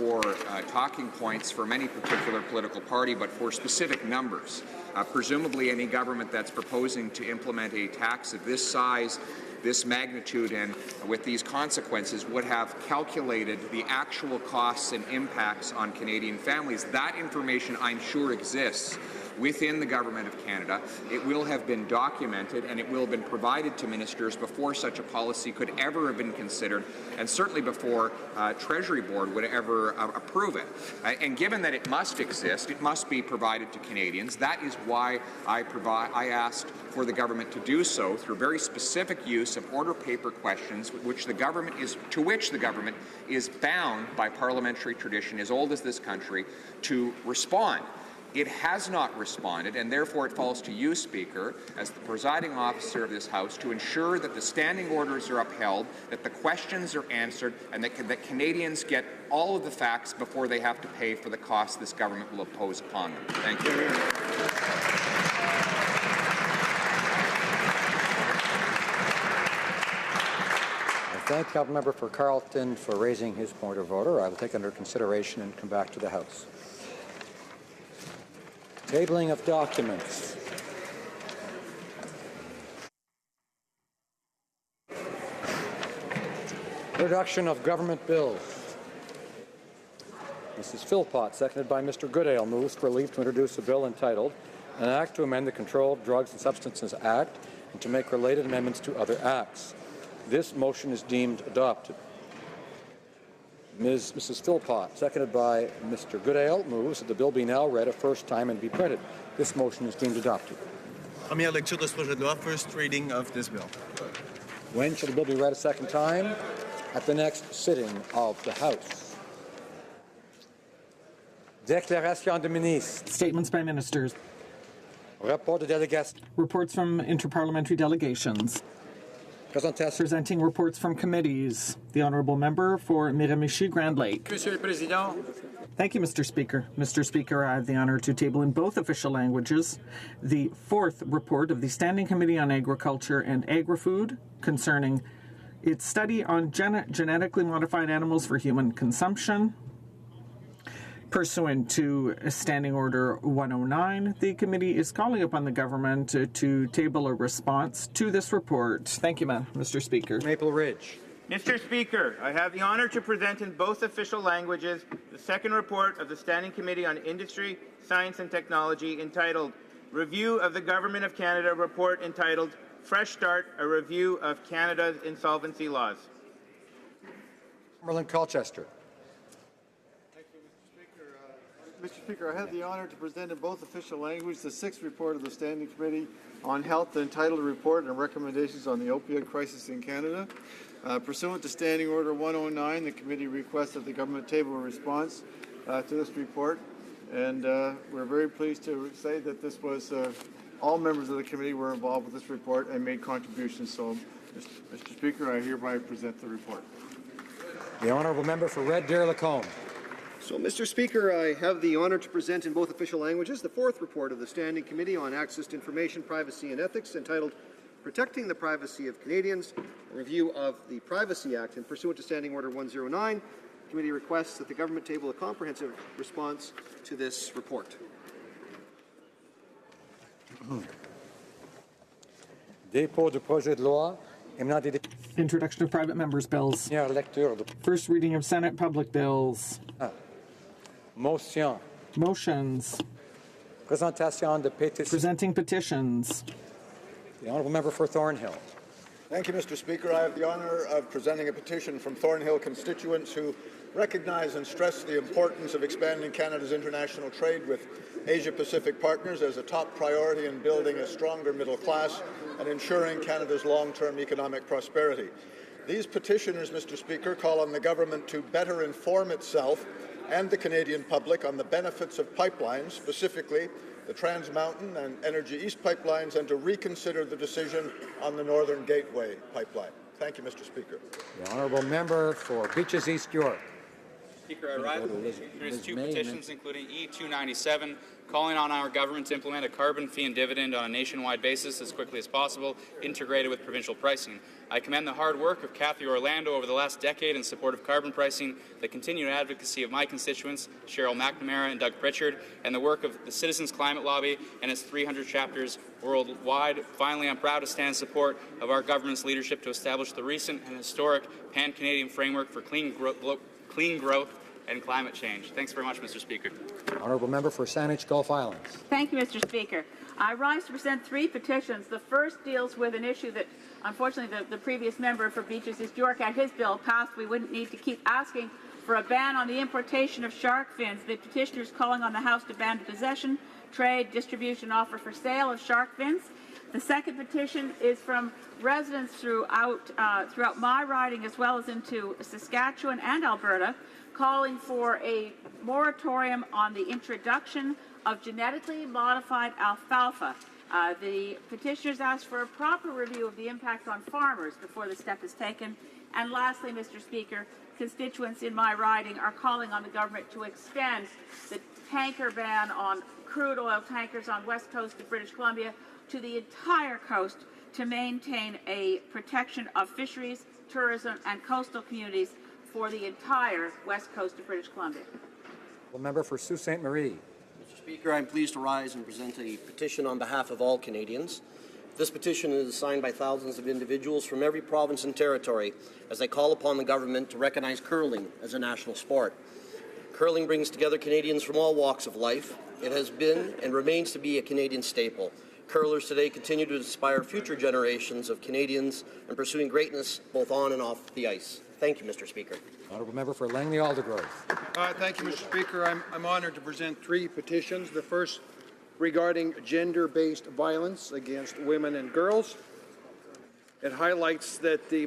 or talking points from any particular political party, but for specific numbers. Presumably, any government that's proposing to implement a tax of this size, this magnitude, and with these consequences would have calculated the actual costs and impacts on Canadian families. That information, I'm sure, exists within the Government of Canada. It will have been documented and it will have been provided to ministers before such a policy could ever have been considered, and certainly before Treasury Board would ever approve it. And given that it must exist, it must be provided to Canadians. That is why I asked for the government to do so through very specific use of order paper questions, to which the government is bound by parliamentary tradition, as old as this country, to respond. It has not responded, and therefore it falls to you, Speaker, as the presiding officer of this House, to ensure that the standing orders are upheld, that the questions are answered, and that Canadians get all of the facts before they have to pay for the costs this government will impose upon them. Thank you. I thank the member for Carleton for raising his point of order. I will take under consideration and come back to the House. Tabling of documents. Introduction of government bills. Mrs. Philpott, seconded by Mr. Goodale, moves for leave to introduce a bill entitled An Act to Amend the Controlled Drugs and Substances Act and to make related amendments to other acts. This motion is deemed adopted. Mrs. Philpott, seconded by Mr. Goodale, moves that the bill be now read a first time and be printed. This motion is deemed adopted. Première lecture de ce projet de loi, first reading of this bill. When shall the bill be read a second time? At the next sitting of the House. Déclaration de ministre. Statements by ministers. Rapport de délégation. Reports from interparliamentary delegations. Presenting reports from committees. The Honourable Member for Miramichi Grand Lake. Monsieur le Président. Thank you, Mr. Speaker. Mr. Speaker, I have the honour to table in both official languages the fourth report of the Standing Committee on Agriculture and Agri-Food concerning its study on genetically modified animals for human consumption. Pursuant to Standing Order 109, the committee is calling upon the government to table a response to this report. Thank you, Mr. Speaker. Maple Ridge. Mr. Speaker, I have the honour to present in both official languages the second report of the Standing Committee on Industry, Science and Technology entitled Review of the Government of Canada Report entitled Fresh Start, a Review of Canada's Insolvency Laws. Merlin Colchester. Mr. Speaker, I have the honour to present in both official languages the sixth report of the Standing Committee on Health, the entitled Report and Recommendations on the Opioid Crisis in Canada. Pursuant to Standing Order 109, the committee requests that the government table a response to this report, and we're very pleased to say that this was all members of the committee were involved with this report and made contributions. So, Mr. Speaker, I hereby present the report. The Honourable Member for Red Deer Lacombe. So, Mr. Speaker, I have the honour to present in both official languages the fourth report of the Standing Committee on Access to Information, Privacy and Ethics entitled Protecting the Privacy of Canadians, a review of the Privacy Act. And pursuant to Standing Order 109, the committee requests that the government table a comprehensive response to this report. Dépôt du projet de loi. Introduction of private members' bills. First reading of Senate public bills. Motion. Motions. Présentation de pétitions. Presenting petitions. The Honourable Member for Thornhill. Thank you, Mr. Speaker. I have the honour of presenting a petition from Thornhill constituents who recognize and stress the importance of expanding Canada's international trade with Asia-Pacific partners as a top priority in building a stronger middle class and ensuring Canada's long-term economic prosperity. These petitioners, Mr. Speaker, call on the government to better inform itself and the Canadian public on the benefits of pipelines, specifically the Trans Mountain and Energy East pipelines, and to reconsider the decision on the Northern Gateway pipeline. Thank you, Mr. Speaker. The Honourable Member for Beaches East York. Speaker, I rise to introduce two petitions, including E297, calling on our government to implement a carbon fee and dividend on a nationwide basis as quickly as possible, integrated with provincial pricing. I commend the hard work of Cathy Orlando over the last decade in support of carbon pricing, the continued advocacy of my constituents, Cheryl McNamara and Doug Pritchard, and the work of the Citizens Climate Lobby and its 300 chapters worldwide. Finally, I'm proud to stand in support of our government's leadership to establish the recent and historic Pan-Canadian Framework for Clean Growth and Climate Change. Thanks very much, Mr. Speaker. Honourable Member for Saanich Gulf Islands. Thank you, Mr. Speaker. I rise to present three petitions. The first deals with an issue that, unfortunately, the previous member for Beaches East York had his bill passed. We wouldn't need to keep asking for a ban on the importation of shark fins. The petitioner is calling on the House to ban the possession, trade, distribution, offer for sale of shark fins. The second petition is from residents throughout my riding, as well as into Saskatchewan and Alberta, calling for a moratorium on the introduction of genetically modified alfalfa. The petitioners asked for a proper review of the impact on farmers before the step is taken. And lastly, Mr. Speaker, constituents in my riding are calling on the government to extend the tanker ban on crude oil tankers on west coast of British Columbia to the entire coast to maintain a protection of fisheries, tourism, and coastal communities for the entire west coast of British Columbia. The member for Sault Ste. Marie. Speaker, I'm pleased to rise and present a petition on behalf of all Canadians. This petition is signed by thousands of individuals from every province and territory as they call upon the government to recognize curling as a national sport. Curling brings together Canadians from all walks of life. It has been and remains to be a Canadian staple. Curlers today continue to inspire future generations of Canadians in pursuing greatness both on and off the ice. Thank you, Mr. Speaker. Honourable Member for Langley-Aldergrove. Thank you, Mr. Speaker. I'm honoured to present 3 petitions. The first regarding gender-based violence against women and girls. It highlights that the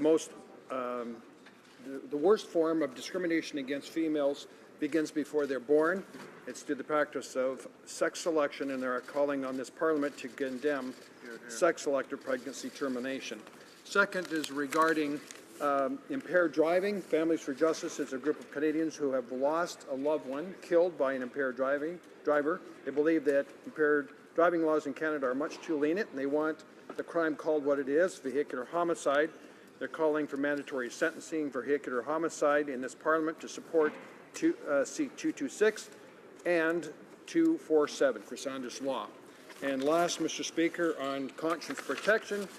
worst form of discrimination against females begins before they're born. It's through the practice of sex selection, and they're calling on this Parliament to condemn sex-selected pregnancy termination. Second is regarding impaired driving. Families for Justice is a group of Canadians who have lost a loved one killed by an impaired driver. They believe that impaired driving laws in Canada are much too lenient, and they want the crime called what it is, vehicular homicide. They're calling for mandatory sentencing for vehicular homicide in this Parliament to support C-226 and 247 for Saunders Law. And last, Mr. Speaker, on conscience protection,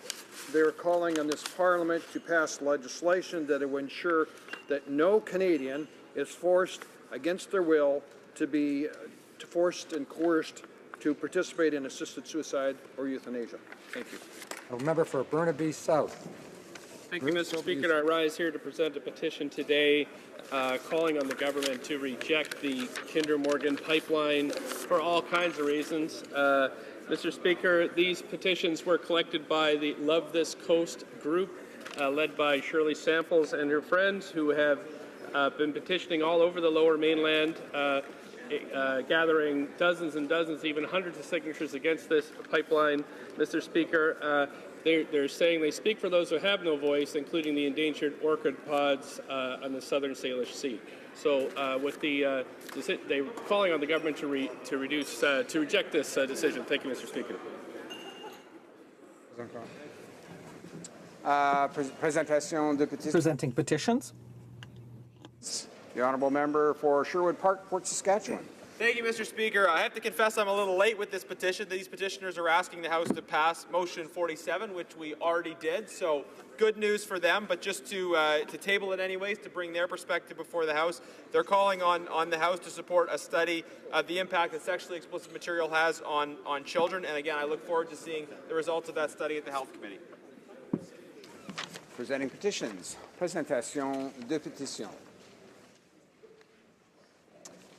they're calling on this Parliament to pass legislation that will ensure that no Canadian is forced against their will to be forced and coerced to participate in assisted suicide or euthanasia. Thank you. Honourable Member for Burnaby South. Thank you, Mr. Speaker. I rise here to present a petition today calling on the government to reject the Kinder Morgan pipeline for all kinds of reasons. Mr. Speaker, these petitions were collected by the Love This Coast group, led by Shirley Samples and her friends, who have been petitioning all over the Lower Mainland, gathering dozens and dozens, even hundreds of signatures against this pipeline. Mr. Speaker, they're saying they speak for those who have no voice, including the endangered orchid pods on the southern Salish Sea. So, with they're calling on the government to reject this decision. Thank you, Mr. Speaker. Presenting petitions. The honourable member for Sherwood Park, Port Saskatchewan. Thank you, Mr. Speaker. I have to confess I'm a little late with this petition. These petitioners are asking the House to pass Motion 47, which we already did, so good news for them. But just to table it anyways, to bring their perspective before the House, they're calling on the House to support a study of the impact that sexually explicit material has on children. And again, I look forward to seeing the results of that study at the Health Committee. Presenting petitions. Présentation de pétitions.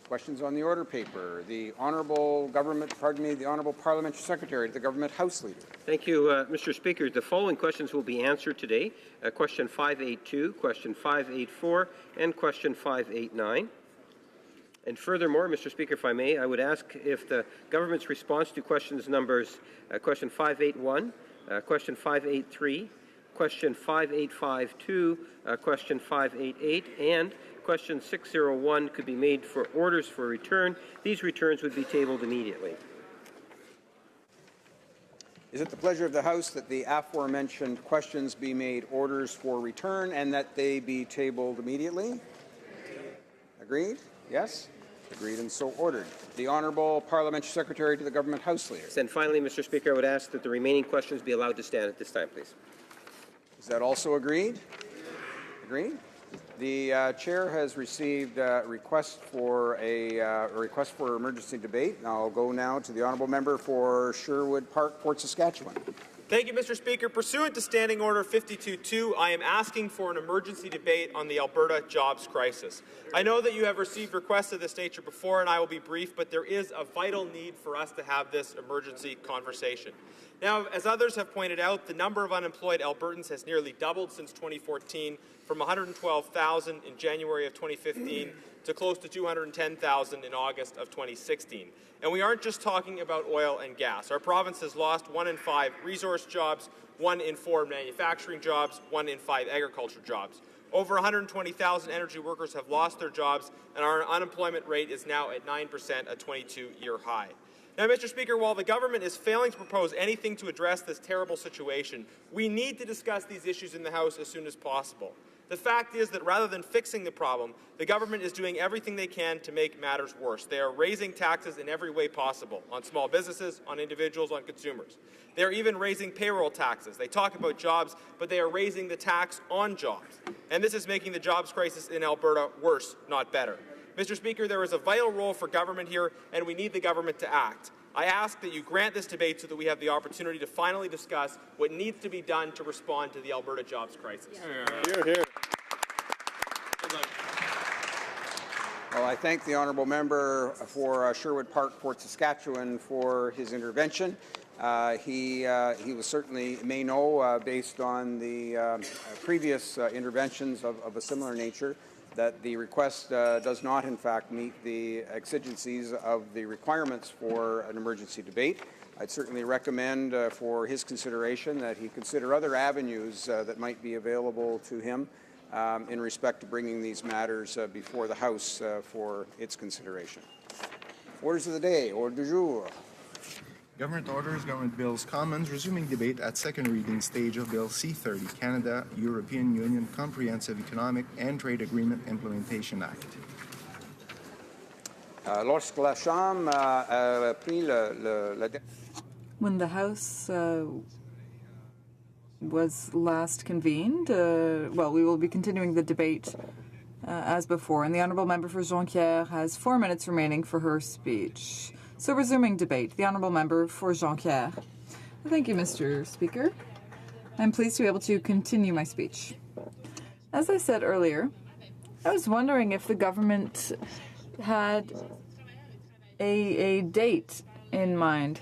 Questions on the order paper. The Honourable Parliamentary Secretary to the Government House Leader. Thank you, Mr. Speaker. The following questions will be answered today. Question 582, question 584, and question 589. And furthermore, Mr. Speaker, if I may, I would ask if the government's response to questions numbers question 581, question 583, question 5852, question 588, and question 601 could be made for orders for return. These returns would be tabled immediately. Is it the pleasure of the House that the aforementioned questions be made orders for return and that they be tabled immediately? Agreed? Yes? Agreed and so ordered. The Honourable Parliamentary Secretary to the Government House Leader. And finally, Mr. Speaker, I would ask that the remaining questions be allowed to stand at this time, please. Is that also agreed? Agreed? The chair has received a request for emergency debate. I'll go now to the honourable member for Sherwood Park, Port Saskatchewan. Thank you, Mr. Speaker. Pursuant to Standing Order 52.2, I am asking for an emergency debate on the Alberta jobs crisis. I know that you have received requests of this nature before, and I will be brief, but there is a vital need for us to have this emergency conversation. Now, as others have pointed out, the number of unemployed Albertans has nearly doubled since 2014, from 112,000 in January of 2015 to close to 210,000 in August of 2016. And we aren't just talking about oil and gas. Our province has lost 1 in 5 resource jobs, 1 in 4 manufacturing jobs, 1 in 5 agriculture jobs. Over 120,000 energy workers have lost their jobs, and our unemployment rate is now at 9%, a 22-year high. Now, Mr. Speaker, while the government is failing to propose anything to address this terrible situation, we need to discuss these issues in the House as soon as possible. The fact is that rather than fixing the problem, the government is doing everything they can to make matters worse. They are raising taxes in every way possible, on small businesses, on individuals, on consumers. They are even raising payroll taxes. They talk about jobs, but they are raising the tax on jobs. And this is making the jobs crisis in Alberta worse, not better. Mr. Speaker, there is a vital role for government here, and we need the government to act. I ask that you grant this debate so that we have the opportunity to finally discuss what needs to be done to respond to the Alberta jobs crisis. Hear, hear. Well, I thank the honourable member for Sherwood Park, Fort Saskatchewan, for his intervention. He was certainly may know, based on the previous interventions of a similar nature, that the request does not, in fact, meet the exigencies of the requirements for an emergency debate. I'd certainly recommend for his consideration that he consider other avenues that might be available to him in respect to bringing these matters before the House for its consideration. Orders of the day, order du jour. Government Orders, Government Bills, Commons, resuming debate at second reading stage of Bill C-30, Canada-European Union Comprehensive Economic and Trade Agreement Implementation Act. Lorsque la Chambre a pris la When the House was last convened, well, we will be continuing the debate as before, and the Honourable Member for Jonquière has 4 minutes remaining for her speech. So resuming debate, the Honourable Member for Jonquière. Thank you, Mr. Speaker. I'm pleased to be able to continue my speech. As I said earlier, I was wondering if the government had a date in mind.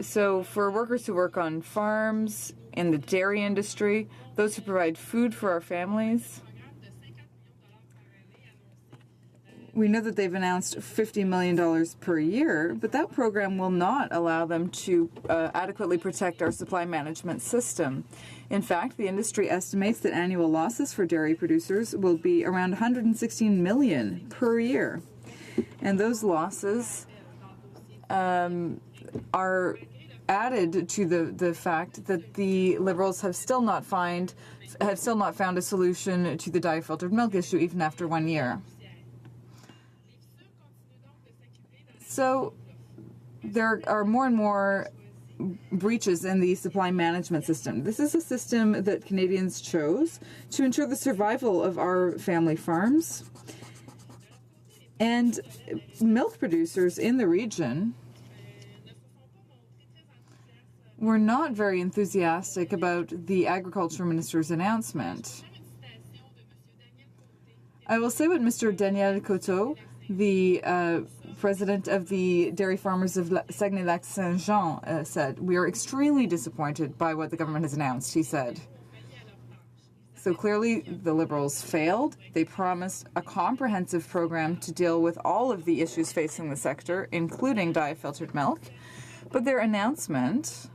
So for workers who work on farms, in the dairy industry, those who provide food for our families, we know that they've announced $50 million per year, but that program will not allow them to adequately protect our supply management system. In fact, the industry estimates that annual losses for dairy producers will be around $116 million per year. And those losses are added to the fact that the Liberals have still not found a solution to the dye-filtered milk issue even after 1 year. So there are more and more breaches in the supply management system. This is a system that Canadians chose to ensure the survival of our family farms. And milk producers in the region were not very enthusiastic about the Agriculture Minister's announcement. I will say what Mr. Daniel Coteau, the president of the Dairy Farmers of Saguenay-Lac-Saint-Jean, said. We are extremely disappointed by what the government has announced, he said. So clearly the Liberals failed. They promised a comprehensive program to deal with all of the issues facing the sector, including dye-filtered milk. But their announcement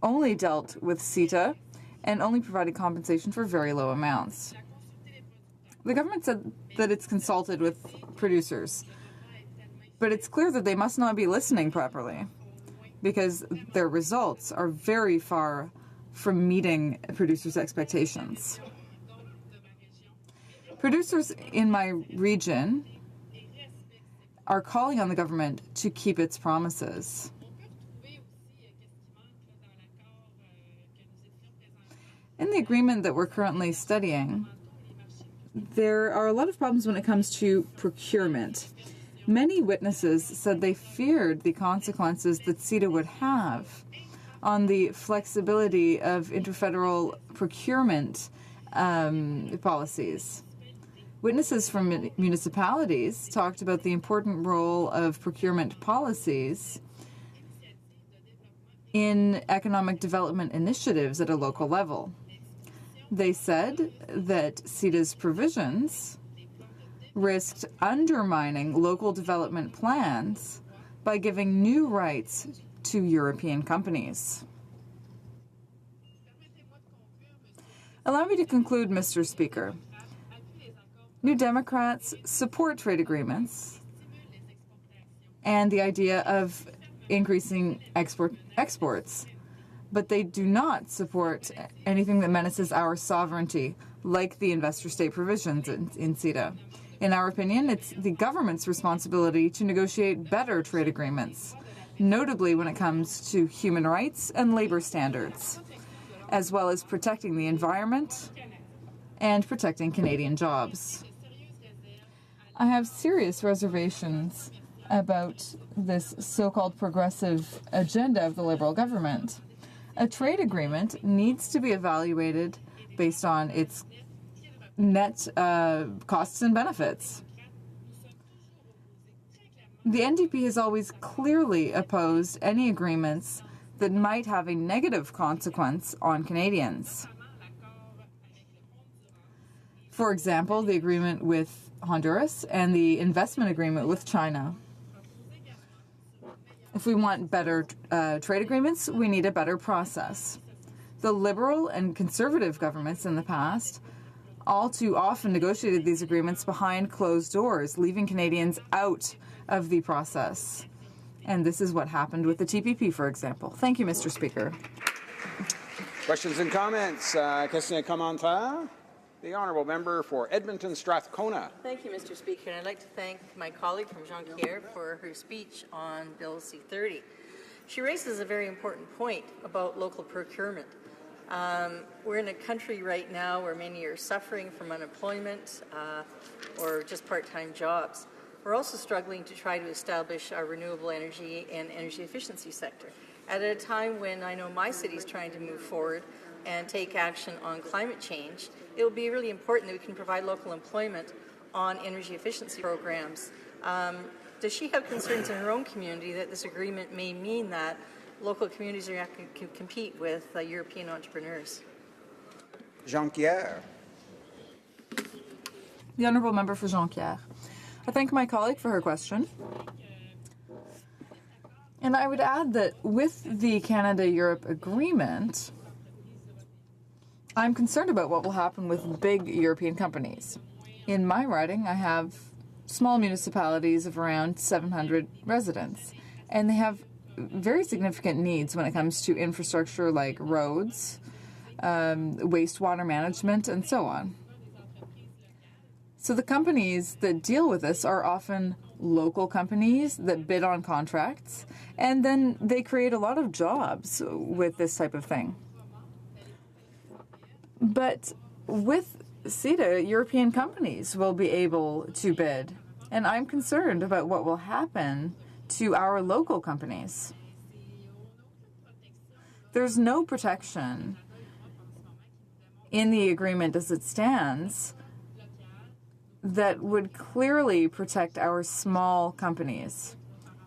only dealt with CETA and only provided compensation for very low amounts. The government said that it's consulted with producers, but it's clear that they must not be listening properly because their results are very far from meeting producers' expectations. Producers in my region are calling on the government to keep its promises. In the agreement that we're currently studying, there are a lot of problems when it comes to procurement. Many witnesses said they feared the consequences that CETA would have on the flexibility of interfederal procurement policies. Witnesses from municipalities talked about the important role of procurement policies in economic development initiatives at a local level. They said that CETA's provisions risked undermining local development plans by giving new rights to European companies. Allow me to conclude, Mr. Speaker. New Democrats support trade agreements and the idea of increasing exports. but they do not support anything that menaces our sovereignty, like the investor-state provisions in CETA. In our opinion, it's the government's responsibility to negotiate better trade agreements, notably when it comes to human rights and labor standards, as well as protecting the environment and protecting Canadian jobs. I have serious reservations about this so-called progressive agenda of the Liberal government. A trade agreement needs to be evaluated based on its net costs and benefits. The NDP has always clearly opposed any agreements that might have a negative consequence on Canadians. For example, the agreement with Honduras and the investment agreement with China. If we want better trade agreements, we need a better process. The Liberal and Conservative governments in the past all too often negotiated these agreements behind closed doors, leaving Canadians out of the process. And this is what happened with the TPP, for example. Thank you, Mr. Speaker. Questions and comments? Questions et commentaires? The Honourable Member for Edmonton Strathcona. Thank you, Mr. Speaker. And I'd like to thank my colleague from Jonquière for her speech on Bill C-30. She raises a very important point about local procurement. We're in a country right now where many are suffering from unemployment or just part-time jobs. We're also struggling to try to establish our renewable energy and energy efficiency sector. At a time when I know my city is trying to move forward and take action on climate change, it will be really important that we can provide local employment on energy efficiency programs. Does she have concerns in her own community that this agreement may mean that local communities are not going to compete with European entrepreneurs? Jonquière. The Honourable Member for Jonquière. I thank my colleague for her question. And I would add that with the Canada-Europe agreement, I'm concerned about what will happen with big European companies. In my riding, I have small municipalities of around 700 residents, and they have very significant needs when it comes to infrastructure like roads, wastewater management, and so on. So the companies that deal with this are often local companies that bid on contracts, and then they create a lot of jobs with this type of thing. But with CETA, European companies will be able to bid, and I'm concerned about what will happen to our local companies. There's no protection in the agreement as it stands that would clearly protect our small companies.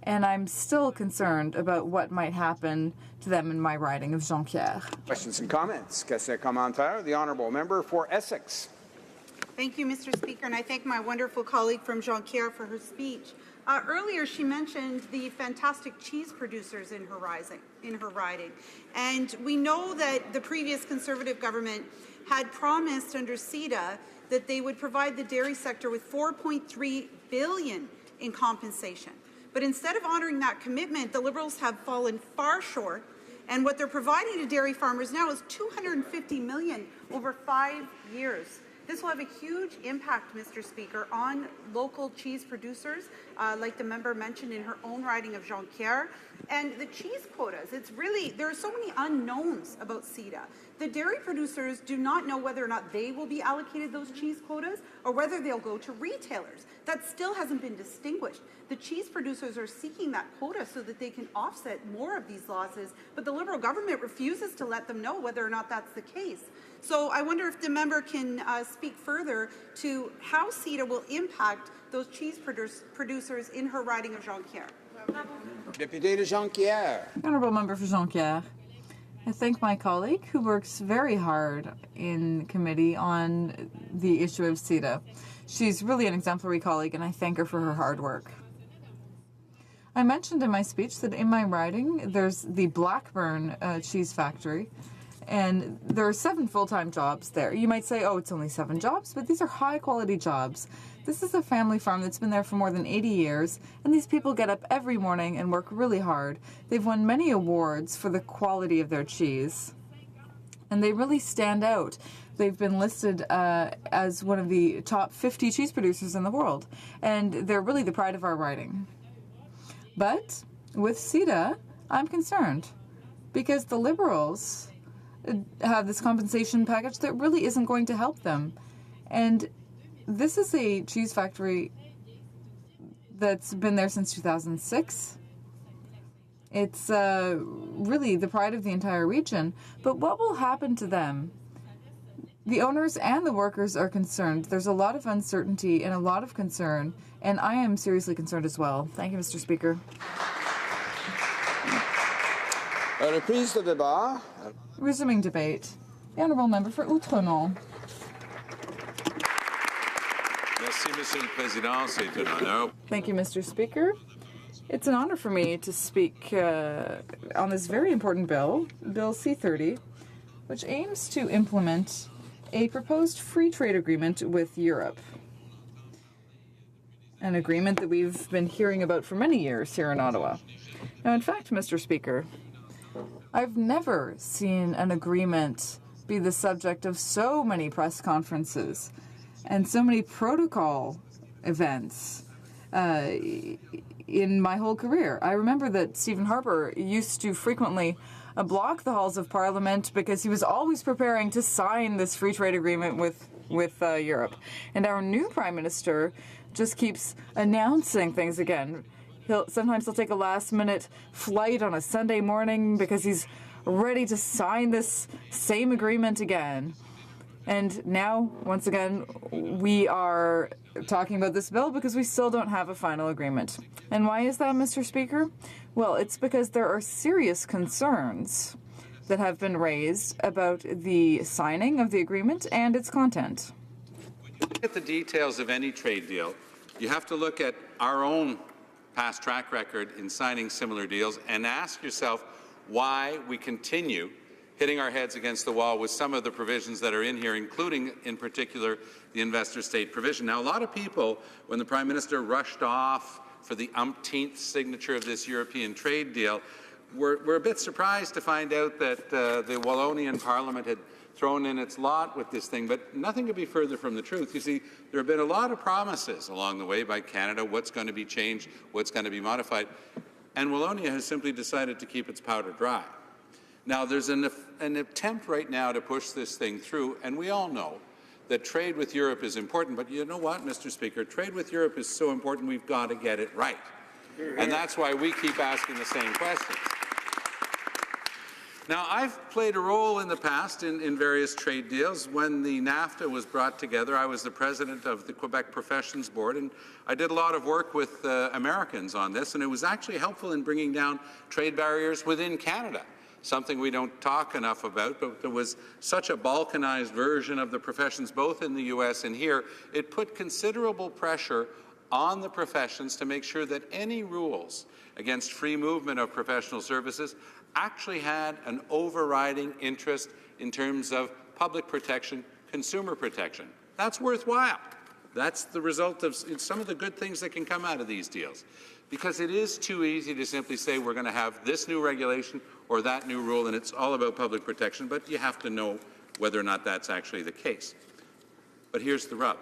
And I'm still concerned about what might happen to them in my riding of Jonquière. Questions and comments? Questions et commentaires? The Honourable Member for Essex. Thank you, Mr. Speaker, and I thank my wonderful colleague from Jonquière for her speech. Earlier, she mentioned the fantastic cheese producers in her riding. And we know that the previous Conservative government had promised under CETA that they would provide the dairy sector with $4.3 billion in compensation. But instead of honouring that commitment, the Liberals have fallen far short, and what they're providing to dairy farmers now is $250 million over 5 years. This will have a huge impact, Mr. Speaker, on local cheese producers, like the member mentioned in her own riding of Jonquière. And the cheese quotas, there are so many unknowns about CETA. The dairy producers do not know whether or not they will be allocated those cheese quotas or whether they'll go to retailers. That still hasn't been distinguished. The cheese producers are seeking that quota so that they can offset more of these losses, but the Liberal government refuses to let them know whether or not that's the case. So I wonder if the member can speak further to how CETA will impact those cheese producers in her riding of Jonquière. Député de Jonquière. Honourable Member for Jonquière. I thank my colleague who works very hard in committee on the issue of CETA. She's really an exemplary colleague, and I thank her for her hard work. I mentioned in my speech that in my riding there's the Blackburn cheese factory, and there are 7 full-time jobs there. You might say, oh, it's only 7 jobs, but these are high-quality jobs This is a family farm that's been there for more than 80 years, and these people get up every morning and work really hard. They've won many awards for the quality of their cheese, and they really stand out. They've been listed as one of the top 50 cheese producers in the world, and they're really the pride of our riding. But with CETA, I'm concerned, because the Liberals have this compensation package that really isn't going to help them. And this is a cheese factory that's been there since 2006. It's really the pride of the entire region. But what will happen to them? The owners and the workers are concerned. There's a lot of uncertainty and a lot of concern, and I am seriously concerned as well. Thank you, Mr. Speaker. Reprise de débat. Resuming debate. The Honourable Member for Outremont. Merci, Monsieur le Président. C'est un honneur. Thank you, Mr. Speaker. It's an honor for me to speak on this very important bill, Bill C-30, which aims to implement a proposed free trade agreement with Europe. An agreement that we've been hearing about for many years here in Ottawa. Now, in fact, Mr. Speaker, I've never seen an agreement be the subject of so many press conferences and so many protocol events in my whole career. I remember that Stephen Harper used to frequently block the halls of Parliament because he was always preparing to sign this free trade agreement with Europe. And our new Prime Minister just keeps announcing things again. Sometimes he'll take a last-minute flight on a Sunday morning because he's ready to sign this same agreement again. And now, once again, we are talking about this bill because we still don't have a final agreement. And why is that, Mr. Speaker? Well, it's because there are serious concerns that have been raised about the signing of the agreement and its content. Look at the details of any trade deal. You have to look at our own past track record in signing similar deals and ask yourself why we continue hitting our heads against the wall with some of the provisions that are in here, including, in particular, the investor-state provision. Now, a lot of people, when the Prime Minister rushed off for the umpteenth signature of this European trade deal, were a bit surprised to find out that the Wallonian Parliament had thrown in its lot with this thing, but nothing could be further from the truth. You see, there have been a lot of promises along the way by Canada, what's going to be changed, what's going to be modified, and Wallonia has simply decided to keep its powder dry. Now, there's an attempt right now to push this thing through, and we all know that trade with Europe is important, but you know what, Mr. Speaker? Trade with Europe is so important, we've got to get it right. And that's why we keep asking the same questions. Now, I've played a role in the past in various trade deals. When the NAFTA was brought together, I was the president of the Quebec Professions Board, and I did a lot of work with Americans on this, and it was actually helpful in bringing down trade barriers within Canada, something we don't talk enough about, but there was such a balkanized version of the professions, both in the U.S. and here, it put considerable pressure on the professions to make sure that any rules against free movement of professional services actually had an overriding interest in terms of public protection, consumer protection. That's worthwhile. That's the result of some of the good things that can come out of these deals. Because it is too easy to simply say we're going to have this new regulation or that new rule and it's all about public protection, but you have to know whether or not that's actually the case. But here's the rub.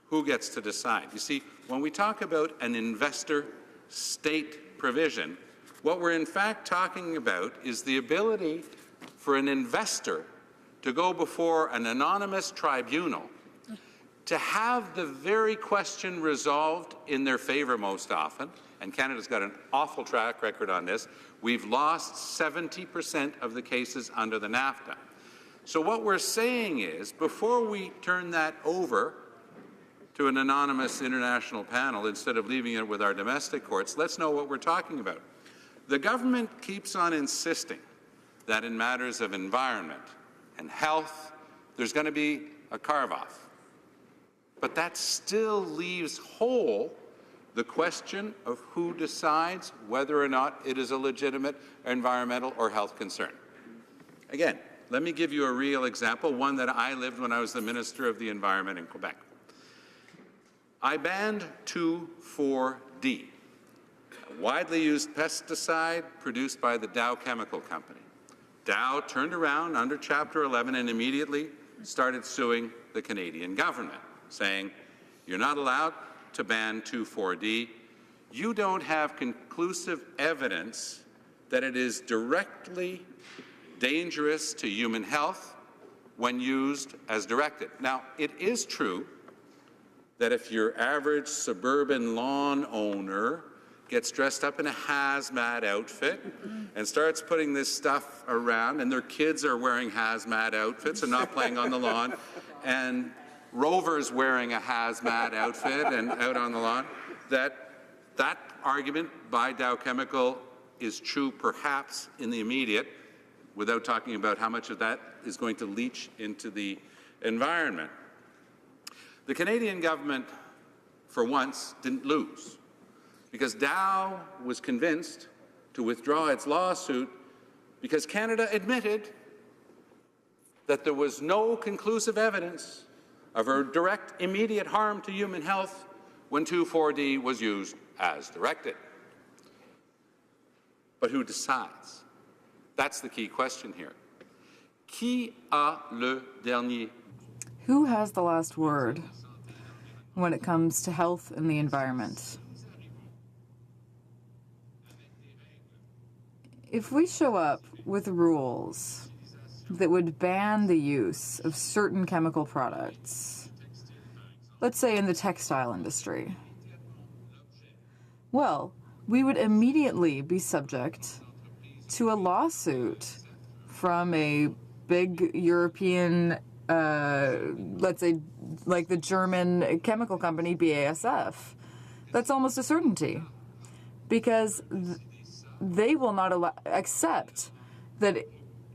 Who gets to decide? You see, when we talk about an investor-state provision, what we're in fact talking about is the ability for an investor to go before an anonymous tribunal to have the very question resolved in their favor most often, and Canada's got an awful track record on this. We've lost 70% of the cases under the NAFTA. So what we're saying is, before we turn that over to an anonymous international panel, instead of leaving it with our domestic courts, let's know what we're talking about. The government keeps on insisting that in matters of environment and health, there's going to be a carve-off. But that still leaves whole the question of who decides whether or not it is a legitimate environmental or health concern. Again, let me give you a real example, one that I lived when I was the Minister of the Environment in Quebec. I banned 2,4-D, a widely used pesticide produced by the Dow Chemical Company. Dow turned around under Chapter 11 and immediately started suing the Canadian government, saying, "You're not allowed to ban 2,4-D. You don't have conclusive evidence that it is directly dangerous to human health when used as directed." Now, it is true that if your average suburban lawn owner gets dressed up in a hazmat outfit and starts putting this stuff around, and their kids are wearing hazmat outfits and not playing on the lawn, and Rover's wearing a hazmat outfit and out on the lawn, that argument by Dow Chemical is true perhaps in the immediate, without talking about how much of that is going to leach into the environment. The Canadian government, for once, didn't lose, because Dow was convinced to withdraw its lawsuit because Canada admitted that there was no conclusive evidence of a direct, immediate harm to human health when 2,4-D was used as directed. But who decides? That's the key question here. Qui a le dernier? Who has the last word when it comes to health and the environment? If we show up with rules that would ban the use of certain chemical products, let's say in the textile industry, well, we would immediately be subject to a lawsuit from a big European, let's say, like the German chemical company BASF. That's almost a certainty, because they will not accept that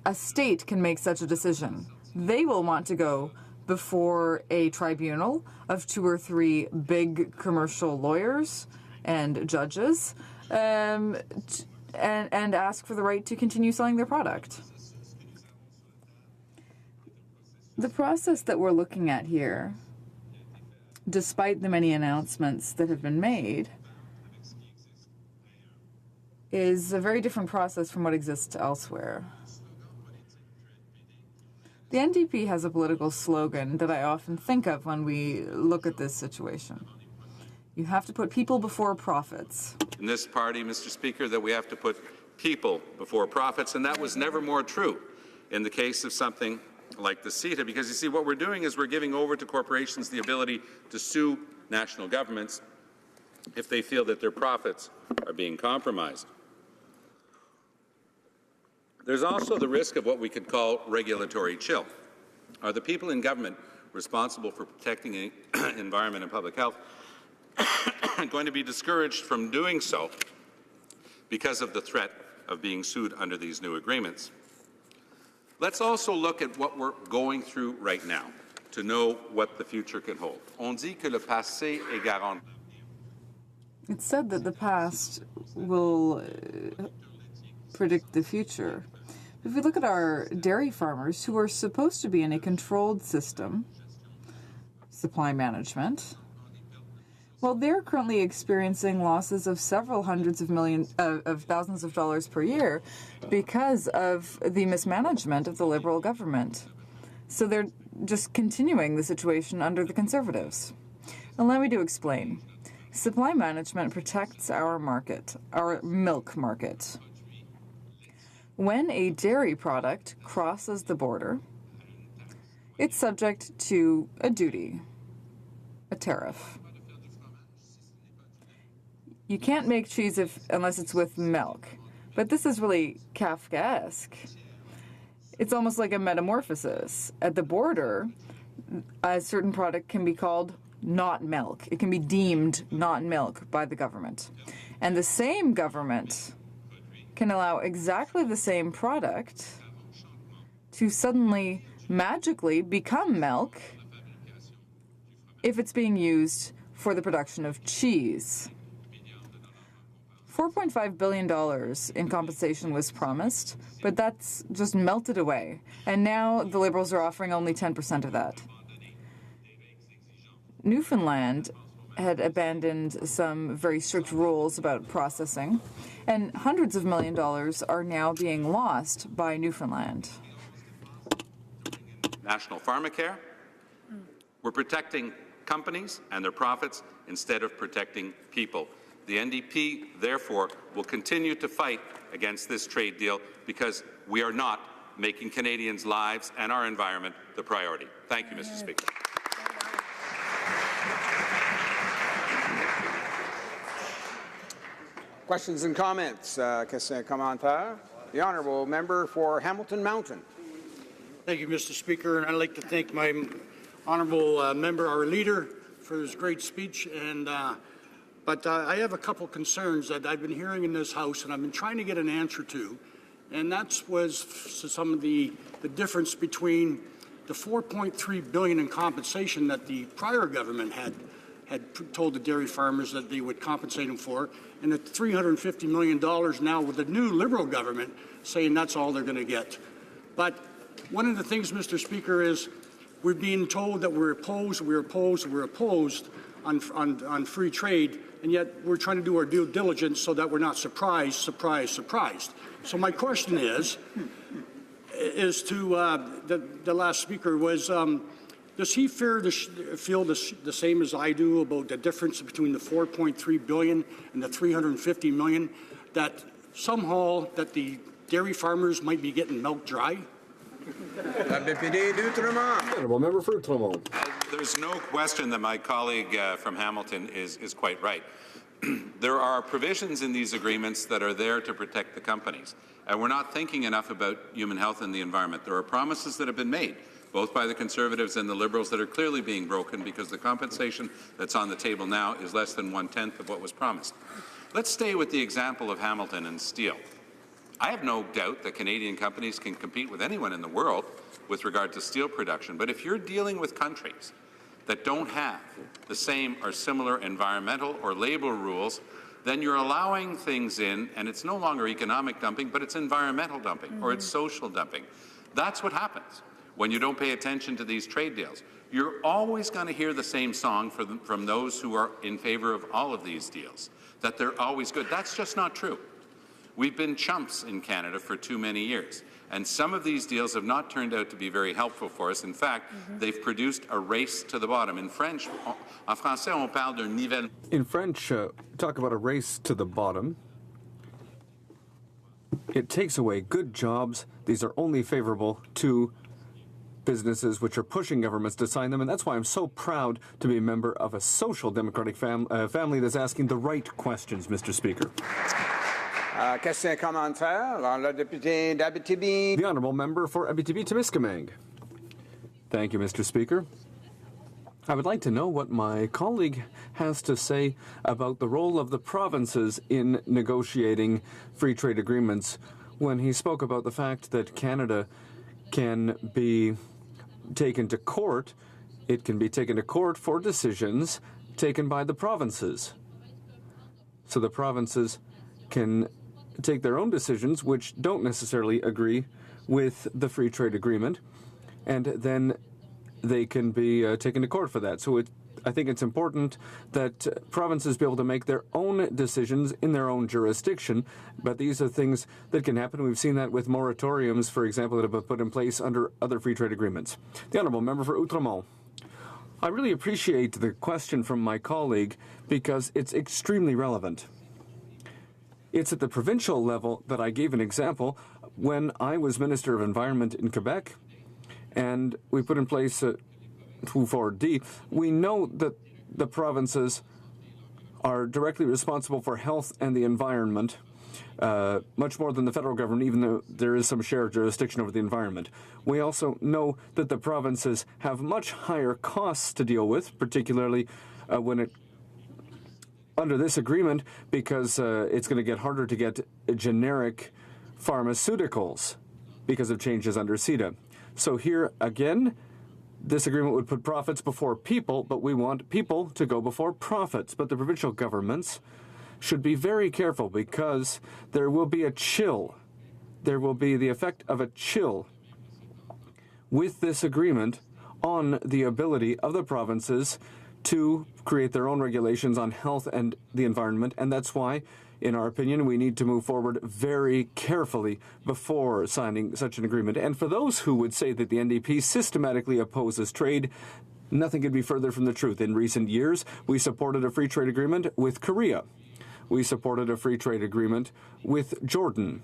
a state can make such a decision. They will want to go before a tribunal of 2 or 3 big commercial lawyers and judges and ask for the right to continue selling their product. The process that we're looking at here, despite the many announcements that have been made, is a very different process from what exists elsewhere. The NDP has a political slogan that I often think of when we look at this situation. You have to put people before profits. In this party, Mr. Speaker, that we have to put people before profits, and that was never more true in the case of something like the CETA, because you see, what we're doing is we're giving over to corporations the ability to sue national governments if they feel that their profits are being compromised. There's also the risk of what we could call regulatory chill. Are the people in government responsible for protecting the environment and public health going to be discouraged from doing so because of the threat of being sued under these new agreements? Let's also look at what we're going through right now to know what the future can hold. On dit que le passé est garanti. It's said that the past will predict the future. If we look at our dairy farmers, who are supposed to be in a controlled system, supply management, well, they're currently experiencing losses of several hundreds of thousands of dollars per year because of the mismanagement of the Liberal government. So they're just continuing the situation under the Conservatives. Allow me to explain. Supply management protects our market, our milk market. When a dairy product crosses the border, it's subject to a duty, a tariff. You can't make cheese unless it's with milk, but this is really Kafkaesque. It's almost like a metamorphosis. At the border, a certain product can be called not milk. It can be deemed not milk by the government. And the same government can allow exactly the same product to suddenly magically become milk if it's being used for the production of cheese. $4.5 billion in compensation was promised, but that's just melted away. And now the Liberals are offering only 10% of that. Newfoundland had abandoned some very strict rules about processing, and hundreds of $1 millions are now being lost by Newfoundland. National Pharmacare. We're protecting companies and their profits instead of protecting people. The NDP, therefore, will continue to fight against this trade deal because we are not making Canadians' lives and our environment the priority. Thank you, Mr. Speaker. Questions and comments? Question commentaire. The honourable member for Hamilton Mountain. Thank you, Mr. Speaker, and I'd like to thank my honourable member, our leader, for his great speech. But I have a couple concerns that I've been hearing in this House, and I've been trying to get an answer to, and that was some of the difference between the $4.3 billion in compensation that the prior government had told the dairy farmers that they would compensate them for, and the $350 million now with the new Liberal government saying that's all they're going to get. But one of the things, Mr. Speaker, is we're being told that we're opposed on free trade, and yet we're trying to do our due diligence so that we're not surprised. So my question is to the last speaker was, does he feel the same as I do about the difference between the $4.3 billion and the $350 million, that somehow that the dairy farmers might be getting milk dry? Honourable member for Outremont. There's no question that my colleague from Hamilton is quite right. There are provisions in these agreements that are there to protect the companies, and we're not thinking enough about human health and the environment. There are promises that have been made, both by the Conservatives and the Liberals, that are clearly being broken because the compensation that's on the table now is less than 1/10 of what was promised. Let's stay with the example of Hamilton and steel. I have no doubt that Canadian companies can compete with anyone in the world with regard to steel production, but if you're dealing with countries that don't have the same or similar environmental or labor rules, then you're allowing things in, and it's no longer economic dumping, but it's environmental dumping or it's social dumping. That's what happens when you don't pay attention to these trade deals. You're always going to hear the same song from those who are in favor of all of these deals, that they're always good. That's just not true. We've been chumps in Canada for too many years, and some of these deals have not turned out to be very helpful for us. In fact, they've produced a race to the bottom. In French, en français, on parle d'un nivellement. In French, talk about a race to the bottom. It takes away good jobs. These are only favorable to businesses which are pushing governments to sign them, and that's why I'm so proud to be a member of a social democratic family that's asking the right questions, Mr. Speaker. Question commentaire. Le député d'Abitibi. The honourable member for Abitibi-Témiscamingue. Thank you, Mr. Speaker. I would like to know what my colleague has to say about the role of the provinces in negotiating free trade agreements when he spoke about the fact that Canada can be taken to court. It can be taken to court for decisions taken by the provinces. So the provinces can take their own decisions which don't necessarily agree with the free trade agreement, and then they can be taken to court for that. So I think it's important that provinces be able to make their own decisions in their own jurisdiction, but these are things that can happen. We've seen that with moratoriums, for example, that have been put in place under other free trade agreements. The honourable member for Outremont. I really appreciate the question from my colleague because it's extremely relevant. It's at the provincial level that I gave an example when I was Minister of Environment in Quebec, and we put in place 2,4-D. We know that the provinces are directly responsible for health and the environment, much more than the federal government, even though there is some shared jurisdiction over the environment. We also know that the provinces have much higher costs to deal with, particularly under this agreement, because it's going to get harder to get generic pharmaceuticals because of changes under CETA. So here again, this agreement would put profits before people, but we want people to go before profits. But the provincial governments should be very careful because there will be a chill. There will be the effect of a chill with this agreement on the ability of the provinces to create their own regulations on health and the environment, and that's why, in our opinion, we need to move forward very carefully before signing such an agreement. And for those who would say that the NDP systematically opposes trade, nothing could be further from the truth. In recent years, we supported a free trade agreement with Korea. We supported a free trade agreement with Jordan.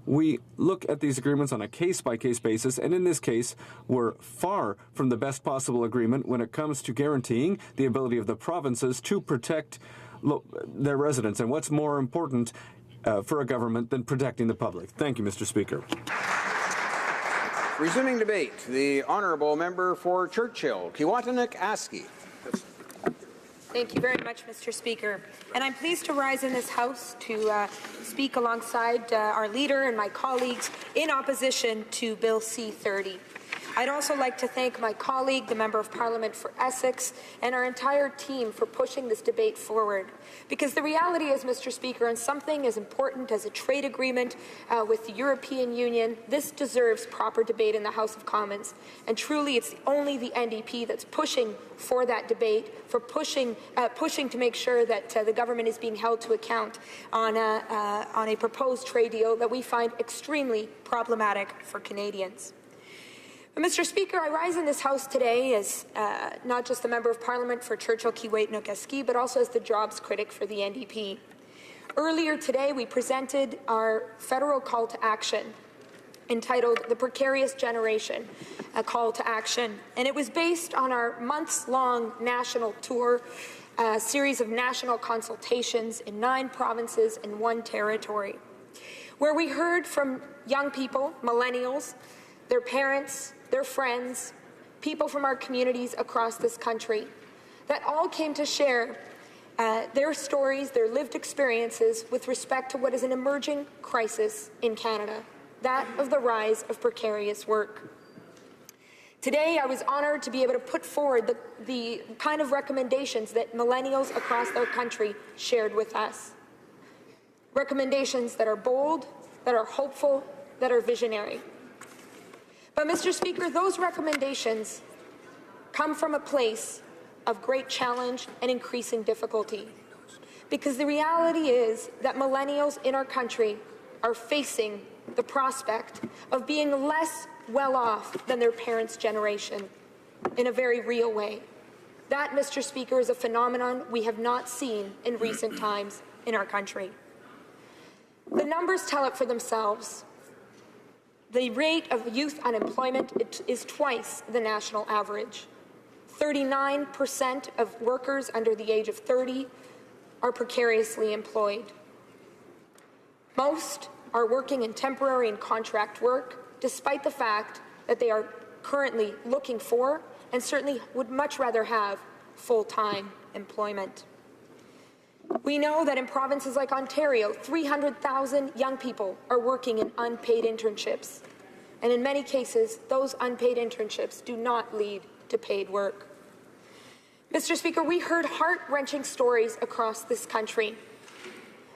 We look at these agreements on a case-by-case basis, and in this case, we're far from the best possible agreement when it comes to guaranteeing the ability of the provinces to protect their residents. And what's more important for a government than protecting the public? Thank you, Mr. Speaker. Resuming debate, the honourable member for Churchill, Kiiwetinoong Aski. Thank you very much, Mr. Speaker. And I'm pleased to rise in this House to speak alongside our leader and my colleagues in opposition to Bill C-30. I'd also like to thank my colleague, the Member of Parliament for Essex, and our entire team for pushing this debate forward. Because the reality is, Mr. Speaker, on something as important as a trade agreement with the European Union, this deserves proper debate in the House of Commons. And truly, it's only the NDP that's pushing for that debate, for pushing to make sure that the government is being held to account on a proposed trade deal that we find extremely problematic for Canadians. Mr. Speaker, I rise in this House today as not just the Member of Parliament for Churchill Kiiwetinoong Aski, but also as the jobs critic for the NDP. Earlier today, we presented our federal call to action entitled The Precarious Generation, a Call to Action. And it was based on our months-long national tour, a series of national consultations in 9 provinces and 1 territory, where we heard from young people, millennials, their parents, their friends, people from our communities across this country, that all came to share their stories, their lived experiences with respect to what is an emerging crisis in Canada, that of the rise of precarious work. Today, I was honored to be able to put forward the kind of recommendations that millennials across our country shared with us. Recommendations that are bold, that are hopeful, that are visionary. But, Mr. Speaker, those recommendations come from a place of great challenge and increasing difficulty. Because the reality is that millennials in our country are facing the prospect of being less well off than their parents' generation in a very real way. That, Mr. Speaker, is a phenomenon we have not seen in recent times in our country. The numbers tell it for themselves. The rate of youth unemployment is twice the national average. 39% of workers under the age of 30 are precariously employed. Most are working in temporary and contract work, despite the fact that they are currently looking for and certainly would much rather have full-time employment. We know that in provinces like Ontario, 300,000 young people are working in unpaid internships. And in many cases, those unpaid internships do not lead to paid work. Mr. Speaker, we heard heart-wrenching stories across this country.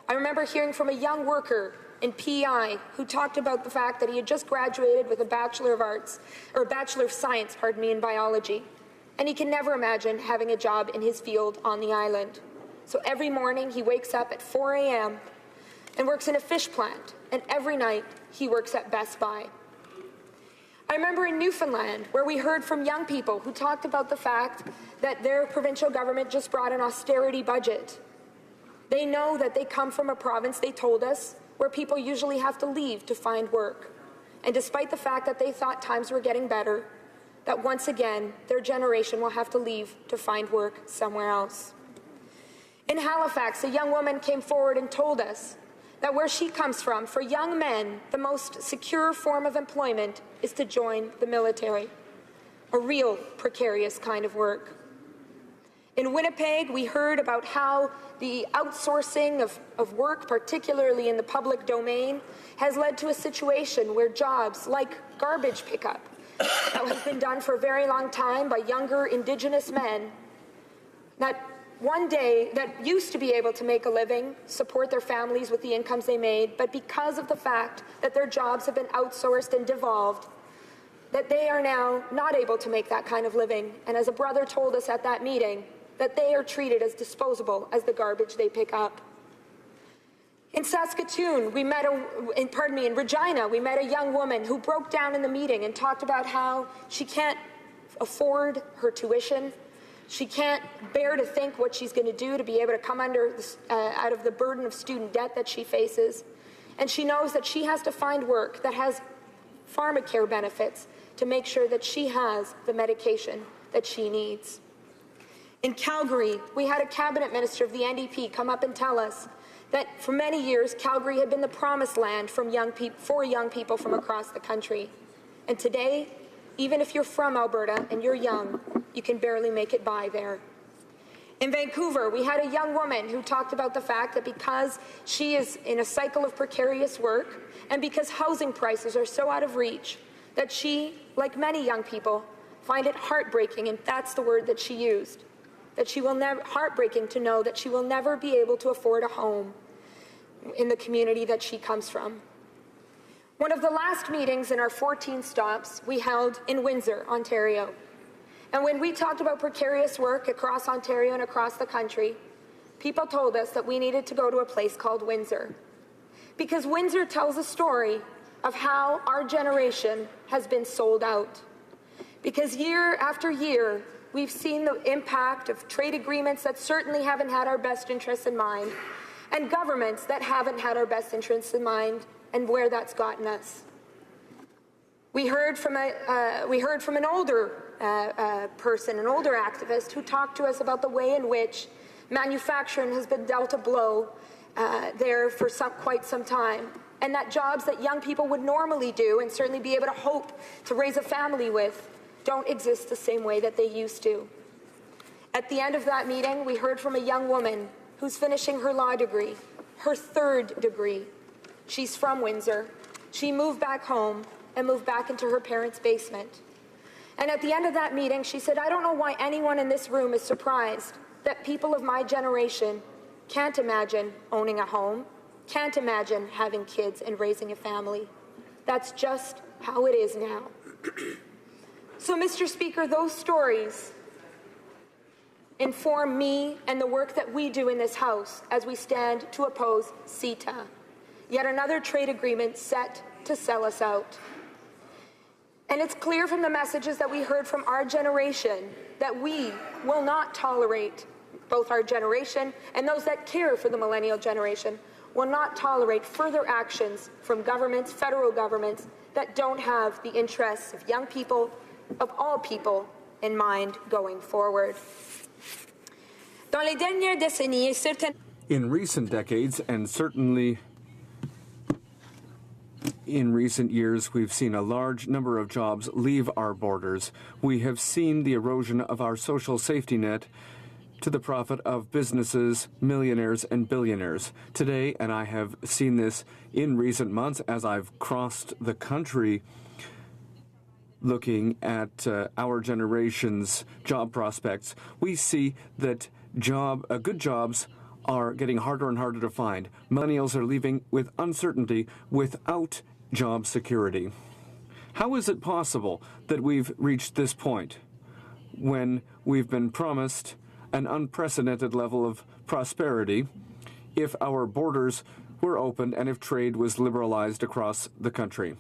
I remember hearing from a young worker in PEI who talked about the fact that he had just graduated with a Bachelor of Science, in biology. And he can never imagine having a job in his field on the island. So every morning he wakes up at 4 a.m. and works in a fish plant, and every night he works at Best Buy. I remember in Newfoundland where we heard from young people who talked about the fact that their provincial government just brought an austerity budget. They know that they come from a province, they told us, where people usually have to leave to find work. And despite the fact that they thought times were getting better, that once again their generation will have to leave to find work somewhere else. In Halifax, a young woman came forward and told us that where she comes from, for young men, the most secure form of employment is to join the military, a real precarious kind of work. In Winnipeg, we heard about how the outsourcing of work, particularly in the public domain, has led to a situation where jobs like garbage pickup that has been done for a very long time by younger Indigenous men that one day that used to be able to make a living, support their families with the incomes they made, but because of the fact that their jobs have been outsourced and devolved, that they are now not able to make that kind of living. And as a brother told us at that meeting, that they are treated as disposable as the garbage they pick up. In Saskatoon, in Regina, we met a young woman who broke down in the meeting and talked about how she can't afford her tuition. She can't bear to think what she's going to do to be able to come out of the burden of student debt that she faces. And she knows that she has to find work that has pharmacare benefits to make sure that she has the medication that she needs. In Calgary, we had a cabinet minister of the NDP come up and tell us that for many years, Calgary had been the promised land for young people from across the country. And today, even if you're from Alberta and you're young, you can barely make it by there. In Vancouver, we had a young woman who talked about the fact that because she is in a cycle of precarious work and because housing prices are so out of reach, that she, like many young people, find it heartbreaking, and that's the word that she used, that she will never, heartbreaking to know that she will never be able to afford a home in the community that she comes from. One of the last meetings in our 14 stops we held in Windsor, Ontario. And when we talked about precarious work across Ontario and across the country, people told us that we needed to go to a place called Windsor. Because Windsor tells a story of how our generation has been sold out. Because year after year, we've seen the impact of trade agreements that certainly haven't had our best interests in mind, and governments that haven't had our best interests in mind, and where that's gotten us. We heard from an older person, an older activist, who talked to us about the way in which manufacturing has been dealt a blow there for quite some time, and that jobs that young people would normally do and certainly be able to hope to raise a family with don't exist the same way that they used to. At the end of that meeting, we heard from a young woman who's finishing her law degree, her third degree. She's from Windsor. She moved back home and moved back into her parents' basement. And at the end of that meeting, she said, I don't know why anyone in this room is surprised that people of my generation can't imagine owning a home, can't imagine having kids and raising a family. That's just how it is now. So, Mr. Speaker, those stories inform me and the work that we do in this House as we stand to oppose CETA, yet another trade agreement set to sell us out. And it's clear from the messages that we heard from our generation that we will not tolerate, both our generation and those that care for the millennial generation, will not tolerate further actions from governments, federal governments, that don't have the interests of young people, of all people, in mind going forward. In recent decades, and certainly in recent years, we've seen a large number of jobs leave our borders. We have seen the erosion of our social safety net to the profit of businesses, millionaires, and billionaires. Today, and I have seen this in recent months as I've crossed the country looking at our generation's job prospects, we see that good jobs are getting harder and harder to find. Millennials are leaving with uncertainty, without job security. How is it possible that we've reached this point when we've been promised an unprecedented level of prosperity if our borders were opened and if trade was liberalized across the country?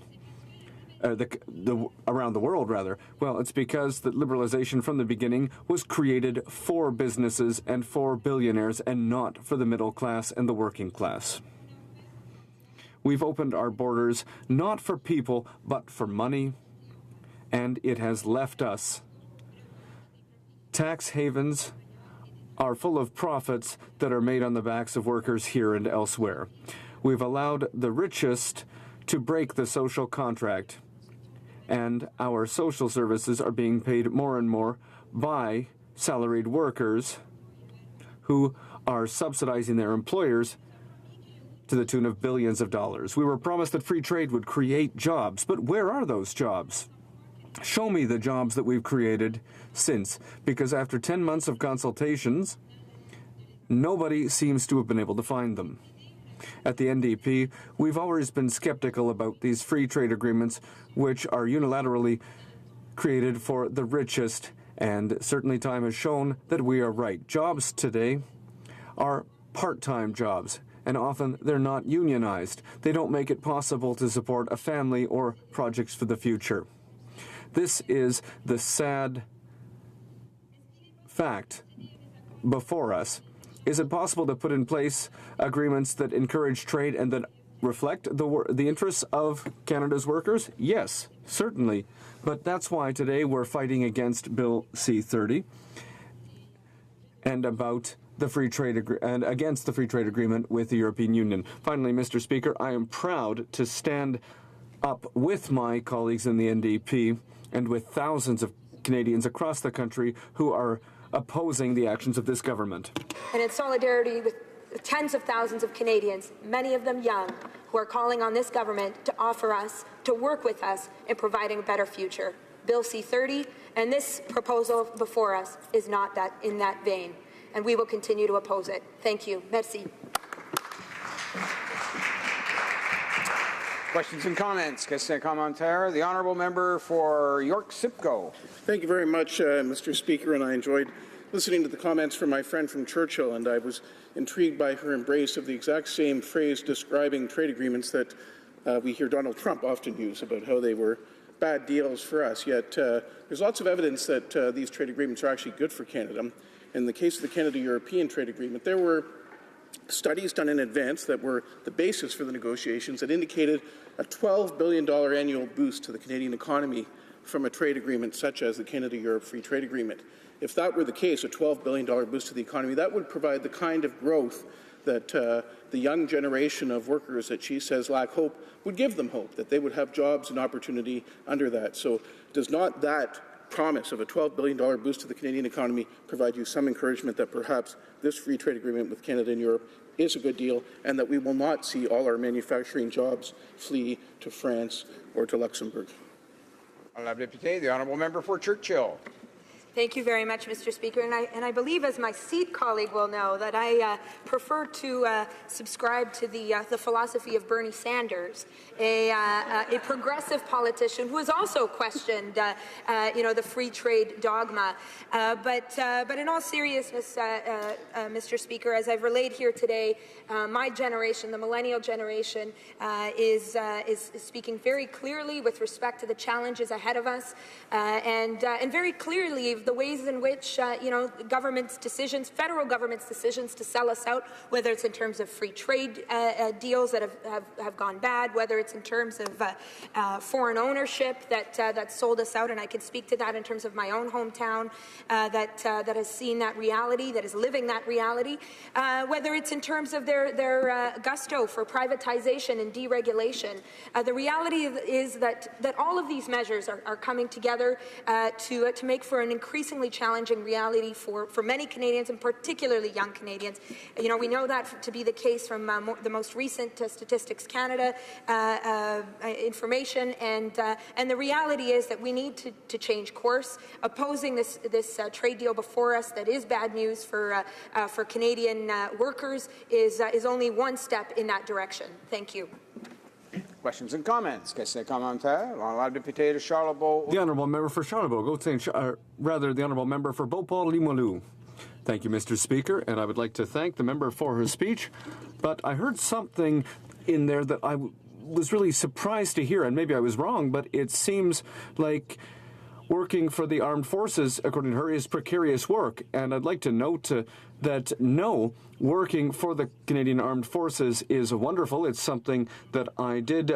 Around the world, rather. Well, it's because that liberalization from the beginning was created for businesses and for billionaires and not for the middle class and the working class. We've opened our borders not for people, but for money, and it has left us. Tax havens are full of profits that are made on the backs of workers here and elsewhere. We've allowed the richest to break the social contract, and our social services are being paid more and more by salaried workers who are subsidizing their employers to the tune of billions of dollars. We were promised that free trade would create jobs, but where are those jobs? Show me the jobs that we've created since, because after 10 months of consultations, nobody seems to have been able to find them. At the NDP, we've always been skeptical about these free trade agreements, which are unilaterally created for the richest And certainly time has shown that we are right. Jobs today are part-time jobs, and often they're not unionized. They don't make it possible to support a family or projects for the future. This is the sad fact before us. Is it possible to put in place agreements that encourage trade and that reflect the interests of Canada's workers? Yes, certainly. But that's why today we're fighting against Bill C-30 and about the free trade and against the free trade agreement with the European Union. Finally, Mr. Speaker, I am proud to stand up with my colleagues in the NDP and with thousands of Canadians across the country who are opposing the actions of this government. And in solidarity with tens of thousands of Canadians, many of them young, who are calling on this government to offer us, to work with us in providing a better future. Bill C-30 and this proposal before us is not that in that vein, and we will continue to oppose it. Thank you. Merci. Questions and comments? Question commentaire. The honourable member for York Simcoe. Thank you very much, Mr. Speaker, and I enjoyed listening to the comments from my friend from Churchill, and I was intrigued by her embrace of the exact same phrase describing trade agreements that we hear Donald Trump often use about how they were bad deals for us. Yet there's lots of evidence that these trade agreements are actually good for Canada. In the case of the Canada-European trade agreement, there were studies done in advance that were the basis for the negotiations that indicated a $12 billion annual boost to the Canadian economy from a trade agreement such as the Canada-Europe Free Trade Agreement. If that were the case, a $12 billion boost to the economy, that would provide the kind of growth that the young generation of workers that she says lack hope would give them hope, that they would have jobs and opportunity under that. So does not that promise of a $12 billion boost to the Canadian economy provide you some encouragement that perhaps this free trade agreement with Canada and Europe is a good deal and that we will not see all our manufacturing jobs flee to France or to Luxembourg? The honourable member for Churchill. Thank you very much, Mr. Speaker. And I believe, as my seat colleague will know, that I prefer to subscribe to the philosophy of Bernie Sanders, a progressive politician who has also questioned, the free trade dogma. But in all seriousness, Mr. Speaker, as I've relayed here today, my generation, the millennial generation, is speaking very clearly with respect to the challenges ahead of us, and very clearly the ways in which, government's decisions, federal government's decisions to sell us out, whether it's in terms of free trade deals that have gone bad, whether it's in terms of foreign ownership that sold us out, and I can speak to that in terms of my own hometown that has seen that reality, that is living that reality, whether it's in terms of their gusto for privatization and deregulation. The reality is that all of these measures are coming together to make for an increasingly challenging reality for many Canadians, and particularly young Canadians. We know that to be the case from the most recent Statistics Canada information, and the reality is that we need to change course. Opposing this trade deal before us that is bad news for Canadian workers is only one step in that direction. Thank you. Questions and comments? Question commentaire. Honorable député de Charlebourg. The honourable member for Charlebourg, the honourable member for Beauport-Limoilou. Thank you, Mr. Speaker, and I would like to thank the member for her speech. But I heard something in there that I was really surprised to hear, and maybe I was wrong, but it seems like working for the armed forces, according to her, is precarious work. And I'd like to note that no, working for the Canadian Armed Forces is wonderful. It's something that I did,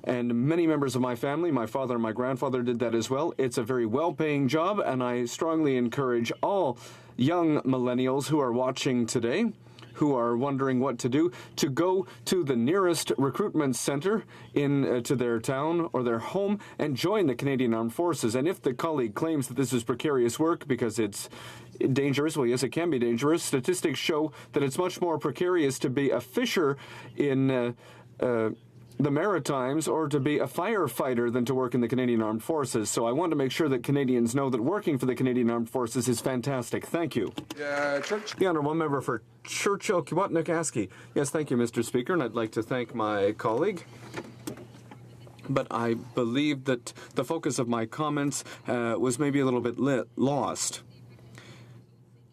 and many members of my family, my father and my grandfather did that as well. It's a very well-paying job, and I strongly encourage all young millennials who are watching today, who are wondering what to do, to go to the nearest recruitment center to their town or their home and join the Canadian Armed Forces. And if the colleague claims that this is precarious work because it's dangerous, well, yes, it can be dangerous. Statistics show that it's much more precarious to be a fisher in the Maritimes or to be a firefighter than to work in the Canadian Armed Forces. So I want to make sure that Canadians know that working for the Canadian Armed Forces is fantastic. Thank you. Church. The honourable member for Churchill, Kiewit-Nakaski. Yes, thank you, Mr. Speaker, and I'd like to thank my colleague but I believe that the focus of my comments was maybe a little bit lost.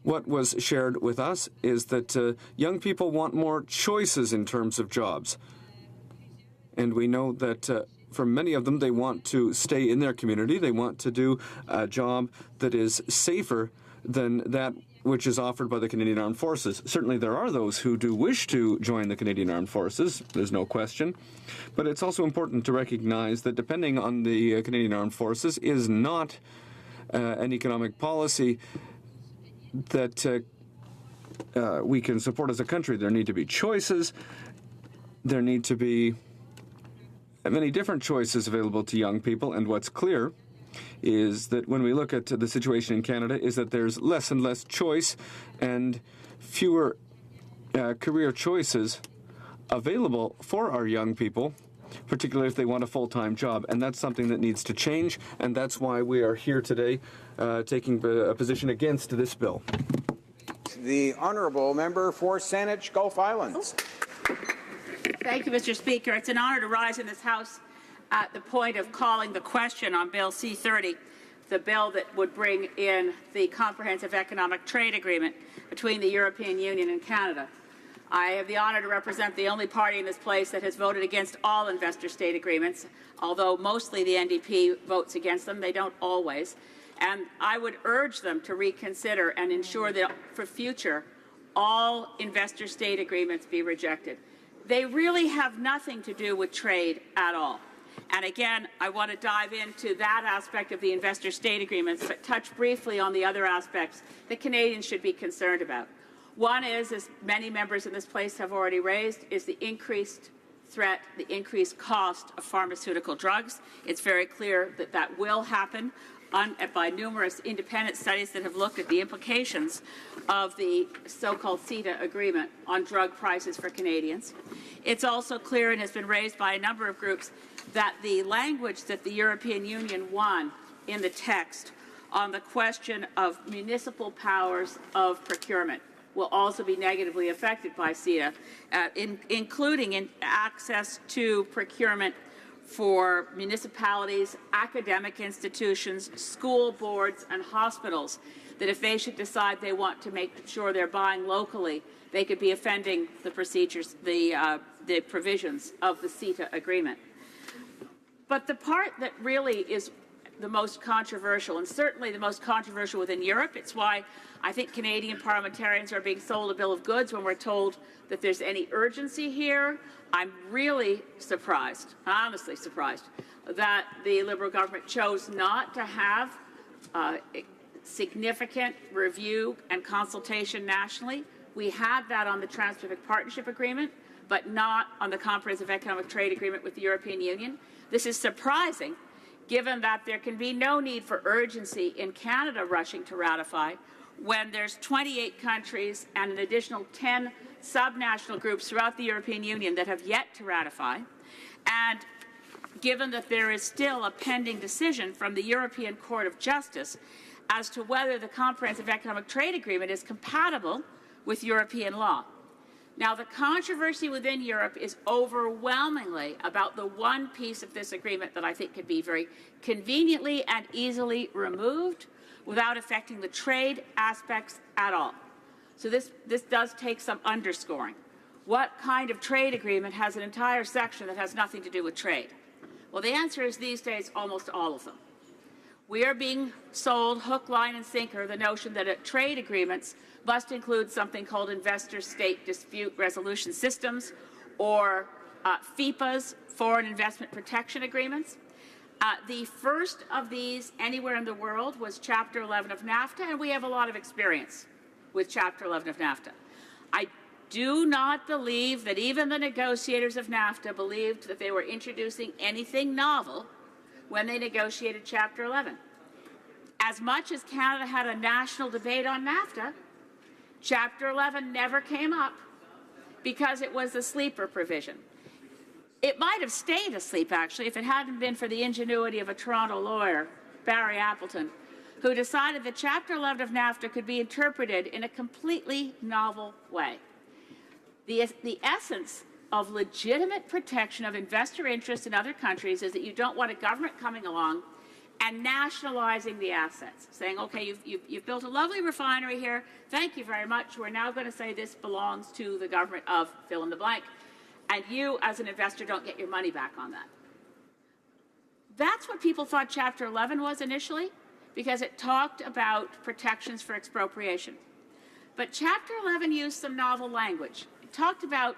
What was shared with us is that young people want more choices in terms of jobs. And we know that for many of them, they want to stay in their community. They want to do a job that is safer than that which is offered by the Canadian Armed Forces. Certainly there are those who do wish to join the Canadian Armed Forces, there's no question. But it's also important to recognize that depending on the Canadian Armed Forces is not an economic policy that we can support as a country. There need to be choices. There need to be many different choices available to young people, and what's clear is that when we look at the situation in Canada is that there's less and less choice and fewer career choices available for our young people, particularly if they want a full-time job. And that's something that needs to change, and that's why we are here today taking a position against this bill. The honourable member for Saanich Gulf Islands. Thank you, Mr. Speaker. It's an honour to rise in this House at the point of calling the question on Bill C-30, the bill that would bring in the Comprehensive Economic Trade Agreement between the European Union and Canada. I have the honour to represent the only party in this place that has voted against all investor-state agreements, although mostly the NDP votes against them. They don't always. And I would urge them to reconsider and ensure that for future, all investor-state agreements be rejected. They really have nothing to do with trade at all. And again, I want to dive into that aspect of the investor-state agreements, but touch briefly on the other aspects that Canadians should be concerned about. One is, as many members in this place have already raised, is the increased threat, the increased cost of pharmaceutical drugs. It's very clear that that will happen by numerous independent studies that have looked at the implications of the so-called CETA agreement on drug prices for Canadians. It's also clear and has been raised by a number of groups that the language that the European Union won in the text on the question of municipal powers of procurement will also be negatively affected by CETA, including in access to procurement for municipalities, academic institutions, school boards, and hospitals, that if they should decide they want to make sure they're buying locally, they could be offending the procedures, the provisions of the CETA agreement. But the part that really is the most controversial, and certainly the most controversial within Europe, it's why I think Canadian parliamentarians are being sold a bill of goods when we're told that there's any urgency here. I'm really surprised, honestly surprised, that the Liberal government chose not to have significant review and consultation nationally. We had that on the Trans-Pacific Partnership Agreement, but not on the Comprehensive Economic Trade Agreement with the European Union. This is surprising, given that there can be no need for urgency in Canada rushing to ratify when there's 28 countries and an additional 10 subnational groups throughout the European Union that have yet to ratify, and given that there is still a pending decision from the European Court of Justice as to whether the Comprehensive Economic Trade Agreement is compatible with European law. Now, the controversy within Europe is overwhelmingly about the one piece of this agreement that I think could be very conveniently and easily removed without affecting the trade aspects at all. So this does take some underscoring. What kind of trade agreement has an entire section that has nothing to do with trade? Well, the answer is these days almost all of them. We are being sold hook, line, and sinker the notion that trade agreements must include something called investor-state dispute resolution systems, or FIPAs, foreign investment protection agreements. The first of these anywhere in the world was Chapter 11 of NAFTA, and we have a lot of experience with Chapter 11 of NAFTA. I do not believe that even the negotiators of NAFTA believed that they were introducing anything novel when they negotiated Chapter 11. As much as Canada had a national debate on NAFTA, Chapter 11 never came up because it was a sleeper provision. It might have stayed asleep, actually, if it hadn't been for the ingenuity of a Toronto lawyer, Barry Appleton, who decided that Chapter 11 of NAFTA could be interpreted in a completely novel way. The essence of legitimate protection of investor interests in other countries is that you don't want a government coming along and nationalizing the assets, saying, okay, you've built a lovely refinery here, thank you very much, we're now going to say this belongs to the government of fill in the blank, and you as an investor don't get your money back on that. That's what people thought Chapter 11 was initially, because it talked about protections for expropriation. But Chapter 11 used some novel language. It talked about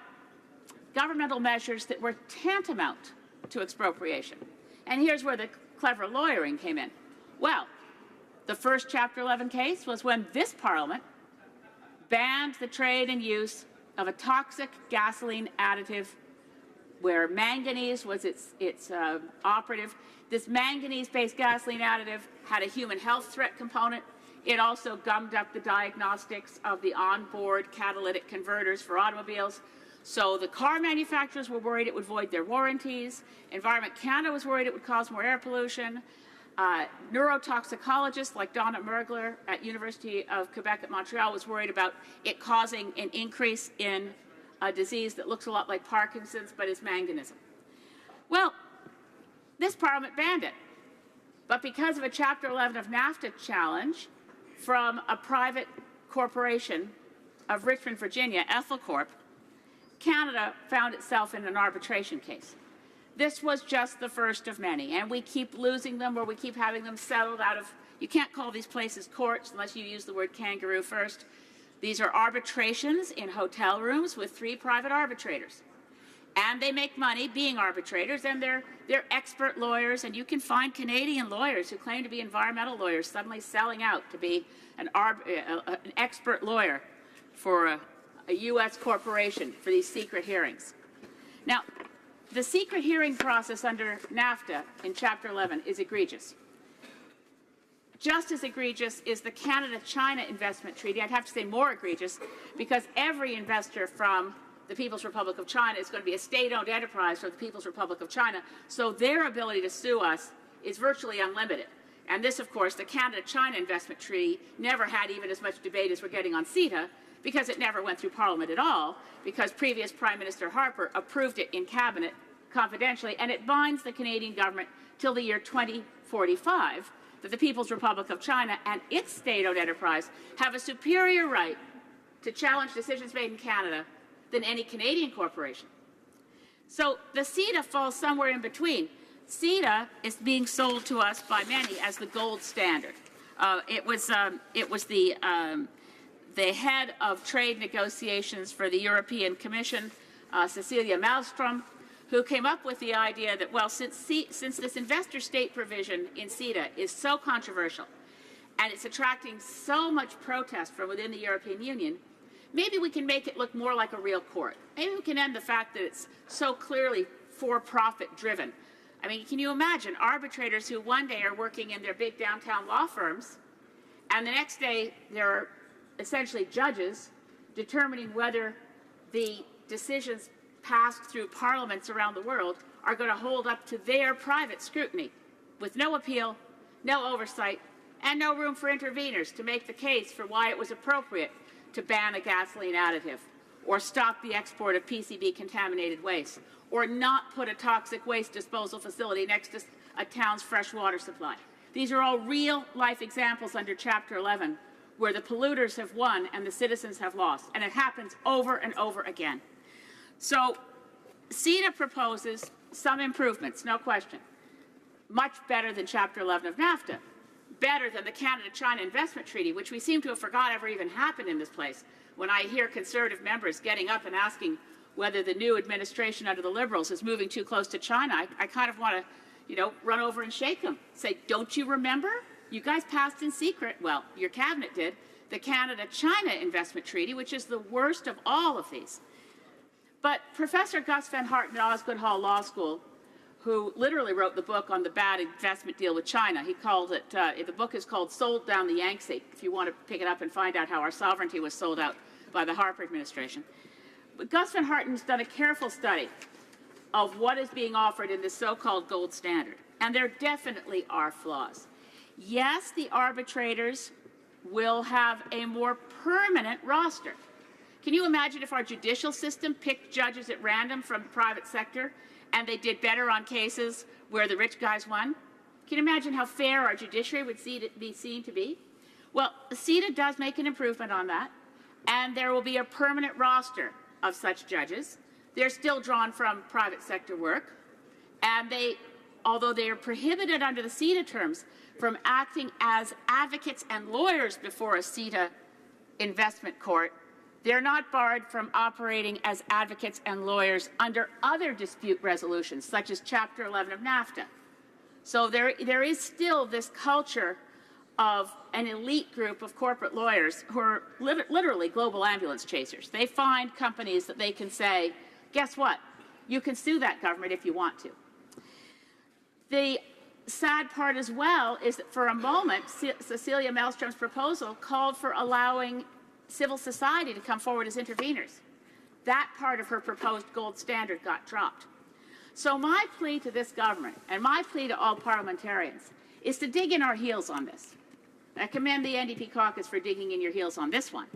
governmental measures that were tantamount to expropriation. And here's where the clever lawyering came in. Well, the first Chapter 11 case was when this Parliament banned the trade and use of a toxic gasoline additive where manganese was its operative. This manganese-based gasoline additive had a human health threat component. It also gummed up the diagnostics of the onboard catalytic converters for automobiles. So the car manufacturers were worried it would void their warranties. Environment Canada was worried it would cause more air pollution. Neurotoxicologists like Donna Mergler at University of Quebec at Montreal was worried about it causing an increase in a disease that looks a lot like Parkinson's but is manganism. Well, this Parliament banned it. But because of a Chapter 11 of NAFTA challenge from a private corporation of Richmond, Virginia, Ethelcorp, Canada found itself in an arbitration case. This was just the first of many, and we keep losing them or we keep having them settled out of, you can't call these places courts unless you use the word kangaroo first. These are arbitrations in hotel rooms with 3 private arbitrators. And they make money being arbitrators, and they're expert lawyers, and you can find Canadian lawyers who claim to be environmental lawyers suddenly selling out to be an expert lawyer for a U.S. corporation for these secret hearings. Now, the secret hearing process under NAFTA in Chapter 11 is egregious. Just as egregious is the Canada-China Investment Treaty. I'd have to say more egregious, because every investor from the People's Republic of China is going to be a state-owned enterprise for the People's Republic of China, so their ability to sue us is virtually unlimited. And this, of course, the Canada-China Investment Treaty never had even as much debate as we're getting on CETA, because it never went through Parliament at all, because previous Prime Minister Harper approved it in Cabinet confidentially, and it binds the Canadian government till the year 2045 that the People's Republic of China and its state-owned enterprise have a superior right to challenge decisions made in Canada than any Canadian corporation. So the CETA falls somewhere in between. CETA is being sold to us by many as the gold standard. It was the head of trade negotiations for the European Commission, Cecilia Malmström, who came up with the idea that, well, since this investor state provision in CETA is so controversial and it's attracting so much protest from within the European Union, maybe we can make it look more like a real court. Maybe we can end the fact that it's so clearly for-profit driven. I mean, can you imagine arbitrators who one day are working in their big downtown law firms, and the next day they're essentially judges determining whether the decisions passed through parliaments around the world are going to hold up to their private scrutiny, with no appeal, no oversight, and no room for interveners to make the case for why it was appropriate to ban a gasoline additive, or stop the export of PCB-contaminated waste, or not put a toxic waste disposal facility next to a town's fresh water supply. These are all real-life examples under Chapter 11 where the polluters have won and the citizens have lost, and it happens over and over again. So CETA proposes some improvements, no question. Much better than Chapter 11 of NAFTA. Better than the Canada-China Investment Treaty, which we seem to have forgot ever even happened in this place. When I hear Conservative members getting up and asking whether the new administration under the Liberals is moving too close to China, I kind of want to, run over and shake them. Say, don't you remember? You guys passed in secret, well, your cabinet did, the Canada-China Investment Treaty, which is the worst of all of these. But Professor Gus Van Harten at Osgoode Hall Law School, who literally wrote the book on the bad investment deal with China, he called it, the book is called Sold Down the Yangtze, if you want to pick it up and find out how our sovereignty was sold out by the Harper administration. But Gus Van Harten's done a careful study of what is being offered in this so-called gold standard, and there definitely are flaws. Yes, the arbitrators will have a more permanent roster. Can you imagine if our judicial system picked judges at random from the private sector and they did better on cases where the rich guys won? Can you imagine how fair our judiciary would be seen to be? Well, CETA does make an improvement on that, and there will be a permanent roster of such judges. They're still drawn from private sector work, and although they are prohibited under the CETA terms from acting as advocates and lawyers before a CETA investment court, they're not barred from operating as advocates and lawyers under other dispute resolutions, such as Chapter 11 of NAFTA. So there is still this culture of an elite group of corporate lawyers who are literally global ambulance chasers. They find companies that they can say, guess what? You can sue that government if you want to. The sad part as well is that for a moment, Cecilia Malmstrom's proposal called for allowing civil society to come forward as interveners. That part of her proposed gold standard got dropped. So my plea to this government, and my plea to all parliamentarians, is to dig in our heels on this. I commend the NDP caucus for digging in your heels on this one.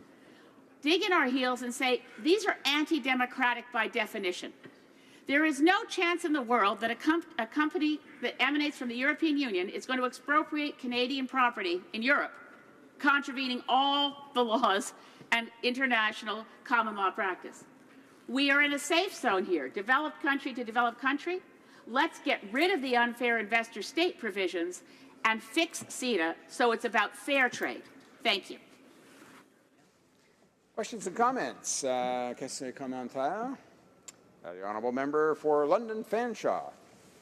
Dig in our heels and say, these are anti-democratic by definition. There is no chance in the world that a company that emanates from the European Union is going to expropriate Canadian property in Europe, contravening all the laws and international common law practice. We are in a safe zone here, developed country to developed country. Let's get rid of the unfair investor-state provisions and fix CETA so it's about fair trade. Thank you. Questions and comments? Question commentaire? The honourable member for London Fanshawe.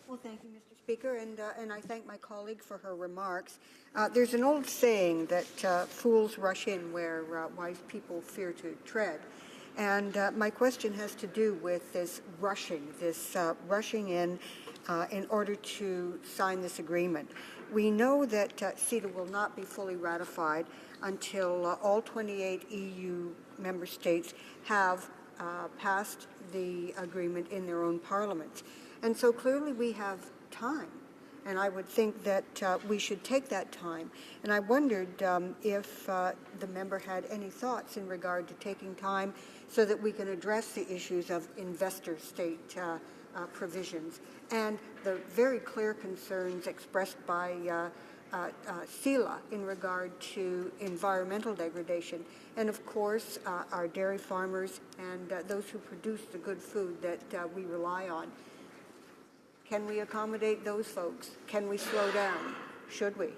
Well, thank you, Mr. Speaker, and I thank my colleague for her remarks. There's an old saying that fools rush in where wise people fear to tread. And my question has to do with this rushing in order to sign this agreement. We know that CETA will not be fully ratified until all 28 EU member states have passed the agreement in their own parliaments. And so clearly we have time. And I would think that we should take that time. And I wondered if the member had any thoughts in regard to taking time so that we can address the issues of investor-state provisions and the very clear concerns expressed by CELA in regard to environmental degradation, and of course our dairy farmers and those who produce the good food that we rely on. Can we accommodate those folks? Can we slow down? Should we?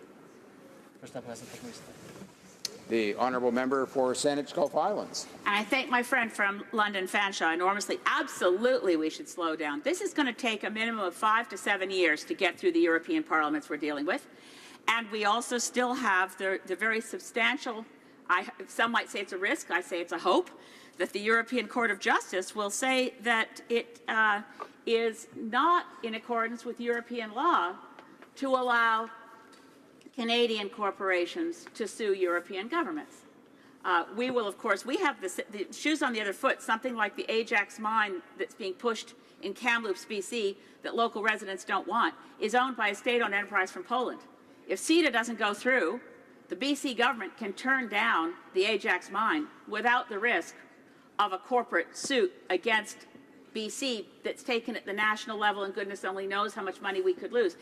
The honourable member for Saanich Gulf Islands. And I thank my friend from London Fanshawe enormously. Absolutely, we should slow down. This is going to take a minimum of 5 to 7 years to get through the European parliaments we're dealing with. And we also still have the very substantial, some might say it's a risk, I say it's a hope, that the European Court of Justice will say that it is not in accordance with European law to allow Canadian corporations to sue European governments. We will, of course, we have the shoes on the other foot. Something like the Ajax mine that's being pushed in Kamloops, BC, that local residents don't want, is owned by a state-owned enterprise from Poland. If CETA doesn't go through, the BC government can turn down the Ajax mine without the risk of a corporate suit against BC that's taken at the national level, and goodness only knows how much money we could lose.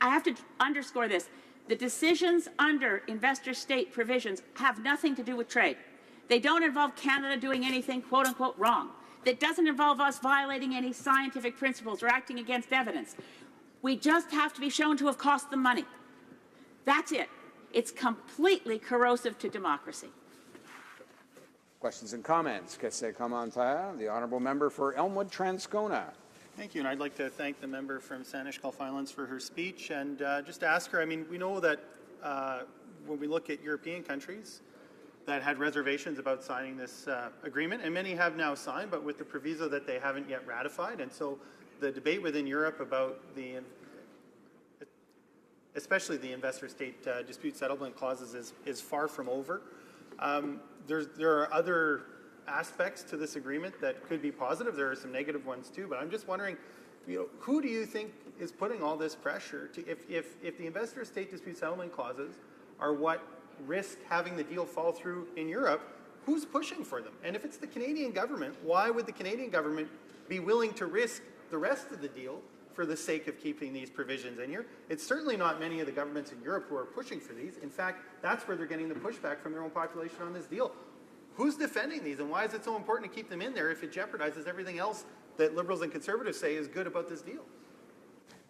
I have to underscore this. The decisions under investor-state provisions have nothing to do with trade. They don't involve Canada doing anything quote-unquote wrong. That doesn't involve us violating any scientific principles or acting against evidence. We just have to be shown to have cost them money. That's it. It's completely corrosive to democracy. Questions and comments? Question commentaire. The honourable member for Elmwood Transcona. Thank you, and I'd like to thank the member from Saanich Gulf Islands for her speech, and just ask her, I mean, we know that when we look at European countries that had reservations about signing this agreement, and many have now signed, but with the proviso that they haven't yet ratified, and so the debate within Europe about especially the investor-state dispute settlement clauses is far from over. There are other aspects to this agreement that could be positive. There are some negative ones too, but I'm just wondering, who do you think is putting all this pressure to, if the investor-state dispute settlement clauses are what risk having the deal fall through in Europe, who's pushing for them? And if it's the Canadian government, why would the Canadian government be willing to risk the rest of the deal for the sake of keeping these provisions in here? It's certainly not many of the governments in Europe who are pushing for these. In fact, that's where they're getting the pushback from their own population on this deal. Who's defending these, and why is it so important to keep them in there if it jeopardizes everything else that Liberals and Conservatives say is good about this deal?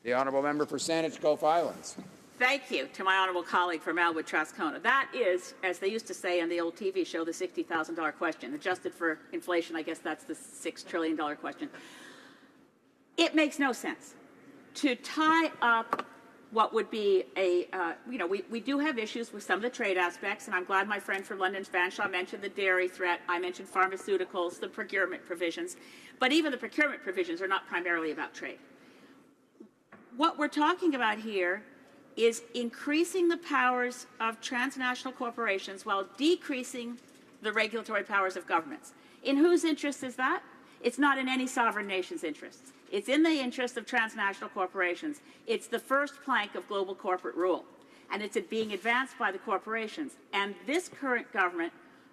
The honourable member for Saanich Gulf Islands. Thank you to my honourable colleague from Elwood Trascona. That is, as they used to say on the old TV show, the $60,000 question. Adjusted for inflation, I guess that's the $6 trillion question. It makes no sense to tie up what would be a, we do have issues with some of the trade aspects, and I'm glad my friend from London, Fanshawe, mentioned the dairy threat. I mentioned pharmaceuticals, the procurement provisions. But even the procurement provisions are not primarily about trade. What we're talking about here is increasing the powers of transnational corporations while decreasing the regulatory powers of governments. In whose interest is that? It's not in any sovereign nation's interests. It's in the interest of transnational corporations. It's the first plank of global corporate rule, and it's being advanced by the corporations. And this current government,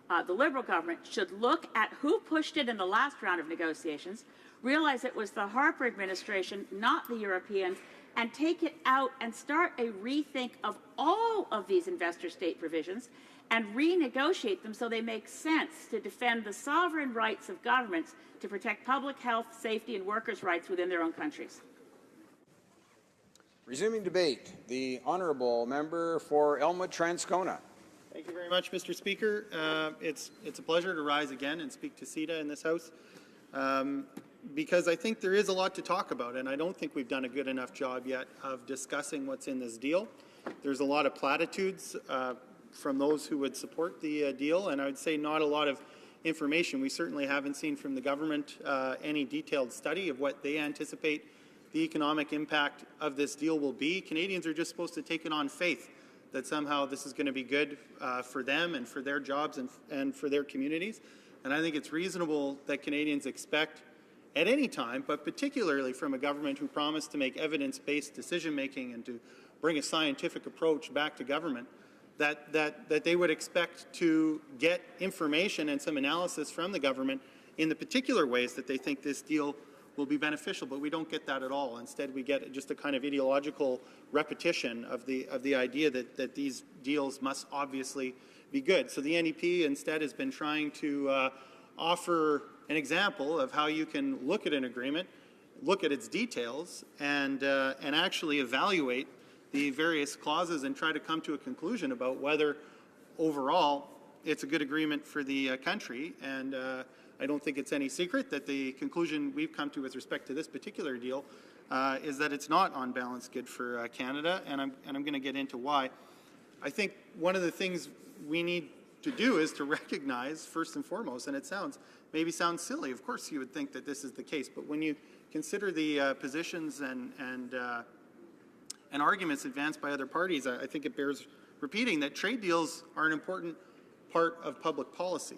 the Liberal government, should look at who pushed it in the last round of negotiations, realize it was the Harper administration, not the Europeans, and take it out and start a rethink of all of these investor state provisions and renegotiate them so they make sense to defend the sovereign rights of governments to protect public health, safety, and workers' rights within their own countries. Resuming debate, the honourable member for Elmwood Transcona. Thank you very much, Mr. Speaker. It's a pleasure to rise again and speak to CETA in this House. Because I think there is a lot to talk about, and I don't think we've done a good enough job yet of discussing what's in this deal. There's a lot of platitudes from those who would support the deal, and I would say not a lot of information. We certainly haven't seen from the government any detailed study of what they anticipate the economic impact of this deal will be. Canadians are just supposed to take it on faith that somehow this is going to be good for them and for their jobs and for their communities. And I think it's reasonable that Canadians expect at any time, but particularly from a government who promised to make evidence-based decision-making and to bring a scientific approach back to government, that they would expect to get information and some analysis from the government in the particular ways that they think this deal will be beneficial. But we don't get that at all. Instead, we get just a kind of ideological repetition of the idea that these deals must obviously be good. So the NEP instead has been trying to offer an example of how you can look at an agreement, look at its details, and actually evaluate the various clauses and try to come to a conclusion about whether overall it's a good agreement for the country. And I don't think it's any secret that the conclusion we've come to with respect to this particular deal is that it's not on balance good for Canada, and I'm going to get into why. I think one of the things we need to do is to recognize, first and foremost, and it maybe sounds silly, of course you would think that this is the case, but when you consider the positions and arguments advanced by other parties, I think it bears repeating that trade deals are an important part of public policy.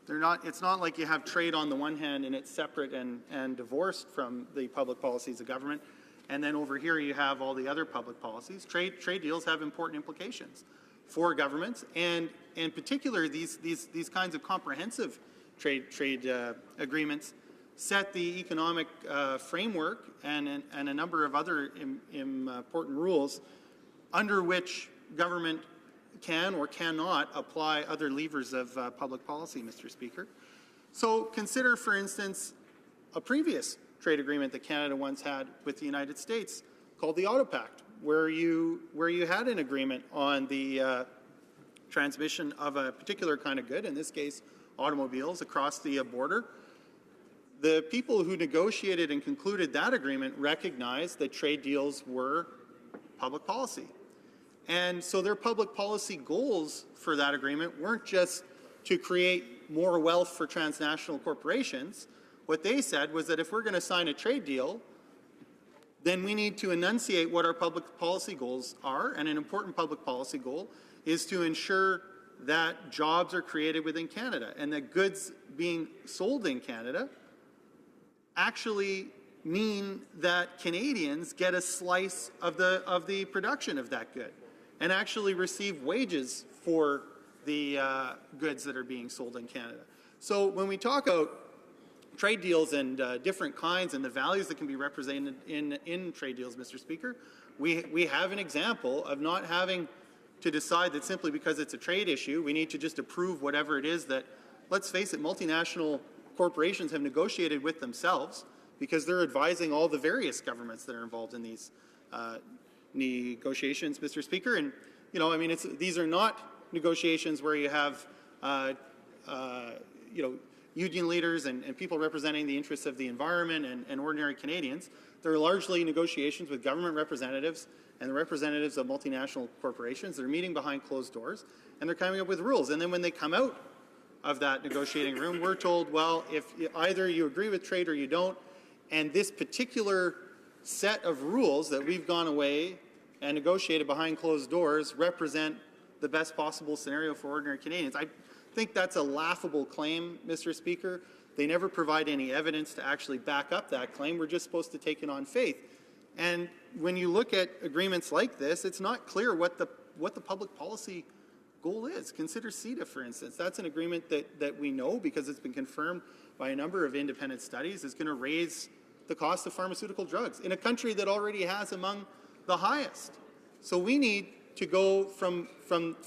It's not like you have trade on the one hand and it's separate and divorced from the public policies of government, and then over here you have all the other public policies. Trade deals have important implications for governments, and in particular these kinds of comprehensive trade agreements set the economic framework and a number of other important rules under which government can or cannot apply other levers of public policy, Mr. Speaker. So consider, for instance, a previous trade agreement that Canada once had with the United States called the Auto Pact, where you had an agreement on the transmission of a particular kind of good, in this case automobiles, across the border. The people who negotiated and concluded that agreement recognized that trade deals were public policy. And so their public policy goals for that agreement weren't just to create more wealth for transnational corporations. What they said was that if we're going to sign a trade deal, then we need to enunciate what our public policy goals are, and an important public policy goal is to ensure that jobs are created within Canada and that goods being sold in Canada actually mean that Canadians get a slice of the production of that good and actually receive wages for the goods that are being sold in Canada. So when we talk about trade deals and different kinds and the values that can be represented in trade deals, Mr. Speaker, we have an example of not having to decide that simply because it's a trade issue, we need to just approve whatever it is that, let's face it, multinational corporations have negotiated with themselves because they're advising all the various governments that are involved in these negotiations, Mr. Speaker. And, you know, I mean, these are not negotiations where you have, you know, union leaders and people representing the interests of the environment and ordinary Canadians. They're largely negotiations with government representatives and the representatives of multinational corporations. They're meeting behind closed doors, and they're coming up with rules. And then when they come out of that negotiating room, we're told, well, if either you agree with trade or you don't, and this particular set of rules that we've gone away and negotiated behind closed doors represent the best possible scenario for ordinary Canadians. I think that's a laughable claim, Mr. Speaker. They never provide any evidence to actually back up that claim. We're just supposed to take it on faith. And when you look at agreements like this, it's not clear what the public policy goal is. Consider CETA, for instance. That's an agreement that we know, because it's been confirmed by a number of independent studies, is going to raise the cost of pharmaceutical drugs in a country that already has among the highest. So we need to go from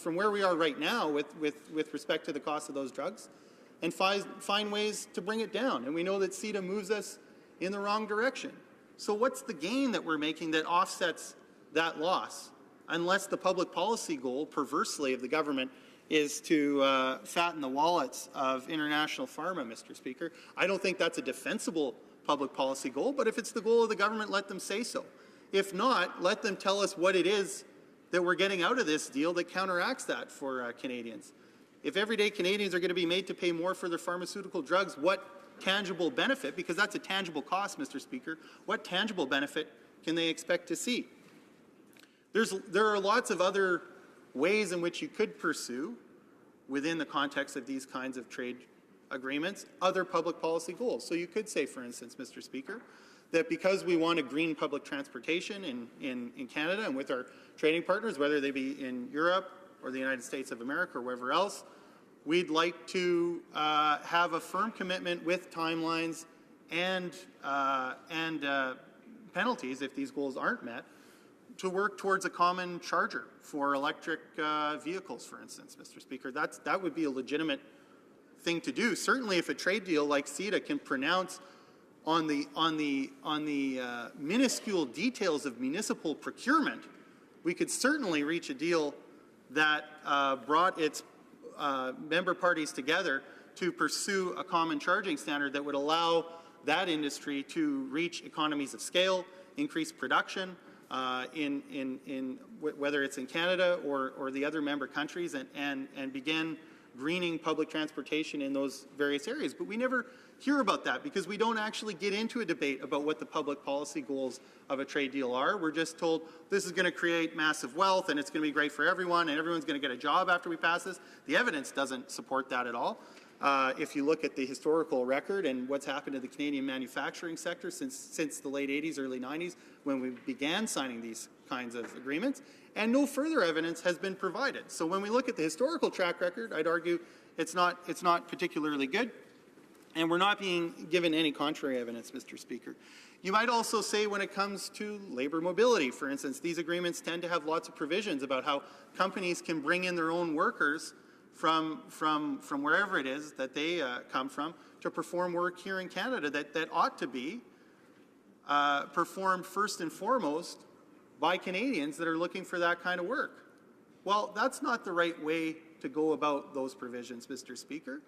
where we are right now with respect to the cost of those drugs and find ways to bring it down. And we know that CETA moves us in the wrong direction. So what's the gain that we're making that offsets that loss, unless the public policy goal, perversely, of the government is to fatten the wallets of international pharma, Mr. Speaker? I don't think that's a defensible public policy goal, but if it's the goal of the government, let them say so. If not, let them tell us what it is that we're getting out of this deal that counteracts that for Canadians. If everyday Canadians are going to be made to pay more for their pharmaceutical drugs, what tangible benefit, because that's a tangible cost, Mr. Speaker, what tangible benefit can they expect to see? There are lots of other ways in which you could pursue, within the context of these kinds of trade agreements, other public policy goals. So you could say, for instance, Mr. Speaker, that because we want a green public transportation in Canada and with our trading partners, whether they be in Europe or the United States of America or wherever else, we'd like to have a firm commitment with timelines and penalties if these goals aren't met, to work towards a common charger for electric vehicles, for instance, Mr. Speaker. That would be a legitimate thing to do. Certainly, if a trade deal like CETA can pronounce on the minuscule details of municipal procurement, we could certainly reach a deal that brought its member parties together to pursue a common charging standard that would allow that industry to reach economies of scale, increase production, whether it's in Canada or the other member countries, and begin greening public transportation in those various areas. But we never hear about that because we don't actually get into a debate about what the public policy goals of a trade deal are. We're just told this is going to create massive wealth and it's going to be great for everyone and everyone's going to get a job after we pass this. The evidence doesn't support that at all. If you look at the historical record and what's happened to the Canadian manufacturing sector since the late 80s, early 90s, when we began signing these kinds of agreements, and no further evidence has been provided. So when we look at the historical track record, I'd argue it's not particularly good, and we're not being given any contrary evidence, Mr. Speaker. You might also say when it comes to labor mobility, for instance, these agreements tend to have lots of provisions about how companies can bring in their own workers from wherever it is that they come from to perform work here in Canada that ought to be performed first and foremost by Canadians that are looking for that kind of work. Well, that's not the right way to go about those provisions, Mr. Speaker.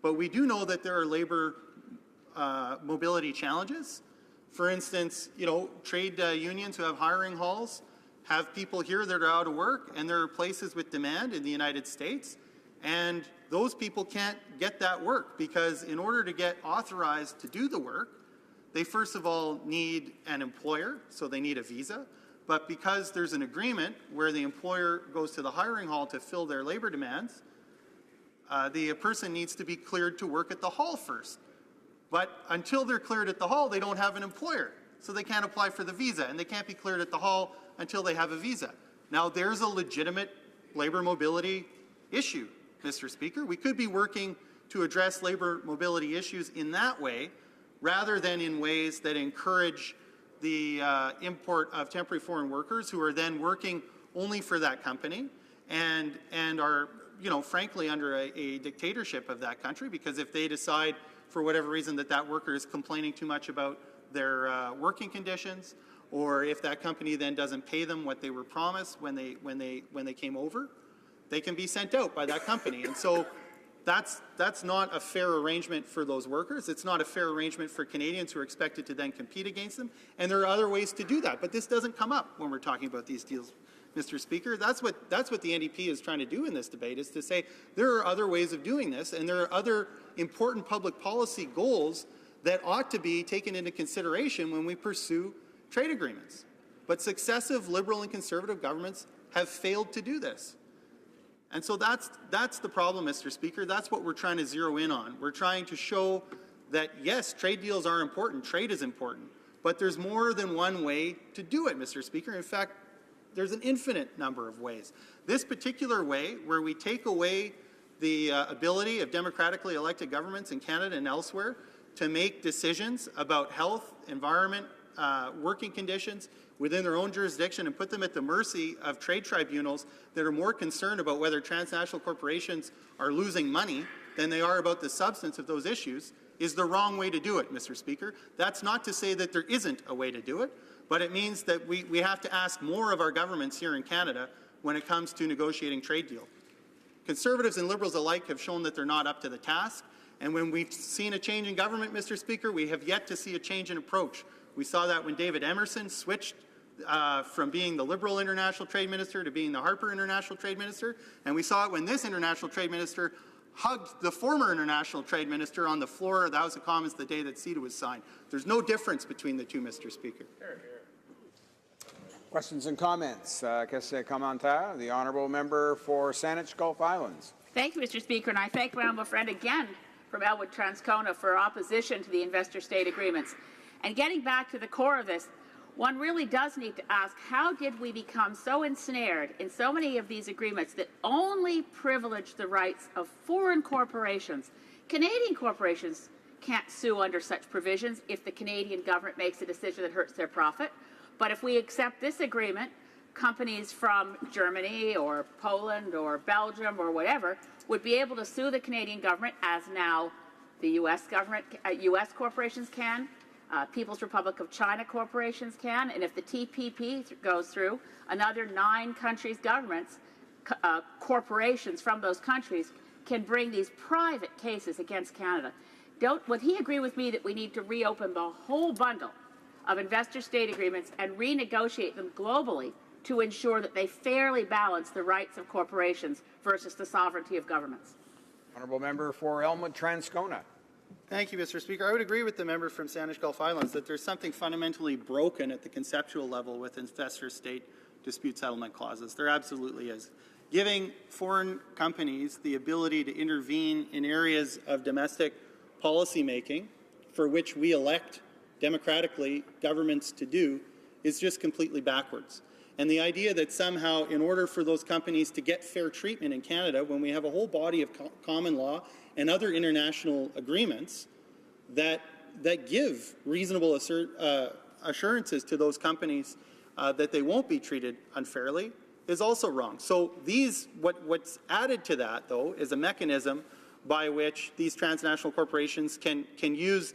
But we do know that there are labor mobility challenges. For instance, trade unions who have hiring halls have people here that are out of work, and there are places with demand in the United States, and those people can't get that work because in order to get authorized to do the work, they first of all need an employer, so they need a visa. But because there's an agreement where the employer goes to the hiring hall to fill their labor demands, the person needs to be cleared to work at the hall first. But until they're cleared at the hall, they don't have an employer. So they can't apply for the visa, and they can't be cleared at the hall until they have a visa. Now, there's a legitimate labor mobility issue, Mr. Speaker. We could be working to address labour mobility issues in that way, rather than in ways that encourage the import of temporary foreign workers who are then working only for that company and are, frankly, under a dictatorship of that country, because if they decide for whatever reason that worker is complaining too much about their working conditions, or if that company then doesn't pay them what they were promised when they came over, they can be sent out by that company. And so that's not a fair arrangement for those workers. It's not a fair arrangement for Canadians who are expected to then compete against them. And there are other ways to do that. But this doesn't come up when we're talking about these deals, Mr. Speaker. That's what the NDP is trying to do in this debate, is to say there are other ways of doing this, and there are other important public policy goals that ought to be taken into consideration when we pursue trade agreements. But successive Liberal and Conservative governments have failed to do this. And so that's the problem, Mr. Speaker. That's what we're trying to zero in on. We're trying to show that, yes, trade deals are important, trade is important, but there's more than one way to do it, Mr. Speaker. In fact, there's an infinite number of ways. This particular way, where we take away the ability of democratically elected governments in Canada and elsewhere to make decisions about health, environment, working conditions within their own jurisdiction and put them at the mercy of trade tribunals that are more concerned about whether transnational corporations are losing money than they are about the substance of those issues, is the wrong way to do it, Mr. Speaker. That's not to say that there isn't a way to do it, but it means that we have to ask more of our governments here in Canada when it comes to negotiating trade deals. Conservatives and Liberals alike have shown that they're not up to the task, and when we've seen a change in government, Mr. Speaker, we have yet to see a change in approach. We saw that when David Emerson switched from being the Liberal International Trade Minister to being the Harper International Trade Minister, and we saw it when this International Trade Minister hugged the former International Trade Minister on the floor of the House of Commons the day that CETA was signed. There's no difference between the two, Mr. Speaker. Questions and comments? Question commentaire. The honourable member for Saanich Gulf Islands. Thank you, Mr. Speaker, and I thank my honourable friend again from Elwood Transcona for opposition to the investor-state agreements. And getting back to the core of this, one really does need to ask, how did we become so ensnared in so many of these agreements that only privilege the rights of foreign corporations? Canadian corporations can't sue under such provisions if the Canadian government makes a decision that hurts their profit. But if we accept this agreement, companies from Germany or Poland or Belgium or whatever would be able to sue the Canadian government, as now the U.S. government, U.S. corporations can. People's Republic of China corporations can, and if the TPP goes through, another 9 countries' governments, corporations from those countries, can bring these private cases against Canada. Would he agree with me that we need to reopen the whole bundle of investor-state agreements and renegotiate them globally to ensure that they fairly balance the rights of corporations versus the sovereignty of governments? Honourable member for Elmwood Transcona. Thank you, Mr. Speaker. I would agree with the member from Saanich Gulf Islands that there's something fundamentally broken at the conceptual level with investor-state dispute settlement clauses. There absolutely is. Giving foreign companies the ability to intervene in areas of domestic policy making for which we elect democratically governments to do is just completely backwards. And the idea that somehow, in order for those companies to get fair treatment in Canada, when we have a whole body of common law and other international agreements that give reasonable assurances to those companies that they won't be treated unfairly, is also wrong. So what's added to that, though, is a mechanism by which these transnational corporations can use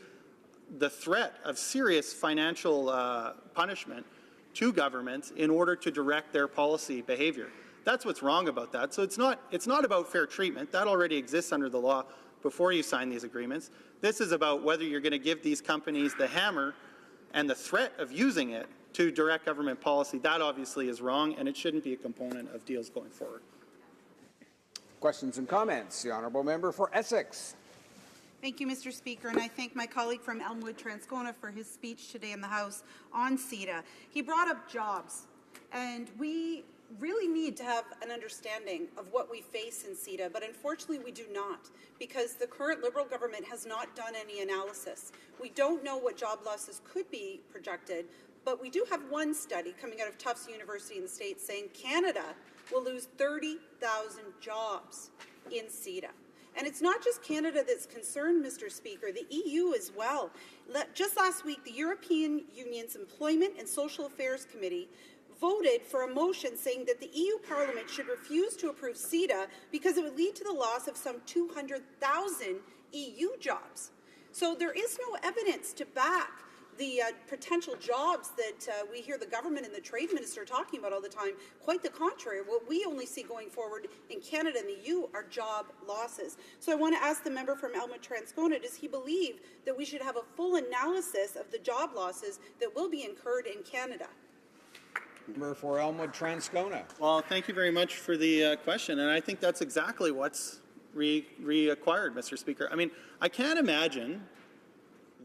the threat of serious financial punishment to governments in order to direct their policy behavior. That's what's wrong about that. So it's not about fair treatment. That already exists under the law before you sign these agreements. This is about whether you're going to give these companies the hammer and the threat of using it to direct government policy. That obviously is wrong, and it shouldn't be a component of deals going forward. Questions and comments? The honourable member for Essex. Thank you, Mr. Speaker, and I thank my colleague from Elmwood Transcona for his speech today in the House on CETA. He brought up jobs, and we really need to have an understanding of what we face in CETA, but unfortunately we do not, because the current Liberal government has not done any analysis. We don't know what job losses could be projected, but we do have one study coming out of Tufts University in the States saying Canada will lose 30,000 jobs in CETA. And it's not just Canada that's concerned, Mr. Speaker, the EU as well. Just last week, the European Union's Employment and Social Affairs Committee voted for a motion saying that the EU Parliament should refuse to approve CETA because it would lead to the loss of some 200,000 EU jobs. So there is no evidence to back the potential jobs that we hear the government and the trade minister talking about all the time. Quite the contrary. What we only see going forward in Canada and the EU are job losses. So I want to ask the member from Elmwood-Transcona, does he believe that we should have a full analysis of the job losses that will be incurred in Canada? Member for Elmwood-Transcona. Well, thank you very much for the question, and I think that's exactly what's required, Mr. Speaker. I mean, I can't imagine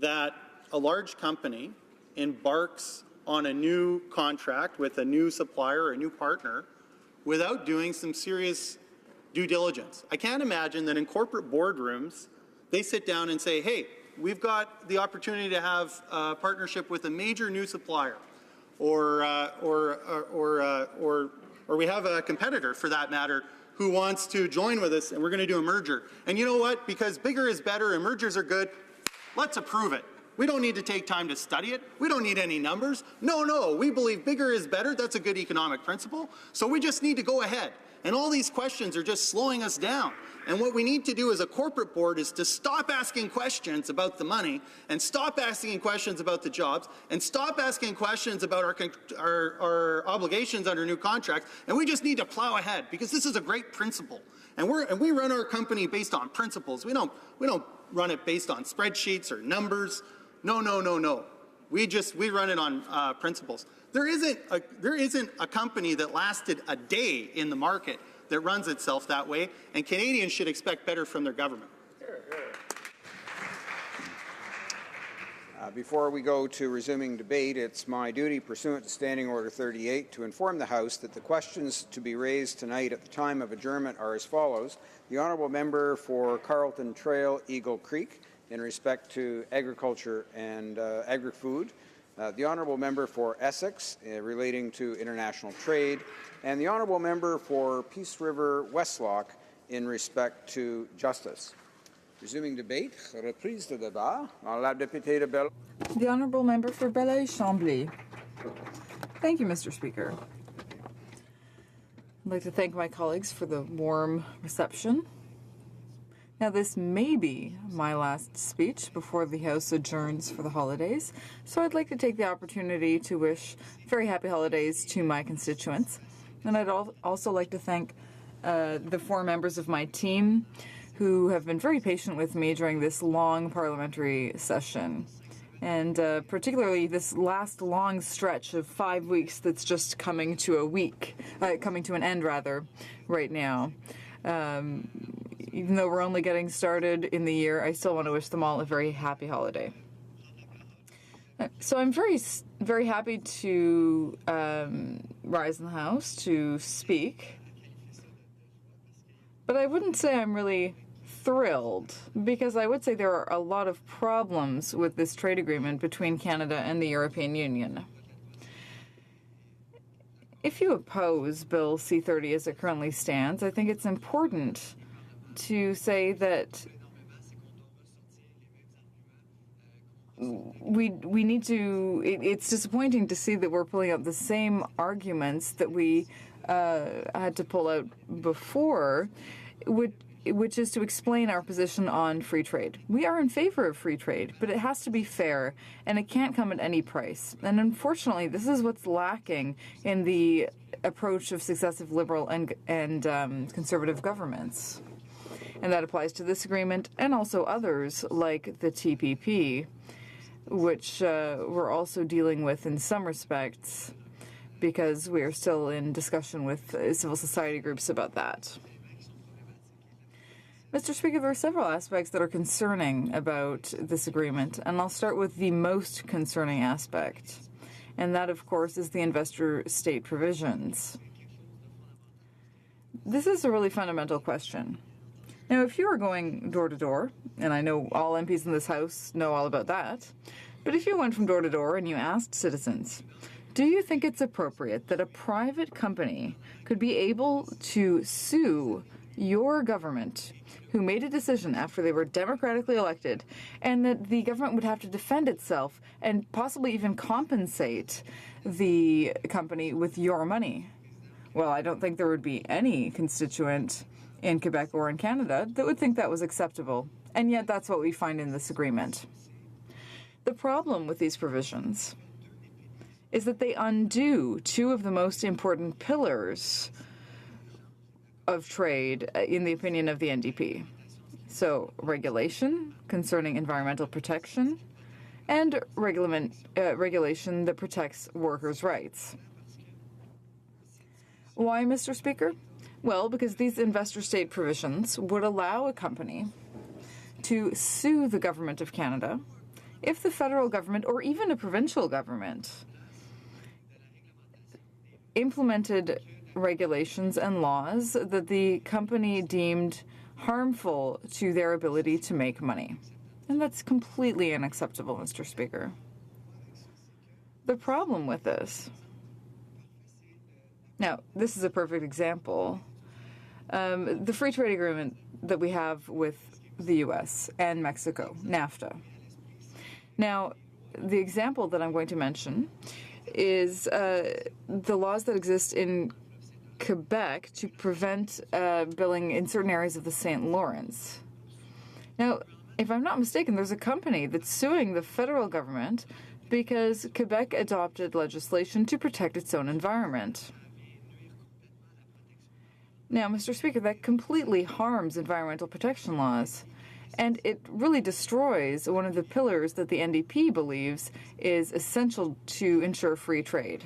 that a large company embarks on a new contract with a new supplier or a new partner without doing some serious due diligence. I can't imagine that in corporate boardrooms, they sit down and say, hey, we've got the opportunity to have a partnership with a major new supplier, or we have a competitor, for that matter, who wants to join with us, and we're going to do a merger. And you know what? Because bigger is better and mergers are good, let's approve it. We don't need to take time to study it. We don't need any numbers. No, we believe bigger is better. That's a good economic principle. So we just need to go ahead. And all these questions are just slowing us down. And what we need to do as a corporate board is to stop asking questions about the money, and stop asking questions about the jobs, and stop asking questions about our obligations under new contracts. And we just need to plow ahead, because this is a great principle. And we run our company based on principles. We don't run it based on spreadsheets or numbers. No. We run it on principles. There isn't a company that lasted a day in the market that runs itself that way, and Canadians should expect better from their government. Before we go to resuming debate, it's my duty, pursuant to Standing Order 38, to inform the House that the questions to be raised tonight at the time of adjournment are as follows. The Honourable Member for Carleton Trail, Eagle Creek, in respect to agriculture and agri-food. The Honourable Member for Essex, relating to international trade. And the Honourable Member for Peace River Westlock, in respect to justice. Resuming debate, reprise de débat. La députée de Bell. The Honourable Member for Belleuil-Chambly. Thank you, Mr. Speaker. I'd like to thank my colleagues for the warm reception. Now, this may be my last speech before the House adjourns for the holidays, so I'd like to take the opportunity to wish very happy holidays to my constituents. And I'd also like to thank the 4 members of my team who have been very patient with me during this long parliamentary session. And particularly this last long stretch of 5 weeks that's just coming to an end right now. Even though we're only getting started in the year, I still want to wish them all a very happy holiday. So I'm very happy to rise in the House to speak, but I wouldn't say I'm really thrilled, because I would say there are a lot of problems with this trade agreement between Canada and the European Union. If you oppose Bill C-30 as it currently stands, I think it's important to say that we need to. It's disappointing to see that we're pulling out the same arguments that we had to pull out before, which is to explain our position on free trade. We are in favor of free trade, but it has to be fair, and it can't come at any price. And unfortunately, this is what's lacking in the approach of successive Liberal and Conservative governments. And that applies to this agreement and also others like the TPP, which we're also dealing with in some respects because we are still in discussion with civil society groups about that. Mr. Speaker, there are several aspects that are concerning about this agreement, and I'll start with the most concerning aspect, and that, of course, is the investor state provisions. This is a really fundamental question. Now, if you are going door to door, and I know all MPs in this House know all about that, but if you went from door to door and you asked citizens, do you think it's appropriate that a private company could be able to sue your government, who made a decision after they were democratically elected, and that the government would have to defend itself and possibly even compensate the company with your money. Well, I don't think there would be any constituent in Quebec or in Canada that would think that was acceptable, and yet that's what we find in this agreement. The problem with these provisions is that they undo two of the most important pillars of trade, in the opinion of the NDP. So, regulation concerning environmental protection and regulation that protects workers' rights. Why, Mr. Speaker? Well, because these investor-state provisions would allow a company to sue the Government of Canada if the federal government or even a provincial government implemented regulations and laws that the company deemed harmful to their ability to make money. And that's completely unacceptable, Mr. Speaker. The problem with this, now, this is a perfect example, the free trade agreement that we have with the U.S. and Mexico, NAFTA. Now, the example that I'm going to mention is the laws that exist in Quebec to prevent billing in certain areas of the St. Lawrence. Now, if I'm not mistaken, there's a company that's suing the federal government because Quebec adopted legislation to protect its own environment. Now, Mr. Speaker, that completely harms environmental protection laws, and it really destroys one of the pillars that the NDP believes is essential to ensure free trade.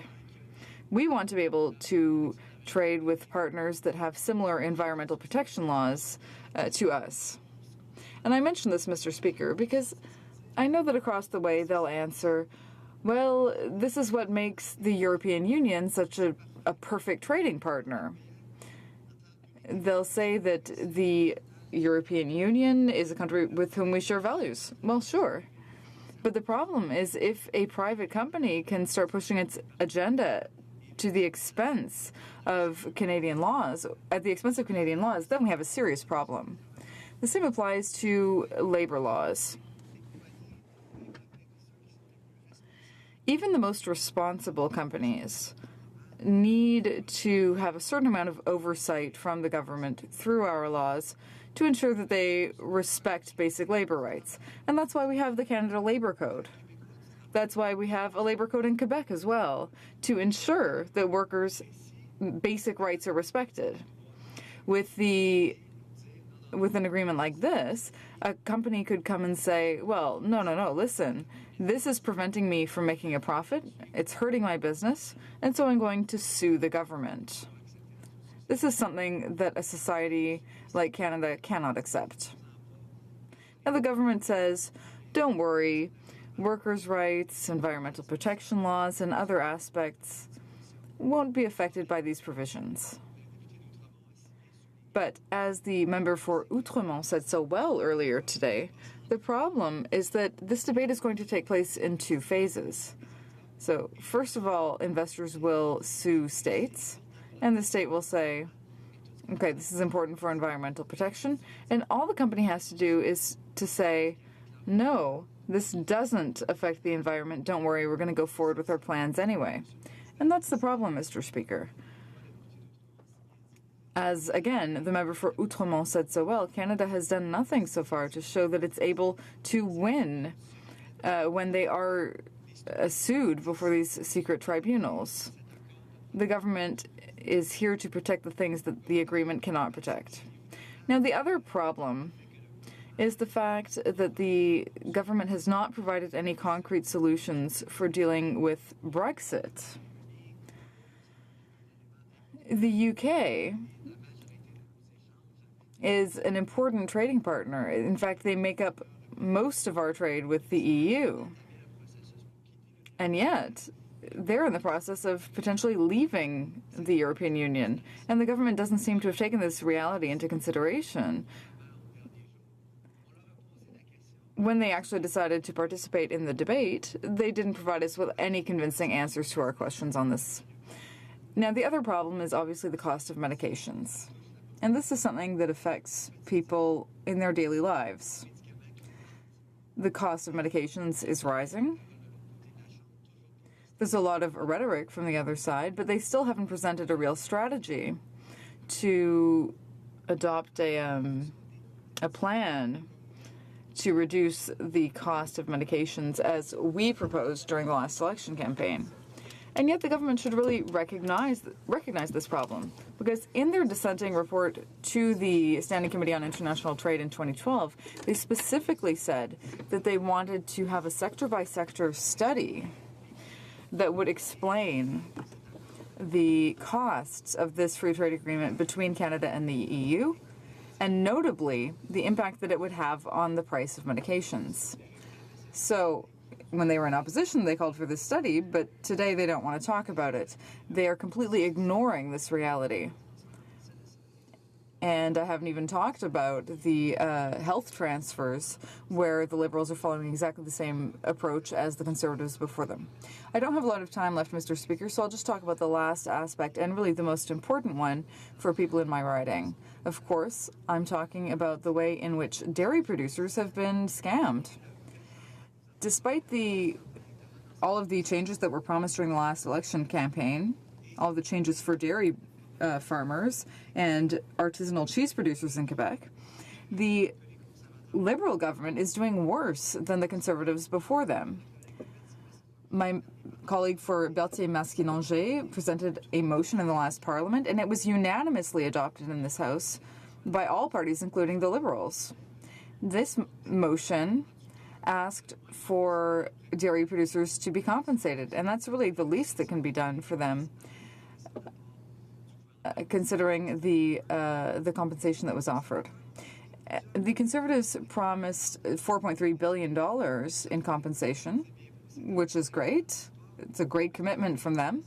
We want to be able to trade with partners that have similar environmental protection laws to us. And I mention this, Mr. Speaker, because I know that across the way they'll answer, well, this is what makes the European Union such a perfect trading partner. They'll say that the European Union is a country with whom we share values. Well, sure. But the problem is if a private company can start pushing its agenda to the expense of Canadian laws, at the expense of Canadian laws, then we have a serious problem. The same applies to labor laws. Even the most responsible companies need to have a certain amount of oversight from the government through our laws to ensure that they respect basic labor rights. And that's why we have the Canada Labor Code. That's why we have a labor code in Quebec as well, to ensure that workers' basic rights are respected. With an agreement like this, a company could come and say, well, no, listen, this is preventing me from making a profit, it's hurting my business, and so I'm going to sue the government. This is something that a society like Canada cannot accept. Now the government says, don't worry, workers' rights, environmental protection laws, and other aspects won't be affected by these provisions. But as the member for Outremont said so well earlier today, the problem is that this debate is going to take place in two phases. So, first of all, investors will sue states, and the state will say, okay, this is important for environmental protection, and all the company has to do is to say, no, this doesn't affect the environment, don't worry, we're going to go forward with our plans anyway. And that's the problem, Mr. Speaker. As, again, the member for Outremont said so well, Canada has done nothing so far to show that it's able to win when they are sued before these secret tribunals. The government is here to protect the things that the agreement cannot protect. Now, the other problem is the fact that the government has not provided any concrete solutions for dealing with Brexit. The UK is an important trading partner. In fact, they make up most of our trade with the EU. And yet, they're in the process of potentially leaving the European Union. And the government doesn't seem to have taken this reality into consideration when they actually decided to participate in the debate. They didn't provide us with any convincing answers to our questions on this. Now, the other problem is obviously the cost of medications. And this is something that affects people in their daily lives. The cost of medications is rising. There's a lot of rhetoric from the other side, but they still haven't presented a real strategy to adopt a plan to reduce the cost of medications as we proposed during the last election campaign. And yet the government should really recognize this problem, because in their dissenting report to the Standing Committee on International Trade in 2012, they specifically said that they wanted to have a sector-by-sector study that would explain the costs of this free trade agreement between Canada and the EU, and notably the impact that it would have on the price of medications. So when they were in opposition, they called for this study, but today they don't want to talk about it. They are completely ignoring this reality. And I haven't even talked about the health transfers, where the Liberals are following exactly the same approach as the Conservatives before them. I don't have a lot of time left, Mr. Speaker, so I'll just talk about the last aspect, and really the most important one for people in my riding. Of course, I'm talking about the way in which dairy producers have been scammed. Despite all of the changes that were promised during the last election campaign, all of the changes for dairy farmers and artisanal cheese producers in Quebec, the Liberal government is doing worse than the Conservatives before them. My colleague for Berthier-Masquinongé presented a motion in the last Parliament, and it was unanimously adopted in this House by all parties, including the Liberals. This motion asked for dairy producers to be compensated, and that's really the least that can be done for them, considering the compensation that was offered. The Conservatives promised $4.3 billion in compensation, which is great. It's a great commitment from them.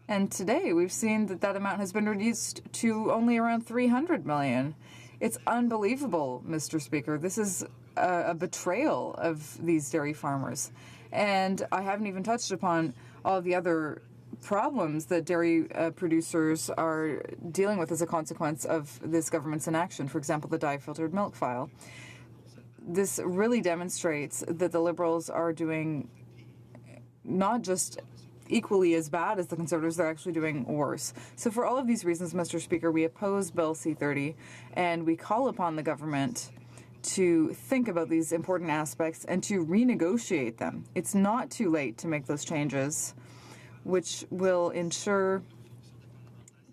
And today we've seen that that amount has been reduced to only around $300 million. It's unbelievable, Mr. Speaker. This is a betrayal of these dairy farmers. And I haven't even touched upon all the other problems that dairy producers are dealing with as a consequence of this government's inaction. For example, the dye-filtered milk file. This really demonstrates that the Liberals are doing not just equally as bad as the Conservatives, they're actually doing worse. So for all of these reasons, Mr. Speaker, we oppose Bill C-30, and we call upon the government to think about these important aspects and to renegotiate them. It's not too late to make those changes, which will ensure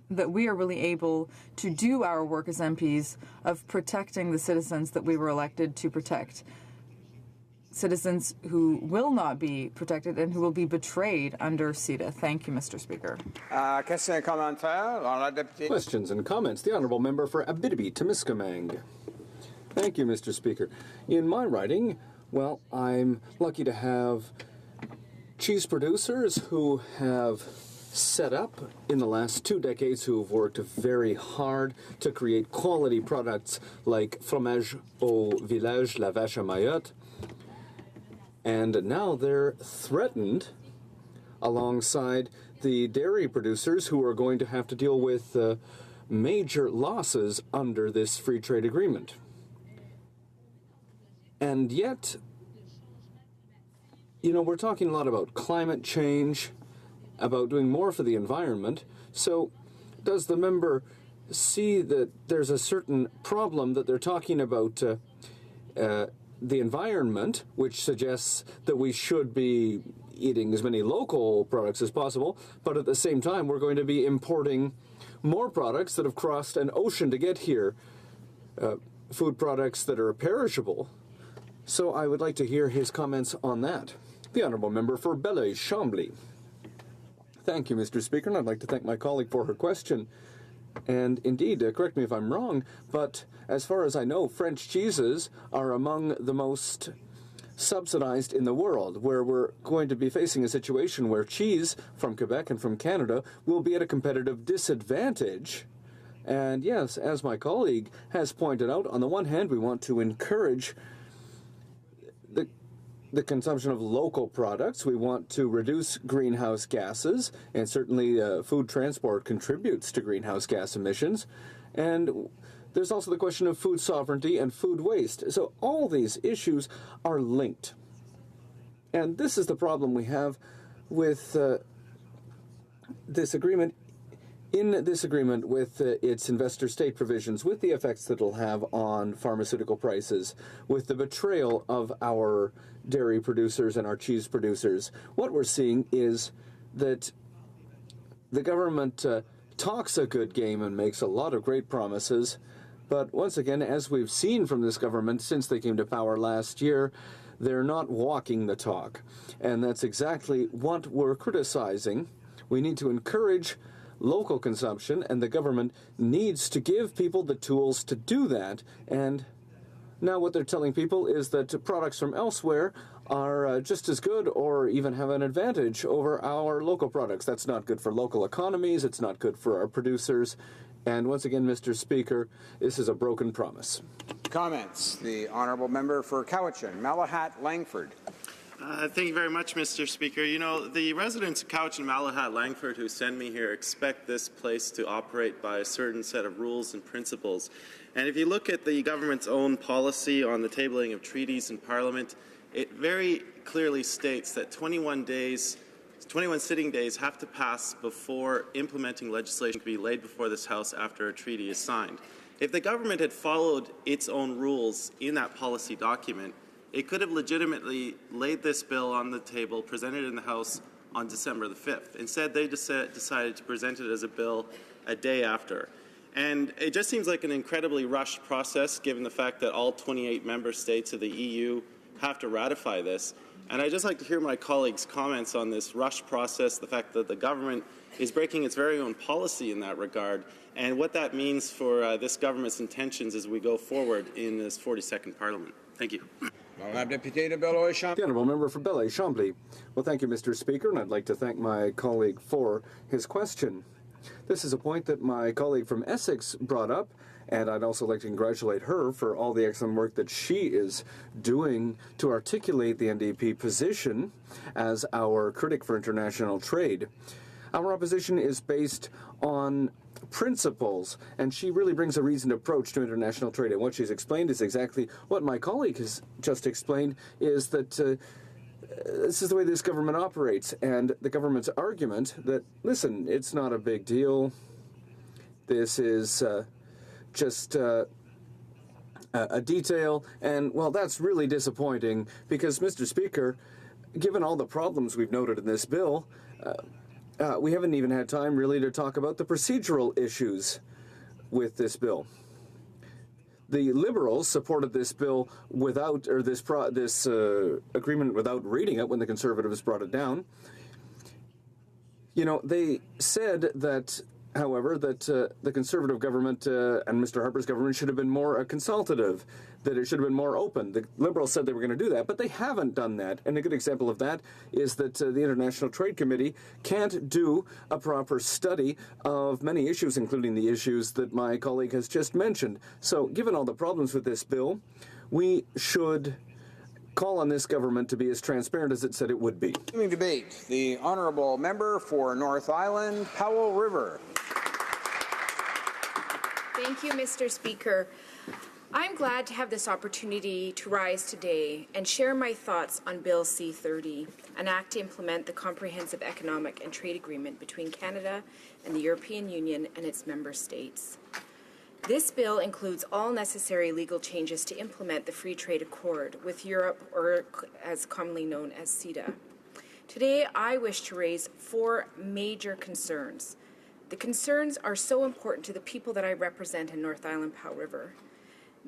that we are really able to do our work as MPs of protecting the citizens that we were elected to protect. Citizens who will not be protected and who will be betrayed under CETA. Thank you, Mr. Speaker. Questions and comments. The Honourable Member for Abitibi-Temiskaming. Thank you, Mr. Speaker. In my riding, well, I'm lucky to have cheese producers who have set up in the last 2 decades, who have worked very hard to create quality products like Fromage au Village La Vache à Mayotte. And now they're threatened alongside the dairy producers who are going to have to deal with major losses under this free trade agreement. And yet, you know, we're talking a lot about climate change, about doing more for the environment. So does the member see that there's a certain problem that they're talking about the environment, which suggests that we should be eating as many local products as possible, but at the same time we're going to be importing more products that have crossed an ocean to get here, food products that are perishable? So I would like to hear his comments on that. The Honourable Member for Belleuil-Chambly. Thank you, Mr. Speaker, and I'd like to thank my colleague for her question. And indeed, correct me if I'm wrong, but as far as I know, French cheeses are among the most subsidized in the world, where we're going to be facing a situation where cheese from Quebec and from Canada will be at a competitive disadvantage. And yes, as my colleague has pointed out, on the one hand, we want to encourage the consumption of local products. We want to reduce greenhouse gases, and certainly food transport contributes to greenhouse gas emissions. And there's also the question of food sovereignty and food waste. So all these issues are linked. And this is the problem we have with this agreement. In this agreement with its investor state provisions, with the effects that it'll have on pharmaceutical prices, with the betrayal of our dairy producers and our cheese producers, what we're seeing is that the government talks a good game and makes a lot of great promises, but once again, as we've seen from this government since they came to power last year, they're not walking the talk. And that's exactly what we're criticizing. We need to encourage local consumption, and the government needs to give people the tools to do that. And now what they're telling people is that products from elsewhere are just as good or even have an advantage over our local products. That's not good for local economies. It's not good for our producers. And once again, Mr. Speaker, this is a broken promise. Comments. The honourable member for Cowichan, Malahat Langford. Thank you very much, Mr. Speaker. You know, the residents of Cowichan, Malahat, Langford who send me here expect this place to operate by a certain set of rules and principles. And if you look at the government's own policy on the tabling of treaties in Parliament, it very clearly states that 21 sitting days have to pass before implementing legislation can be laid before this House after a treaty is signed. If the government had followed its own rules in that policy document, it could have legitimately laid this bill on the table, presented it in the House on December the 5th. Instead, they decided to present it as a bill a day after. And it just seems like an incredibly rushed process, given the fact that all 28 member states of the EU have to ratify this. And I'd just like to hear my colleagues' comments on this rushed process, the fact that the government is breaking its very own policy in that regard, and what that means for this government's intentions as we go forward in this 42nd Parliament. Thank you. The honourable member for Belleuil-Chambly. Well, thank you, Mr. Speaker, and I'd like to thank my colleague for his question. This is a point that my colleague from Essex brought up, and I'd also like to congratulate her for all the excellent work that she is doing to articulate the NDP position as our critic for international trade. Our opposition is based on principles, and she really brings a reasoned approach to international trade. And what she's explained is exactly what my colleague has just explained, is that this is the way this government operates. And the government's argument that, listen, it's not a big deal. This is just a detail. And, well, that's really disappointing because, Mr. Speaker, given all the problems we've noted in this bill, we haven't even had time really to talk about the procedural issues with this bill. The Liberals supported this bill without, or this agreement without reading it when the Conservatives brought it down. You know, they said that, however, that the Conservative government and Mr. Harper's government should have been more consultative, that it should have been more open. The Liberals said they were going to do that, but they haven't done that. And a good example of that is that the International Trade Committee can't do a proper study of many issues, including the issues that my colleague has just mentioned. So given all the problems with this bill, we should call on this government to be as transparent as it said it would be. Debate. The honourable member for North Island, Powell River. Thank you, Mr. Speaker. I'm glad to have this opportunity to rise today and share my thoughts on Bill C-30, an act to implement the Comprehensive Economic and Trade Agreement between Canada and the European Union and its member states. This bill includes all necessary legal changes to implement the Free Trade Accord with Europe, or as commonly known as CETA. Today, I wish to raise 4 major concerns. The concerns are so important to the people that I represent in North Island Powell River.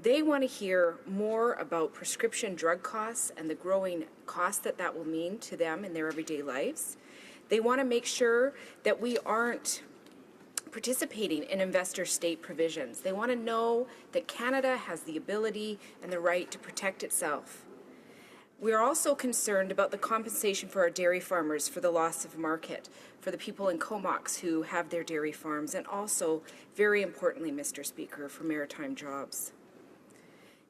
They want to hear more about prescription drug costs and the growing cost that will mean to them in their everyday lives. They want to make sure that we aren't participating in investor state provisions. They want to know that Canada has the ability and the right to protect itself. We are also concerned about the compensation for our dairy farmers for the loss of market, for the people in Comox who have their dairy farms, and also, very importantly, Mr. Speaker, for maritime jobs.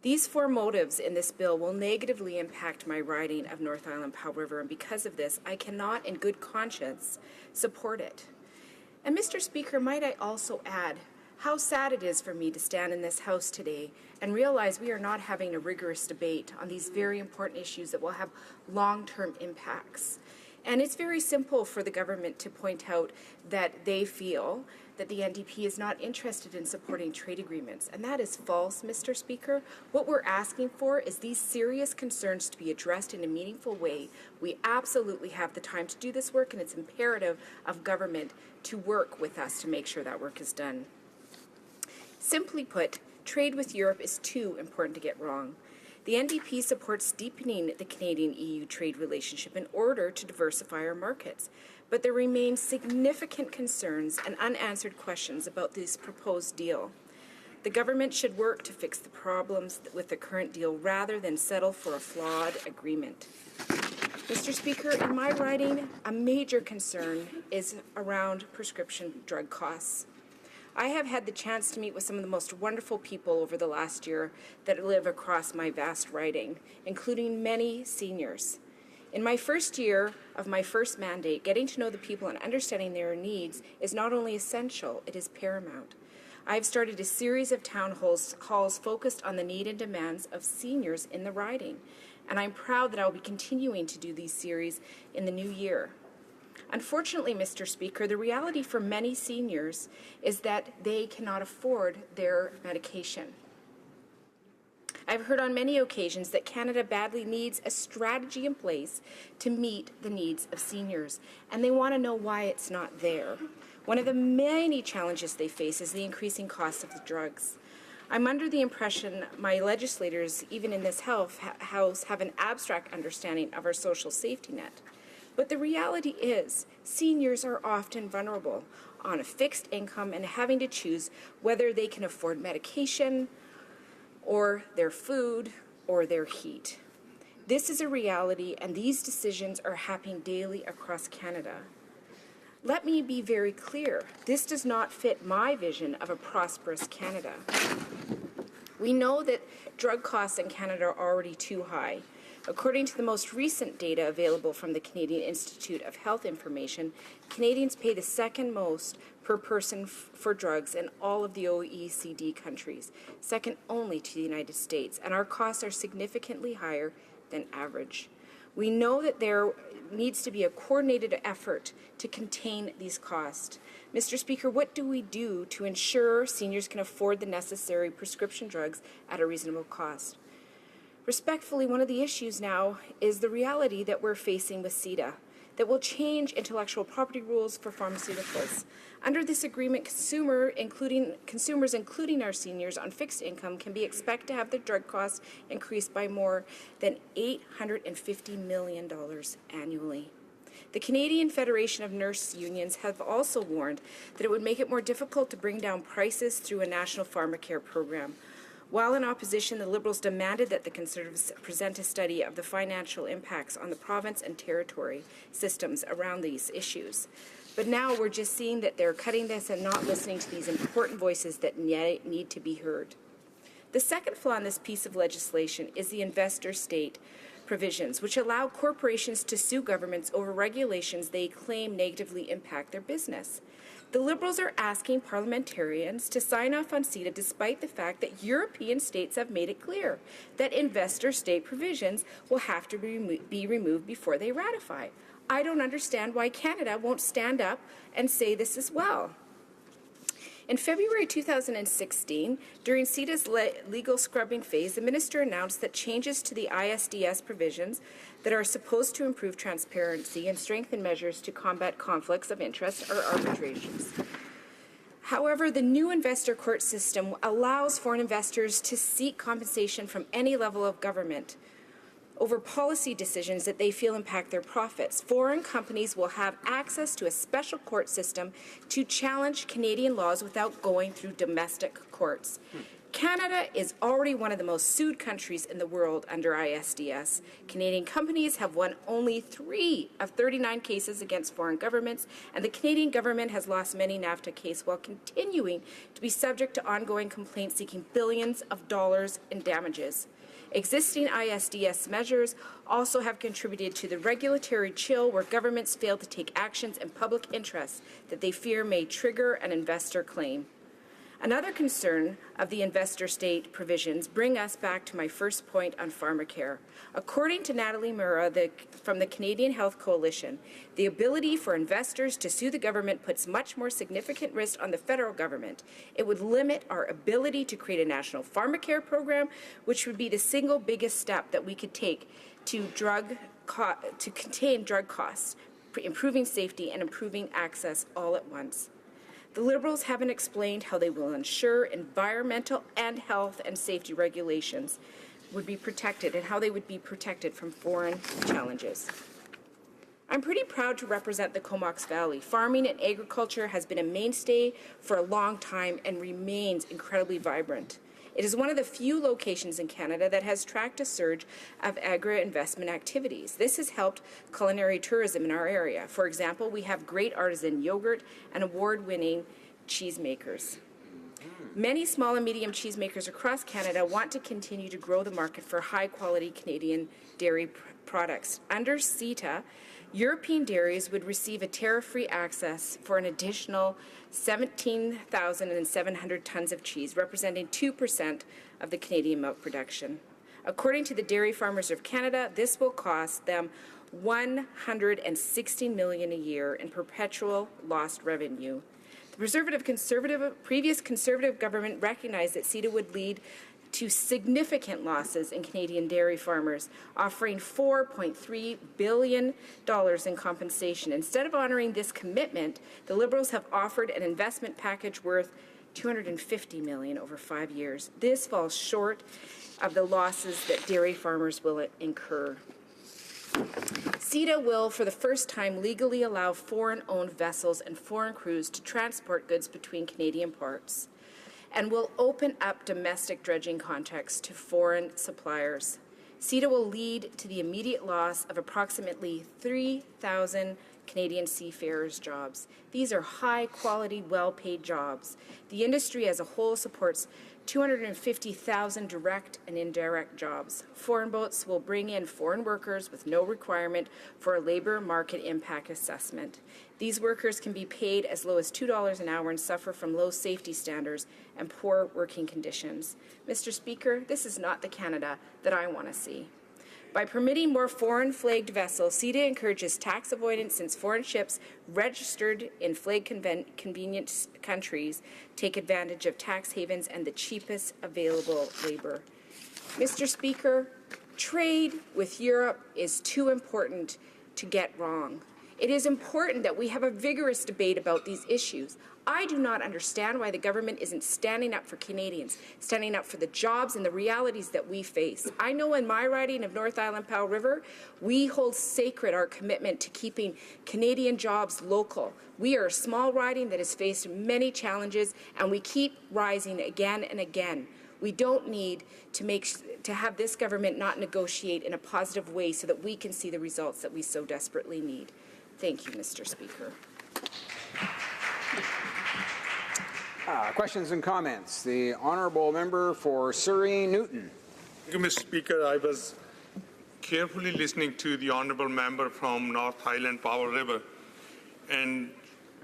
These four motives in this bill will negatively impact my riding of North Island Powell River, and because of this, I cannot in good conscience support it. And Mr. Speaker, might I also add how sad it is for me to stand in this House today and realize we are not having a rigorous debate on these very important issues that will have long-term impacts. And it's very simple for the government to point out that they feel that the NDP is not interested in supporting trade agreements. And that is false, Mr. Speaker. What we're asking for is these serious concerns to be addressed in a meaningful way. We absolutely have the time to do this work, and it's imperative of government to work with us to make sure that work is done. Simply put, trade with Europe is too important to get wrong. The NDP supports deepening the Canadian-EU trade relationship in order to diversify our markets, but there remain significant concerns and unanswered questions about this proposed deal. The government should work to fix the problems with the current deal rather than settle for a flawed agreement. Mr. Speaker, in my riding, a major concern is around prescription drug costs. I have had the chance to meet with some of the most wonderful people over the last year that live across my vast riding, including many seniors. In my first year of my first mandate, getting to know the people and understanding their needs is not only essential, it is paramount. I've started a series of town halls focused on the need and demands of seniors in the riding, and I'm proud that I'll be continuing to do these series in the new year. Unfortunately, Mr. Speaker, the reality for many seniors is that they cannot afford their medication. I've heard on many occasions that Canada badly needs a strategy in place to meet the needs of seniors, and they want to know why it's not there. One of the many challenges they face is the increasing cost of the drugs. I'm under the impression my legislators, even in this House, have an abstract understanding of our social safety net. But the reality is, seniors are often vulnerable on a fixed income and having to choose whether they can afford medication or their food or their heat. This is a reality, and these decisions are happening daily across Canada. Let me be very clear. This does not fit my vision of a prosperous Canada. We know that drug costs in Canada are already too high. According to the most recent data available from the Canadian Institute of Health Information, Canadians pay the second most per person for drugs in all of the OECD countries, second only to the United States, and our costs are significantly higher than average. We know that there needs to be a coordinated effort to contain these costs. Mr. Speaker, what do we do to ensure seniors can afford the necessary prescription drugs at a reasonable cost? Respectfully, one of the issues now is the reality that we're facing with CETA, that will change intellectual property rules for pharmaceuticals. Under this agreement, consumers, including our seniors on fixed income, can be expected to have their drug costs increased by more than $850 million annually. The Canadian Federation of Nurse Unions have also warned that it would make it more difficult to bring down prices through a national pharmacare program. While in opposition, the Liberals demanded that the Conservatives present a study of the financial impacts on the province and territory systems around these issues. But now we're just seeing that they're cutting this and not listening to these important voices that need to be heard. The second flaw in this piece of legislation is the investor-state provisions, which allow corporations to sue governments over regulations they claim negatively impact their business. The Liberals are asking parliamentarians to sign off on CETA despite the fact that European states have made it clear that investor-state provisions will have to be removed before they ratify. I don't understand why Canada won't stand up and say this as well. In February 2016, during CETA's legal scrubbing phase, the minister announced that changes to the ISDS provisions that are supposed to improve transparency and strengthen measures to combat conflicts of interest are arbitrations. However, the new investor court system allows foreign investors to seek compensation from any level of government over policy decisions that they feel impact their profits. Foreign companies will have access to a special court system to challenge Canadian laws without going through domestic courts. Canada is already one of the most sued countries in the world under ISDS. Canadian companies have won only 3 of 39 cases against foreign governments, and the Canadian government has lost many NAFTA cases while continuing to be subject to ongoing complaints seeking billions of dollars in damages. Existing ISDS measures also have contributed to the regulatory chill where governments fail to take actions in public interest that they fear may trigger an investor claim. Another concern of the investor state provisions bring us back to my first point on pharmacare. According to Natalie Mura from the Canadian Health Coalition, the ability for investors to sue the government puts much more significant risk on the federal government. It would limit our ability to create a national pharmacare program, which would be the single biggest step that we could take to contain drug costs, improving safety and improving access all at once. The Liberals haven't explained how they will ensure environmental and health and safety regulations would be protected and how they would be protected from foreign challenges. I'm pretty proud to represent the Comox Valley. Farming and agriculture has been a mainstay for a long time and remains incredibly vibrant. It is one of the few locations in Canada that has tracked a surge of agri-investment activities. This has helped culinary tourism in our area. For example, we have great artisan yogurt and award-winning cheesemakers. Many small and medium cheesemakers across Canada want to continue to grow the market for high-quality Canadian dairy products. Under CETA, European dairies would receive a tariff-free access for an additional 17,700 tons of cheese, representing 2% of the Canadian milk production. According to the Dairy Farmers of Canada, this will cost them $160 million a year in perpetual lost revenue. The previous Conservative government recognized that CETA would lead to significant losses in Canadian dairy farmers, offering $4.3 billion in compensation. Instead of honoring this commitment, the Liberals have offered an investment package worth $250 million over 5 years. This falls short of the losses that dairy farmers will incur. CETA will, for the first time, legally allow foreign-owned vessels and foreign crews to transport goods between Canadian ports, and will open up domestic dredging contracts to foreign suppliers. CETA will lead to the immediate loss of approximately 3,000 Canadian seafarers' jobs. These are high-quality, well-paid jobs. The industry as a whole supports 250,000 direct and indirect jobs. Foreign boats will bring in foreign workers with no requirement for a labor market impact assessment. These workers can be paid as low as $2 an hour and suffer from low safety standards and poor working conditions. Mr. Speaker, this is not the Canada that I want to see. By permitting more foreign-flagged vessels, CETA encourages tax avoidance since foreign ships registered in flag-convenient countries take advantage of tax havens and the cheapest available labor. Mr. Speaker, trade with Europe is too important to get wrong. It is important that we have a vigorous debate about these issues. I do not understand why the government isn't standing up for Canadians, standing up for the jobs and the realities that we face. I know in my riding of North Island Powell River, we hold sacred our commitment to keeping Canadian jobs local. We are a small riding that has faced many challenges, and we keep rising again and again. We don't need to have this government not negotiate in a positive way so that we can see the results that we so desperately need. Thank you, Mr. Speaker. Questions and comments. The honourable member for Surrey Newton. Thank you, Mr. Speaker. I was carefully listening to the honourable member from North Highland Powell River, and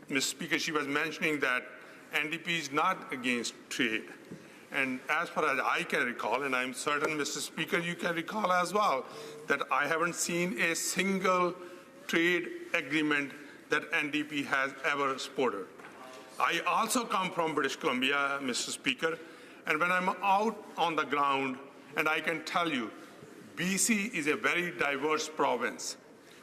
Mr. Speaker, she was mentioning that NDP is not against trade. And as far as I can recall, and I'm certain, Mr. Speaker, you can recall as well, that I haven't seen a single trade agreement that NDP has ever supported. I also come from British Columbia, Mr. Speaker, and when I'm out on the ground, and I can tell you, BC is a very diverse province.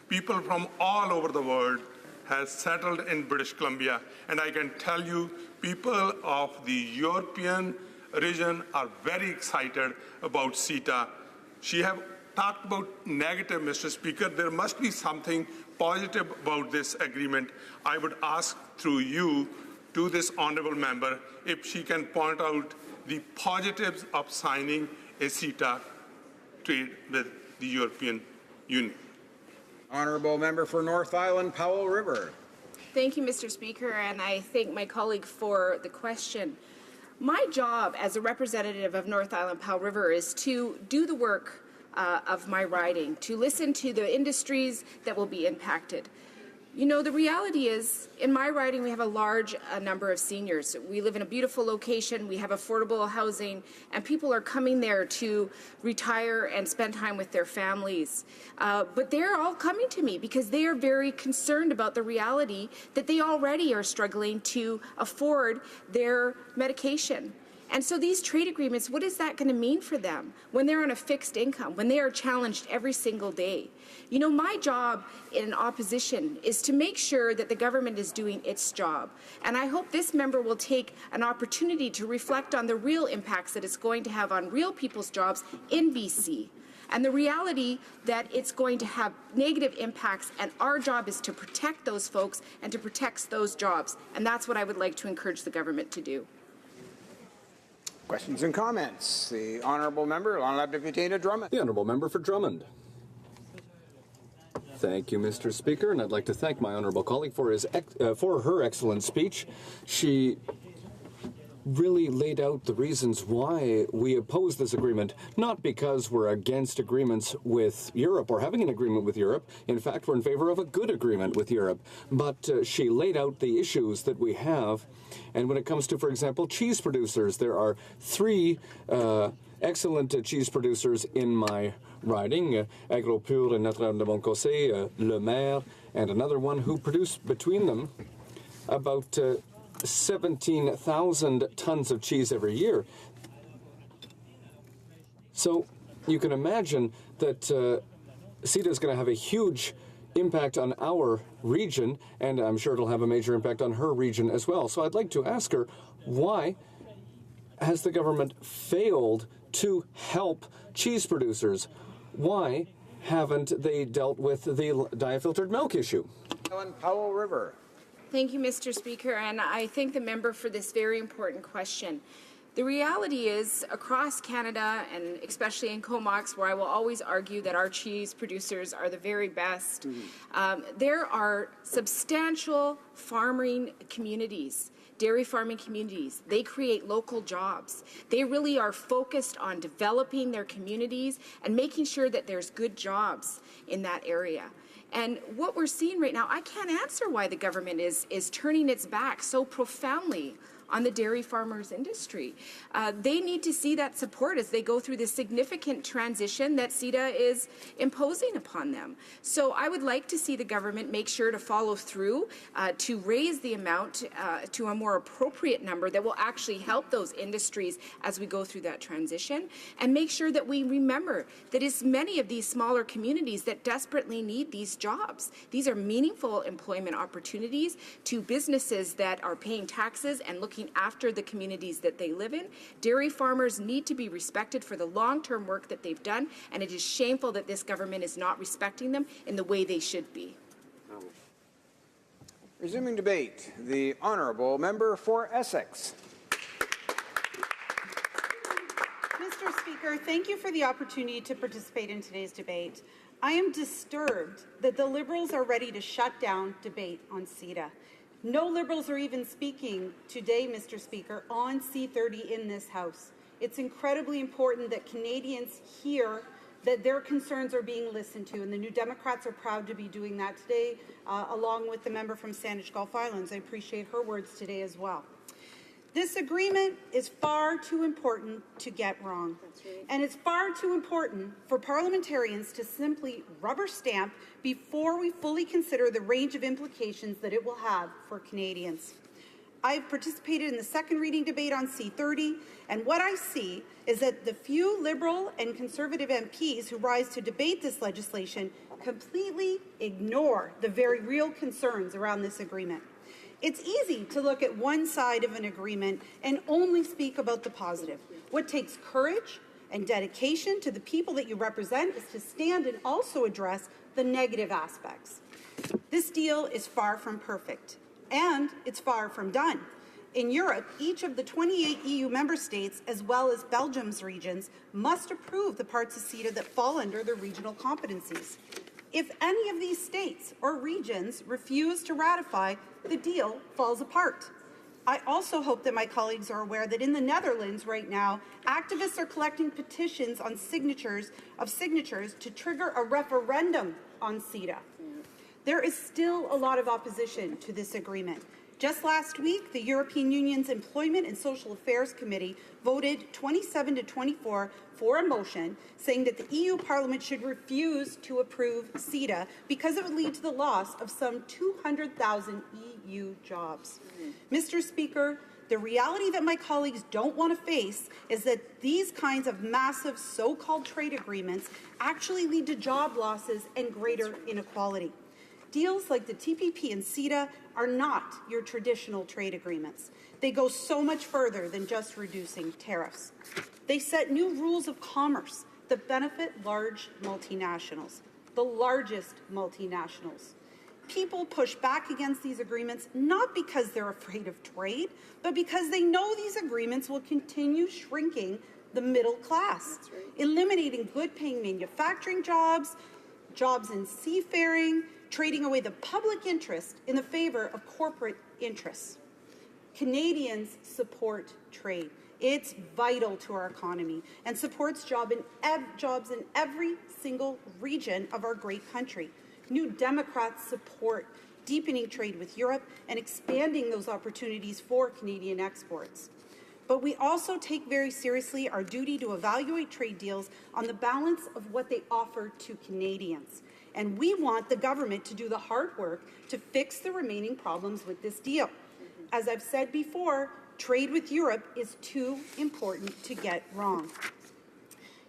People from all over the world have settled in British Columbia, and I can tell you, people of the European region are very excited about CETA. She have talked about negative, Mr. Speaker. There must be something positive about this agreement. I would ask through you to this honourable member if she can point out the positives of signing a CETA trade with the European Union? Honourable Member for North Island, Powell River. Thank you, Mr. Speaker, and I thank my colleague for the question. My job as a representative of North Island Powell River is to do the work of my riding, to listen to the industries that will be impacted. You know, the reality is, in my riding, we have a large number of seniors. We live in a beautiful location, we have affordable housing, and people are coming there to retire and spend time with their families. But they're all coming to me because they are very concerned about the reality that they already are struggling to afford their medication. And so these trade agreements, what is that going to mean for them when they're on a fixed income, when they are challenged every single day? You know, my job in opposition is to make sure that the government is doing its job. And I hope this member will take an opportunity to reflect on the real impacts that it's going to have on real people's jobs in BC. And the reality that it's going to have negative impacts, and our job is to protect those folks and to protect those jobs. And that's what I would like to encourage the government to do. Questions and comments. The Honourable Member, Honourable Deputy Drummond. The Honourable Member for Drummond. Thank you, Mr. Speaker, and I'd like to thank my honourable colleague for her excellent speech. She really laid out the reasons why we oppose this agreement, not because we're against agreements with Europe or having an agreement with Europe. In fact, we're in favor of a good agreement with Europe. But she laid out the issues that we have. And when it comes to, for example, cheese producers, there are three excellent cheese producers in my riding, Agropur and Notre-Dame-de-Montcossé, Le Maire, and another one who produce between them about 17,000 tons of cheese every year. So you can imagine that CETA is going to have a huge impact on our region, and I'm sure it'll have a major impact on her region as well. So I'd like to ask her, why has the government failed to help cheese producers? Why haven't they dealt with the diafiltered milk issue? Powell River. Thank you, Mr. Speaker, and I thank the member for this very important question. The reality is, across Canada, and especially in Comox, where I will always argue that our cheese producers are the very best, there are substantial farming communities, dairy farming communities. They create local jobs. They really are focused on developing their communities and making sure that there's good jobs in that area. And what we're seeing right now, I can't answer why the government is turning its back so profoundly on the dairy farmers industry. They need to see that support as they go through this significant transition that CETA is imposing upon them. So I would like to see the government make sure to follow through to raise the amount to a more appropriate number that will actually help those industries as we go through that transition, and make sure that we remember that it's many of these smaller communities that desperately need these jobs. These are meaningful employment opportunities to businesses that are paying taxes and looking after the communities that they live in. Dairy farmers need to be respected for the long-term work that they've done, and it is shameful that this government is not respecting them in the way they should be. Resuming debate, the Honourable Member for Essex. Mr. Speaker, thank you for the opportunity to participate in today's debate. I am disturbed that the Liberals are ready to shut down debate on CETA. No Liberals are even speaking today, Mr. Speaker, on C30 in this House. It's incredibly important that Canadians hear that their concerns are being listened to, and the New Democrats are proud to be doing that today, along with the member from Saanich Gulf Islands. I appreciate her words today as well. This agreement is far too important to get wrong. And it's far too important for parliamentarians to simply rubber stamp before we fully consider the range of implications that it will have for Canadians. I've participated in the second reading debate on C30, and what I see is that the few Liberal and Conservative MPs who rise to debate this legislation completely ignore the very real concerns around this agreement. It's easy to look at one side of an agreement and only speak about the positive. What takes courage and dedication to the people that you represent is to stand and also address the negative aspects. This deal is far from perfect, and it's far from done. In Europe, each of the 28 EU member states, as well as Belgium's regions, must approve the parts of CETA that fall under their regional competencies. If any of these states or regions refuse to ratify, the deal falls apart. I also hope that my colleagues are aware that in the Netherlands right now, activists are collecting petitions on signatures to trigger a referendum on CETA. There is still a lot of opposition to this agreement. Just last week, the European Union's Employment and Social Affairs Committee voted 27 to 24 for a motion saying that the EU Parliament should refuse to approve CETA because it would lead to the loss of some 200,000 EU jobs. Mr. Speaker, the reality that my colleagues don't want to face is that these kinds of massive so-called trade agreements actually lead to job losses and greater inequality. Deals like the TPP and CETA are not your traditional trade agreements. They go so much further than just reducing tariffs. They set new rules of commerce that benefit large multinationals, the largest multinationals. People push back against these agreements not because they're afraid of trade, but because they know these agreements will continue shrinking the middle class, eliminating good-paying manufacturing jobs, jobs in seafaring, trading away the public interest in the favor of corporate interests. Canadians support trade. It's vital to our economy and supports jobs in every single region of our great country. New Democrats support deepening trade with Europe and expanding those opportunities for Canadian exports. But we also take very seriously our duty to evaluate trade deals on the balance of what they offer to Canadians. And we want the government to do the hard work to fix the remaining problems with this deal. As I've said before, trade with Europe is too important to get wrong.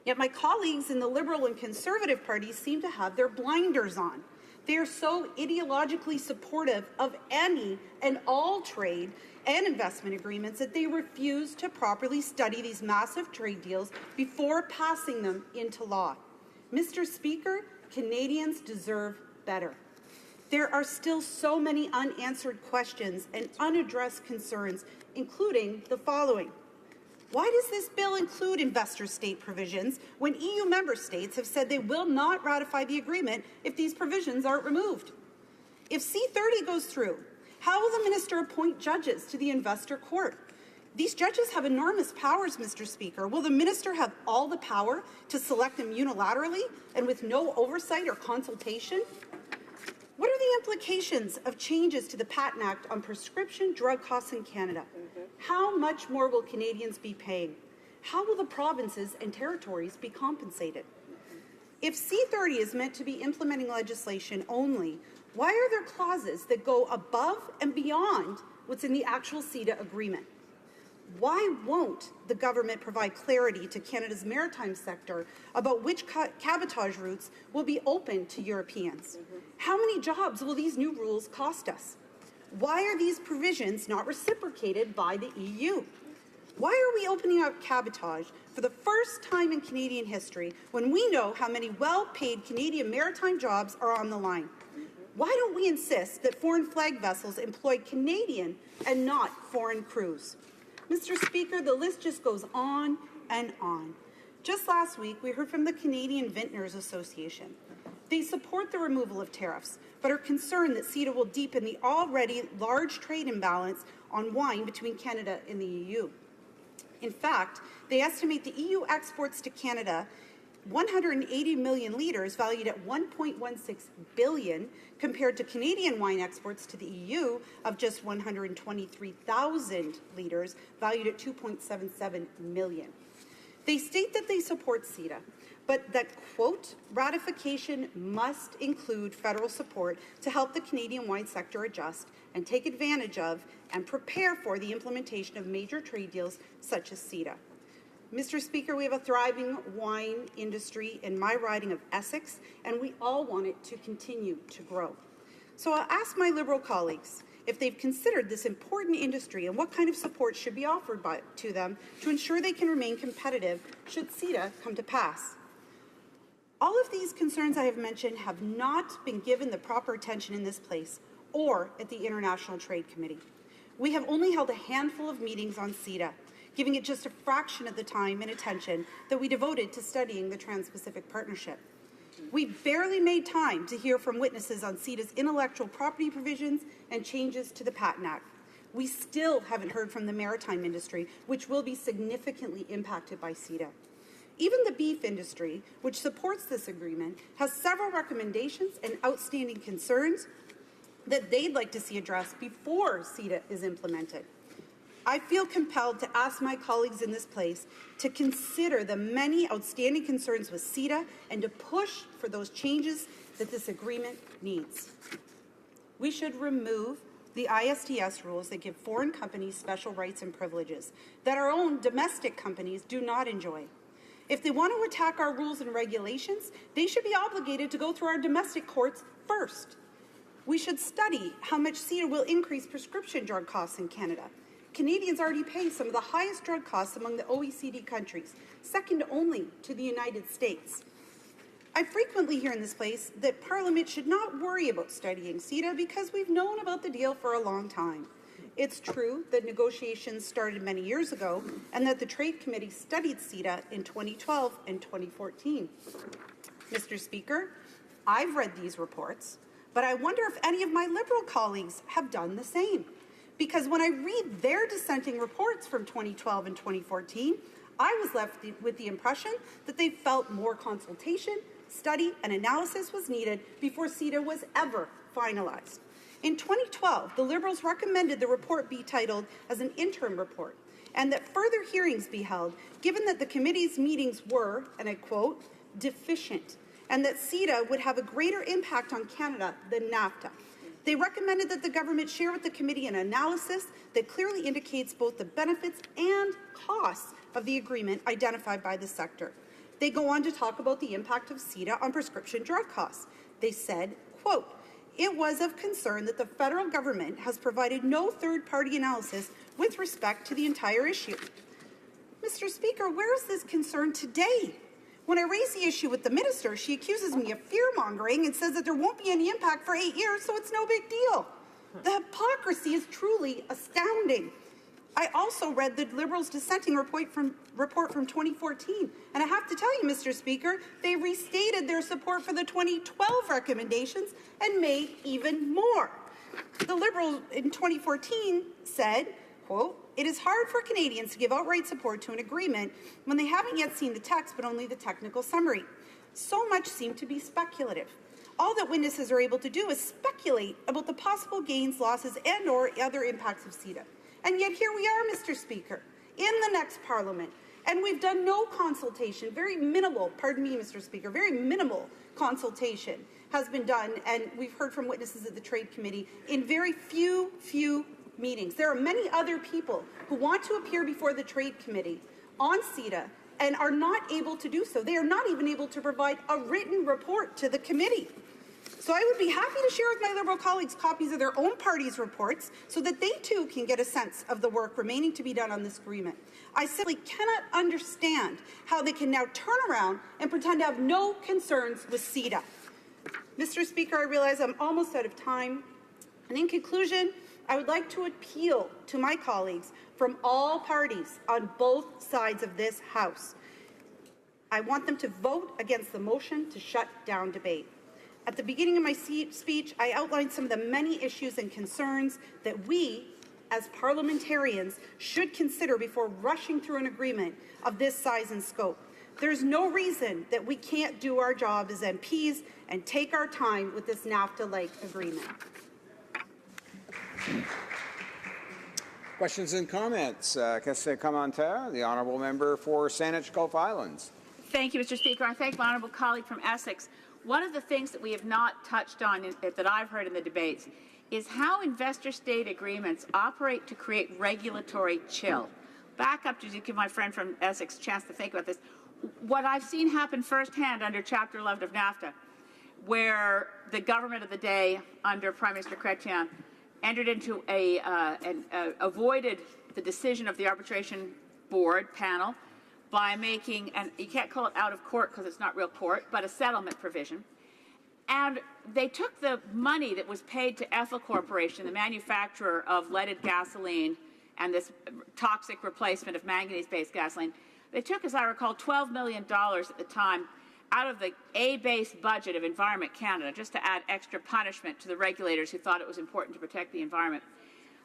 Yet my colleagues in the Liberal and Conservative parties seem to have their blinders on. They are so ideologically supportive of any and all trade and investment agreements that they refuse to properly study these massive trade deals before passing them into law. Mr. Speaker, Canadians deserve better. There are still so many unanswered questions and unaddressed concerns, including the following. Why does this bill include investor state provisions when EU member states have said they will not ratify the agreement if these provisions aren't removed? If C-30 goes through, how will the minister appoint judges to the investor court? These judges have enormous powers, Mr. Speaker. Will the minister have all the power to select them unilaterally and with no oversight or consultation? What are the implications of changes to the Patent Act on prescription drug costs in Canada? How much more will Canadians be paying? How will the provinces and territories be compensated? If C-30 is meant to be implementing legislation only, why are there clauses that go above and beyond what's in the actual CETA agreement? Why won't the government provide clarity to Canada's maritime sector about which cabotage routes will be open to Europeans? How many jobs will these new rules cost us? Why are these provisions not reciprocated by the EU? Why are we opening up cabotage for the first time in Canadian history when we know how many well-paid Canadian maritime jobs are on the line? Why don't we insist that foreign flag vessels employ Canadian and not foreign crews? Mr. Speaker, the list just goes on and on. Just last week, we heard from the Canadian Vintners Association. They support the removal of tariffs, but are concerned that CETA will deepen the already large trade imbalance on wine between Canada and the EU. In fact, they estimate the EU exports to Canada 180 million litres valued at $1.16 billion compared to Canadian wine exports to the EU of just 123,000 litres valued at $2.77 million. They state that they support CETA, but that, quote, ratification must include federal support to help the Canadian wine sector adjust and take advantage of and prepare for the implementation of major trade deals such as CETA. Mr. Speaker, we have a thriving wine industry in my riding of Essex, and we all want it to continue to grow. So I'll ask my Liberal colleagues if they've considered this important industry and what kind of support should be offered to them to ensure they can remain competitive should CETA come to pass. All of these concerns I have mentioned have not been given the proper attention in this place or at the International Trade Committee. We have only held a handful of meetings on CETA, giving it just a fraction of the time and attention that we devoted to studying the Trans-Pacific Partnership. We barely made time to hear from witnesses on CETA's intellectual property provisions and changes to the Patent Act. We still haven't heard from the maritime industry, which will be significantly impacted by CETA. Even the beef industry, which supports this agreement, has several recommendations and outstanding concerns that they'd like to see addressed before CETA is implemented. I feel compelled to ask my colleagues in this place to consider the many outstanding concerns with CETA and to push for those changes that this agreement needs. We should remove the ISDS rules that give foreign companies special rights and privileges that our own domestic companies do not enjoy. If they want to attack our rules and regulations, they should be obligated to go through our domestic courts first. We should study how much CETA will increase prescription drug costs in Canada. Canadians already pay some of the highest drug costs among the OECD countries, second only to the United States. I frequently hear in this place that Parliament should not worry about studying CETA because we've known about the deal for a long time. It's true that negotiations started many years ago and that the Trade Committee studied CETA in 2012 and 2014. Mr. Speaker, I've read these reports, but I wonder if any of my Liberal colleagues have done the same. Because when I read their dissenting reports from 2012 and 2014, I was left with the impression that they felt more consultation, study, and analysis was needed before CETA was ever finalized. In 2012, the Liberals recommended the report be titled as an interim report and that further hearings be held, given that the committee's meetings were, and I quote, deficient, and that CETA would have a greater impact on Canada than NAFTA. They recommended that the government share with the committee an analysis that clearly indicates both the benefits and costs of the agreement identified by the sector. They go on to talk about the impact of CETA on prescription drug costs. They said, quote, it was of concern that the federal government has provided no third-party analysis with respect to the entire issue. Mr. Speaker, where is this concern today? When I raise the issue with the minister, she accuses me of fear-mongering and says that there won't be any impact for 8 years, so it's no big deal. The hypocrisy is truly astounding. I also read the Liberals' dissenting report from 2014, and I have to tell you, Mr. Speaker, they restated their support for the 2012 recommendations and made even more. The Liberals in 2014 said, quote, it is hard for Canadians to give outright support to an agreement when they haven't yet seen the text but only the technical summary. So much seemed to be speculative. All that witnesses are able to do is speculate about the possible gains, losses, and or other impacts of CETA. And yet here we are, Mr. Speaker, in the next Parliament, and we've done no consultation, very minimal, pardon me, Mr. Speaker, very minimal consultation has been done, and we've heard from witnesses at the Trade Committee in very few meetings. There are many other people who want to appear before the Trade Committee on CETA and are not able to do so. They are not even able to provide a written report to the committee. So I would be happy to share with my Liberal colleagues copies of their own party's reports so that they too can get a sense of the work remaining to be done on this agreement. I simply cannot understand how they can now turn around and pretend to have no concerns with CETA. Mr. Speaker, I realize I'm almost out of time. And in conclusion, I would like to appeal to my colleagues from all parties on both sides of this House. I want them to vote against the motion to shut down debate. At the beginning of my speech, I outlined some of the many issues and concerns that we, as parliamentarians, should consider before rushing through an agreement of this size and scope. There's no reason that we can't do our job as MPs and take our time with this NAFTA-like agreement. Questions and comments. Question commentaire. The honourable member for Saanich Gulf Islands. Thank you, Mr. Speaker. I thank my honourable colleague from Essex. One of the things that we have not touched on that I've heard in the debates is how investor-state agreements operate to create regulatory chill. Back up to give my friend from Essex a chance to think about this. What I've seen happen firsthand under Chapter 11 of NAFTA, where the government of the day under Prime Minister Chrétien entered into avoided the decision of the arbitration board panel by making, and you can't call it out of court because it's not real court, but a settlement provision. And they took the money that was paid to Ethyl Corporation, the manufacturer of leaded gasoline and this toxic replacement of manganese-based gasoline. They took, as I recall, $12 million at the time out of the A-based budget of Environment Canada, just to add extra punishment to the regulators who thought it was important to protect the environment.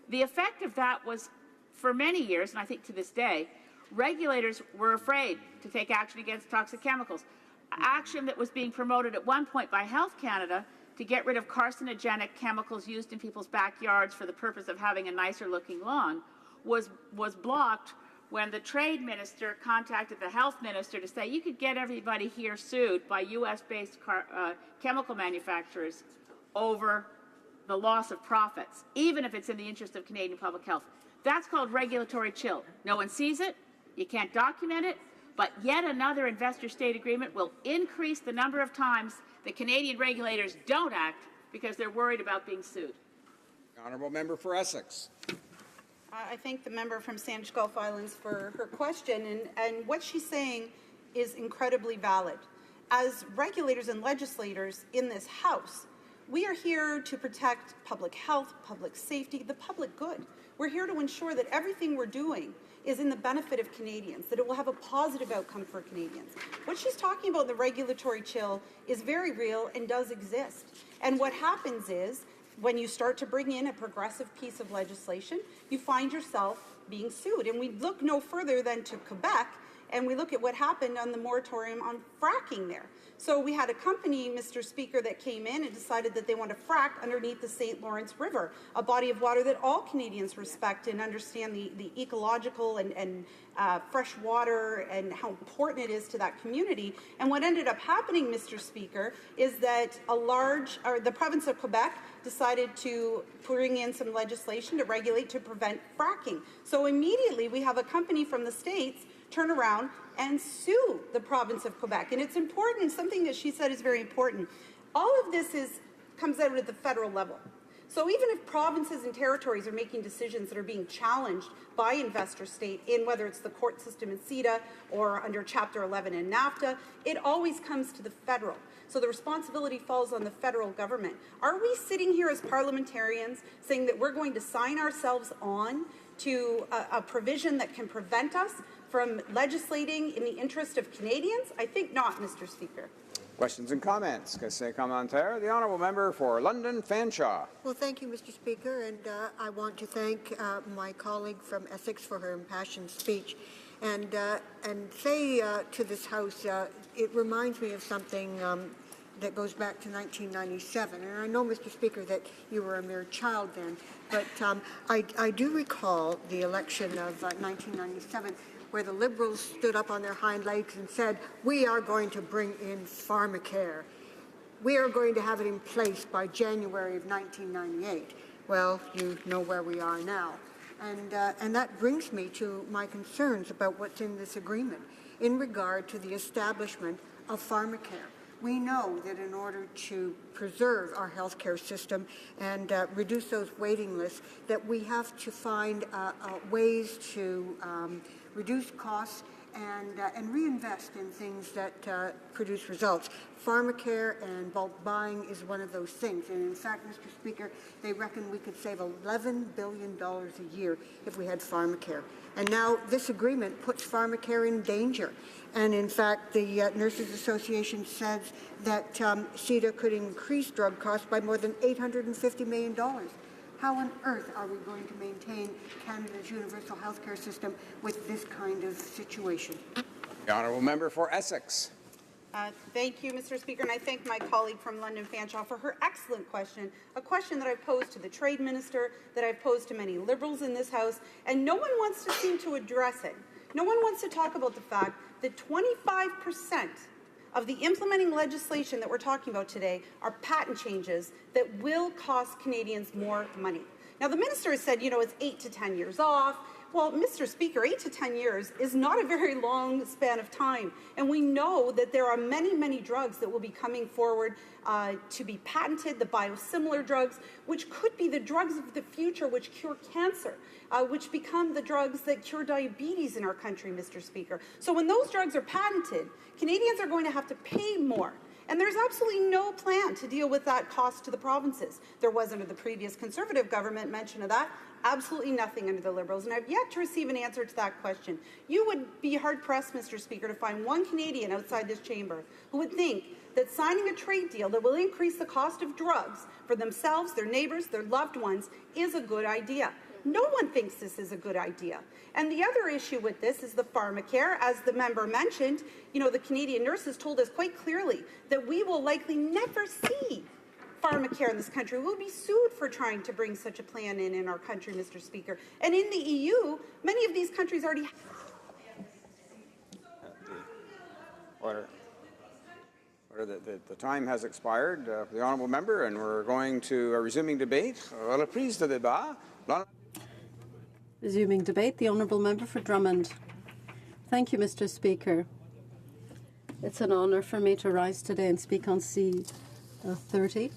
The effect of that was, for many years, and I think to this day, regulators were afraid to take action against toxic chemicals. Action that was being promoted at one point by Health Canada to get rid of carcinogenic chemicals used in people's backyards for the purpose of having a nicer looking lawn was blocked when the trade minister contacted the health minister to say you could get everybody here sued by U.S.-based chemical manufacturers over the loss of profits, even if it's in the interest of Canadian public health. That's called regulatory chill. No one sees it, you can't document it, but yet another investor-state agreement will increase the number of times that Canadian regulators don't act because they're worried about being sued. The honourable member for Essex. I thank the member from Sandwich Gulf Islands for her question, and what she's saying is incredibly valid. As regulators and legislators in this House, we are here to protect public health, public safety, the public good. We're here to ensure that everything we're doing is in the benefit of Canadians, that it will have a positive outcome for Canadians. What she's talking about, the regulatory chill, is very real and does exist. And what happens is, when you start to bring in a progressive piece of legislation, you find yourself being sued. And we look no further than to Quebec, and we look at what happened on the moratorium on fracking there. So we had a company, Mr. Speaker, that came in and decided that they want to frack underneath the St. Lawrence River, a body of water that all Canadians respect and understand the ecological and fresh water and how important it is to that community. And what ended up happening, Mr. Speaker, is that the province of Quebec decided to bring in some legislation to regulate to prevent fracking. So immediately we have a company from the States turn around and sue the province of Quebec. And it's important, something that she said is very important. All of this comes out at the federal level. So even if provinces and territories are making decisions that are being challenged by investor state in whether it's the court system in CETA or under Chapter 11 in NAFTA, it always comes to the federal. So the responsibility falls on the federal government. Are we sitting here as parliamentarians saying that we're going to sign ourselves on to a provision that can prevent us from legislating in the interest of Canadians? I think not, Mr. Speaker. Questions and comments? Question commentaire. The honourable member for London Fanshawe. Well, thank you, Mr. Speaker, and I want to thank my colleague from Essex for her impassioned speech, and say to this House, it reminds me of something that goes back to 1997. And I know, Mr. Speaker, that you were a mere child then, but I do recall the election of 1997, where the Liberals stood up on their hind legs and said, we are going to bring in pharmacare. We are going to have it in place by January of 1998. Well, you know where we are now. And that brings me to my concerns about what's in this agreement in regard to the establishment of pharmacare. We know that in order to preserve our healthcare system and reduce those waiting lists, that we have to find ways to reduce costs and reinvest in things that produce results. Pharmacare and bulk buying is one of those things. And in fact, Mr. Speaker, they reckon we could save $11 billion a year if we had pharmacare. And now this agreement puts pharmacare in danger. And in fact, the Nurses Association says that CETA could increase drug costs by more than $850 million. How on earth are we going to maintain Canada's universal health care system with this kind of situation? The honourable member for Essex. Thank you, Mr. Speaker, and I thank my colleague from London Fanshawe for her excellent question, a question that I've posed to the Trade Minister, that I've posed to many Liberals in this House, and no one wants to seem to address it. No one wants to talk about the fact that 25% of the implementing legislation that we're talking about today are patent changes that will cost Canadians more money. Now, the minister has said, it's 8 to 10 years off. Well, Mr. Speaker, 8 to 10 years is not a very long span of time. And we know that there are many, many drugs that will be coming forward to be patented, the biosimilar drugs, which could be the drugs of the future which cure cancer, which become the drugs that cure diabetes in our country, Mr. Speaker. So when those drugs are patented, Canadians are going to have to pay more. And there's absolutely no plan to deal with that cost to the provinces. There was under the previous Conservative government mention of that. Absolutely nothing under the Liberals, and I've yet to receive an answer to that question. You would be hard-pressed, Mr. Speaker, to find one Canadian outside this chamber who would think that signing a trade deal that will increase the cost of drugs for themselves, their neighbours, their loved ones is a good idea. No one thinks this is a good idea. And the other issue with this is the pharmacare. As the member mentioned, the Canadian nurses told us quite clearly that we will likely never see pharmacare in this country. We'll be sued for trying to bring such a plan in our country, Mr. Speaker. And in the EU, many of these countries already have. Order. The time has expired for the honourable member, and we're going to resuming debate. Reprise de débat. Resuming debate, the honourable member for Drummond. Thank you, Mr. Speaker. It's an honour for me to rise today and speak on C30,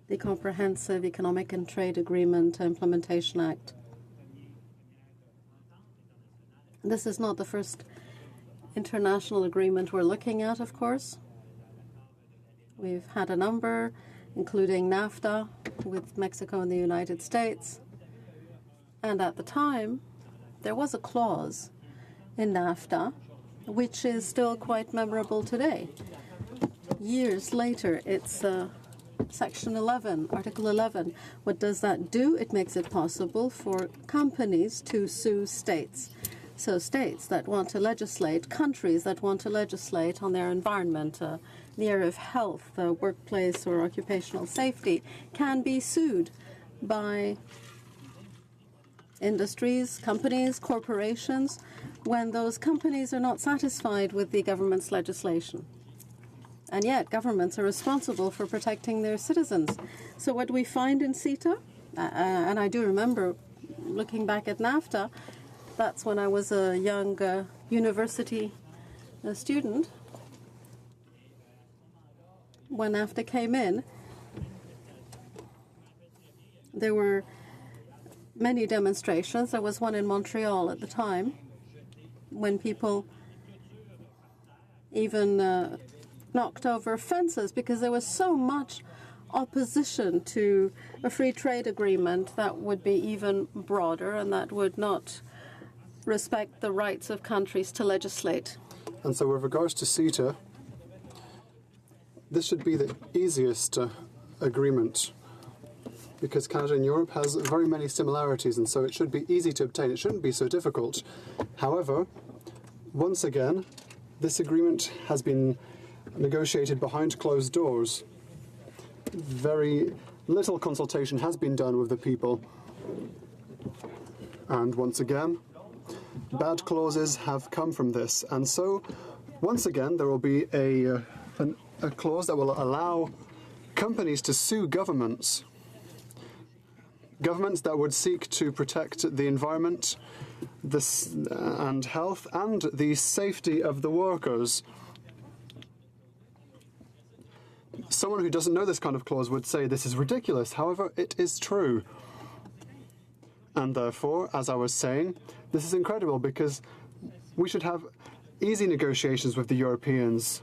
the Comprehensive Economic and Trade Agreement Implementation Act. This is not the first international agreement we're looking at, of course. We've had a number, including NAFTA with Mexico and the United States. And at the time, there was a clause in NAFTA which is still quite memorable today. Years later, it's Section 11, Article 11. What does that do? It makes it possible for companies to sue states. So states that want to legislate, countries that want to legislate on their environment, the area of health, workplace or occupational safety, can be sued by industries, companies, corporations, when those companies are not satisfied with the government's legislation. And yet, governments are responsible for protecting their citizens. So what we find in CETA, and I do remember looking back at NAFTA, that's when I was a young university student. When NAFTA came in, there were many demonstrations. There was one in Montreal at the time when people even knocked over fences because there was so much opposition to a free trade agreement that would be even broader and that would not respect the rights of countries to legislate. And so with regards to CETA, this should be the easiest agreement because Canada and Europe has very many similarities, and so it should be easy to obtain. It shouldn't be so difficult. However, once again, this agreement has been negotiated behind closed doors. Very little consultation has been done with the people. And once again, bad clauses have come from this. And so, once again, there will be a clause that will allow companies to sue governments. Governments that would seek to protect the environment and health and the safety of the workers. Someone who doesn't know this kind of clause would say this is ridiculous. However, it is true. And therefore, as I was saying, this is incredible because we should have easy negotiations with the Europeans.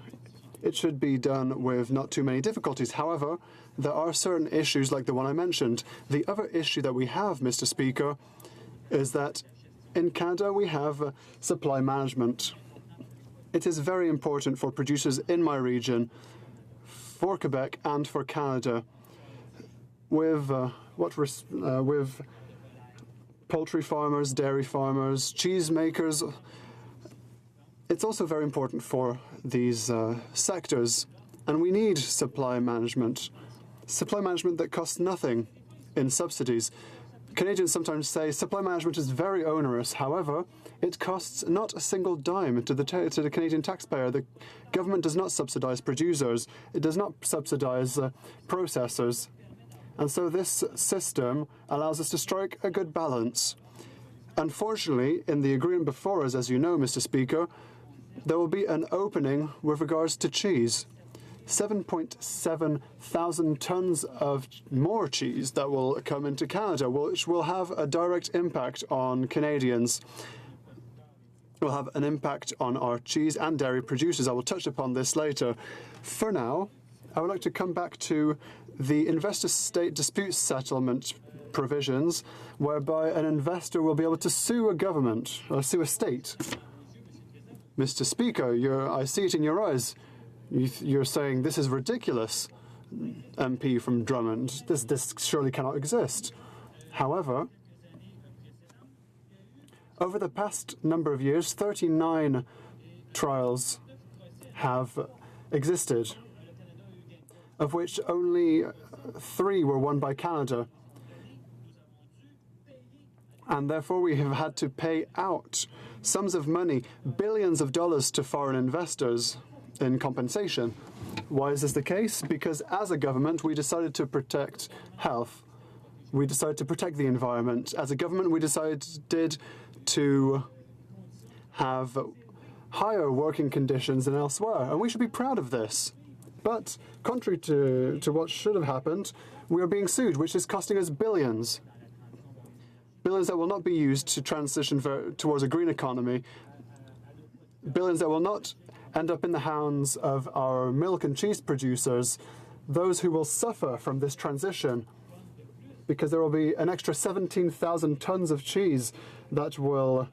It should be done with not too many difficulties. However, there are certain issues like the one I mentioned. The other issue that we have, Mr. Speaker, is that in Canada we have supply management. It is very important for producers in my region, for Quebec and for Canada, with poultry farmers, dairy farmers, cheese makers. It's also very important for these sectors, and we need supply management that costs nothing in subsidies. Canadians sometimes say supply management is very onerous. However, it costs not a single dime to the Canadian taxpayer. The government does not subsidize producers. It does not subsidize processors. And so this system allows us to strike a good balance. Unfortunately, in the agreement before us, as you know, Mr. Speaker, there will be an opening with regards to cheese. 7.7 thousand tons of more cheese that will come into Canada, which will have a direct impact on Canadians. will have an impact on our cheese and dairy producers. I will touch upon this later. For now, I would like to come back to the investor-state dispute settlement provisions, whereby an investor will be able to sue a government or sue a state. Mr. Speaker, I see it in your eyes. You're saying this is ridiculous, MP from Drummond. This surely cannot exist. However, over the past number of years, 39 trials have existed, of which only 3 were won by Canada. And therefore we have had to pay out sums of money, billions of dollars, to foreign investors in compensation. Why is this the case? Because as a government, we decided to protect health. We decided to protect the environment. As a government, we decided to have higher working conditions than elsewhere, and we should be proud of this. But contrary to what should have happened, we are being sued, which is costing us billions. Billions that will not be used to transition towards a green economy. Billions that will not end up in the hands of our milk and cheese producers, those who will suffer from this transition, because there will be an extra 17,000 tons of cheese that will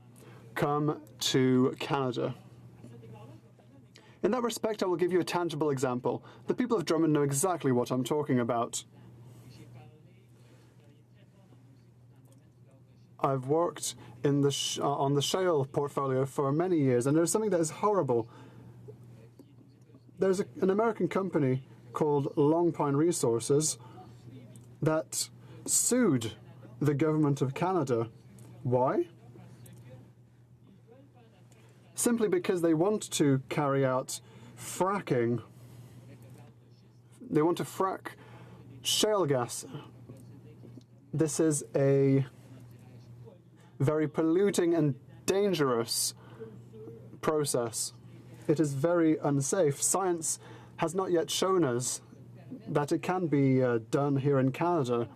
come to Canada. In that respect, I will give you a tangible example. The people of Drummond know exactly what I'm talking about. I've worked in on the shale portfolio for many years, and there's something that is horrible. There's an American company called Long Pine Resources that sued the government of Canada. Why? Simply because they want to carry out fracking. They want to frack shale gas. This is a very polluting and dangerous process. It is very unsafe. Science has not yet shown us that it can be done here in Canada.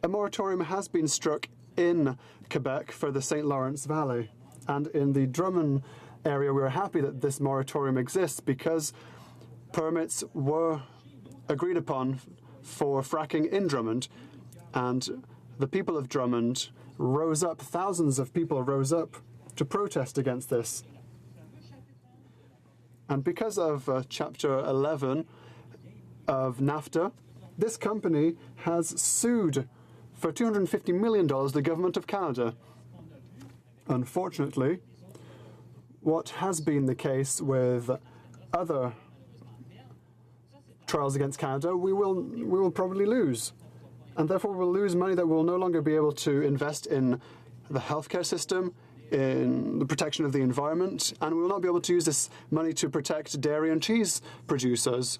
A moratorium has been struck in Quebec for the St. Lawrence Valley, and in the Drummond area we are happy that this moratorium exists because permits were agreed upon for fracking in Drummond, and the people of Drummond rose up, thousands of people rose up to protest against this. And because of Chapter 11 of NAFTA, this company has sued for $250 million the government of Canada. Unfortunately, what has been the case with other trials against Canada, we will probably lose. And therefore we'll lose money that we'll no longer be able to invest in the healthcare system, in the protection of the environment, and we will not be able to use this money to protect dairy and cheese producers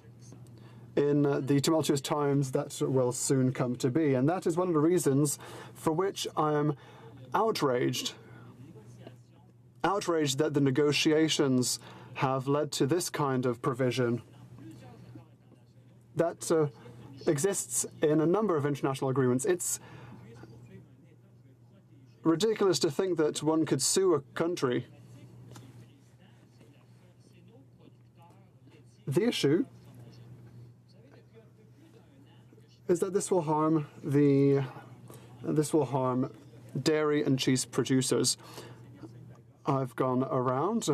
in the tumultuous times that will soon come to be. And that is one of the reasons for which I am outraged. Outraged that the negotiations have led to this kind of provision that exists in a number of international agreements. It's ridiculous to think that one could sue a country. The issue is that this will harm dairy and cheese producers. I've gone around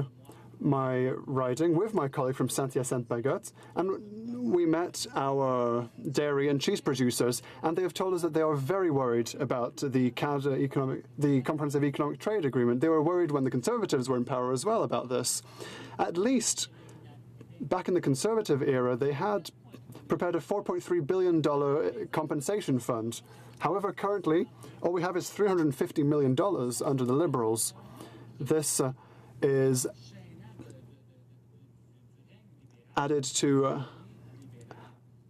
my riding with my colleague from Saint-Hyacinthe-Bagotte, and we met our dairy and cheese producers, and they have told us that they are very worried about the Comprehensive Economic Trade Agreement. They were worried when the Conservatives were in power as well about this. At least back in the Conservative era, they had prepared a $4.3 billion compensation fund. However, currently, all we have is $350 million under the Liberals. This is added to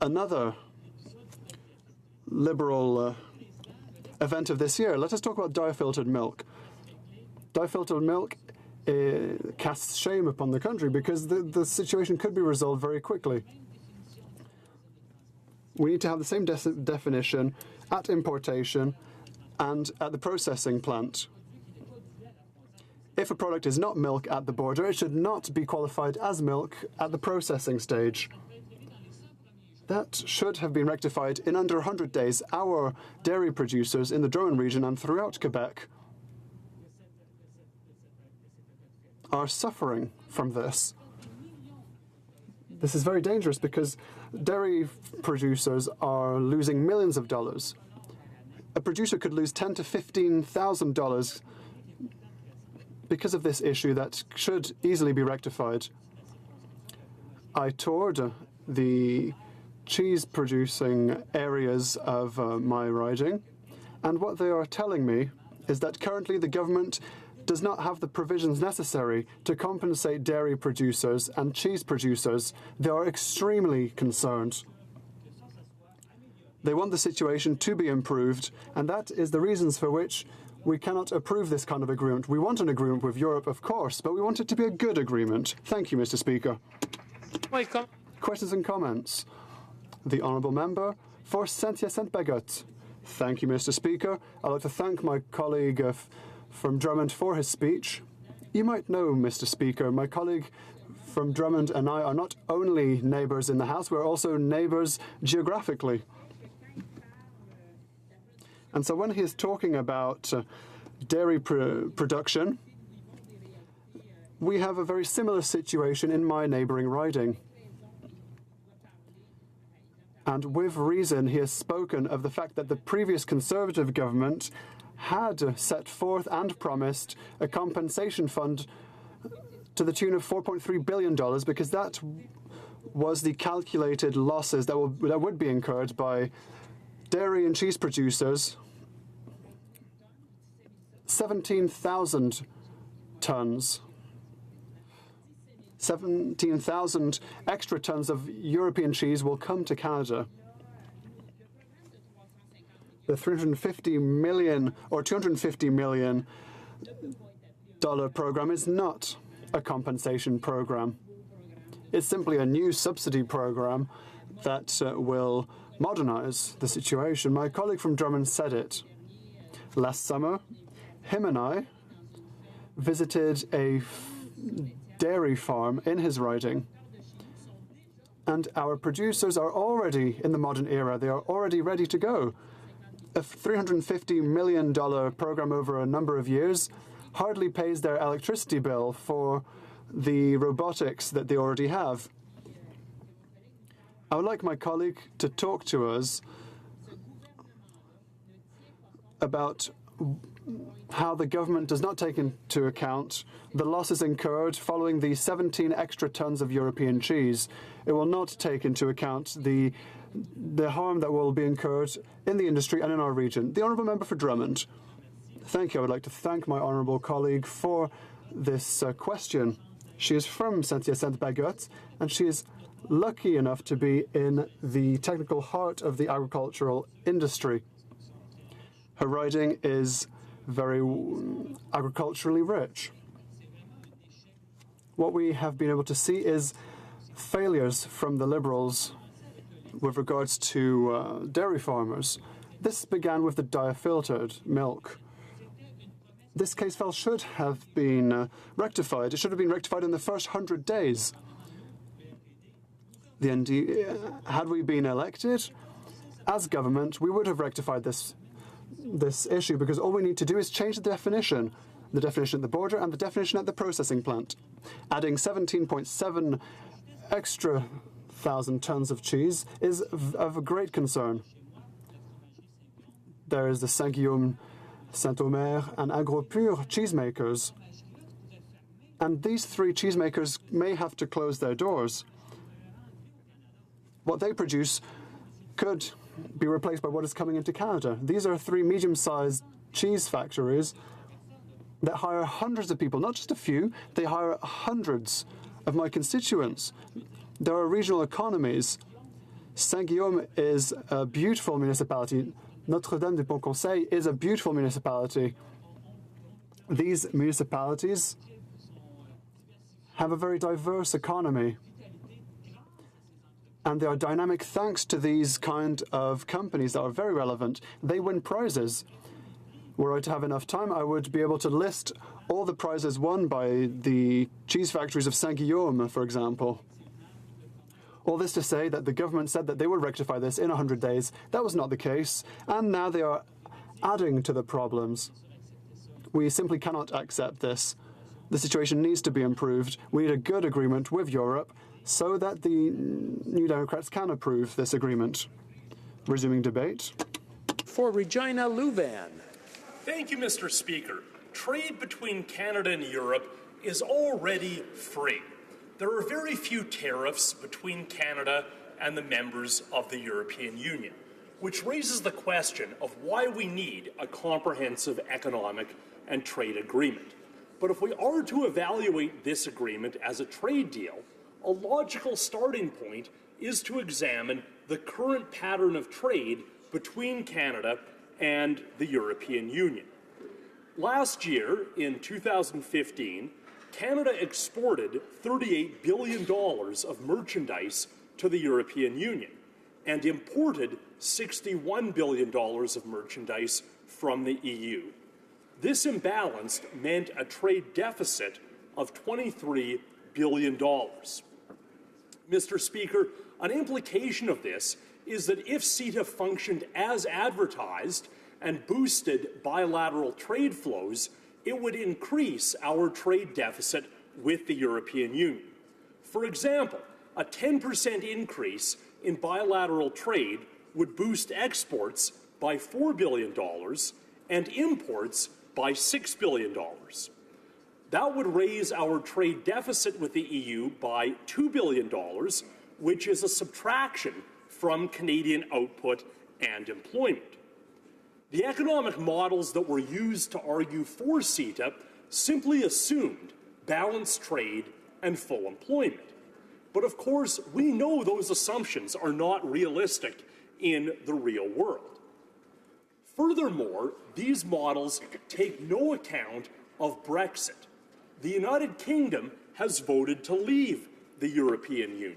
another Liberal event of this year. Let us talk about dye-filtered milk. Dye-filtered milk casts shame upon the country because the situation could be resolved very quickly. We need to have the same definition at importation and at the processing plant. If a product is not milk at the border, it should not be qualified as milk at the processing stage. That should have been rectified in under 100 days. Our dairy producers in the Drummond region and throughout Quebec are suffering from this. This is very dangerous because dairy producers are losing millions of dollars. A producer could lose $10,000 to $15,000 because of this issue that should easily be rectified. I toured the cheese-producing areas of my riding, and what they are telling me is that currently the government does not have the provisions necessary to compensate dairy producers and cheese producers. They are extremely concerned. They want the situation to be improved, and that is the reasons for which we cannot approve this kind of agreement. We want an agreement with Europe, of course, but we want it to be a good agreement. Thank you, Mr. Speaker. Questions and comments? The Honourable Member for Saint-Hyacinthe-Bagotte. Thank you, Mr. Speaker. I'd like to thank my colleague from Drummond for his speech. You might know, Mr. Speaker, my colleague from Drummond and I are not only neighbours in the House, we're also neighbours geographically. And so when he is talking about dairy production, we have a very similar situation in my neighbouring riding. And with reason, he has spoken of the fact that the previous Conservative government had set forth and promised a compensation fund to the tune of $4.3 billion, because that was the calculated losses that would be incurred by dairy and cheese producers. 17,000 tons. 17,000 extra tons of European cheese will come to Canada. The $350 million or $250 million program is not a compensation program. It's simply a new subsidy program that will modernize the situation. My colleague from Drummond said it. Last summer, him and I visited a dairy farm in his riding, and our producers are already in the modern era. They are already ready to go. A $350 million program over a number of years hardly pays their electricity bill for the robotics that they already have. I would like my colleague to talk to us about how the government does not take into account the losses incurred following the 17 extra tons of European cheese. It will not take into account the harm that will be incurred in the industry and in our region. The Honourable Member for Drummond. Thank you. I would like to thank my honourable colleague for this question. She is from Saint-Hyacinthe-Bagotte, and she is lucky enough to be in the technical heart of the agricultural industry. Her riding is very agriculturally rich. What we have been able to see is failures from the Liberals with regards to dairy farmers. This began with the diafiltered milk. This case file should have been rectified. It should have been rectified in the first 100 days. Had we been elected as government, we would have rectified this issue, because all we need to do is change the definition at the border and the definition at the processing plant. Adding 17.7 extra thousand tons of cheese is of great concern. There is the Saint-Guillaume, Saint-Omer and Agropur cheesemakers, and these three cheesemakers may have to close their doors. What they produce could be replaced by what is coming into Canada. These are three medium-sized cheese factories that hire hundreds of people, not just a few. They hire hundreds of my constituents. There are regional economies. Saint-Guillaume is a beautiful municipality. Notre-Dame-du-Pont-Conseil is a beautiful municipality. These municipalities have a very diverse economy, and they are dynamic thanks to these kind of companies that are very relevant. They win prizes. were I to have enough time, I would be able to list all the prizes won by the cheese factories of Saint-Guillaume, for example. All this to say that the government said that they would rectify this in 100 days. That was not the case, and now they are adding to the problems. We simply cannot accept this. The situation needs to be improved. We need a good agreement with Europe so that the New Democrats can approve this agreement. Resuming debate. For Regina Louvan. Thank you, Mr. Speaker. Trade between Canada and Europe is already free. There are very few tariffs between Canada and the members of the European Union, which raises the question of why we need a comprehensive economic and trade agreement. But if we are to evaluate this agreement as a trade deal, a logical starting point is to examine the current pattern of trade between Canada and the European Union. Last year, in 2015, Canada exported $38 billion of merchandise to the European Union and imported $61 billion of merchandise from the EU. This imbalance meant a trade deficit of $23 billion. Mr. Speaker, an implication of this is that if CETA functioned as advertised and boosted bilateral trade flows, it would increase our trade deficit with the European Union. For example, a 10% increase in bilateral trade would boost exports by $4 billion and imports by $6 billion. That would raise our trade deficit with the EU by $2 billion, which is a subtraction from Canadian output and employment. The economic models that were used to argue for CETA simply assumed balanced trade and full employment. But of course, we know those assumptions are not realistic in the real world. Furthermore, these models take no account of Brexit. The United Kingdom has voted to leave the European Union,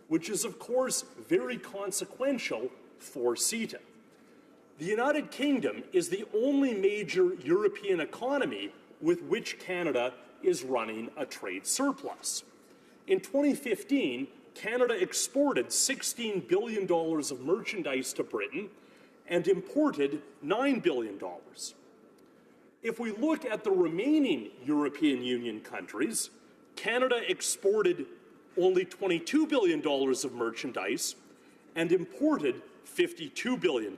which is of course very consequential for CETA. The United Kingdom is the only major European economy with which Canada is running a trade surplus. In 2015, Canada exported $16 billion of merchandise to Britain and imported $9 billion. If we look at the remaining European Union countries, Canada exported only $22 billion of merchandise and imported $52 billion.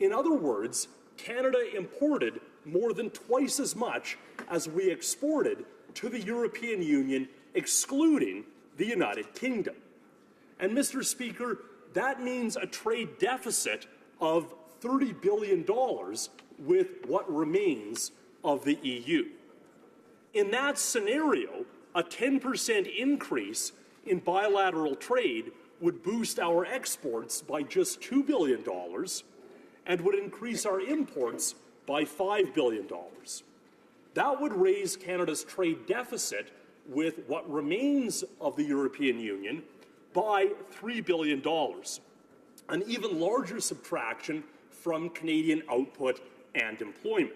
In other words, Canada imported more than twice as much as we exported to the European Union, excluding the United Kingdom. And Mr. Speaker, that means a trade deficit of $30 billion with what remains of the EU. In that scenario, a 10% increase in bilateral trade would boost our exports by just $2 billion and would increase our imports by $5 billion. That would raise Canada's trade deficit with what remains of the European Union by $3 billion, an even larger subtraction from Canadian output and employment.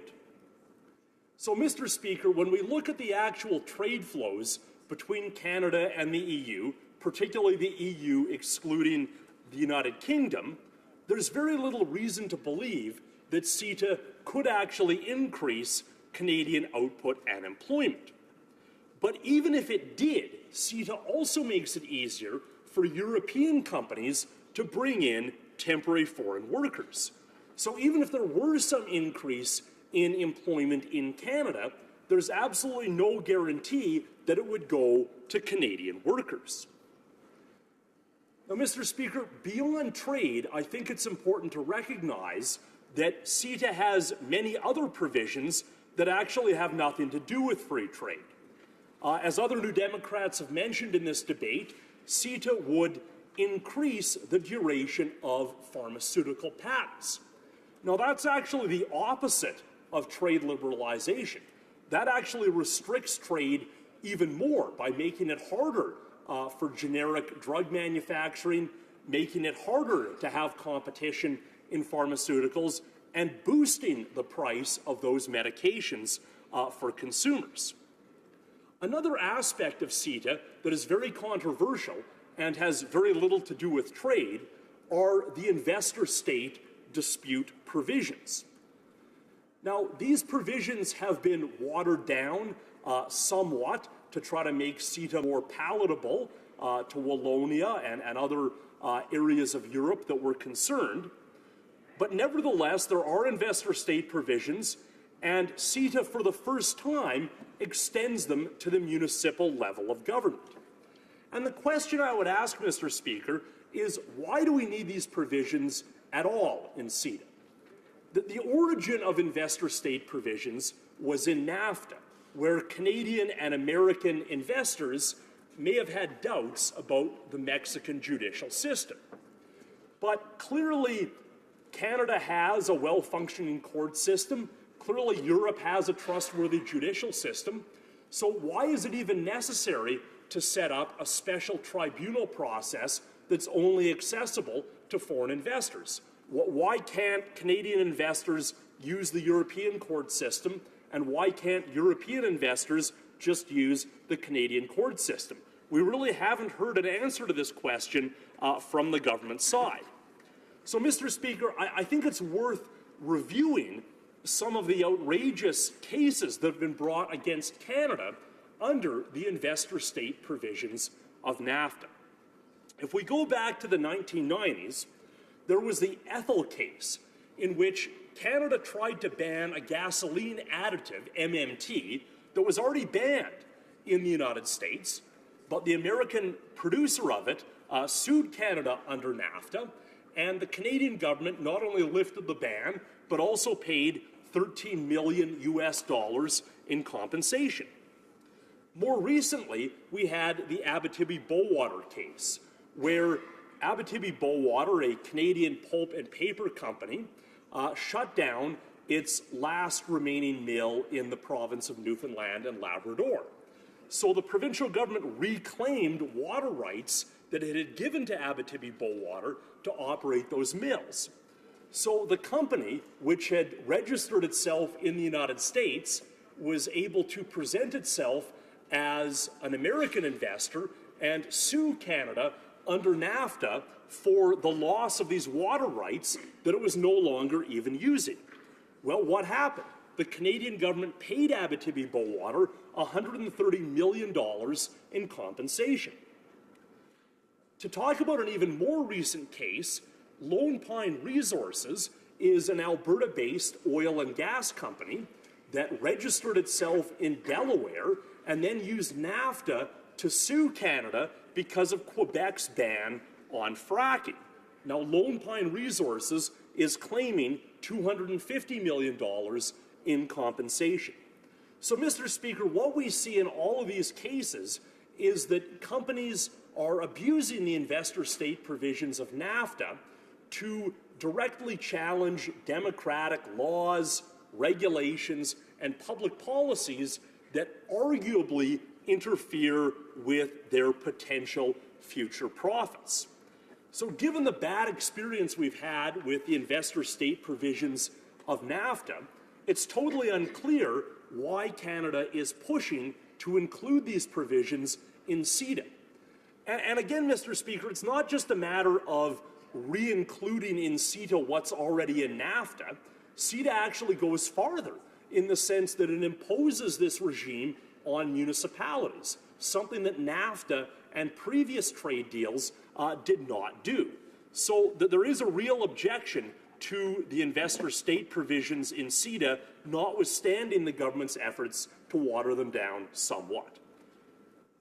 So, Mr. Speaker, when we look at the actual trade flows between Canada and the EU, particularly the EU excluding the United Kingdom, there's very little reason to believe that CETA could actually increase Canadian output and employment. But even if it did, CETA also makes it easier for European companies to bring in temporary foreign workers. So even if there were some increase in employment in Canada, there's absolutely no guarantee that it would go to Canadian workers. Now, Mr. Speaker, beyond trade, I think it's important to recognize that CETA has many other provisions that actually have nothing to do with free trade. As other New Democrats have mentioned in this debate, CETA would increase the duration of pharmaceutical patents. Now, that's actually the opposite of trade liberalization. That actually restricts trade even more by making it harder for generic drug manufacturing, making it harder to have competition in pharmaceuticals, and boosting the price of those medications for consumers. Another aspect of CETA that is very controversial and has very little to do with trade are the investor-state dispute provisions. Now, these provisions have been watered down somewhat to try to make CETA more palatable to Wallonia and other areas of Europe that were concerned. But nevertheless, there are investor-state provisions, and CETA, for the first time, extends them to the municipal level of government. And the question I would ask, Mr. Speaker, is why do we need these provisions at all in CETA? The origin of investor-state provisions was in NAFTA, where Canadian and American investors may have had doubts about the Mexican judicial system. But clearly, Canada has a well-functioning court system. Clearly, Europe has a trustworthy judicial system. So why is it even necessary to set up a special tribunal process that's only accessible to foreign investors? Why can't Canadian investors use the European court system, and why can't European investors just use the Canadian court system? We really haven't heard an answer to this question from the government side. So, Mr. Speaker, I think it's worth reviewing some of the outrageous cases that have been brought against Canada under the investor-state provisions of NAFTA. If we go back to the 1990s, there was the Ethel case, in which Canada tried to ban a gasoline additive, MMT, that was already banned in the United States, but the American producer of it sued Canada under NAFTA, and the Canadian government not only lifted the ban, but also paid $13 million in compensation. More recently, we had the Abitibi-Bowater case, where Abitibi-Bowater, a Canadian pulp and paper company, shut down its last remaining mill in the province of Newfoundland and Labrador. So the provincial government reclaimed water rights that it had given to Abitibi-Bowater to operate those mills. So the company, which had registered itself in the United States, was able to present itself as an American investor and sue Canada under NAFTA for the loss of these water rights that it was no longer even using. Well, what happened? The Canadian government paid Abitibi-Bowater $130 million in compensation. To talk about an even more recent case, Lone Pine Resources is an Alberta-based oil and gas company that registered itself in Delaware and then used NAFTA to sue Canada because of Quebec's ban on fracking. Now, Lone Pine Resources is claiming $250 million in compensation. So, Mr. Speaker, what we see in all of these cases is that companies are abusing the investor-state provisions of NAFTA to directly challenge democratic laws, regulations, and public policies that arguably interfere with their potential future profits. So given the bad experience we've had with the investor-state provisions of NAFTA, it's totally unclear why Canada is pushing to include these provisions in CETA. And again, Mr. Speaker, it's not just a matter of re-including in CETA what's already in NAFTA. CETA actually goes farther in the sense that it imposes this regime on municipalities, something that NAFTA and previous trade deals did not do. So there is a real objection to the investor-state provisions in CETA, notwithstanding the government's efforts to water them down somewhat.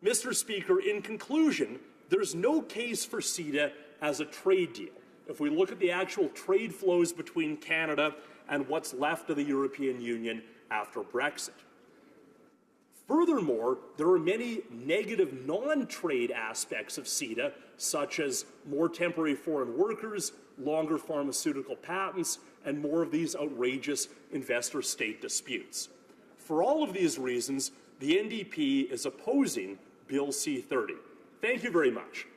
Mr. Speaker, in conclusion, there's no case for CETA as a trade deal. If we look at the actual trade flows between Canada and what's left of the European Union after Brexit. Furthermore, there are many negative non-trade aspects of CETA, such as more temporary foreign workers, longer pharmaceutical patents, and more of these outrageous investor-state disputes. For all of these reasons, the NDP is opposing Bill C-30. Thank you very much.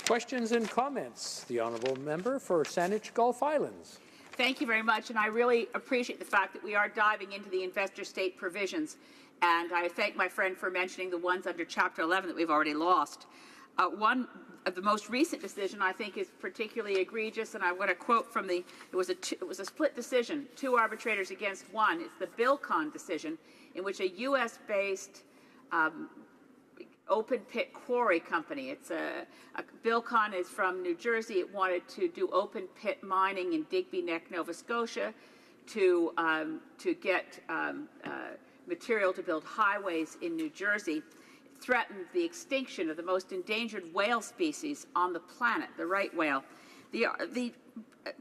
Questions and comments? The honourable member for Saanich Gulf Islands. Thank you very much, and I really appreciate the fact that we are diving into the investor state provisions, and I thank my friend for mentioning the ones under Chapter 11 that we've already lost. One of the most recent decision I think is particularly egregious, and I'm going to quote from it was a split decision, 2 arbitrators against 1. It's the Bilcon decision, in which a U.S.-based open pit quarry company. Bilcon is from New Jersey. It wanted to do open pit mining in Digby Neck, Nova Scotia, to get material to build highways in New Jersey. It threatened the extinction of the most endangered whale species on the planet, the right whale. The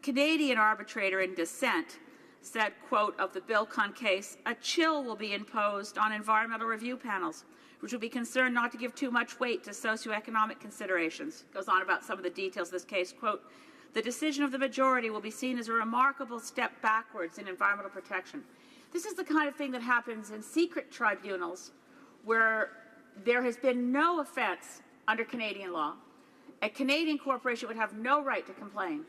Canadian arbitrator in dissent said, quote, of the Bilcon case, a chill will be imposed on environmental review panels, which will be concerned not to give too much weight to socioeconomic considerations. Goes on about some of the details of this case. Quote, the decision of the majority will be seen as a remarkable step backwards in environmental protection. This is the kind of thing that happens in secret tribunals where there has been no offense under Canadian law. A Canadian corporation would have no right to complain.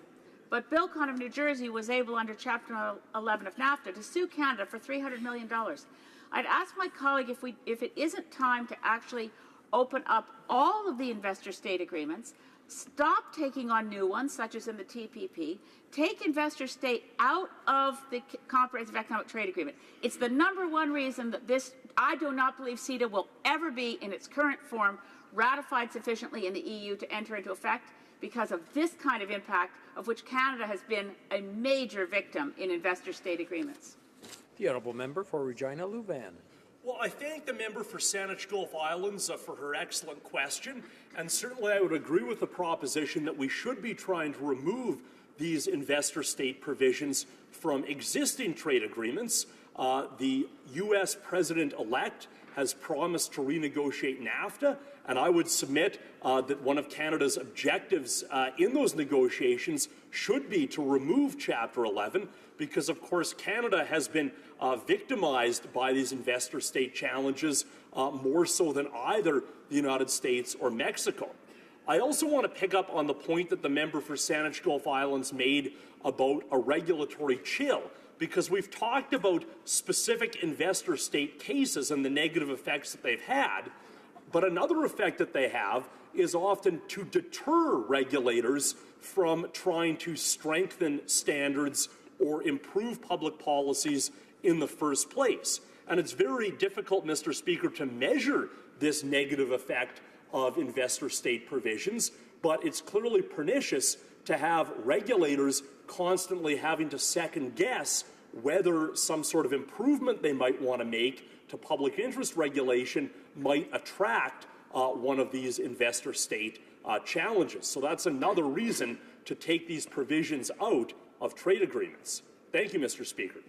But Bilcon of New Jersey was able, under Chapter 11 of NAFTA, to sue Canada for $300 million. I'd ask my colleague if it isn't time to actually open up all of the investor-state agreements, stop taking on new ones, such as in the TPP, take investor-state out of the Comprehensive Economic Trade Agreement. It's the #1 reason that I do not believe CETA will ever be, in its current form, ratified sufficiently in the EU to enter into effect, because of this kind of impact, of which Canada has been a major victim in investor-state agreements. The honourable member for Regina Louvain. Well, I thank the member for Saanich Gulf Islands for her excellent question, and certainly I would agree with the proposition that we should be trying to remove these investor-state provisions from existing trade agreements. The U.S. President-elect has promised to renegotiate NAFTA, and I would submit that one of Canada's objectives in those negotiations should be to remove Chapter 11, because, of course, Canada has been victimized by these investor-state challenges more so than either the United States or Mexico. I also want to pick up on the point that the member for Saanich Gulf Islands made about a regulatory chill, because we've talked about specific investor-state cases and the negative effects that they've had, but another effect that they have is often to deter regulators from trying to strengthen standards or improve public policies in the first place. And it's very difficult, Mr. Speaker, to measure this negative effect of investor-state provisions, but it's clearly pernicious to have regulators constantly having to second-guess whether some sort of improvement they might want to make to public interest regulation might attract one of these investor-state challenges. So that's another reason to take these provisions out of trade agreements. Thank you, Mr. Speaker.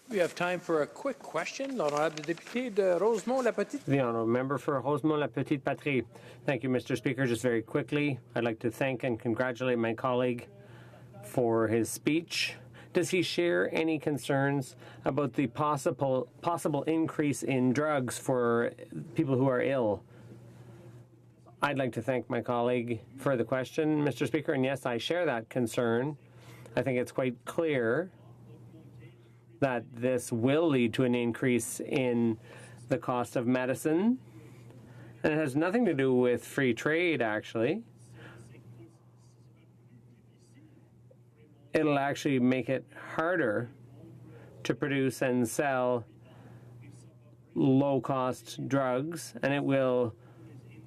We have time for a quick question. L'honorable député de Rosemont-la-Petite. The honourable member for Rosemont-la-Petite Patrie. Thank you, Mr. Speaker. Just very quickly, I'd like to thank and congratulate my colleague for his speech. Does he share any concerns about the possible increase in drugs for people who are ill? I'd like to thank my colleague for the question, Mr. Speaker, and yes, I share that concern. I think it's quite clear that this will lead to an increase in the cost of medicine, and it has nothing to do with free trade, actually. It'll actually make it harder to produce and sell low-cost drugs, and it will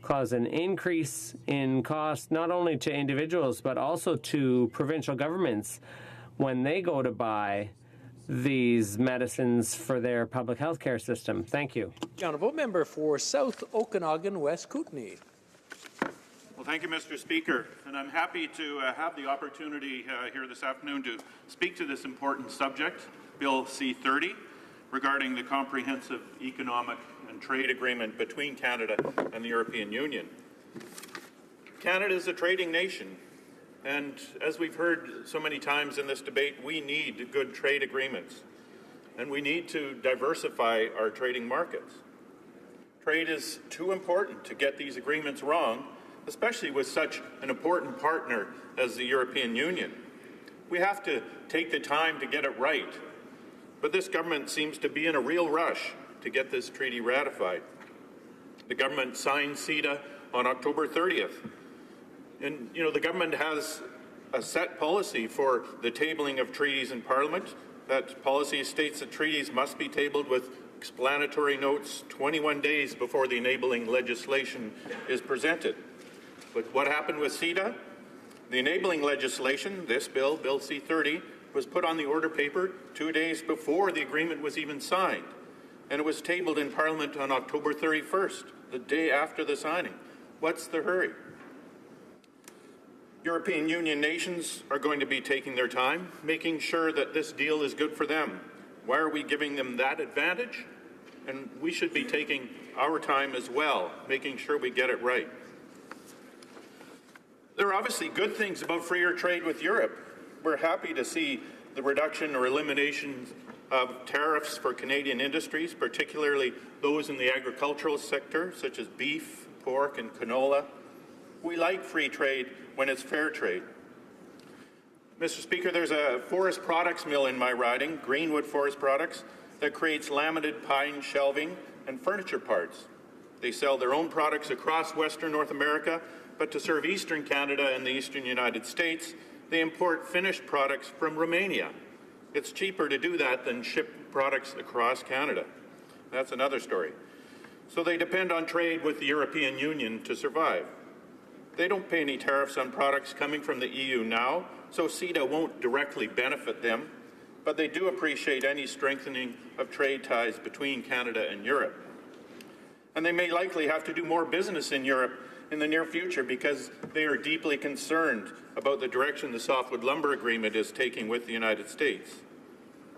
cause an increase in cost not only to individuals but also to provincial governments when they go to buy these medicines for their public health care system. Thank you. The honourable member for South Okanagan West Kootenay. Well, thank you, Mr. Speaker, and I'm happy to have the opportunity here this afternoon to speak to this important subject, Bill C-30, regarding the Comprehensive Economic and Trade Agreement between Canada and the European Union. Canada is a trading nation, and as we've heard so many times in this debate, we need good trade agreements, and we need to diversify our trading markets. Trade is too important to get these agreements wrong, especially with such an important partner as the European Union. We have to take the time to get it right. But this government seems to be in a real rush to get this treaty ratified. The government signed CETA on October 30th. And, the government has a set policy for the tabling of treaties in Parliament. That policy states that treaties must be tabled with explanatory notes 21 days before the enabling legislation is presented. But what happened with CETA? The enabling legislation, this bill, Bill C-30, was put on the order paper 2 days before the agreement was even signed. And it was tabled in Parliament on October 31st, the day after the signing. What's the hurry? European Union nations are going to be taking their time, making sure that this deal is good for them. Why are we giving them that advantage? And we should be taking our time as well, making sure we get it right. There are obviously good things about freer trade with Europe. We're happy to see the reduction or elimination of tariffs for Canadian industries, particularly those in the agricultural sector, such as beef, pork, and canola. We like free trade when it's fair trade. Mr. Speaker, there's a forest products mill in my riding, Greenwood Forest Products, that creates laminated pine shelving and furniture parts. They sell their own products across Western North America, but to serve Eastern Canada and the Eastern United States, they import finished products from Romania. It's cheaper to do that than ship products across Canada. That's another story. So they depend on trade with the European Union to survive. They don't pay any tariffs on products coming from the EU now, so CETA won't directly benefit them, but they do appreciate any strengthening of trade ties between Canada and Europe. And they may likely have to do more business in Europe in the near future because they are deeply concerned about the direction the Softwood Lumber Agreement is taking with the United States.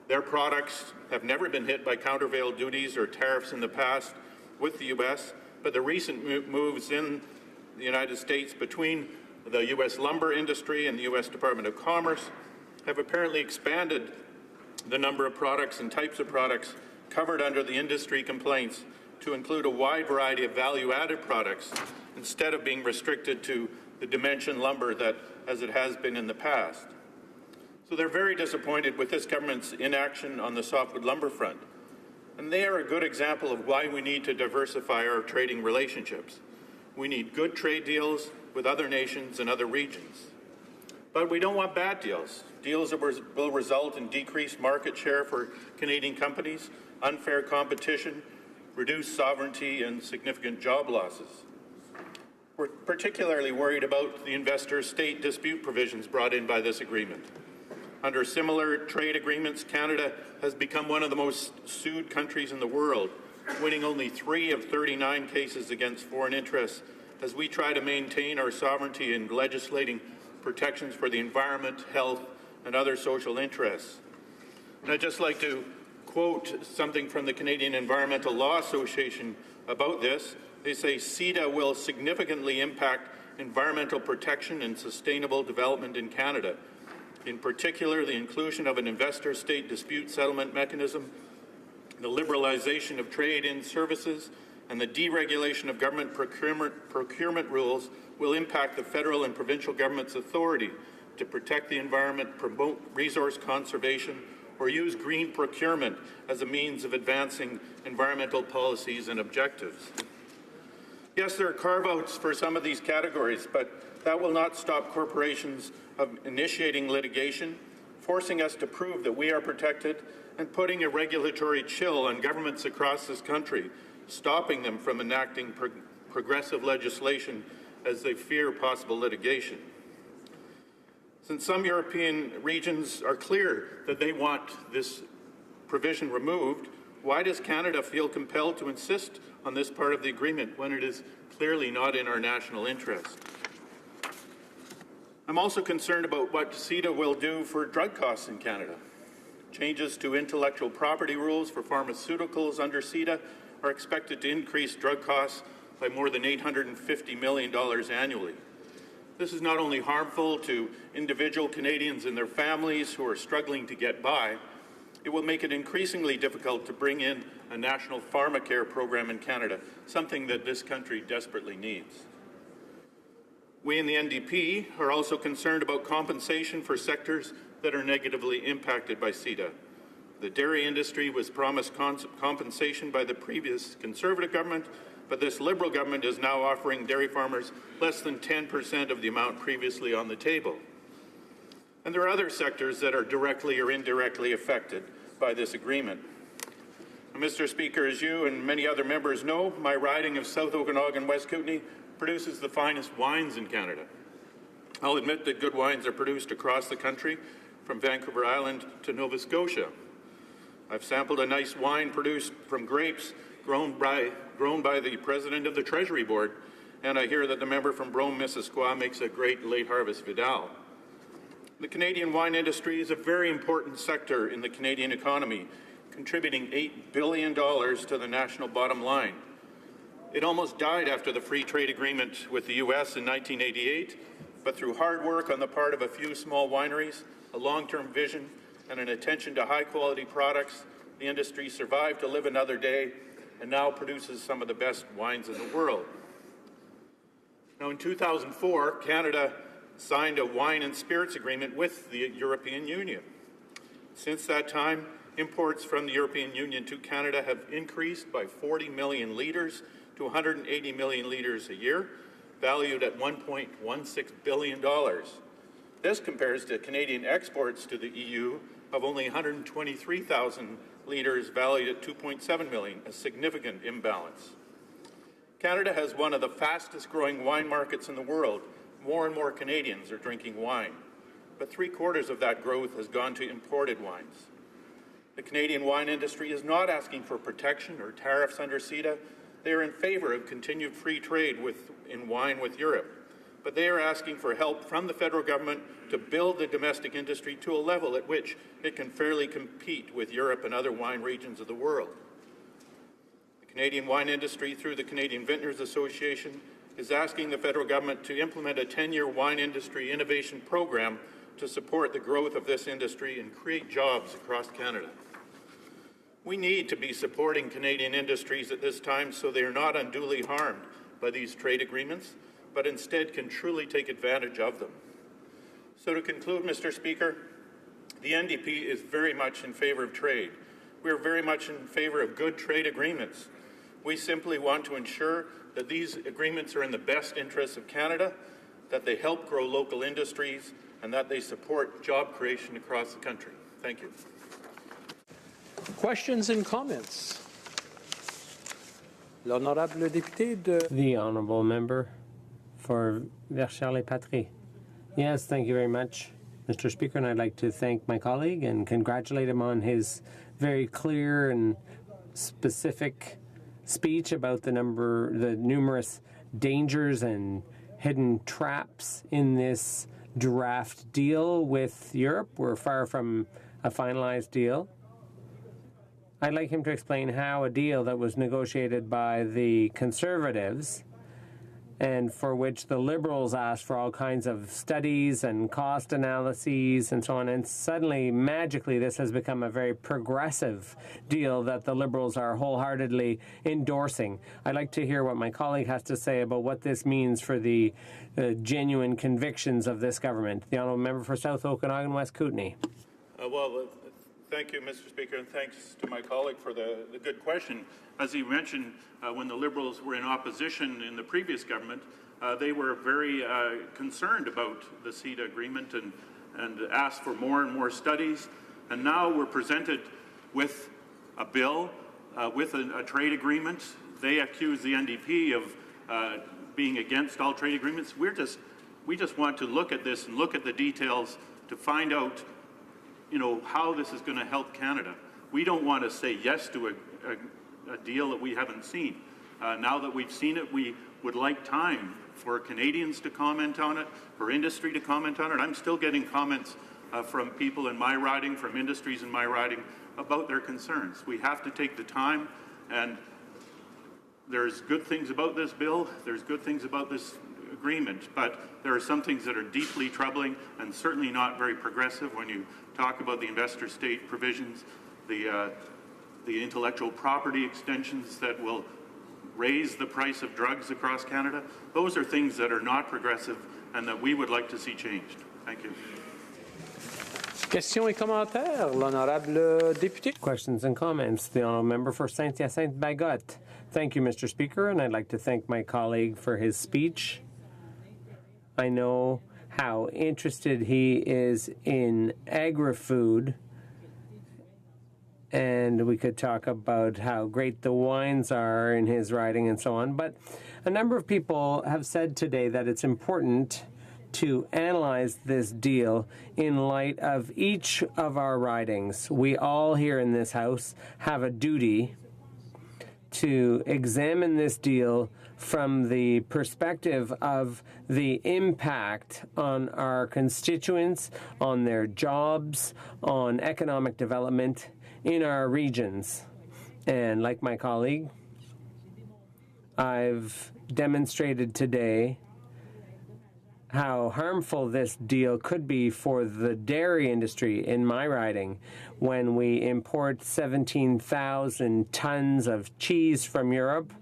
Their products have never been hit by countervail duties or tariffs in the past with the U.S., but the recent moves in the United States between the U.S. lumber industry and the U.S. Department of Commerce have apparently expanded the number of products and types of products covered under the industry complaints to include a wide variety of value-added products instead of being restricted to the dimension lumber that as it has been in the past. So they're very disappointed with this government's inaction on the softwood lumber front. And they are a good example of why we need to diversify our trading relationships. We need good trade deals with other nations and other regions. But we don't want bad deals, deals that will result in decreased market share for Canadian companies, unfair competition, reduced sovereignty, and significant job losses. We're particularly worried about the investor-state dispute provisions brought in by this agreement. Under similar trade agreements, Canada has become one of the most sued countries in the world, winning only 3 of 39 cases against foreign interests as we try to maintain our sovereignty in legislating protections for the environment, health, and other social interests. And I'd just like to quote something from the Canadian Environmental Law Association about this. They say, CETA will significantly impact environmental protection and sustainable development in Canada. In particular, the inclusion of an investor-state dispute settlement mechanism, the liberalization of trade in services, and the deregulation of government procurement rules will impact the federal and provincial government's authority to protect the environment, promote resource conservation, or use green procurement as a means of advancing environmental policies and objectives. Yes, there are carve-outs for some of these categories, but that will not stop corporations from initiating litigation, forcing us to prove that we are protected, and putting a regulatory chill on governments across this country, stopping them from enacting progressive legislation as they fear possible litigation. Since some European regions are clear that they want this provision removed, why does Canada feel compelled to insist on this part of the agreement when it is clearly not in our national interest? I'm also concerned about what CETA will do for drug costs in Canada. Changes to intellectual property rules for pharmaceuticals under CETA are expected to increase drug costs by more than $850 million annually. This is not only harmful to individual Canadians and their families who are struggling to get by, it will make it increasingly difficult to bring in a national pharmacare program in Canada, something that this country desperately needs. We in the NDP are also concerned about compensation for sectors that are negatively impacted by CETA. The dairy industry was promised compensation by the previous Conservative government, but this Liberal government is now offering dairy farmers less than 10% of the amount previously on the table. And there are other sectors that are directly or indirectly affected by this agreement. Mr. Speaker, as you and many other members know, my riding of South Okanagan West Kootenay produces the finest wines in Canada. I'll admit that good wines are produced across the country, from Vancouver Island to Nova Scotia. I've sampled a nice wine produced from grapes grown by the president of the Treasury Board, and I hear that the member from Brome-Missisquoi makes a great late harvest Vidal. The Canadian wine industry is a very important sector in the Canadian economy, contributing $8 billion to the national bottom line. It almost died after the free trade agreement with the U.S. in 1988, but through hard work on the part of a few small wineries, a long-term vision, and an attention to high-quality products, the industry survived to live another day and now produces some of the best wines in the world. Now, in 2004, Canada signed a wine and spirits agreement with the European Union. Since that time, imports from the European Union to Canada have increased by 40 million litres to 180 million litres a year, valued at $1.16 billion. This compares to Canadian exports to the EU of only 123,000 litres, valued at $2.7 million, a significant imbalance. Canada has one of the fastest growing wine markets in the world. More and more Canadians are drinking wine, but 3/4 of that growth has gone to imported wines. The Canadian wine industry is not asking for protection or tariffs under CETA. They are in favor of continued free trade in wine with Europe, but they are asking for help from the federal government to build the domestic industry to a level at which it can fairly compete with Europe and other wine regions of the world. The Canadian wine industry, through the Canadian Vintners Association, is asking the federal government to implement a 10-year wine industry innovation program to support the growth of this industry and create jobs across Canada. We need to be supporting Canadian industries at this time so they are not unduly harmed by these trade agreements, but instead can truly take advantage of them. So to conclude, Mr. Speaker, the NDP is very much in favor of trade. We are very much in favor of good trade agreements. We simply want to ensure that these agreements are in the best interests of Canada, that they help grow local industries, and that they support job creation across the country. Thank you. Questions and comments? L'honorable député de... The honourable member for Verchères-les-Patries. Yes, thank you very much, Mr. Speaker, and I'd like to thank my colleague and congratulate him on his very clear and specific speech about the numerous dangers and hidden traps in this draft deal with Europe. We're far from a finalized deal. I'd like him to explain how a deal that was negotiated by the Conservatives and for which the Liberals asked for all kinds of studies and cost analyses and so on, and suddenly, magically, this has become a very progressive deal that the Liberals are wholeheartedly endorsing. I'd like to hear what my colleague has to say about what this means for the genuine convictions of this government. The honourable member for South Okanagan West Kootenay. Thank you, Mr. Speaker, and thanks to my colleague for the good question. As he mentioned, when the Liberals were in opposition in the previous government, they were very concerned about the CETA agreement and asked for more and more studies. And now we're presented with a bill, with a trade agreement. They accuse the NDP of being against all trade agreements. We just want to look at this and look at the details to find out how this is going to help Canada. We don't want to say yes to a deal that we haven't seen. Now that we've seen it, we would like time for Canadians to comment on it, for industry to comment on it. I'm still getting comments from people in my riding, from industries in my riding, about their concerns. We have to take the time, and there's good things about this bill, there's good things about this agreement, but there are some things that are deeply troubling and certainly not very progressive when you talk about the investor state provisions, the intellectual property extensions that will raise the price of drugs across Canada. Those are things that are not progressive and that we would like to see changed. Thank you. Questions et commentaires, l'honorable député. Questions and comments. The honourable member for Saint-Hyacinthe-Bagotte. Thank you, Mr. Speaker, and I'd like to thank my colleague for his speech. I know how interested he is in agri-food, and we could talk about how great the wines are in his riding and so on. But a number of people have said today that it's important to analyze this deal in light of each of our ridings. We all here in this House have a duty to examine this deal from the perspective of the impact on our constituents, on their jobs, on economic development in our regions. And like my colleague, I've demonstrated today how harmful this deal could be for the dairy industry in my riding when we import 17,000 tons of cheese from Europe.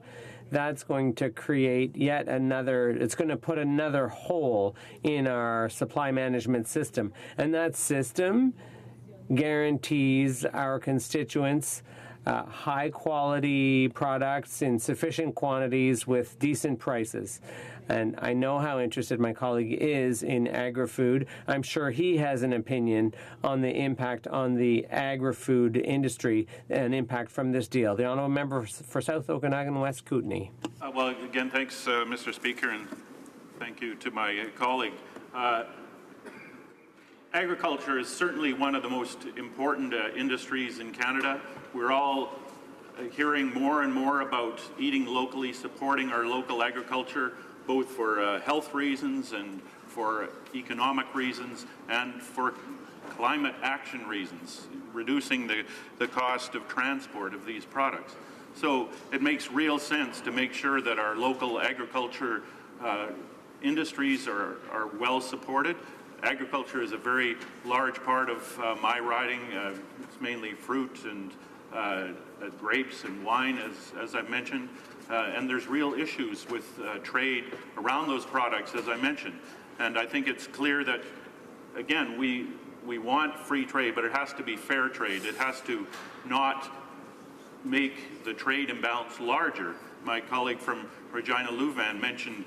That's going to create yet another, it's going to put another hole in our supply management system. And that system guarantees our constituents high quality products in sufficient quantities with decent prices. And I know how interested my colleague is in agri-food. I'm sure he has an opinion on the impact on the agri-food industry and impact from this deal. The honourable member for South Okanagan West Kootenay. Well, again, thanks, Mr. Speaker, and thank you to my colleague. Agriculture is certainly one of the most important industries in Canada. We're all hearing more and more about eating locally, supporting our local agriculture, both for health reasons and for economic reasons and for climate action reasons, reducing the cost of transport of these products. So it makes real sense to make sure that our local agriculture industries are well supported. Agriculture is a very large part of my riding. It's mainly fruit and grapes and wine, as I mentioned. And there's real issues with trade around those products, as I mentioned. And I think it's clear that, again, we want free trade, but it has to be fair trade. It has to not make the trade imbalance larger. My colleague from Regina Louvain mentioned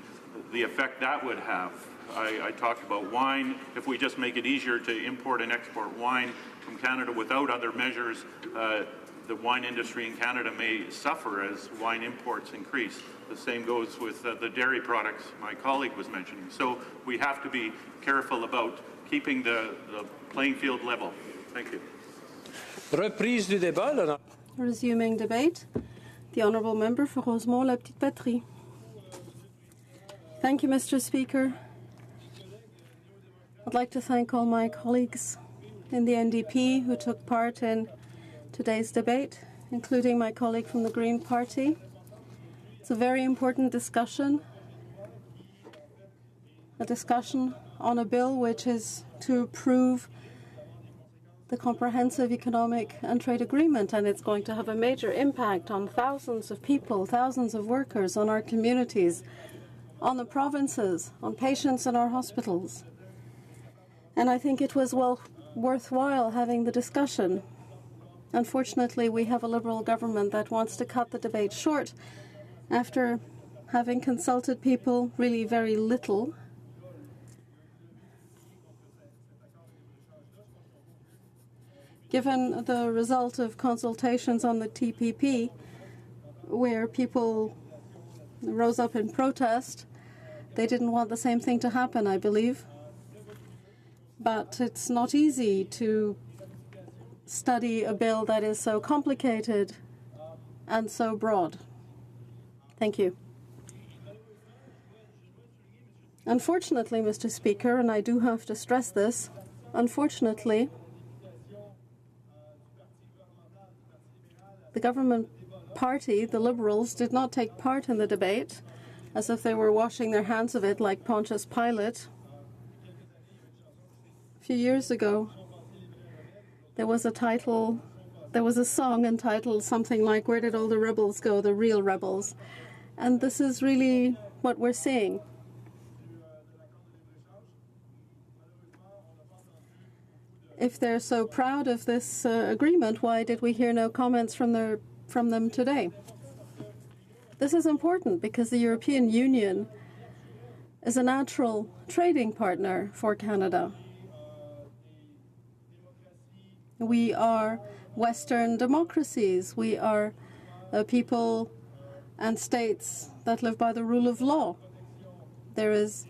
the effect that would have. I talked about wine. If we just make it easier to import and export wine from Canada without other measures, the wine industry in Canada may suffer as wine imports increase. The same goes with the dairy products my colleague was mentioning. So we have to be careful about keeping the playing field level. Thank you. Reprise du débat. Resuming debate, the honourable member for Rosemont-La Petite Patrie. Thank you, Mr. Speaker. I'd like to thank all my colleagues in the NDP who took part in today's debate, including my colleague from the Green Party. It's a very important discussion, a discussion on a bill which is to approve the Comprehensive Economic and Trade Agreement, and it's going to have a major impact on thousands of people, thousands of workers, on our communities, on the provinces, on patients in our hospitals. And I think it was well worthwhile having the discussion. Unfortunately, we have a Liberal government that wants to cut the debate short after having consulted people really very little. Given the result of consultations on the TPP, where people rose up in protest, they didn't want the same thing to happen, I believe. But it's not easy to study a bill that is so complicated and so broad. Thank you. Unfortunately, Mr. Speaker, and I do have to stress this, unfortunately, the government party, the Liberals, did not take part in the debate, as if they were washing their hands of it like Pontius Pilate. A few years ago, there was a song entitled something like, "Where Did All the Rebels Go, the Real Rebels?" And this is really what we're seeing. If they're so proud of this agreement, why did we hear no comments from them today? This is important because the European Union is a natural trading partner for Canada. We are Western democracies. We are people and states that live by the rule of law. There is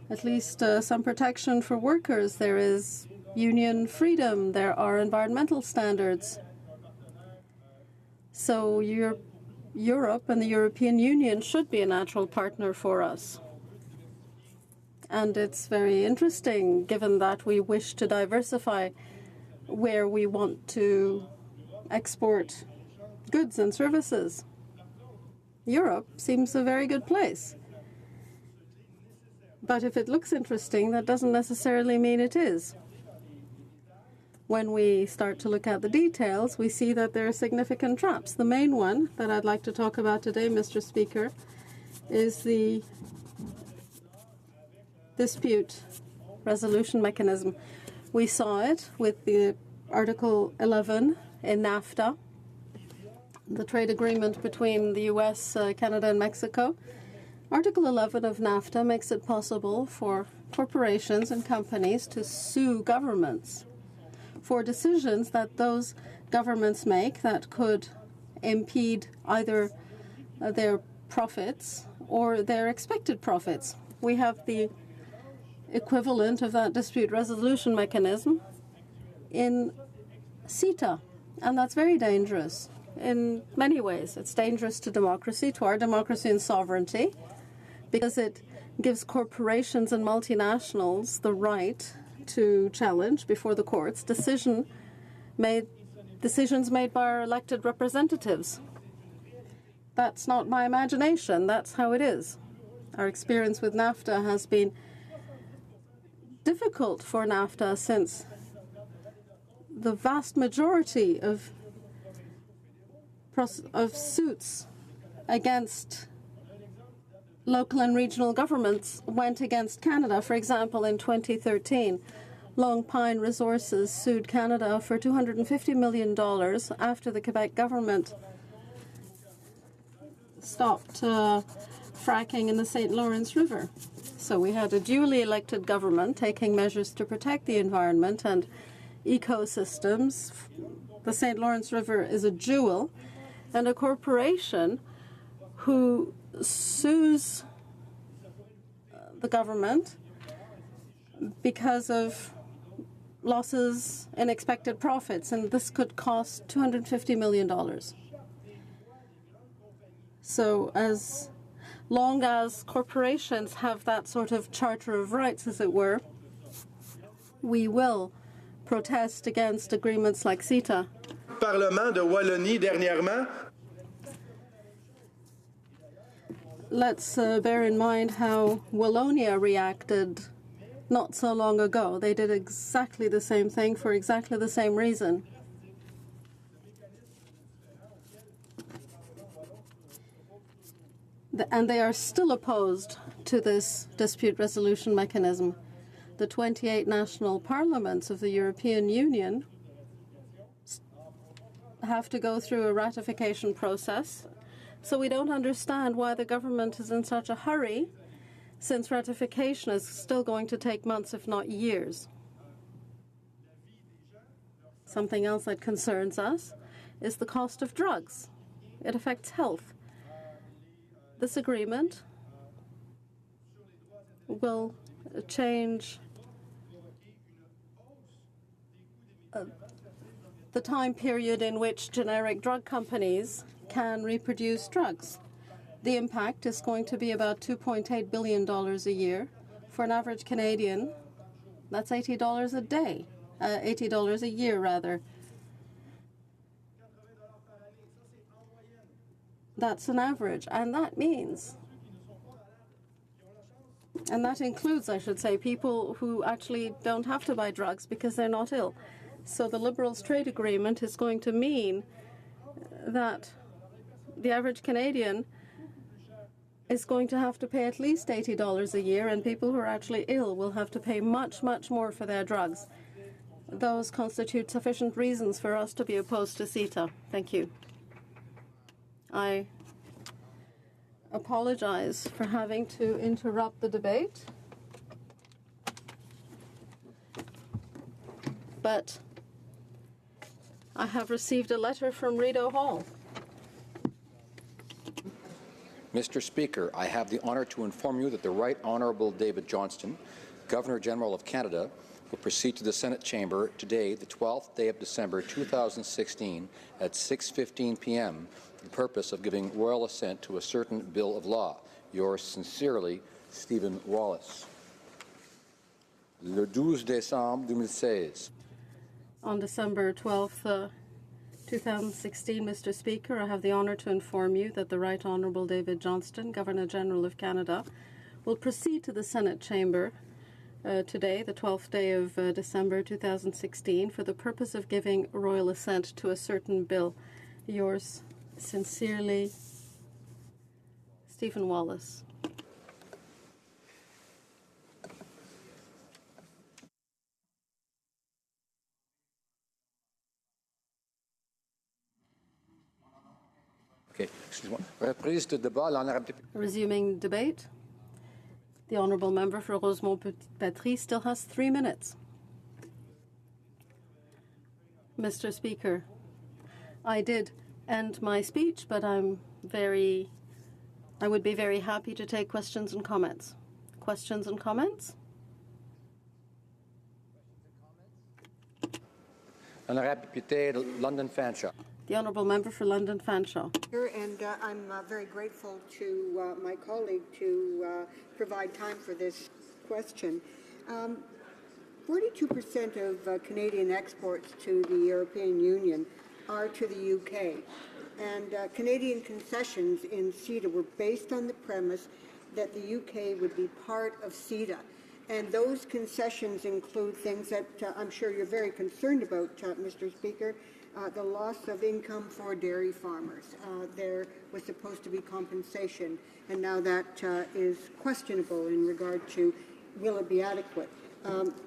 at least some protection for workers. There is union freedom. There are environmental standards. So Europe and the European Union should be a natural partner for us. And it's very interesting, given that we wish to diversify where we want to export goods and services. Europe seems a very good place. But if it looks interesting, that doesn't necessarily mean it is. When we start to look at the details, we see that there are significant traps. The main one that I'd like to talk about today, Mr. Speaker, is the dispute resolution mechanism. We saw it with the Article 11 in NAFTA, the trade agreement between the U.S., Canada, and Mexico. Article 11 of NAFTA makes it possible for corporations and companies to sue governments for decisions that those governments make that could impede either their profits or their expected profits. We have the equivalent of that dispute resolution mechanism in CETA, and that's very dangerous in many ways. It's dangerous to democracy, to our democracy and sovereignty, because it gives corporations and multinationals the right to challenge before the courts decisions made by our elected representatives. That's not my imagination. That's how it is. Our experience with NAFTA has been difficult for NAFTA since the vast majority of suits against local and regional governments went against Canada. For example, in 2013, Long Pine Resources sued Canada for $250 million after the Quebec government stopped fracking in the St. Lawrence River. So we had a duly elected government taking measures to protect the environment and ecosystems. The St. Lawrence River is a jewel, and a corporation who sues the government because of losses in expected profits, and this could cost $250 million. So as long as corporations have that sort of charter of rights, as it were, we will protest against agreements like CETA. Parlement de Wallonie dernièrement. Let's bear in mind how Wallonia reacted not so long ago. They did exactly the same thing for exactly the same reason. And they are still opposed to this dispute resolution mechanism. The 28 national parliaments of the European Union have to go through a ratification process. So we don't understand why the government is in such a hurry, since ratification is still going to take months, if not years. Something else that concerns us is the cost of drugs. It affects health. This agreement will change the time period in which generic drug companies can reproduce drugs. The impact is going to be about $2.8 billion a year. For an average Canadian, that's $80 a day, $80 a year, rather. That's an average, and that means, and that includes, I should say, people who actually don't have to buy drugs because they're not ill. So the Liberals trade agreement is going to mean that the average Canadian is going to have to pay at least $80 a year, and people who are actually ill will have to pay much, much more for their drugs. Those constitute sufficient reasons for us to be opposed to CETA. Thank you. I apologize for having to interrupt the debate, but I have received a letter from Rideau Hall. Mr. Speaker, I have the honour to inform you that the Right Honourable David Johnston, Governor-General of Canada, will proceed to the Senate chamber today, the 12th day of December 2016, at 6:15 p.m. for the purpose of giving royal assent to a certain bill of law. Yours sincerely, Stephen Wallace. Le 12 décembre 2016. On December 12th, 2016, Mr. Speaker, I have the honour to inform you that the Right Honourable David Johnston, Governor-General of Canada, will proceed to the Senate chamber today, the 12th day of December 2016, for the purpose of giving royal assent to a certain bill. Yours sincerely, Stephen Wallace. Okay. Reprise de débat, l'honorable député. Resuming debate. The Honourable Member for Rosemont-Petite-Patrie still has 3 minutes. Mr. Speaker, I did end my speech, but I would be very happy to take questions and comments. Questions and comments? Honorable député London Fanshawe. The Honourable Member for London Fanshawe. And I'm very grateful to my colleague to provide time for this question. 42% of Canadian exports to the European Union are to the UK. And Canadian concessions in CETA were based on the premise that the UK would be part of CETA. And those concessions include things that I'm sure you're very concerned about, Mr. Speaker. The loss of income for dairy farmers. There was supposed to be compensation, and now that is questionable in regard to will it be adequate.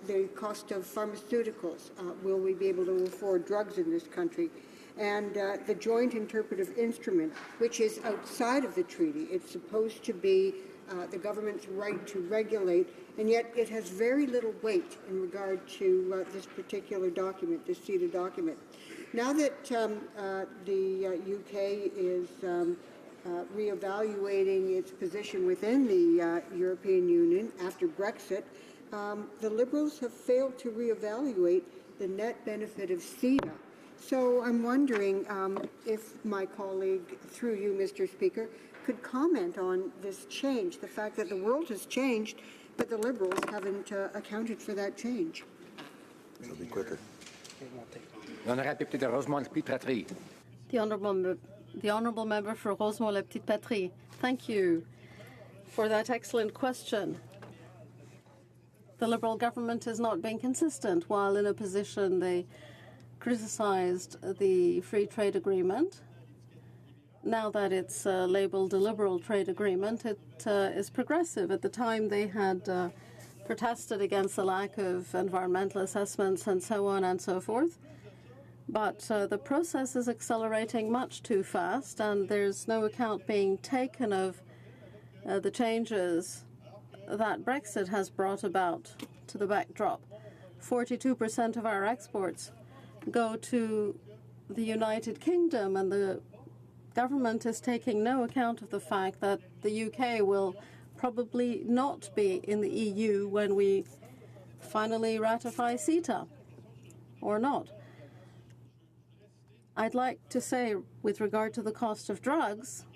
The cost of pharmaceuticals. Will we be able to afford drugs in this country? And the joint interpretive instrument, which is outside of the treaty. It's supposed to be the government's right to regulate, and yet it has very little weight in regard to this particular document, this CETA document. Now that the UK is reevaluating its position within the European Union after Brexit, the Liberals have failed to reevaluate the net benefit of CETA. So I'm wondering if my colleague, through you, Mr. Speaker, could comment on this change, the fact that the world has changed, but the Liberals haven't accounted for that change. It'll be quicker. L'honorable député de Rosemont-Petite-Patrie. The Honourable Member for Rosemont-le-Petite-Patrie. Thank you for that excellent question. The Liberal government has not been consistent. While in opposition, they criticised the free trade agreement. Now that it's labelled a liberal trade agreement, it is progressive. At the time, they had protested against the lack of environmental assessments and so on and so forth. But the process is accelerating much too fast, and there's no account being taken of the changes that Brexit has brought about to the backdrop. 42% of our exports go to the United Kingdom, and the government is taking no account of the fact that the UK will probably not be in the EU when we finally ratify CETA, or not. I'd like to say, with regard to the cost of drugs,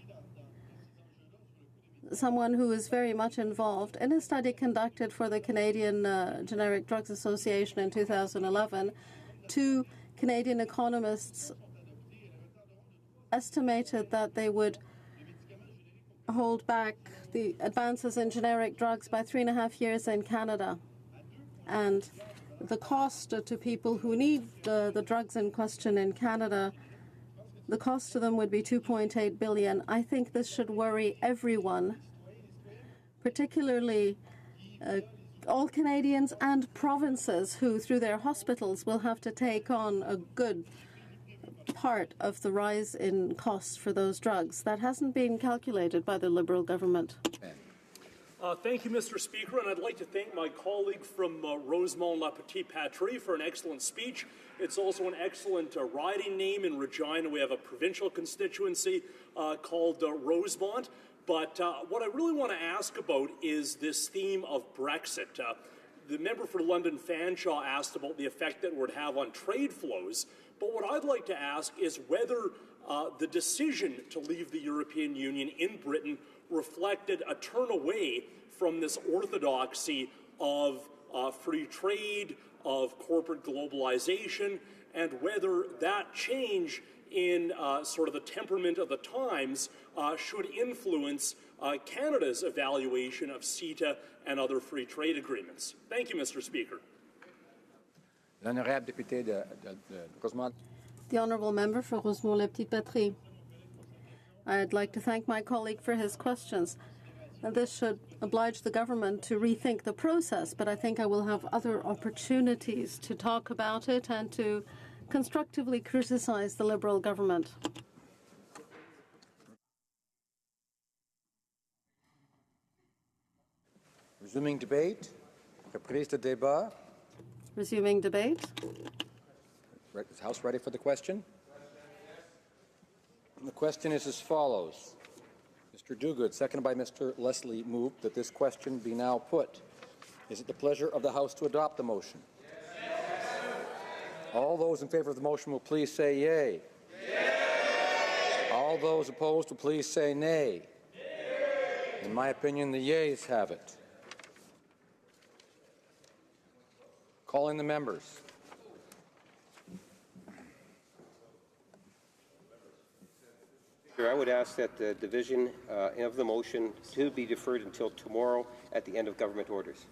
someone who is very much involved in a study conducted for the Canadian Generic Drugs Association in 2011, 2 Canadian economists estimated that they would hold back the advances in generic drugs by 3.5 years in Canada. And the cost to people who need the drugs in question in Canada, the cost to them would be $2.8 billion. I think this should worry everyone particularly all Canadians and provinces who, through their hospitals, will have to take on a good part of the rise in costs for those drugs. That hasn't been calculated by the Liberal government. Thank you, Mr. Speaker, and I'd like to thank my colleague from Rosemont-La Petite-Patrie for an excellent speech. It's also an excellent riding name in Regina. We have a provincial constituency called Rosemont. But what I really want to ask about is this theme of Brexit. The member for London Fanshawe asked about the effect that it would have on trade flows. But what I'd like to ask is whether the decision to leave the European Union in Britain reflected a turn away from this orthodoxy of free trade, of corporate globalization, and whether that change in sort of the temperament of the times should influence Canada's evaluation of CETA and other free trade agreements. Thank you, Mr. Speaker. L'honorable député de Rosemont. The honourable member for Rosemont-le-Petit-Patrie. I'd like to thank my colleague for his questions. And this should oblige the government to rethink the process, but I think I will have other opportunities to talk about it and to constructively criticize the Liberal government. Resuming debate. Reprise de débat. Resuming debate. Is the House ready for the question? And the question is as follows. Mr. Duguid, seconded by Mr. Leslie, moved that this question be now put. Is it the pleasure of the House to adopt the motion? Yes. All those in favor of the motion will please say yea. Yay. All those opposed will please say nay. Nay. In my opinion, the yeas have it. Calling the members. I would ask that the division of the motion to be deferred until tomorrow at the end of government orders.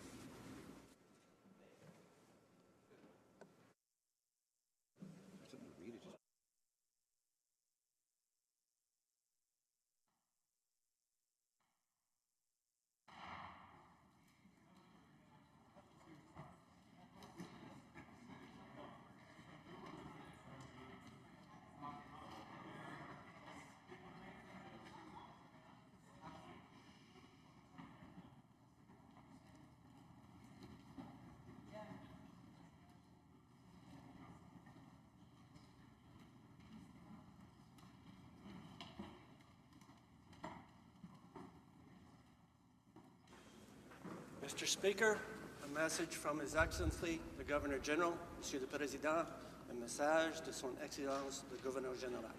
Mr. Speaker, a message from His Excellency, the Governor-General, Monsieur le Président, un message de Son Excellence, le Gouverneur Général.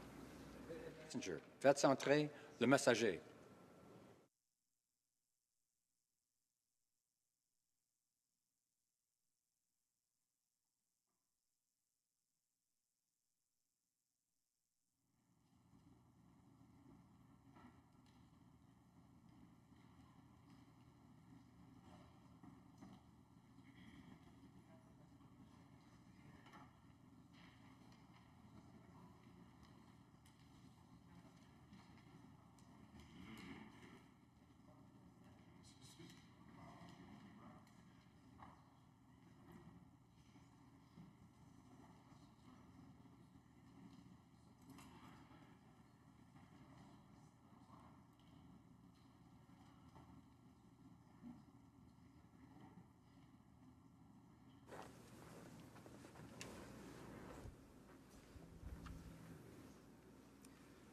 Messenger. Faites entrer le messager.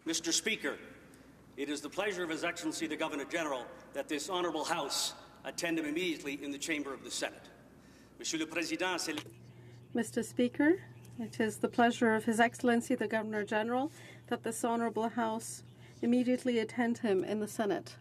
Mr. Speaker, it is the pleasure of His Excellency the Governor-General that this Honourable House attend him immediately in the chamber of the Senate. Monsieur le Président, c'est... Mr. Speaker, it is the pleasure of His Excellency the Governor-General that this Honourable House immediately attend him in the Senate.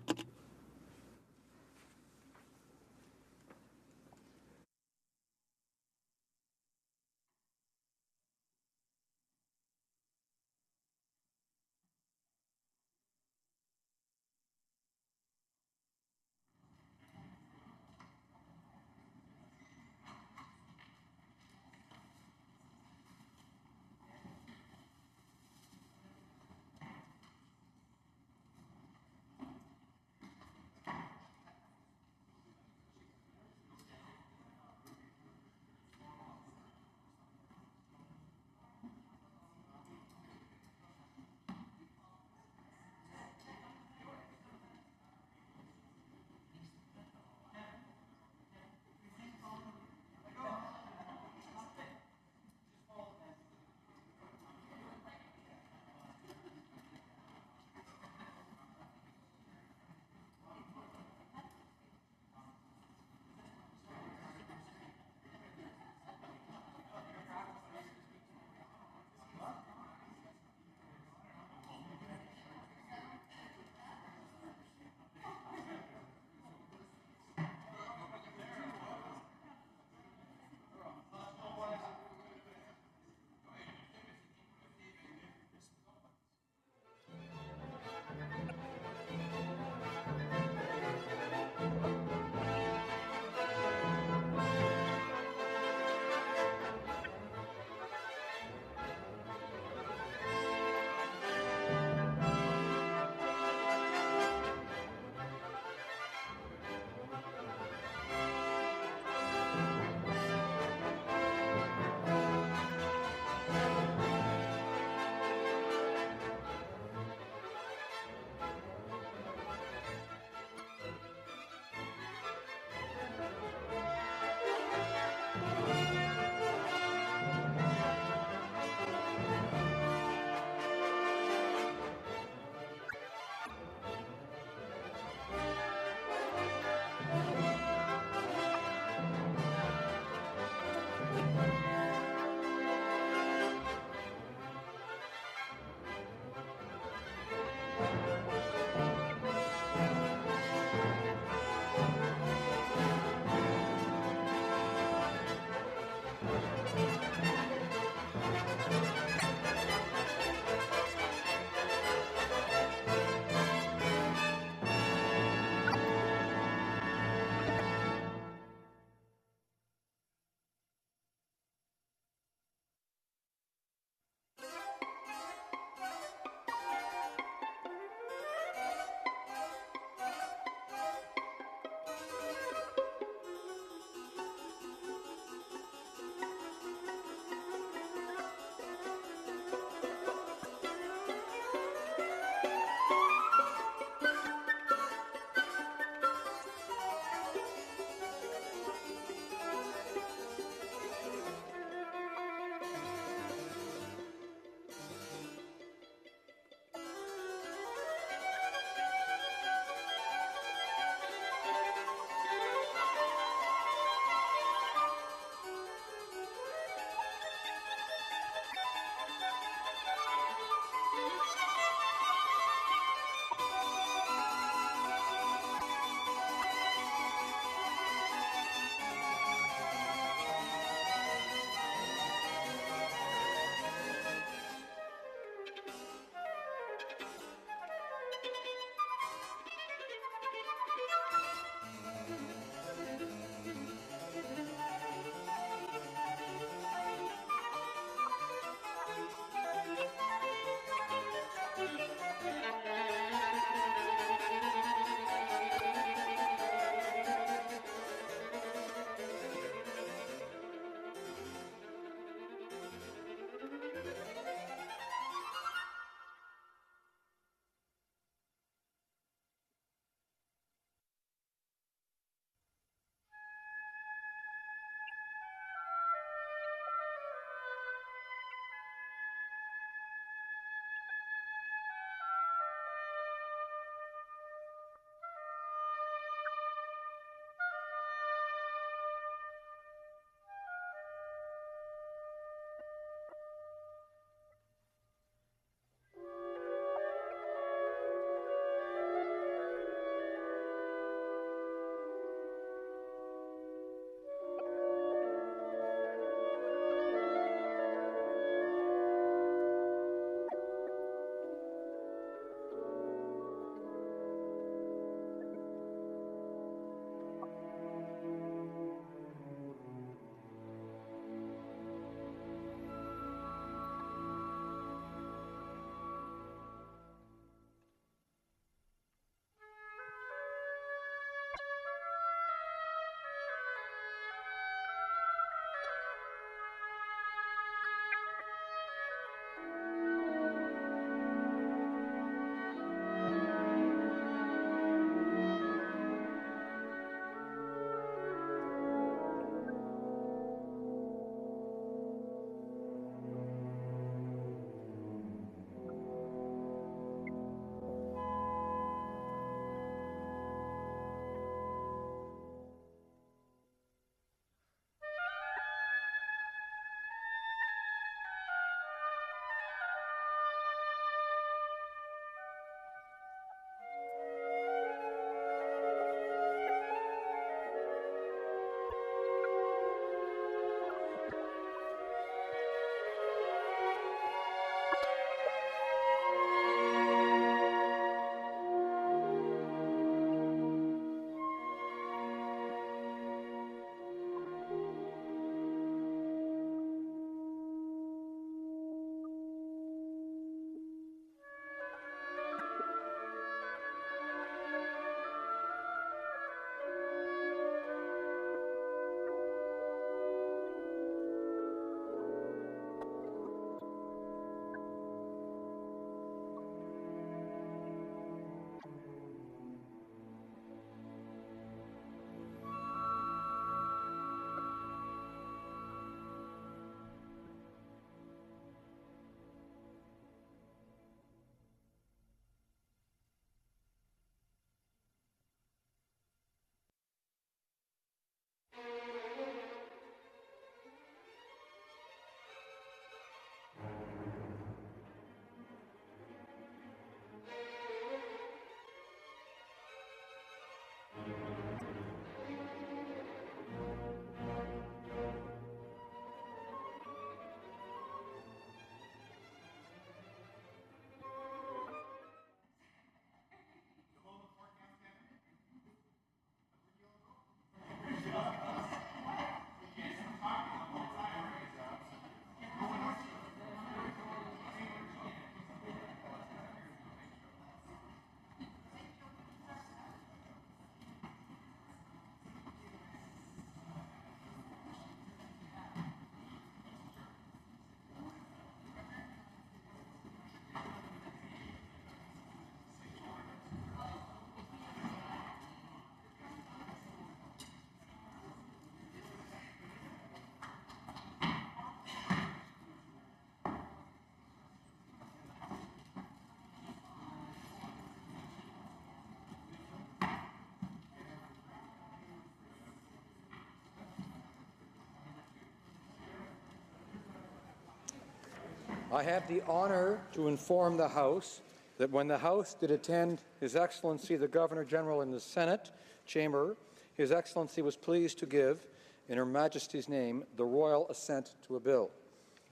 I have the honor to inform the House that when the House did attend His Excellency the Governor-General in the Senate chamber, His Excellency was pleased to give, in Her Majesty's name, the royal assent to a bill.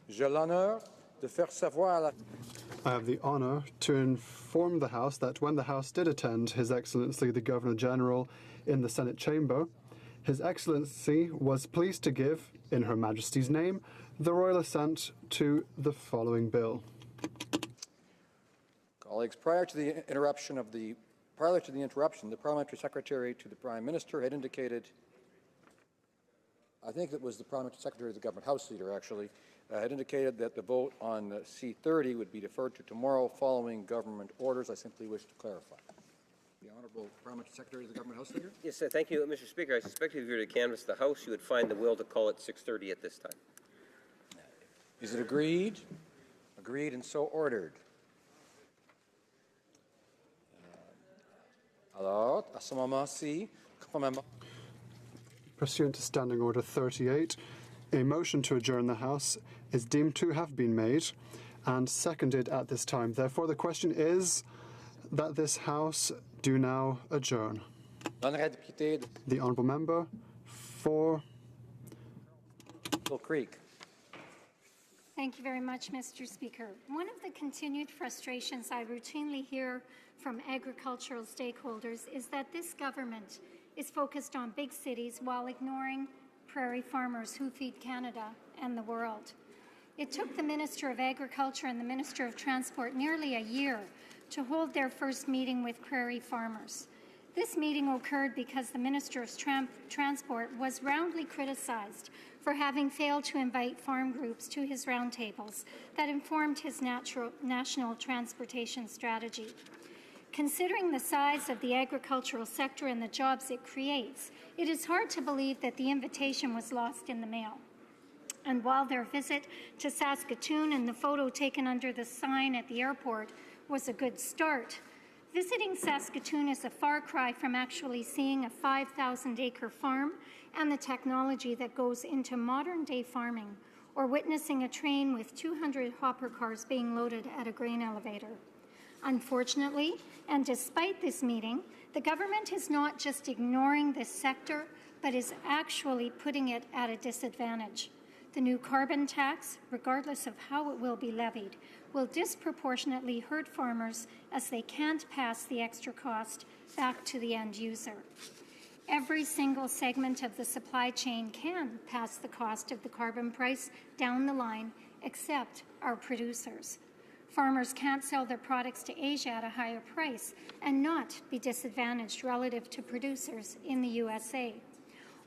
J'ai l'honneur de faire savoir à la... I have the honor to inform the House that when the House did attend His Excellency the Governor-General in the Senate chamber, His Excellency was pleased to give, in Her Majesty's name, the royal assent to the following bill. Colleagues, prior to the interruption, the Parliamentary Secretary to the Prime Minister had indicated, I think it was the Parliamentary Secretary of the Government House Leader actually, had indicated that the vote on C30 would be deferred to tomorrow following government orders. I simply wish to clarify. The Honourable Parliamentary Secretary of the Government House Leader. Yes, thank you, Mr. Speaker. I suspect if you were to canvass the House, you would find the will to call it 6:30 at this time. Is it agreed? Agreed and so ordered. Alors, à ce moment-ci, conformément. Pursuant to Standing Order 38, a motion to adjourn the House is deemed to have been made and seconded at this time. Therefore, the question is that this House do now adjourn. The Honourable Member for Eagle Creek. Thank you very much, Mr. Speaker. One of the continued frustrations I routinely hear from agricultural stakeholders is that this government is focused on big cities while ignoring prairie farmers who feed Canada and the world. It took the Minister of Agriculture and the Minister of Transport nearly a year to hold their first meeting with prairie farmers. This meeting occurred because the Minister of Transport was roundly criticized for having failed to invite farm groups to his roundtables that informed his national transportation strategy. Considering the size of the agricultural sector and the jobs it creates, it is hard to believe that the invitation was lost in the mail. And while their visit to Saskatoon and the photo taken under the sign at the airport was a good start, visiting Saskatoon is a far cry from actually seeing a 5,000-acre farm and the technology that goes into modern-day farming, or witnessing a train with 200 hopper cars being loaded at a grain elevator. Unfortunately, and despite this meeting, the government is not just ignoring this sector, but is actually putting it at a disadvantage. The new carbon tax, regardless of how it will be levied, will disproportionately hurt farmers as they can't pass the extra cost back to the end user. Every single segment of the supply chain can pass the cost of the carbon price down the line, except our producers. Farmers can't sell their products to Asia at a higher price and not be disadvantaged relative to producers in the USA.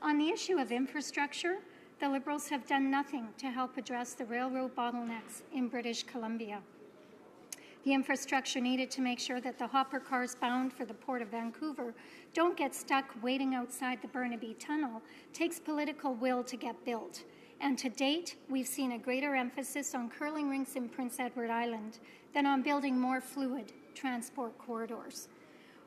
On the issue of infrastructure, the Liberals have done nothing to help address the railroad bottlenecks in British Columbia. The infrastructure needed to make sure that the hopper cars bound for the Port of Vancouver don't get stuck waiting outside the Burnaby Tunnel takes political will to get built. And to date, we've seen a greater emphasis on curling rinks in Prince Edward Island than on building more fluid transport corridors.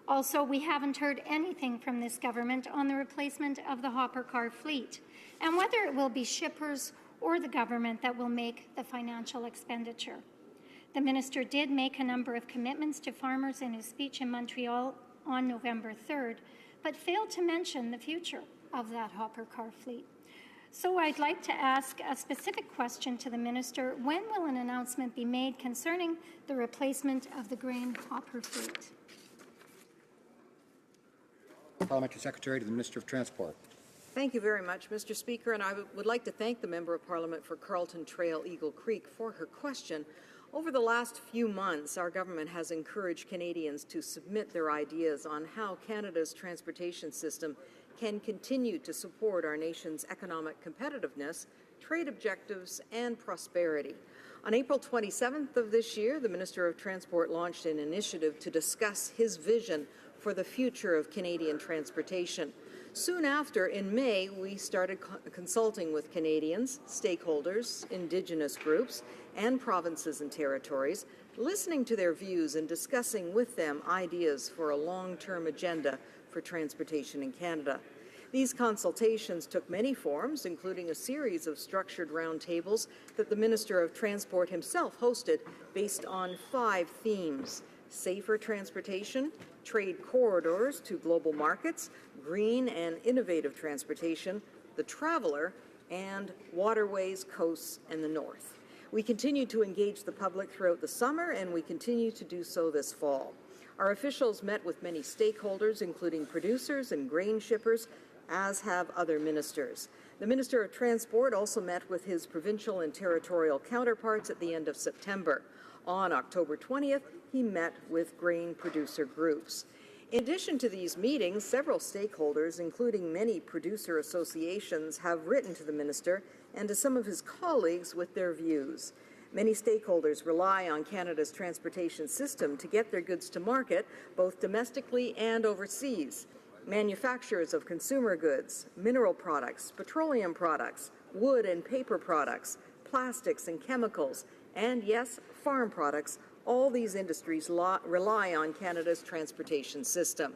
Also, we haven't heard anything from this government on the replacement of the hopper car fleet and whether it will be shippers or the government that will make the financial expenditure. The minister did make a number of commitments to farmers in his speech in Montreal on November 3rd, but failed to mention the future of that hopper car fleet. So I'd like to ask a specific question to the minister. When will an announcement be made concerning the replacement of the grain hopper fleet? Parliamentary Secretary to the Minister of Transport. Thank you very much, Mr. Speaker, and I would like to thank the Member of Parliament for Carleton Trail Eagle Creek for her question. Over the last few months, our government has encouraged Canadians to submit their ideas on how Canada's transportation system can continue to support our nation's economic competitiveness, trade objectives, and prosperity. On April 27th of this year, the Minister of Transport launched an initiative to discuss his vision for the future of Canadian transportation. Soon after, in May, we started consulting with Canadians, stakeholders, Indigenous groups, and provinces and territories, listening to their views and discussing with them ideas for a long-term agenda for transportation in Canada. These consultations took many forms, including a series of structured roundtables that the Minister of Transport himself hosted based on 5 themes: safer transportation, trade corridors to global markets, green and innovative transportation, the traveler, and waterways, coasts, and the north. We continue to engage the public throughout the summer, and we continue to do so this fall. Our officials met with many stakeholders, including producers and grain shippers, as have other ministers. The Minister of Transport also met with his provincial and territorial counterparts at the end of September. On October 20th, he met with grain producer groups. In addition to these meetings, several stakeholders, including many producer associations, have written to the Minister and to some of his colleagues with their views. Many stakeholders rely on Canada's transportation system to get their goods to market, both domestically and overseas. Manufacturers of consumer goods, mineral products, petroleum products, wood and paper products, plastics and chemicals, and yes, farm products, all these industries rely on Canada's transportation system.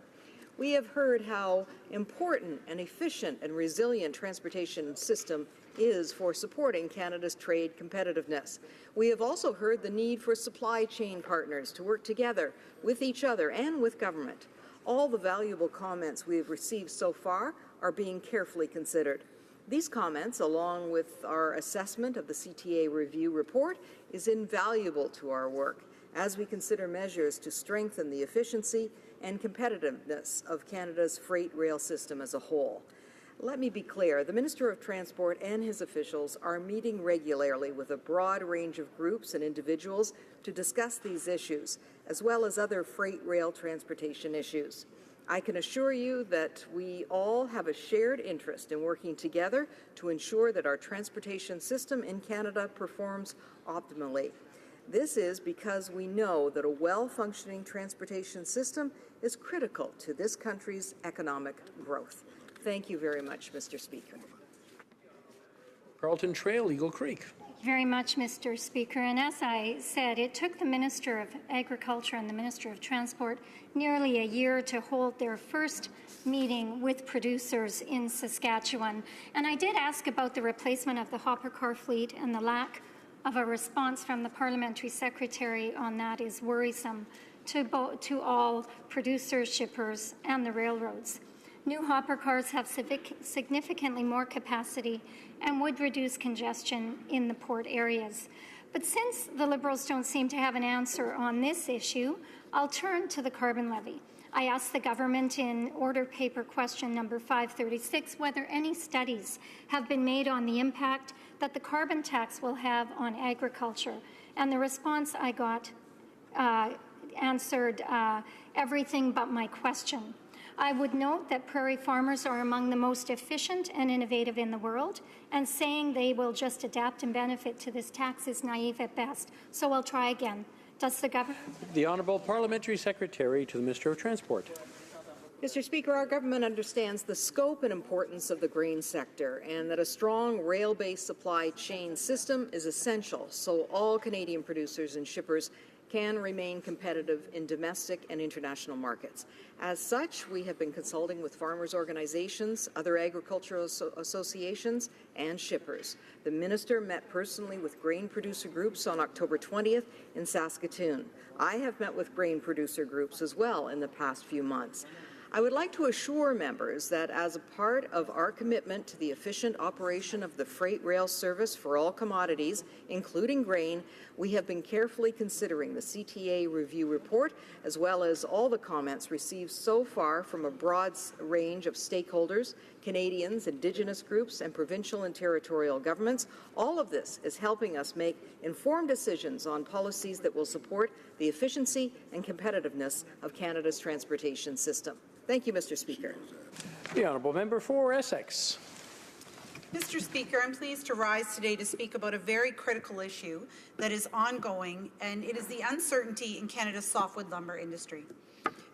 We have heard how important an efficient and resilient transportation system is for supporting Canada's trade competitiveness. We have also heard the need for supply chain partners to work together with each other and with government. All the valuable comments we have received so far are being carefully considered. These comments, along with our assessment of the CTA review report, is invaluable to our work as we consider measures to strengthen the efficiency and competitiveness of Canada's freight rail system as a whole. Let me be clear, the Minister of Transport and his officials are meeting regularly with a broad range of groups and individuals to discuss these issues, as well as other freight rail transportation issues. I can assure you that we all have a shared interest in working together to ensure that our transportation system in Canada performs optimally. This is because we know that a well-functioning transportation system is critical to this country's economic growth. Thank you very much, Mr. Speaker. Carleton Trail, Eagle Creek. Thank you very much, Mr. Speaker. And as I said, it took the Minister of Agriculture and the Minister of Transport nearly a year to hold their first meeting with producers in Saskatchewan. And I did ask about the replacement of the hopper car fleet, and the lack of a response from the Parliamentary Secretary on that is worrisome to all producers, shippers, and the railroads. New hopper cars have significantly more capacity and would reduce congestion in the port areas. But since the Liberals don't seem to have an answer on this issue, I'll turn to the carbon levy. I asked the government in order paper question number 536 whether any studies have been made on the impact that the carbon tax will have on agriculture. And the response I got answered everything but my question. I would note that prairie farmers are among the most efficient and innovative in the world, and saying they will just adapt and benefit to this tax is naive at best. So I'll try again. Does the government... The Honourable Parliamentary Secretary to the Minister of Transport. Mr. Speaker, our government understands the scope and importance of the grain sector, and that a strong rail-based supply chain system is essential so all Canadian producers and shippers can remain competitive in domestic and international markets. As such, we have been consulting with farmers' organizations, other agricultural associations, and shippers. The Minister met personally with grain producer groups on October 20th in Saskatoon. I have met with grain producer groups as well in the past few months. I would like to assure members that as a part of our commitment to the efficient operation of the freight rail service for all commodities, including grain, we have been carefully considering the CTA review report, as well as all the comments received so far from a broad range of stakeholders, Canadians, Indigenous groups, and provincial and territorial governments. All of this is helping us make informed decisions on policies that will support the efficiency and competitiveness of Canada's transportation system. Thank you, Mr. Speaker. The Honourable Member for Essex. Mr. Speaker, I'm pleased to rise today to speak about a very critical issue that is ongoing, and it is the uncertainty in Canada's softwood lumber industry.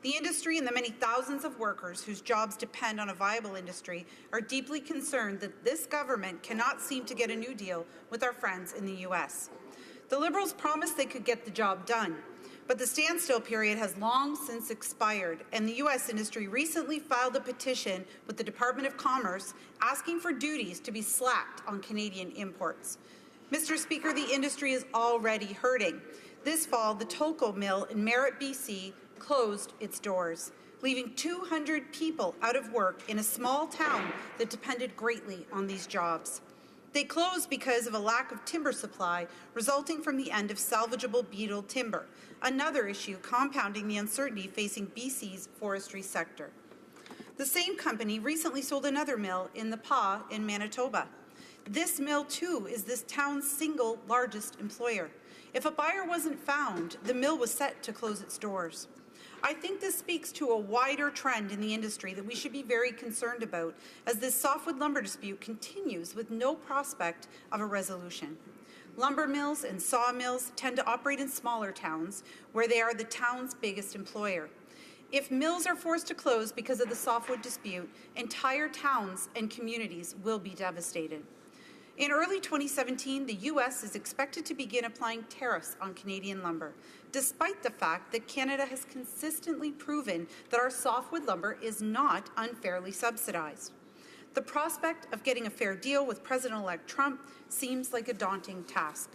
The industry and the many thousands of workers whose jobs depend on a viable industry are deeply concerned that this government cannot seem to get a new deal with our friends in the U.S. The Liberals promised they could get the job done, But the standstill period has long since expired, and the U.S. industry recently filed a petition with the Department of Commerce asking for duties to be slacked on Canadian imports. Mr. Speaker, the industry is already hurting. This fall, the Tolko mill in Merritt, BC, closed its doors, leaving 200 people out of work in a small town that depended greatly on these jobs. They closed because of a lack of timber supply resulting from the end of salvageable beetle timber, another issue compounding the uncertainty facing BC's forestry sector. The same company recently sold another mill in the Pas in Manitoba. This mill, too, is this town's single largest employer. If a buyer wasn't found, the mill was set to close its doors. I think this speaks to a wider trend in the industry that we should be very concerned about as this softwood lumber dispute continues with no prospect of a resolution. Lumber mills and sawmills tend to operate in smaller towns where they are the town's biggest employer. If mills are forced to close because of the softwood dispute, entire towns and communities will be devastated. In early 2017, the U.S. is expected to begin applying tariffs on Canadian lumber, despite the fact that Canada has consistently proven that our softwood lumber is not unfairly subsidized. The prospect of getting a fair deal with President-elect Trump seems like a daunting task.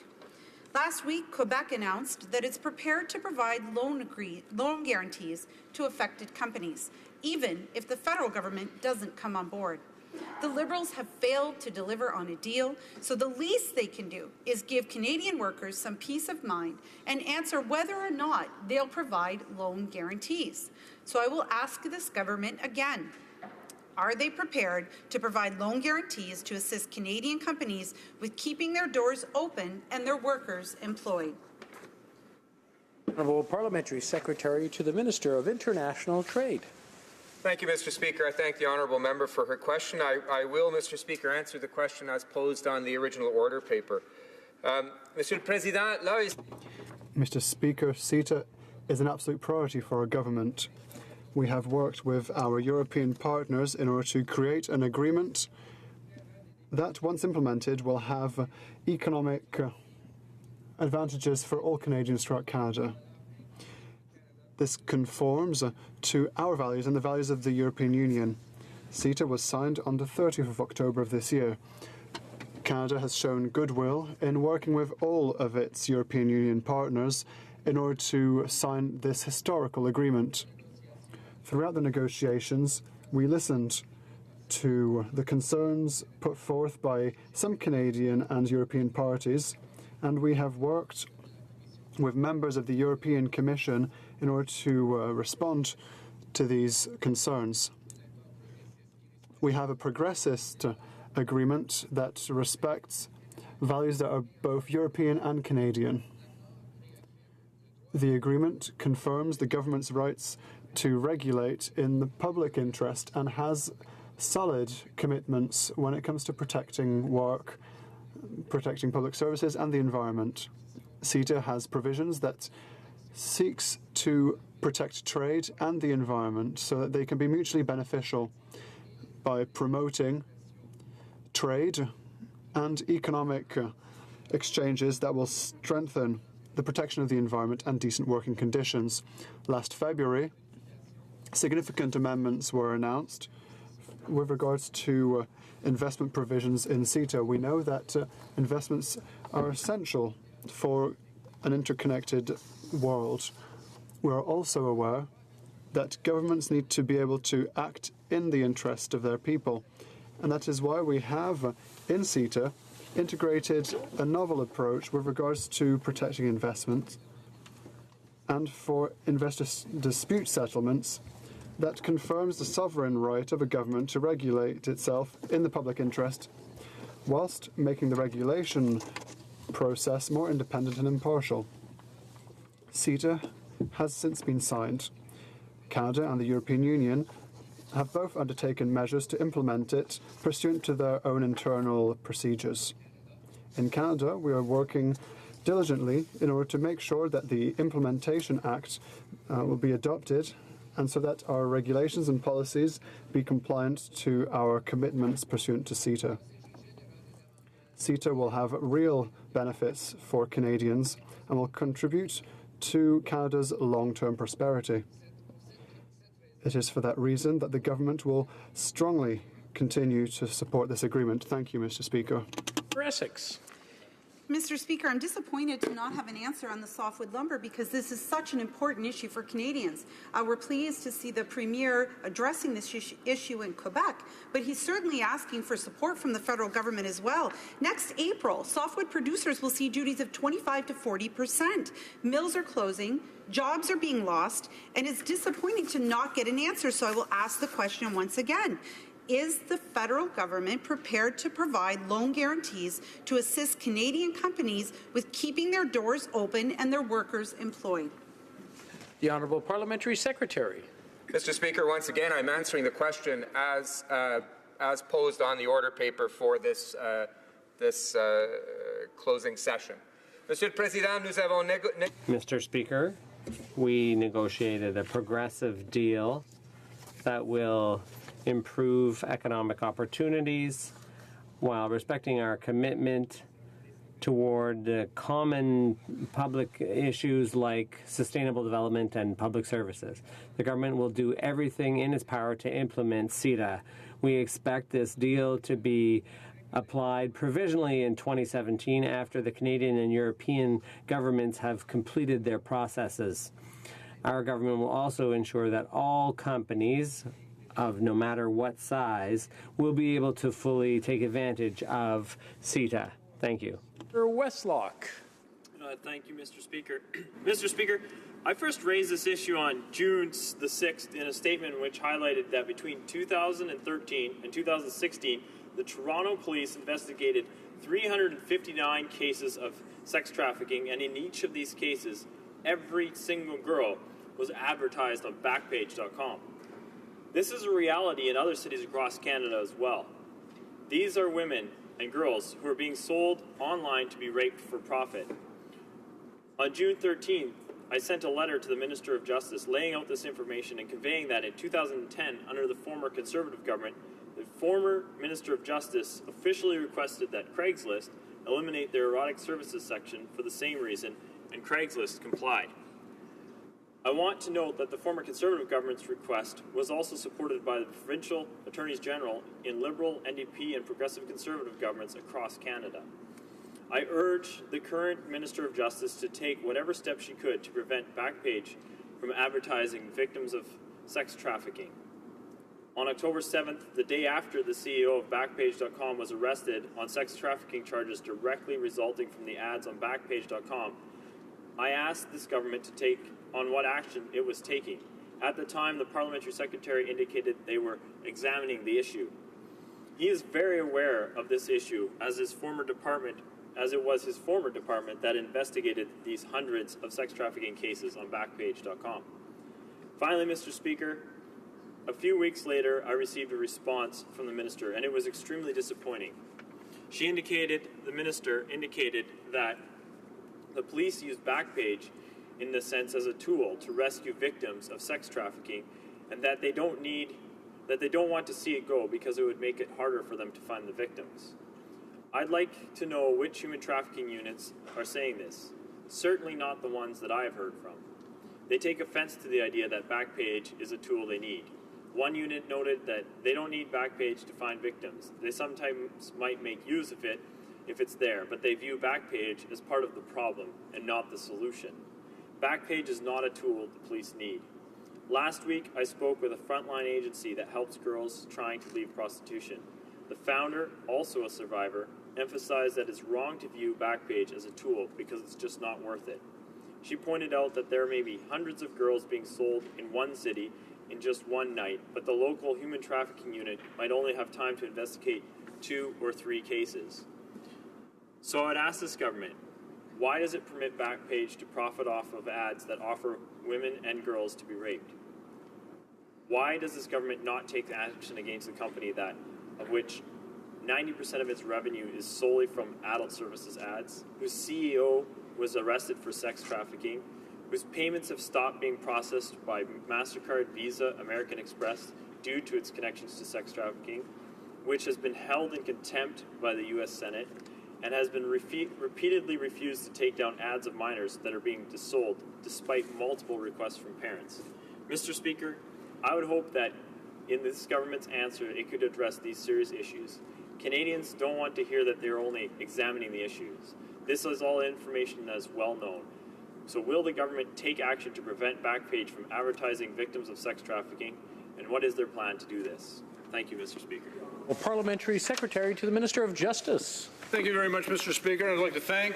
Last week, Quebec announced that it's prepared to provide loan guarantees to affected companies, even if the federal government doesn't come on board. The Liberals have failed to deliver on a deal, so the least they can do is give Canadian workers some peace of mind and answer whether or not they'll provide loan guarantees. So I will ask this government again, are they prepared to provide loan guarantees to assist Canadian companies with keeping their doors open and their workers employed? Honourable Parliamentary Secretary to the Minister of International Trade. Thank you, Mr. Speaker. I thank the honourable member for her question. I will, Mr. Speaker, answer the question as posed on the original order paper. Monsieur le Président, là is... Mr. Speaker, CETA is an absolute priority for our government. We have worked with our European partners in order to create an agreement that, once implemented, will have economic advantages for all Canadians throughout Canada. This conforms to our values and the values of the European Union. CETA was signed on the 30th of October of this year. Canada has shown goodwill in working with all of its European Union partners in order to sign this historical agreement. Throughout the negotiations, we listened to the concerns put forth by some Canadian and European parties, and we have worked with members of the European Commission in order to respond to these concerns. We have a progressist agreement that respects values that are both European and Canadian. The agreement confirms the government's rights to regulate in the public interest and has solid commitments when it comes to protecting work, protecting public services and the environment. CETA has provisions that seeks to protect trade and the environment so that they can be mutually beneficial by promoting trade and economic exchanges that will strengthen the protection of the environment and decent working conditions. Last February, significant amendments were announced with regards to investment provisions in CETA. We know that investments are essential for an interconnected world. We are also aware that governments need to be able to act in the interest of their people. And that is why we have, in CETA, integrated a novel approach with regards to protecting investment and for investor dispute settlements that confirms the sovereign right of a government to regulate itself in the public interest, whilst making the regulation process more independent and impartial. CETA has since been signed. Canada and the European Union have both undertaken measures to implement it pursuant to their own internal procedures. In Canada, we are working diligently in order to make sure that the Implementation Act will be adopted and so that our regulations and policies be compliant to our commitments pursuant to CETA. CETA will have real benefits for Canadians and will contribute to Canada's long-term prosperity. It is for that reason that the government will strongly continue to support this agreement. Thank you, Mr. Speaker. For Essex. Mr. Speaker, I'm disappointed to not have an answer on the softwood lumber because this is such an important issue for Canadians. We're pleased to see the Premier addressing this issue in Quebec, but he's certainly asking for support from the federal government as well. Next April, softwood producers will see duties of 25 to 40%. Mills are closing, jobs are being lost, and it's disappointing to not get an answer, so I will ask the question once again. Is the federal government prepared to provide loan guarantees to assist Canadian companies with keeping their doors open and their workers employed? The Honourable Parliamentary Secretary. Mr. Speaker, once again, I'm answering the question as posed on the order paper for this closing session. Monsieur le Président, nous avons Mr. Speaker, we negotiated a progressive deal that will improve economic opportunities while respecting our commitment toward common public issues like sustainable development and public services. The government will do everything in its power to implement CETA. We expect this deal to be applied provisionally in 2017 after the Canadian and European governments have completed their processes. Our government will also ensure that all companies of no matter what size will be able to fully take advantage of CETA. Thank you. Westlock. Thank you, Mr. Speaker. Mr. Speaker, I first raised this issue on June the 6th in a statement which highlighted that between 2013 and 2016, the Toronto Police investigated 359 cases of sex trafficking, and in each of these cases, every single girl was advertised on Backpage.com. This is a reality in other cities across Canada as well. These are women and girls who are being sold online to be raped for profit. On June 13th, I sent a letter to the Minister of Justice laying out this information and conveying that in 2010, under the former Conservative government, the former Minister of Justice officially requested that Craigslist eliminate their erotic services section for the same reason, and Craigslist complied. I want to note that the former Conservative government's request was also supported by the provincial attorneys general in Liberal, NDP, and Progressive Conservative governments across Canada. I urge the current Minister of Justice to take whatever steps she could to prevent Backpage from advertising victims of sex trafficking. On October 7th, the day after the CEO of Backpage.com was arrested on sex trafficking charges directly resulting from the ads on Backpage.com, I asked this government to take on what action it was taking. At the time, the Parliamentary Secretary indicated they were examining the issue. He is very aware of this issue as it was his former department that investigated these hundreds of sex trafficking cases on Backpage.com. Finally, Mr. Speaker, a few weeks later, I received a response from the Minister, and it was extremely disappointing. The Minister indicated that the police use Backpage in the sense as a tool to rescue victims of sex trafficking, and that they don't want to see it go because it would make it harder for them to find the victims. I'd like to know which human trafficking units are saying this. Certainly not the ones that I have heard from. They take offense to the idea that Backpage is a tool they need. One unit noted that they don't need Backpage to find victims. They sometimes might make use of it if it's there, but they view Backpage as part of the problem and not the solution. Backpage is not a tool the police need. Last week, I spoke with a frontline agency that helps girls trying to leave prostitution. The founder, also a survivor, emphasized that it's wrong to view Backpage as a tool because it's just not worth it. She pointed out that there may be hundreds of girls being sold in one city in just one night, but the local human trafficking unit might only have time to investigate 2 or 3 cases. So I'd ask this government, why does it permit Backpage to profit off of ads that offer women and girls to be raped? Why does this government not take action against a company of which 90% of its revenue is solely from adult services ads, whose CEO was arrested for sex trafficking, whose payments have stopped being processed by MasterCard, Visa, American Express due to its connections to sex trafficking, which has been held in contempt by the U.S. Senate, and has been repeatedly refused to take down ads of minors that are being sold despite multiple requests from parents. Mr. Speaker, I would hope that in this government's answer it could address these serious issues. Canadians don't want to hear that they're only examining the issues. This is all information that is well known. So will the government take action to prevent Backpage from advertising victims of sex trafficking, and what is their plan to do this? Thank you, Mr. Speaker. Well, Parliamentary Secretary to the Minister of Justice. Thank you very much, Mr. Speaker. I'd like to thank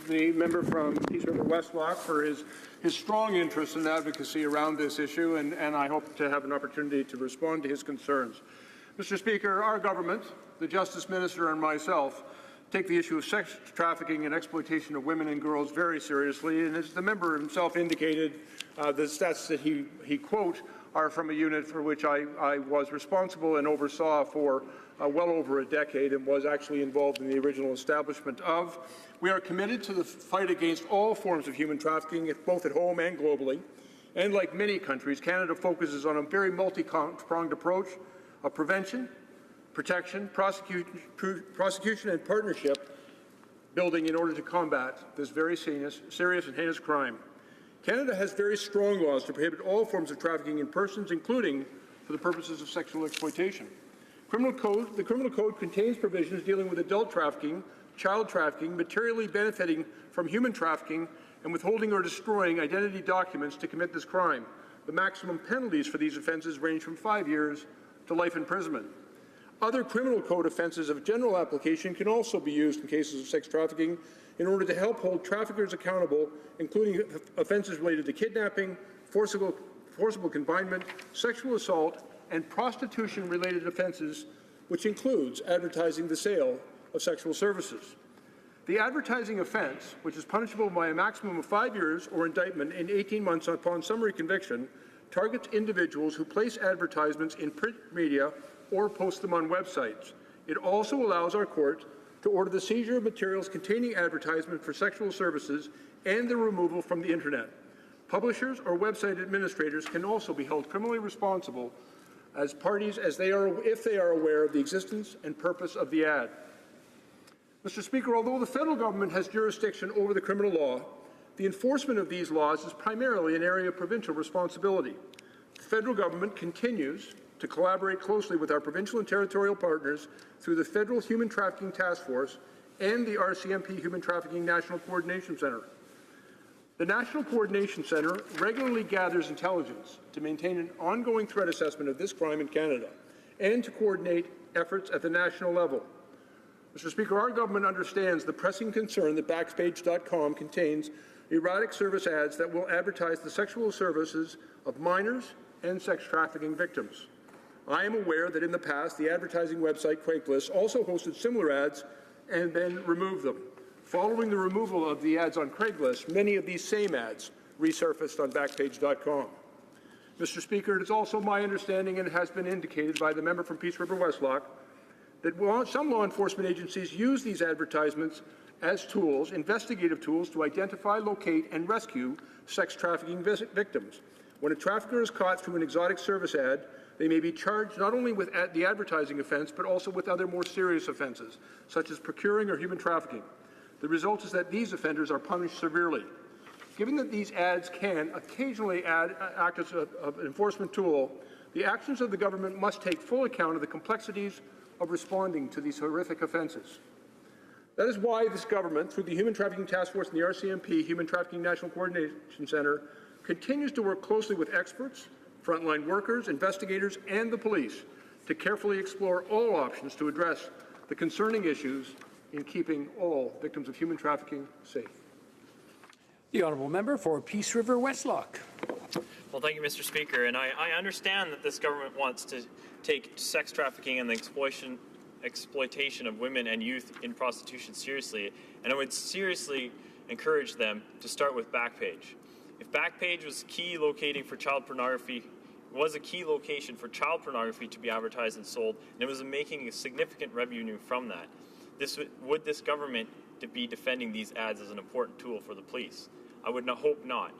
the member from Peace River Westlock for his strong interest and advocacy around this issue, and I hope to have an opportunity to respond to his concerns. Mr. Speaker, our government, the Justice Minister and myself, take the issue of sex trafficking and exploitation of women and girls very seriously, and as the member himself indicated, the stats that he quote are from a unit for which I was responsible and oversaw for well over a decade and was actually involved in the original establishment of. We are committed to the fight against all forms of human trafficking, both at home and globally. And like many countries, Canada focuses on a very multi-pronged approach of prevention, protection, prosecution and partnership building in order to combat this very serious and heinous crime. Canada has very strong laws to prohibit all forms of trafficking in persons, including for the purposes of sexual exploitation. The Criminal Code contains provisions dealing with adult trafficking, child trafficking, materially benefiting from human trafficking, and withholding or destroying identity documents to commit this crime. The maximum penalties for these offences range from 5 years to life imprisonment. Other Criminal Code offences of general application can also be used in cases of sex trafficking in order to help hold traffickers accountable, including offences related to kidnapping, forcible confinement, sexual assault, and prostitution-related offences, which includes advertising the sale of sexual services. The advertising offence, which is punishable by a maximum of 5 years or indictment in 18 months upon summary conviction, targets individuals who place advertisements in print media or post them on websites. It also allows our court to order the seizure of materials containing advertisement for sexual services and their removal from the Internet. Publishers or website administrators can also be held criminally responsible as parties if they are aware of the existence and purpose of the ad. Mr. Speaker, although the federal government has jurisdiction over the criminal law, the enforcement of these laws is primarily an area of provincial responsibility. The federal government continues to collaborate closely with our provincial and territorial partners through the Federal Human Trafficking Task Force and the RCMP Human Trafficking National Coordination Centre. The National Coordination Centre regularly gathers intelligence to maintain an ongoing threat assessment of this crime in Canada and to coordinate efforts at the national level. Mr. Speaker, our government understands the pressing concern that Backpage.com contains erratic service ads that will advertise the sexual services of minors and sex trafficking victims. I am aware that in the past, the advertising website Craigslist also hosted similar ads and then removed them. Following the removal of the ads on Craigslist, many of these same ads resurfaced on Backpage.com. Mr. Speaker, it is also my understanding, and it has been indicated by the member from Peace River Westlock, that some law enforcement agencies use these advertisements as tools, investigative tools, to identify, locate, and rescue sex trafficking victims. When a trafficker is caught through an exotic service ad, they may be charged not only with the advertising offence, but also with other more serious offences, such as procuring or human trafficking. The result is that these offenders are punished severely. Given that these ads can occasionally act as an enforcement tool, the actions of the government must take full account of the complexities of responding to these horrific offences. That is why this government, through the Human Trafficking Task Force and the RCMP Human Trafficking National Coordination Centre, continues to work closely with experts, frontline workers, investigators, and the police to carefully explore all options to address the concerning issues in keeping all victims of human trafficking safe. The honourable member for Peace River Westlock. Well, thank you, Mr. Speaker. And I understand that this government wants to take sex trafficking and the exploitation of women and youth in prostitution seriously, and I would seriously encourage them to start with Backpage. If Backpage was key locating for child pornography, was a key location for child pornography to be advertised and sold, and it was making a significant revenue from that, would this government to be defending these ads as an important tool for the police? I would hope not.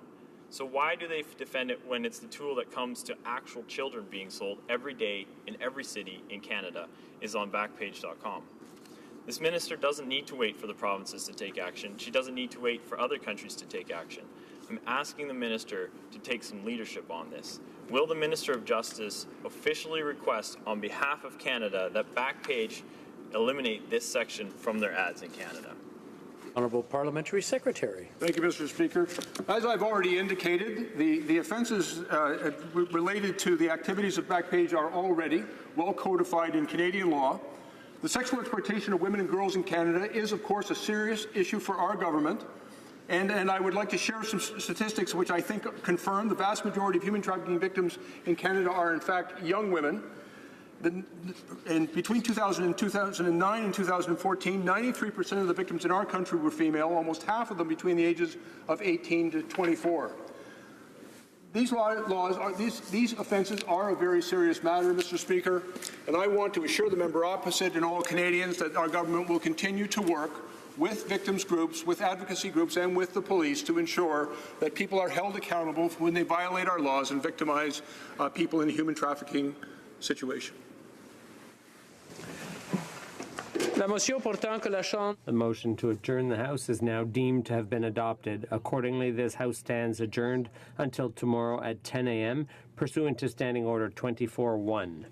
So why do they defend it when it's the tool that comes to actual children being sold every day in every city in Canada is on Backpage.com? This minister doesn't need to wait for the provinces to take action. She doesn't need to wait for other countries to take action. I'm asking the minister to take some leadership on this. Will the Minister of Justice officially request on behalf of Canada that Backpage eliminate this section from their ads in Canada? Honourable Parliamentary Secretary. Thank you, Mr. Speaker. As I've already indicated, the offences related to the activities of Backpage are already well codified in Canadian law. The sexual exploitation of women and girls in Canada is, of course, a serious issue for our government. And I would like to share some statistics which I think confirm the vast majority of human trafficking victims in Canada are, in fact, young women. Between 2009 and 2014, 93% of the victims in our country were female, almost half of them between the ages of 18 to 24. These offences are a very serious matter, Mr. Speaker, and I want to assure the member opposite and all Canadians that our government will continue to work with victims groups, with advocacy groups, and with the police to ensure that people are held accountable when they violate our laws and victimize people in a human trafficking situation. The motion to adjourn the House is now deemed to have been adopted. Accordingly, this House stands adjourned until tomorrow at 10 a.m. pursuant to Standing Order 24-1.